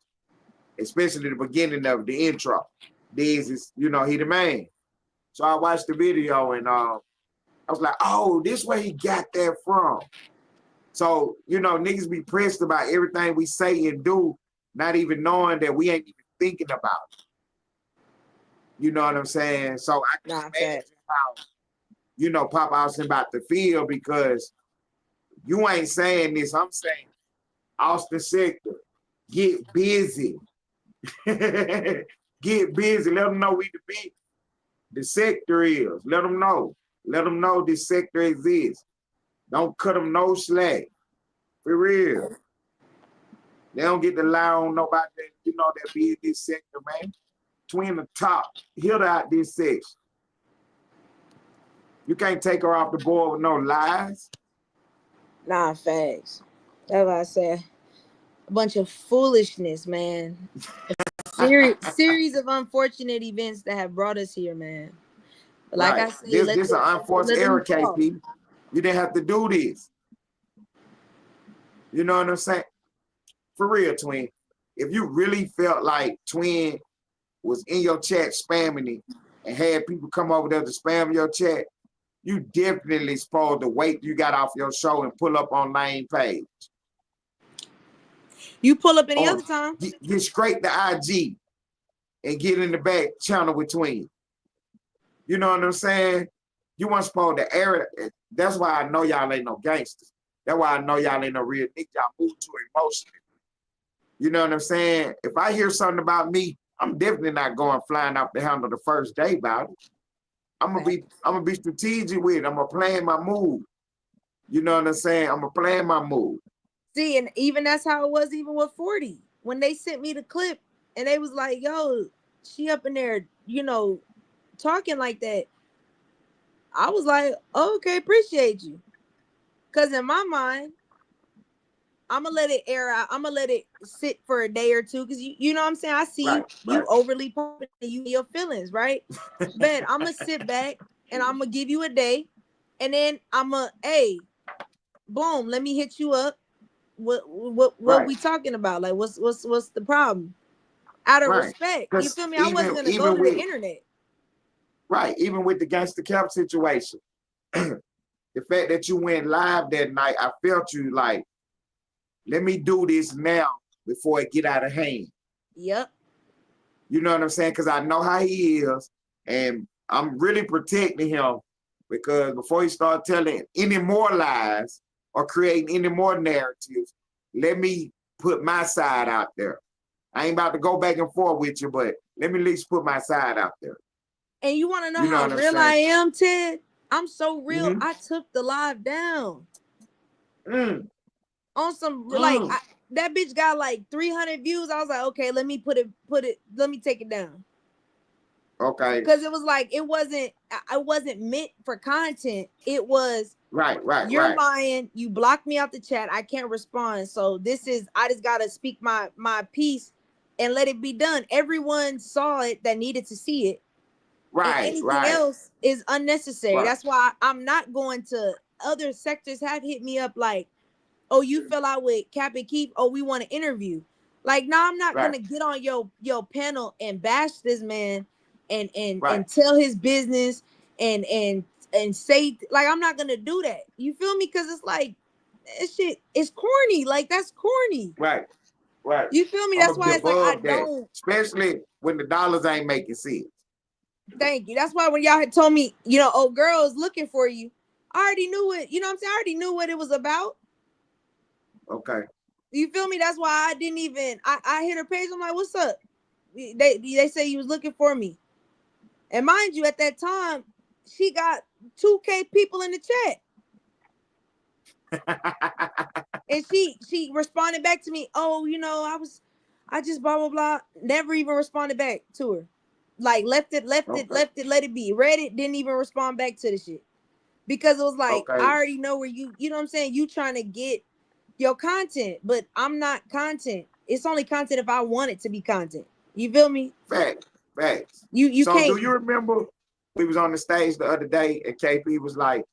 Speaker 2: especially the beginning of the intro. This is, you know, he the man. So I watched the video and I was like, oh, this where he got that from. So, you know, niggas be pressed about everything we say and do, not even knowing that we ain't even thinking about it. You know what I'm saying? So I can imagine how, you know, Pop Austin about to feel, because you ain't saying this. I'm saying, Austin Sector, get busy. Get busy. Let them know we the sector is. Let them know. Let them know this sector exists. Don't cut them no slack. For real. They don't get to lie on nobody that, you know, that be in this sector, man. Twin the top, hit out this section. You can't take her off the board with no lies.
Speaker 4: Nah, facts. That's what I said. A bunch of foolishness, man. Series of unfortunate events that have brought us here, man. But like I said,
Speaker 2: this an unforced error, KP. You didn't have to do this. You know what I'm saying? For real, Twin. If you really felt like Twin was in your chat spamming it and had people come over there to spam your chat, you definitely supposed to wait till you got off your show and pull up on main page.
Speaker 4: You pull up any other time.
Speaker 2: Get straight to IG and get in the back channel with Twin. You know what I'm saying? You weren't supposed to air it. That's why I know y'all ain't no gangsters. That's why I know y'all ain't no real niggas. Y'all move too emotionally. You know what I'm saying? If I hear something about me, I'm definitely not going flying off the handle the first day about it. I'm gonna be strategic with it. I'm gonna plan my move. You know what I'm saying? I'm gonna plan my move.
Speaker 4: See, and even that's how it was even with 40. When they sent me the clip and they was like, yo, she up in there, you know, talking like that. I was like, oh, okay, appreciate you. Cause in my mind, I'm gonna let it air out. I'm gonna let it sit for a day or two. Cause you know what I'm saying? I see you overly pumping you your feelings, right? But I'm gonna sit back and I'm gonna give you a day, and then I'm gonna, hey, boom, let me hit you up. What we talking about? Like, what's the problem? Out of respect, you feel me? I wasn't gonna go to the internet.
Speaker 2: Right, even with the Gangsta Cap situation, the fact that you went live that night, I felt you like, let me do this now before it get out of hand.
Speaker 4: Yep.
Speaker 2: You know what I'm saying? Because I know how he is, and I'm really protecting him, because before he start telling any more lies or creating any more narratives, let me put my side out there. I ain't about to go back and forth with you, but let me at least put my side out there.
Speaker 4: And you want to know how real I am, Ted? I'm so real. I took the live down. On some like that bitch got like 300 views. I was like, okay, let me put it. Let me take it down.
Speaker 2: Okay.
Speaker 4: Because it was like I wasn't meant for content. It was You're lying. You blocked me out the chat. I can't respond. So I just gotta speak my piece and let it be done. Everyone saw it that needed to see it. And anything else is unnecessary. That's why I'm not going to other sectors. Have hit me up like, oh, you fell out with Cap and Keith. Oh, we want to interview. Like, no, I'm not gonna get on your panel and bash this man and tell his business and say, like, I'm not gonna do that. You feel me? Because it's like, that shit is corny. Like, that's corny.
Speaker 2: Right.
Speaker 4: You feel me? That's why it's like I don't.
Speaker 2: Especially when the dollars ain't making sense.
Speaker 4: Thank you. That's why when y'all had told me, you know, oh, girl is looking for you, I already knew it. You know what I'm saying? I already knew what it was about.
Speaker 2: Okay.
Speaker 4: You feel me? That's why I didn't even. I hit her page. I'm like, what's up? They say you was looking for me, and mind you, at that time, she got 2K people in the chat, and she responded back to me. Oh, you know, I just blah blah blah. Never even responded back to her. Like left it, let it be. Read it, didn't even respond back to the shit. Because it was like, I already know where you know what I'm saying? You trying to get your content, but I'm not content. It's only content if I want it to be content. You feel me?
Speaker 2: Fact. Facts.
Speaker 4: You
Speaker 2: So
Speaker 4: can't.
Speaker 2: do you remember we was on the stage the other day and KP was like,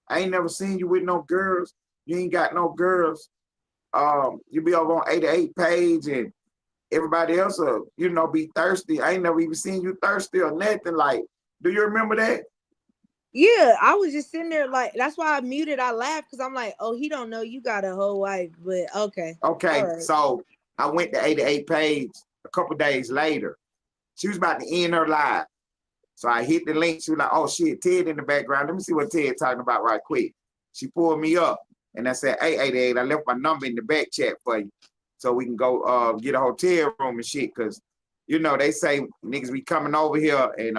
Speaker 2: I ain't never seen you with no girls. You ain't got no girls. You be over on 88 page and everybody else will, you know, be thirsty. I ain't never even seen you thirsty or nothing. Like, do you remember that?
Speaker 4: Yeah, I was just sitting there like, that's why I muted. I laughed because I'm like, oh, he don't know you got a whole wife, but okay.
Speaker 2: Okay,
Speaker 4: All right.
Speaker 2: so I went to 88 page a couple days later. She was about to end her live. So I hit the link. She was like, oh shit, Ted in the background. Let me see what Ted talking about right quick. She pulled me up and I said, hey, 88, I left my number in the back chat for you. So we can go get a hotel room and shit. Cause you know, they say niggas be coming over here and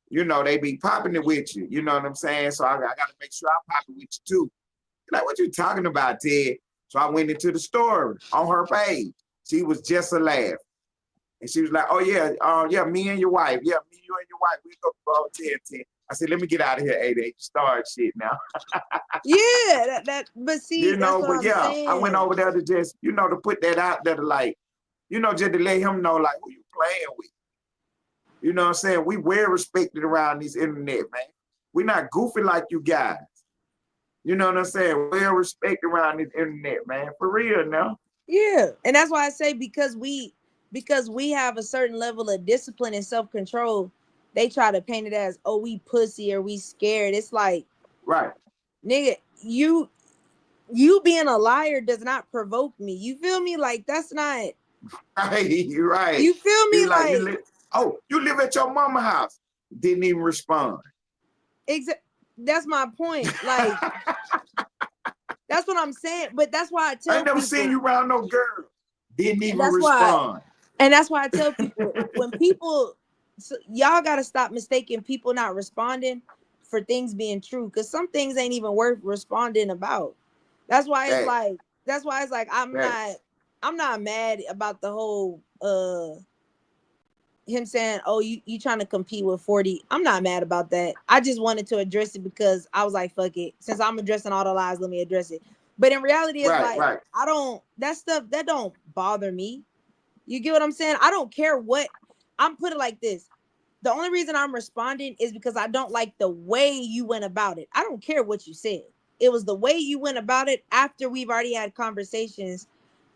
Speaker 2: you know, they be popping it with you. You know what I'm saying? So I gotta make sure I pop it with you too. Like, what you talking about, Ted? So I went into the story on her page. She was just a laugh. And she was like, oh yeah, yeah, me and your wife. Yeah, me, you and your wife. We go to 10. I said, let me get out of here, 88. Start shit now.
Speaker 4: Yeah, but see,
Speaker 2: You
Speaker 4: that's
Speaker 2: know,
Speaker 4: what
Speaker 2: but
Speaker 4: I'm
Speaker 2: yeah,
Speaker 4: saying.
Speaker 2: I went over there to just, you know, to put that out there to like, you know, just to let him know like who you playing with. You know what I'm saying? We well respected around this internet, man. We're not goofy like you guys. You know what I'm saying? Well respected around this internet, man. For real now.
Speaker 4: Yeah, and that's why I say because we have a certain level of discipline and self-control, they try to paint it as, oh, we pussy or we scared. It's like,
Speaker 2: right,
Speaker 4: nigga, you being a liar does not provoke me. You feel me? Like that's not
Speaker 2: right.
Speaker 4: You feel me?
Speaker 2: He's like,
Speaker 4: Like
Speaker 2: you live at your mama's house. Didn't even respond.
Speaker 4: That's my point. Like that's what I'm saying. But that's why I tell
Speaker 2: I ain't never
Speaker 4: people,
Speaker 2: seen you around no girl. Didn't even
Speaker 4: that's
Speaker 2: respond.
Speaker 4: and that's why I tell people when people, y'all got to stop mistaking people not responding for things being true, because some things ain't even worth responding about. That's why it's like I'm not mad about the whole him saying, oh, you trying to compete with 40. I'm not mad about that. I just wanted to address it because I was like, fuck it. Since I'm addressing all the lies, let me address it. But in reality, it's I don't, that stuff, that don't bother me. You get what I'm saying? I don't care what, I'm put it like this. The only reason I'm responding is because I don't like the way you went about it. I don't care what you said. It was the way you went about it after we've already had conversations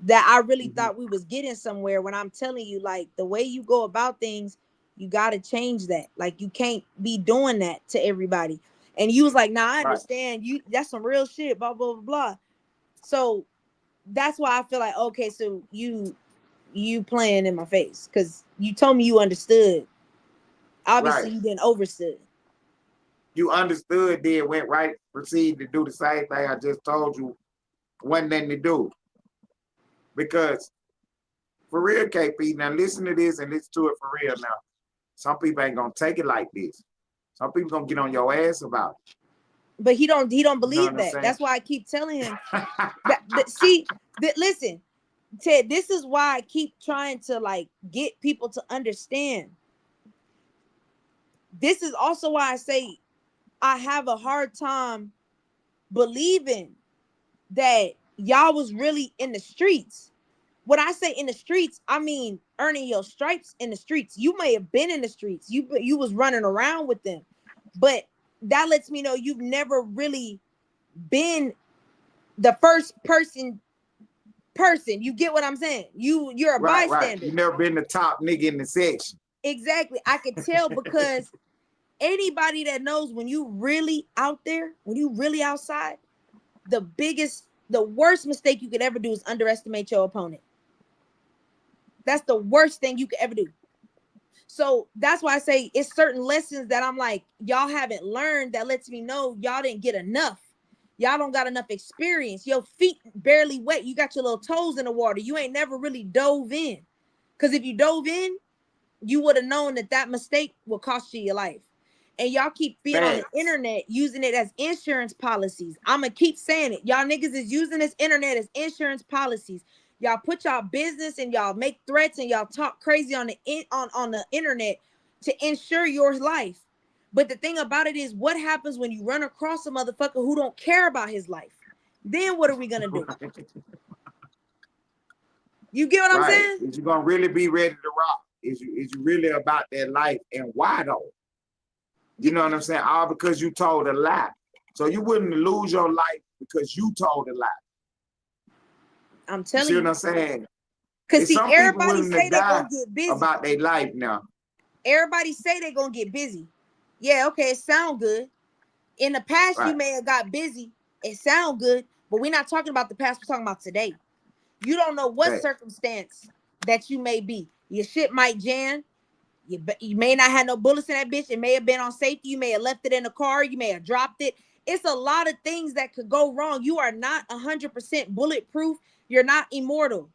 Speaker 4: that I really thought we was getting somewhere, when I'm telling you, like, the way you go about things, you got to change that. Like, you can't be doing that to everybody. And you was like, nah, I understand. You, that's some real shit, blah, blah, blah, blah. So that's why I feel like, okay, so you playing in my face because you told me you understood. Obviously, you didn't overstood.
Speaker 2: You understood, then went right, proceed to do the same thing I just told you. Wasn't nothing to do. Because for real, KP, now listen to this and listen to it for real now. Some people ain't gonna take it like this. Some people gonna get on your ass about it.
Speaker 4: But he don't believe that. That's why I keep telling him. Listen, Ted, this is why I keep trying to like get people to understand. This is also why I say I have a hard time believing that y'all was really in the streets. When I say in the streets, I mean earning your stripes in the streets. You may have been in the streets. You was running around with them. But that lets me know you've never really been the first person. You get what I'm saying? You're a bystander.
Speaker 2: Right. You never been the top nigga in the section.
Speaker 4: Exactly. I could tell because anybody that knows when you really out there, when you really outside, the worst mistake you could ever do is underestimate your opponent. That's the worst thing you could ever do. So that's why I say it's certain lessons that I'm like, y'all haven't learned, that lets me know y'all didn't get enough. Y'all don't got enough experience. Your feet barely wet. You got your little toes in the water. You ain't never really dove in. Because if you dove in, you would have known that mistake will cost you your life. And y'all keep being on the internet using it as insurance policies. I'm going to keep saying it. Y'all niggas is using this internet as insurance policies. Y'all put y'all business and y'all make threats and y'all talk crazy on the internet to insure your life. But the thing about it is, what happens when you run across a motherfucker who don't care about his life? Then what are we going to do? You get what I'm saying?
Speaker 2: You're going to really be ready to rock. Is you really about that life, and why though? You know what I'm saying? All because you told a lie. So you wouldn't lose your life because you told a lie.
Speaker 4: I'm
Speaker 2: You
Speaker 4: telling
Speaker 2: see
Speaker 4: you.
Speaker 2: what I'm saying?
Speaker 4: Cause see,
Speaker 2: Some people
Speaker 4: everybody
Speaker 2: willing
Speaker 4: say
Speaker 2: to
Speaker 4: they
Speaker 2: die
Speaker 4: gonna get busy.
Speaker 2: about their life now.
Speaker 4: Everybody say they gonna get busy. Yeah, okay, it sound good. In the past,
Speaker 2: Right.
Speaker 4: you may have got busy. It sound good, but we're not talking about the past. We're talking about today. You don't know what
Speaker 2: Right.
Speaker 4: circumstance that you may be. Your shit might jam. You may not have no bullets in that bitch. It may have been on safety. You may have left it in the car. You may have dropped it. It's a lot of things that could go wrong. You are not 100% bulletproof. You're not immortal.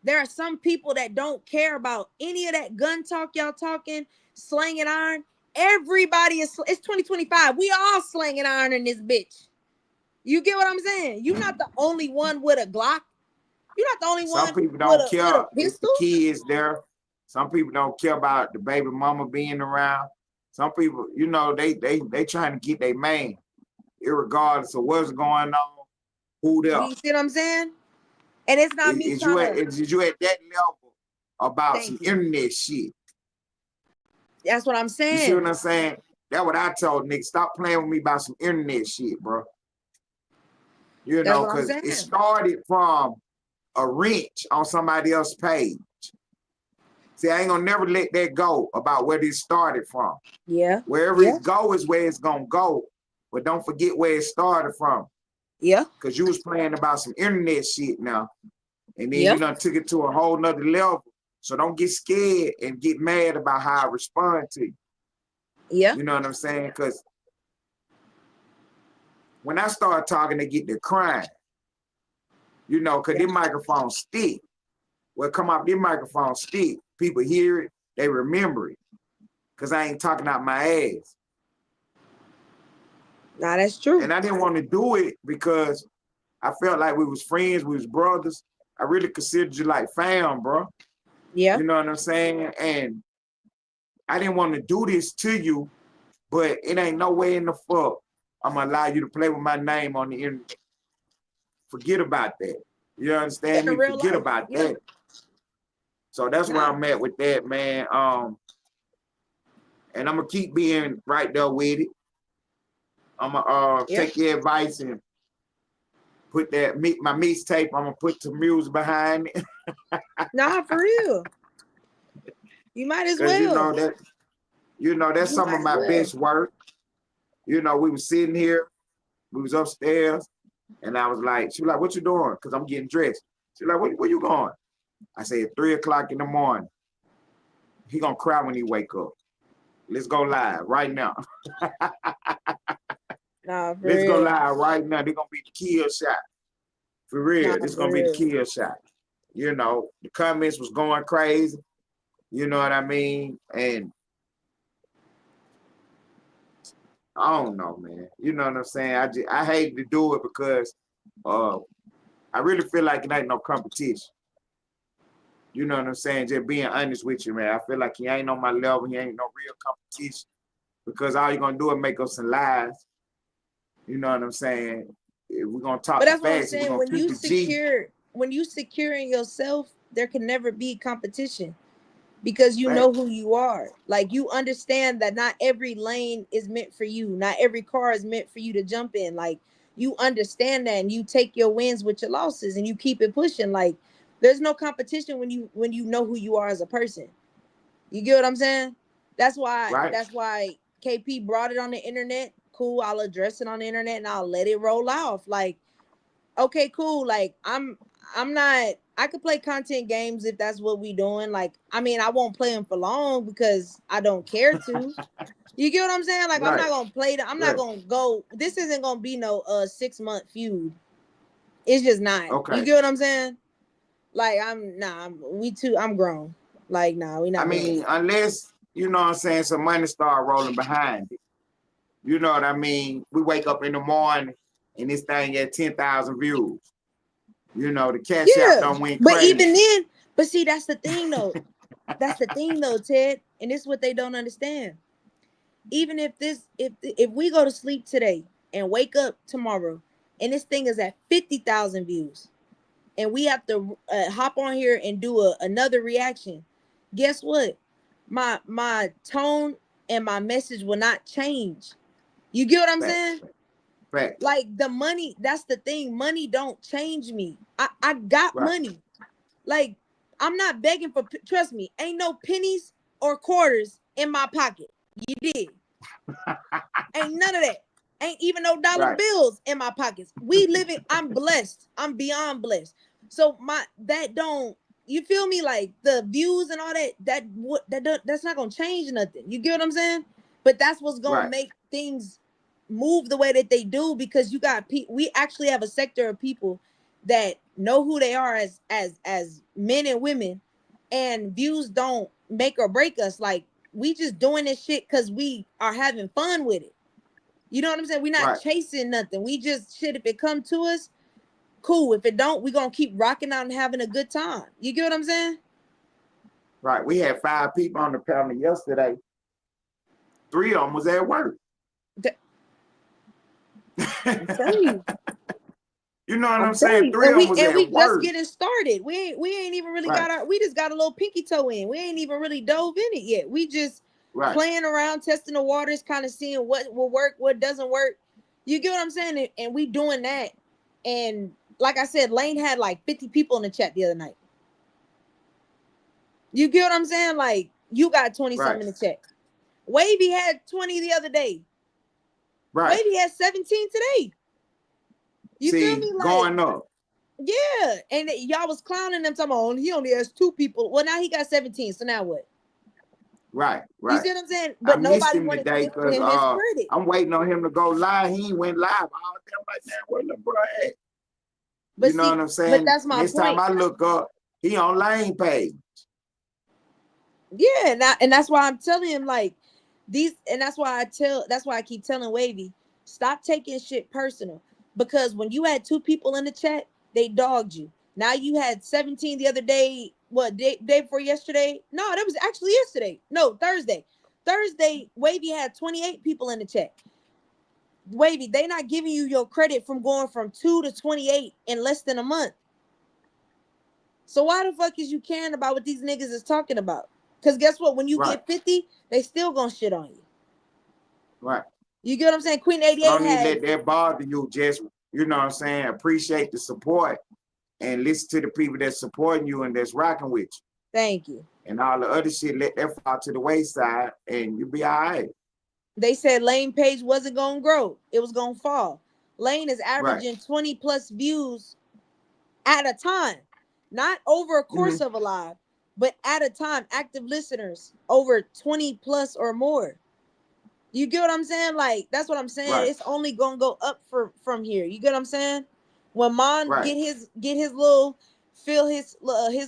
Speaker 4: There are some people that don't care about any of that gun talk y'all talking, slanging iron. Everybody is, it's 2025. We all slanging iron in this bitch. You get what I'm saying? You're not the only one with a Glock. You're not the only
Speaker 2: Some
Speaker 4: one
Speaker 2: people
Speaker 4: with
Speaker 2: don't
Speaker 4: with a
Speaker 2: care if the
Speaker 4: pistol.
Speaker 2: kids there. Some people don't care about the baby mama being around. Some people, you know, they trying to get their man, irregardless of what's going on, who there.
Speaker 4: You see what I'm saying? And it's not me
Speaker 2: Is you
Speaker 4: trying to.
Speaker 2: at that level about some
Speaker 4: Thank you.
Speaker 2: internet shit?
Speaker 4: That's what I'm
Speaker 2: You see
Speaker 4: saying.
Speaker 2: what I'm saying? That's what I told Nick. Stop playing with me about some internet shit, bro. You
Speaker 4: That's
Speaker 2: know,
Speaker 4: what I'm
Speaker 2: because
Speaker 4: saying.
Speaker 2: it started from a wrench on somebody else's page. See, I ain't gonna never let that go about where this started from.
Speaker 4: Yeah.
Speaker 2: Wherever
Speaker 4: Yeah.
Speaker 2: it go is where it's gonna go. But don't forget where it started from.
Speaker 4: Yeah.
Speaker 2: Because you was playing about some internet shit now. And then
Speaker 4: Yeah.
Speaker 2: you done took it to a whole nother level. So don't get scared and get mad about how I respond to you.
Speaker 4: Yeah.
Speaker 2: You know what I'm saying? Because when I start talking, they get to crying. You know, because
Speaker 4: Yeah.
Speaker 2: this microphone stick. What come off this microphone stick. People hear it, they remember it. Because I ain't talking out my ass.
Speaker 4: Nah, that's true.
Speaker 2: And I didn't want to do it because I felt like we was friends, we was brothers. I really considered you like fam, bro.
Speaker 4: Yeah.
Speaker 2: You know what I'm saying? And I didn't want to do this to you, but it ain't no way in the fuck I'm gonna allow you to play with my name on the internet. Forget about that. You understand
Speaker 4: In
Speaker 2: me?
Speaker 4: real
Speaker 2: Forget
Speaker 4: life.
Speaker 2: about
Speaker 4: Yeah.
Speaker 2: that. So that's where
Speaker 4: Nah.
Speaker 2: I'm at with that, man. And I'm gonna keep being right there with it. I'm gonna
Speaker 4: Yeah.
Speaker 2: take your advice and put that my mixtape. I'm gonna put some music behind it.
Speaker 4: Nah, for real. You might as
Speaker 2: Cause
Speaker 4: well.
Speaker 2: that's
Speaker 4: You
Speaker 2: some
Speaker 4: might
Speaker 2: of
Speaker 4: as
Speaker 2: my
Speaker 4: well.
Speaker 2: best work. You know, we was sitting here, we was upstairs, and I was like, she was like, what you doing? Cause I'm getting dressed. She was like, where you going? I said, 3 o'clock in the morning. He gonna cry when he wake up. Let's go live right now.
Speaker 4: Nah, for
Speaker 2: Let's go
Speaker 4: real.
Speaker 2: live right now. They're gonna be the kill shot. For
Speaker 4: Nah,
Speaker 2: real, this is
Speaker 4: for
Speaker 2: gonna be the
Speaker 4: real.
Speaker 2: kill shot. You know, the comments was going crazy. You know what I mean? And I don't know, man. You know what I'm saying? I hate to do it because I really feel like it ain't no competition. You know what I'm saying? Just being honest with you, man. I feel like he ain't on my level. He ain't no real competition because all you're gonna do is make up some lies. You know what I'm saying? If we're gonna talk
Speaker 4: But
Speaker 2: the
Speaker 4: that's what I'm
Speaker 2: facts, if we're
Speaker 4: saying.
Speaker 2: gonna keep the G.
Speaker 4: When you secure in yourself, there can never be competition because you
Speaker 2: Fact.
Speaker 4: know who you are. Like you understand that not every lane is meant for you. Not every car is meant for you to jump in. Like you understand that and you take your wins with your losses and you keep it pushing. Like there's no competition when you know who you are as a person. You get what I'm saying? That's why
Speaker 2: Right?
Speaker 4: KP brought it on the internet. Cool, I'll address it on the internet and I'll let it roll off. Like, okay, cool. Like I'm not I could play content games if that's what we doing. Like, I mean, I won't play them for long because I don't care to. You get what I'm saying? Like, I'm
Speaker 2: Right.
Speaker 4: not gonna play I'm not
Speaker 2: Right.
Speaker 4: gonna go. This isn't gonna be no 6-month feud. It's just not. You
Speaker 2: Okay.
Speaker 4: get what I'm saying? Like, I'm grown. Like, nah, we
Speaker 2: I
Speaker 4: not doing
Speaker 2: mean,
Speaker 4: it.
Speaker 2: unless, you know what I'm saying, some money start rolling behind it. You know what I mean? We wake up in the morning and this thing at 10,000 views. You know, the cash app
Speaker 4: Yeah.
Speaker 2: don't went
Speaker 4: But
Speaker 2: crazy.
Speaker 4: even then, but see, that's the thing though. That's the thing though, Ted. And this is what they don't understand. Even if we go to sleep today and wake up tomorrow and this thing is at 50,000 views and we have to hop on here and do another reaction, guess what? My tone and my message will not change. You get what I'm saying?
Speaker 2: Right.
Speaker 4: Like the money, that's the thing. Money don't change me. I got money. Like I'm not begging for, trust me, ain't no pennies or quarters in my pocket. You did. Ain't none of that. Ain't even no dollar bills in my pockets. We living, I'm blessed. I'm beyond blessed. So that don't, you feel me? Like the views and all that's not gonna change nothing. You get what I'm saying? But that's what's gonna make things move the way that they do, because you got we actually have a sector of people that know who they are as men and women, and views don't make or break us. Like we just doing this shit because we are having fun with it. You know what I'm saying? We're not chasing nothing. We just shit. If it come to us, cool. If it don't, we're gonna keep rocking out and having a good time. You get what I'm saying?
Speaker 2: Right. We had 5 people on the panel yesterday. 3 of them was at work.
Speaker 4: I'm telling you.
Speaker 2: You know what I'm saying? 3 of them was at work.
Speaker 4: And we just getting started. We ain't even really we just got a little pinky toe in. We ain't even really dove in it yet. We just playing around, testing the waters, kind of seeing what will work, what doesn't work. You get what I'm saying? And we doing that. And like I said, Lane had like 50 people in the chat the other night. You get what I'm saying? Like you got 20 something in the chat. Wavy had 20 the other day. Wavy had 17 today. You feel me? Like,
Speaker 2: going up.
Speaker 4: Yeah, and y'all was clowning them. Talking about, he only has 2 people. Well, now he got 17. So now what?
Speaker 2: Right.
Speaker 4: You see what I'm saying? But nobody wanted to give him his credit.
Speaker 2: I'm waiting on him to go live. He went live. All them like that. Where the bro at? You know what I'm saying?
Speaker 4: But that's my
Speaker 2: Next
Speaker 4: point.
Speaker 2: time I look up, he on Lane page.
Speaker 4: Yeah, and that's why I'm telling him like these, and that's why I keep telling Wavy, stop taking shit personal. Because when you had 2 people in the chat, they dogged you. Now you had 17 the other day. What day before yesterday? No, that was actually yesterday. No, Thursday. Thursday, Wavy had 28 people in the chat. Wavy, they not giving you your credit from going from 2 to 28 in less than a month. So why the fuck is you caring about what these niggas is talking about? Because guess what? When you get 50, they still gonna shit on you.
Speaker 2: Right.
Speaker 4: You get what I'm saying? Queen 88
Speaker 2: don't need to let that bother you. Just, you know what I'm saying, appreciate the support and listen to the people that's supporting you and that's rocking with you.
Speaker 4: Thank you.
Speaker 2: And all the other shit, let that fall to the wayside and you'll be all right.
Speaker 4: They said Lane page wasn't gonna grow. It was gonna fall. Lane is averaging 20 plus views at a time. Not over a course of a live, but at a time. Active listeners over 20 plus or more. You get what I'm saying? Like, that's what I'm saying. It's only gonna go up from here. You get what I'm saying? When Mon get his little, fill his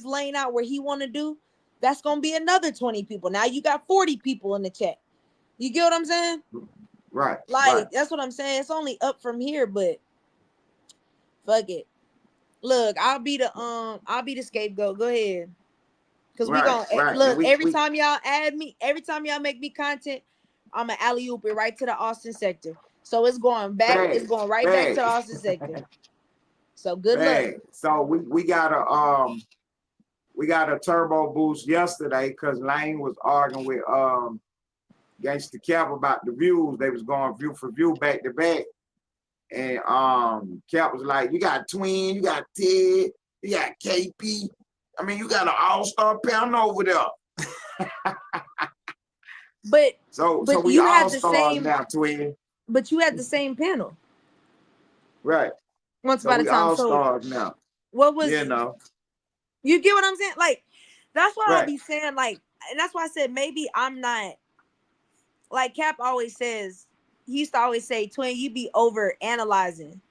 Speaker 4: lane out where he want to do, that's gonna be another 20 people. Now you got 40 people in the chat. You get what I'm saying?
Speaker 2: Right.
Speaker 4: Like, that's what I'm saying. It's only up from here, but fuck it. Look, I'll be the scapegoat. Go ahead. Cause we gonna look every time y'all add me, every time y'all make me content, I'm gonna alley-oop it right to the Austin sector. So it's going back, it's going right back to the Austin sector. So good luck.
Speaker 2: So we got a turbo boost yesterday because Lane was arguing with Gangsta Cap about the views. They was going view for view back to back. And Cap was like, you got Twin, you got Ted, you got KP. I mean, you got an all-star panel over there.
Speaker 4: But
Speaker 2: so we all stars now, Twin.
Speaker 4: But you had the same panel.
Speaker 2: Right.
Speaker 4: Once upon a time.
Speaker 2: All stars now.
Speaker 4: What was
Speaker 2: you know?
Speaker 4: You get what I'm saying? Like, that's what I'll be saying. Like, and that's why I said maybe I'm not, like Cap always says, he used to always say, Twin, you be over analyzing.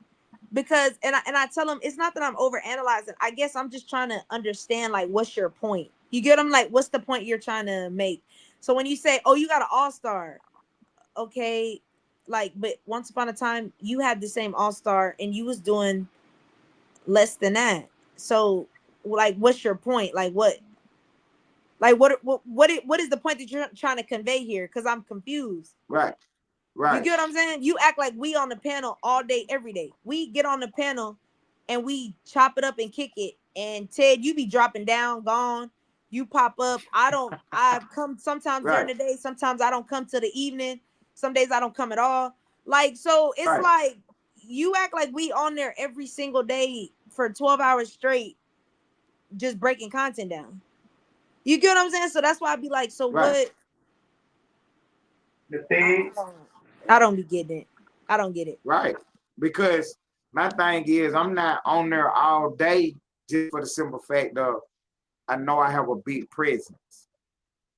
Speaker 4: Because and I tell him it's not that I'm over analyzing. I guess I'm just trying to understand, like, what's your point? You get them? Like, what's the point you're trying to make? So when you say, oh, you got an all-star, okay, like, but once upon a time you had the same all-star and you was doing less than that. So like, what's your point? Like, what is the point that you're trying to convey here? Because I'm confused.
Speaker 2: Right.
Speaker 4: You get what I'm saying? You act like we on the panel all day, every day. We get on the panel and we chop it up and kick it. And Ted, you be dropping down, gone. You pop up. I come sometimes during
Speaker 2: Right.
Speaker 4: the day. Sometimes I don't come to the evening. Some days I don't come at all. Like, so it's
Speaker 2: Right.
Speaker 4: like you act like we on there every single day for 12 hours straight, just breaking content down. You get what I'm saying? So that's why I be like, so
Speaker 2: Right.
Speaker 4: what?
Speaker 1: The thing,
Speaker 4: I don't be getting it. I don't get it.
Speaker 2: Right. Because my thing is, I'm not on there all day just for the simple fact of I know I have a big presence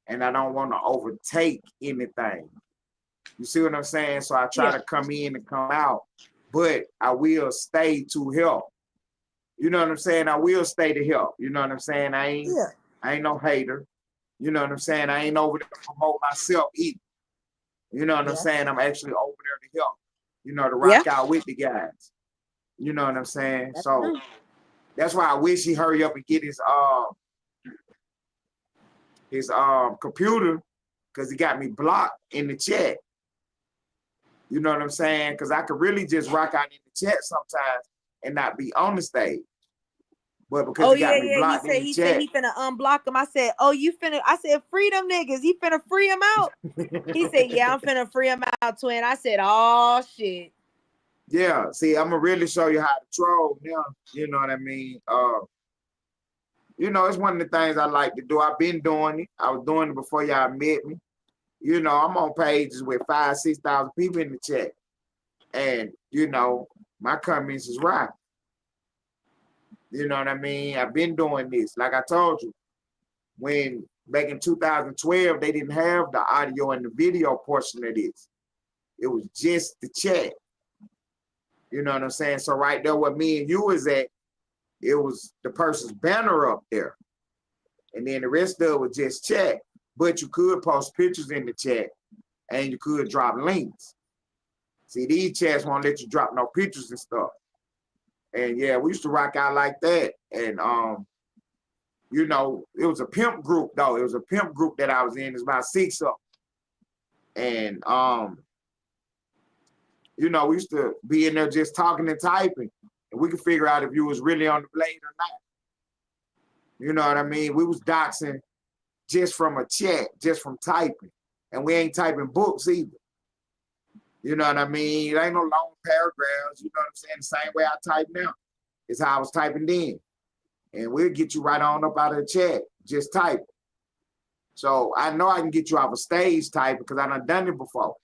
Speaker 2: and I don't want to overtake anything. You see what I'm saying? So I try
Speaker 4: Yeah.
Speaker 2: to come in and come out, but I will stay to help. You know what I'm saying? I will stay to help. You know what I'm saying? I ain't no hater. You know what I'm saying? I ain't over there to promote myself either. You know what I'm saying? I'm actually over there to help. You know, to rock out with the guys. You know what I'm saying?
Speaker 4: That's
Speaker 2: so
Speaker 4: true.
Speaker 2: that's why I wish he hurry up and get his computer, because he got me blocked in the chat. You know what I'm saying? Because I could really just rock out in the chat sometimes and not be on the stage. But because he got me blocked in the
Speaker 4: He
Speaker 2: chat.
Speaker 4: said he finna unblock him. I said, oh, you finna, I said, free them niggas. He finna free him out. He said, yeah, I'm finna free him out, twin. I said, oh shit.
Speaker 2: Yeah, see, I'm gonna really show you how to troll now. You know what I mean? You know, it's one of the things I like to do. I've been doing it. I was doing it before y'all met me. You know, I'm on pages with 5,000, 6,000 people in the chat. And, you know, my comments is right. You know what I mean? I've been doing this. Like I told you, when back in 2012, they didn't have the audio and the video portion of this. It was just the chat. You know what I'm saying? So right there where me and you was at, it was the person's banner up there. And then the rest of it was just chat. But you could post pictures in the chat and you could drop links. See, these chats won't let you drop no pictures and stuff. And yeah, we used to rock out like that. And you know, it was a pimp group though. It was a pimp group that I was in. It's about 6 of them. And you know, we used to be in there just talking and typing. And we could figure out if you was really on the blade or not. You know what I mean? We was doxing just from a chat, just from typing. And we ain't typing books either. You know what I mean? It ain't no long paragraphs. You know what I'm saying? The same way I type now. It's how I was typing then. And we'll get you right on up out of the chat. Just type. So I know I can get you off a stage type because I done it before.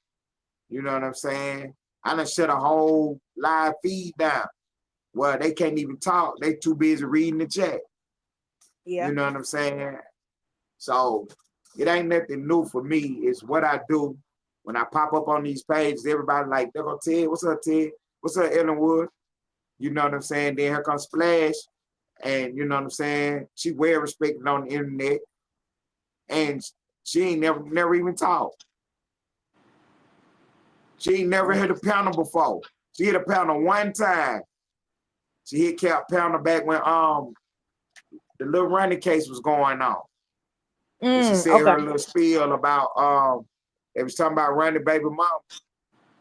Speaker 2: You know what I'm saying? I done shut a whole live feed down. Well, they can't even talk. They too busy reading the chat.
Speaker 4: Yeah.
Speaker 2: You know what I'm saying? So it ain't nothing new for me. It's what I do. When I pop up on these pages, everybody like, there go Ted. What's up, Ted? What's up, Ellen Wood? You know what I'm saying? Then here comes Splash. And you know what I'm saying? She well respected on the internet. And she ain't never even talked. She ain't never hit a panel before. She hit a panel one time. She hit Cap panel back when the little running case was going on. And she said her little spiel about it was talking about running baby mama.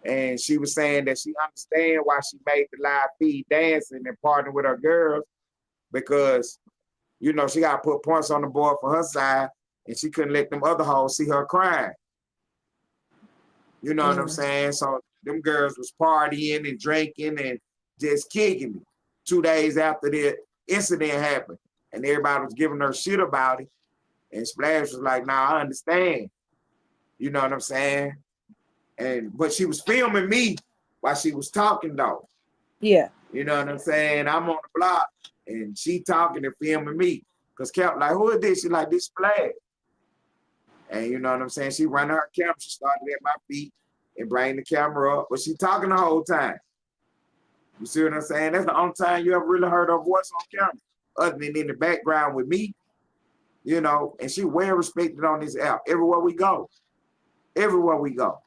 Speaker 2: And she was saying that she understand why she made the live feed dancing and partner with her girls, because you know she gotta put points on the board for her side, and she couldn't let them other hoes see her crying. You know what I'm saying? So them girls was partying and drinking and just kicking it 2 days after the incident happened. And everybody was giving her shit about it. And Splash was like, nah, I understand. You know what I'm saying? But she was filming me while she was talking though.
Speaker 4: Yeah.
Speaker 2: You know what I'm saying? I'm on the block and she talking and filming me. Cause Cap like, who is this? She like, this Splash. And you know what I'm saying? She running her camera. She started at my feet and bring the camera up. But she talking the whole time. You see what I'm saying? That's the only time you ever really heard her voice on camera. Other than in the background with me. You know, and she well respected on this app. Everywhere we go. Everywhere we go.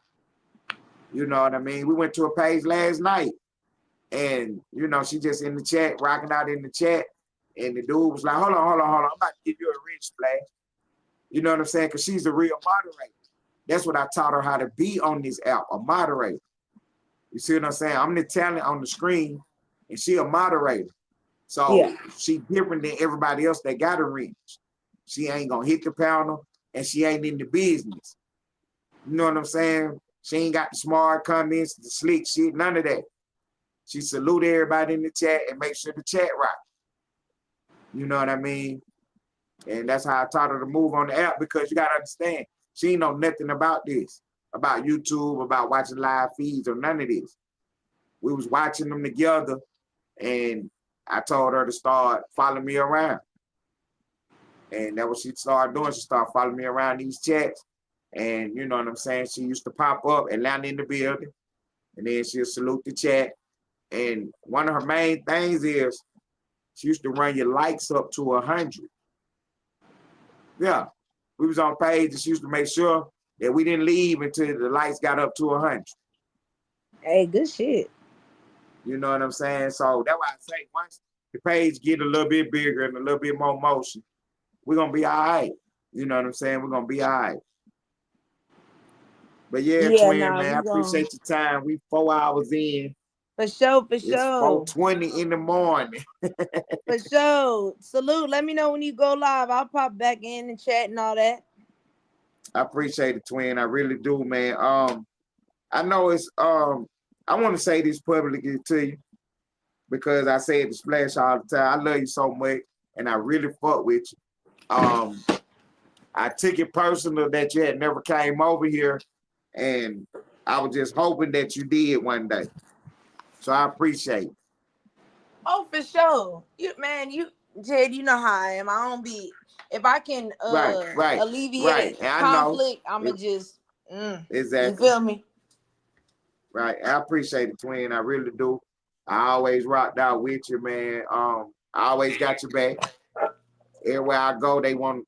Speaker 2: You know what I mean? We went to a page last night. And, you know, she just in the chat, rocking out in the chat. And the dude was like, hold on. I'm about to give you a rich Splash. You know what I'm saying? Because she's a real moderator. That's what I taught her how to be on this app, a moderator. You see what I'm saying? I'm the talent on the screen, and she a moderator. So she different than everybody else that got a reach. She ain't gonna hit the panel, and she ain't in the business. You know what I'm saying? She ain't got the smart comments, the slick shit, none of that. She salute everybody in the chat and make sure the chat right. You know what I mean? And that's how I taught her to move on the app, because you gotta understand, she ain't know nothing about this, about YouTube, about watching live feeds or none of this. We was watching them together, and I told her to start following me around. And that's what she started doing. She started following me around these chats. And you know what I'm saying? She used to pop up and land in the building. And then she'll salute the chat. And one of her main things is she used to run your likes up to 100. Yeah. We was on page and she used to make sure that we didn't leave until the likes got up to 100.
Speaker 4: Hey, good shit.
Speaker 2: You know what I'm saying? So that's why I say once the page get a little bit bigger and a little bit more motion, we're going to be all right. You know what I'm saying? We're going to be all right. But yeah, Twin, man, I appreciate your time. We 4 hours in.
Speaker 4: For sure, for
Speaker 2: It's
Speaker 4: sure.
Speaker 2: 4:20 in the morning.
Speaker 4: For sure. Salute. Let me know when you go live. I'll pop back in and chat and all that.
Speaker 2: I appreciate it, Twin. I really do, man. I know it's I want to say this publicly to you because I say it to Splash all the time. I love you so much, and I really fuck with you. I took it personal that you had never came over here, and I was just hoping that you did one day. So I appreciate it.
Speaker 4: Oh, for sure. Ted, you know how I am. I don't be, if I can alleviate conflict, I'ma just
Speaker 2: exactly.
Speaker 4: You feel me?
Speaker 2: Right. I appreciate it, Twin. I really do. I always rocked out with you, man. I always got your back. Everywhere I go, they want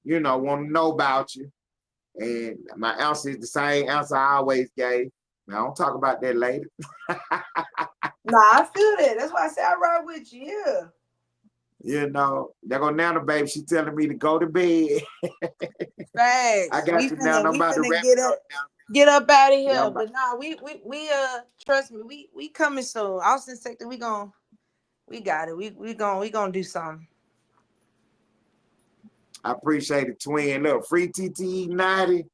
Speaker 2: to know about you. And my answer is the same answer I always gave. Now, I don't talk about that later.
Speaker 4: Nah, I feel that. That's why I say I ride with you. Yeah.
Speaker 2: You know, there go Nana, baby. She telling me to go to bed.
Speaker 4: Thanks.
Speaker 2: I got you now. I'm about to wrap
Speaker 4: get
Speaker 2: it
Speaker 4: up.
Speaker 2: up now.
Speaker 4: Get up out of here.
Speaker 2: Yeah,
Speaker 4: but nah, we trust me, we coming soon. Austin Sector, we got it. We gonna do something.
Speaker 2: I appreciate it, Twin. Look, free TTE 90.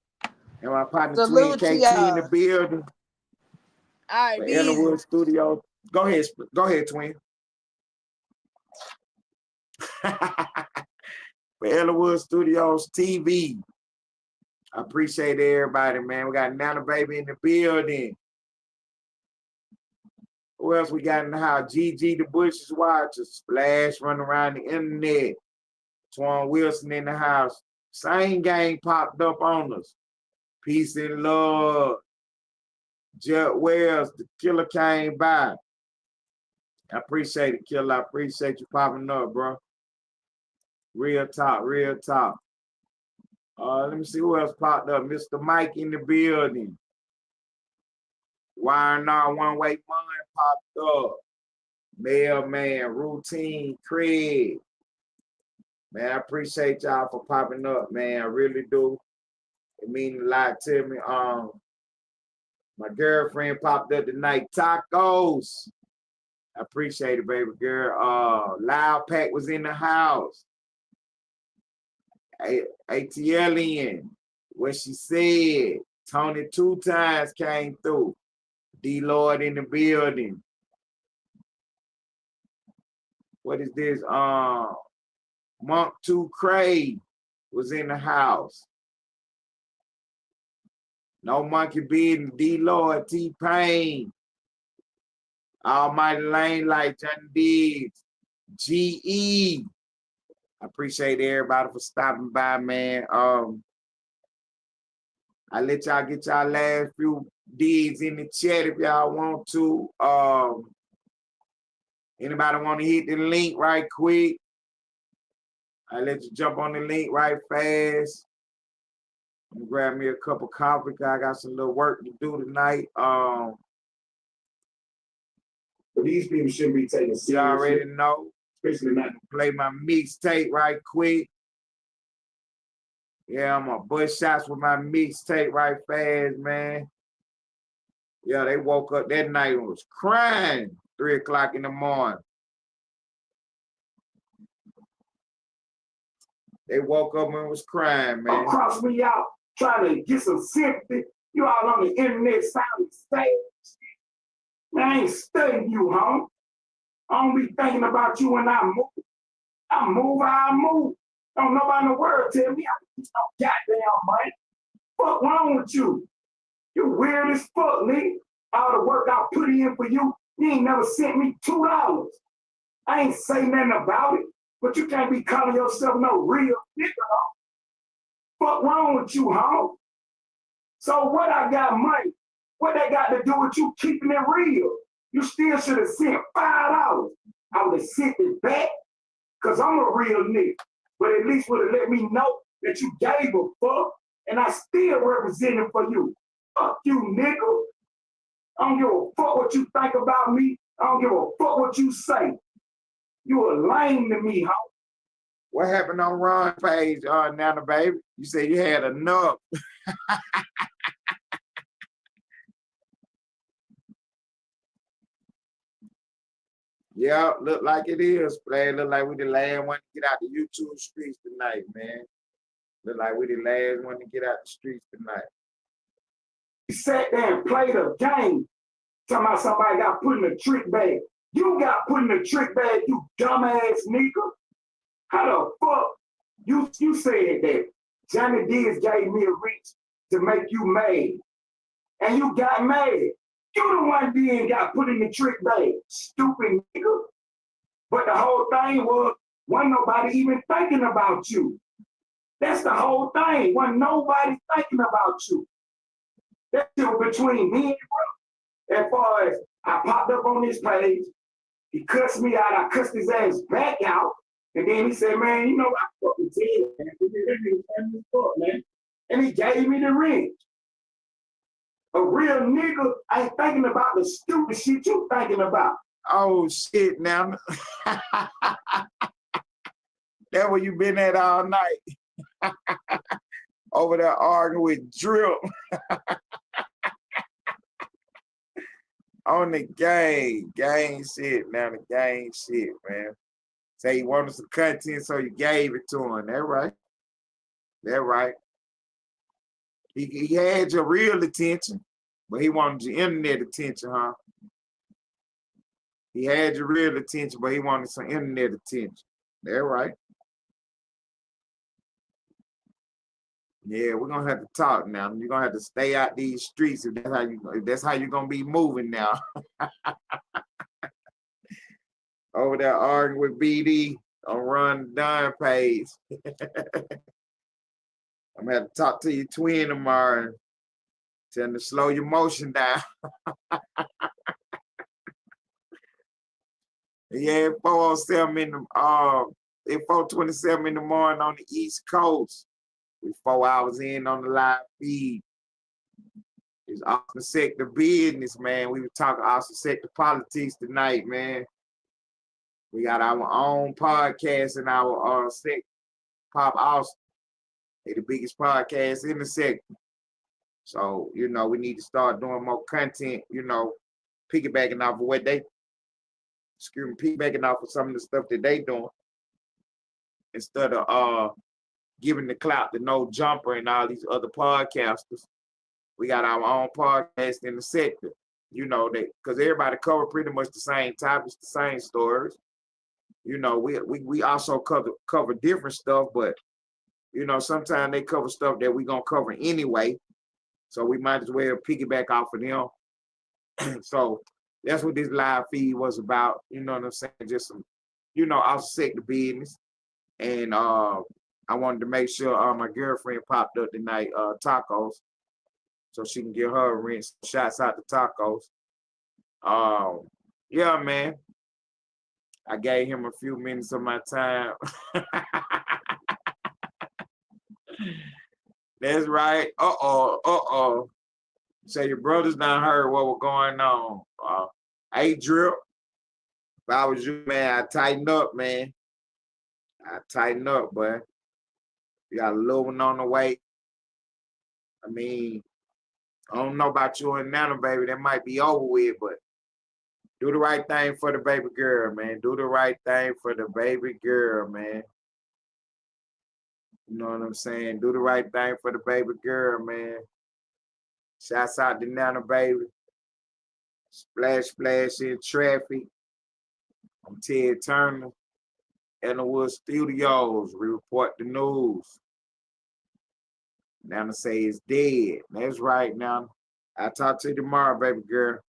Speaker 2: And my partner
Speaker 4: TwinKT
Speaker 2: in the building.
Speaker 4: All right,
Speaker 2: For
Speaker 4: be easy.
Speaker 2: Ellenwood Studios. Go ahead, Twin. For Ellenwood Studios TV. I appreciate everybody, man. We got Nana Baby in the building. Who else we got in the house? GG the Bushes Watcher. Splash running around the internet. Twan Wilson in the house. Same gang popped up on us. Peace and love. Judd Wells, the killer came by. I appreciate it, killer. I appreciate you popping up, bro. Real talk, real talk. Let me see who else popped up. Mr. Mike in the building. YNR One Way Fun popped up. Mailman, Routine, Craig. Man, I appreciate y'all for popping up, man. I really do. It means a lot to me. My girlfriend popped up tonight. Tacos. I appreciate it, baby girl. Loud Pack was in the house. ATL in. What she said. Tony 2 times came through. D Lord in the building. What is this? Monk 2 Craig was in the house. No Monkey Beard, D Lord, T-Pain. Almighty Lane like Johnny Diggs. GE. I appreciate everybody for stopping by, man. I let y'all get y'all last few deeds in the chat if y'all want to. Anybody want to hit the link right quick? I let you jump on the link right fast. Grab me a cup of coffee because I got some little work to do tonight.
Speaker 1: These people shouldn't be taken seriously.
Speaker 2: You already know.
Speaker 1: Especially not.
Speaker 2: Play my mixtape right quick. Yeah, I'm gonna bust shots with my mixtape right fast, man. Yeah, they woke up that night and was crying 3 o'clock in the morning. They woke up and was crying, man.
Speaker 1: Cross me out, trying to get some sympathy. You all on the internet sounding stay. Man, I ain't studying you, homie. I don't be thinking about you when I move. I move how I move. Don't nobody in the world tell me I can get no goddamn money. Fuck wrong with you? You weird as fuck, nigga. All the work I put in for you, you ain't never sent me $2. I ain't say nothing about it, but you can't be calling yourself no real nigga, huh? Fuck wrong with you, huh? So what I got money? What that got to do with you keeping it real? You still should have sent $5. I would have sent it back, because I'm a real nigga. But at least would have let me know that you gave a fuck, and I still represented for you. Fuck you, nigga. I don't give a fuck what you think about me. I don't give a fuck what you say. You a lame to me, huh?
Speaker 2: What happened on Ron's page, Nana baby? You said you had enough. Yeah, look like it is, man. Look like we the last one to get out the YouTube streets tonight, man. Look like we the last one to get out the streets tonight.
Speaker 1: You sat there and played a game. Talking about somebody got put in a trick bag. You got put in a trick bag, you dumbass nigga. How the fuck you said that Johnny Diaz gave me a reach to make you mad, and you got mad. You the one then got put in the trick bag, stupid nigga. But the whole thing wasn't nobody even thinking about you. That's the whole thing. Wasn't nobody thinking about you. That's between me and bro. As far as I popped up on this page, he cussed me out. I cussed his ass back out. And then he said, man, you know, I fucking said, man. And he gave me the ring. A real nigga ain't thinking about the stupid shit you thinking about.
Speaker 2: Oh, shit, now. That's where you been at all night. Over there arguing with Drip. On the gang shit, now the gang shit, man. Say he wanted some content, so you gave it to him. That right. That right. He had your real attention, but he wanted your internet attention, huh? He had your real attention, but he wanted some internet attention. That right. Yeah, we're gonna have to talk now. You're gonna have to stay out these streets if that's how you're gonna be moving now. Over there arguing with BD on Run Dunn page. I'm gonna have to talk to your twin tomorrow and tell him to slow your motion down. Yeah, 4:07 in the 4:27 in the morning on the East Coast. We 4 hours in on the live feed. It's Austin Sector Business, man. We were talking Austin Sector Politics tonight, man. We got our own podcast in our sector, Pop Austin. They're the biggest podcast in the sector. So, you know, we need to start doing more content, you know, piggybacking off of what piggybacking off of some of the stuff that they doing. Instead of giving the clout to No Jumper and all these other podcasters. We got our own podcast in the sector, you know, that because everybody cover pretty much the same topics, the same stories. You know, we also cover different stuff, but you know, sometimes they cover stuff that we gonna cover anyway. So we might as well piggyback off of them. So that's what this live feed was about. You know what I'm saying? Just some, you know, I'll Sector Business. And I wanted to make sure my girlfriend popped up tonight, Tacos, so she can give her a rinse. Shouts out to Tacos. Yeah, man. I gave him a few minutes of my time. That's right. So your brothers done heard what was going on. Hey, Drip, if I was you, man, I'd tighten up, man. I'd tighten up, boy. You got a little one on the way. I mean, I don't know about you and Nana, baby. That might be over with, but do the right thing for the baby girl, man. Do the right thing for the baby girl, man. You know what I'm saying? Do the right thing for the baby girl, man. Shouts out to Nana, baby. Splash, splash in traffic. I'm Ted Turner. Ellenwood Studios. We report the news. Nana say it's dead. That's right, Nana. I'll talk to you tomorrow, baby girl.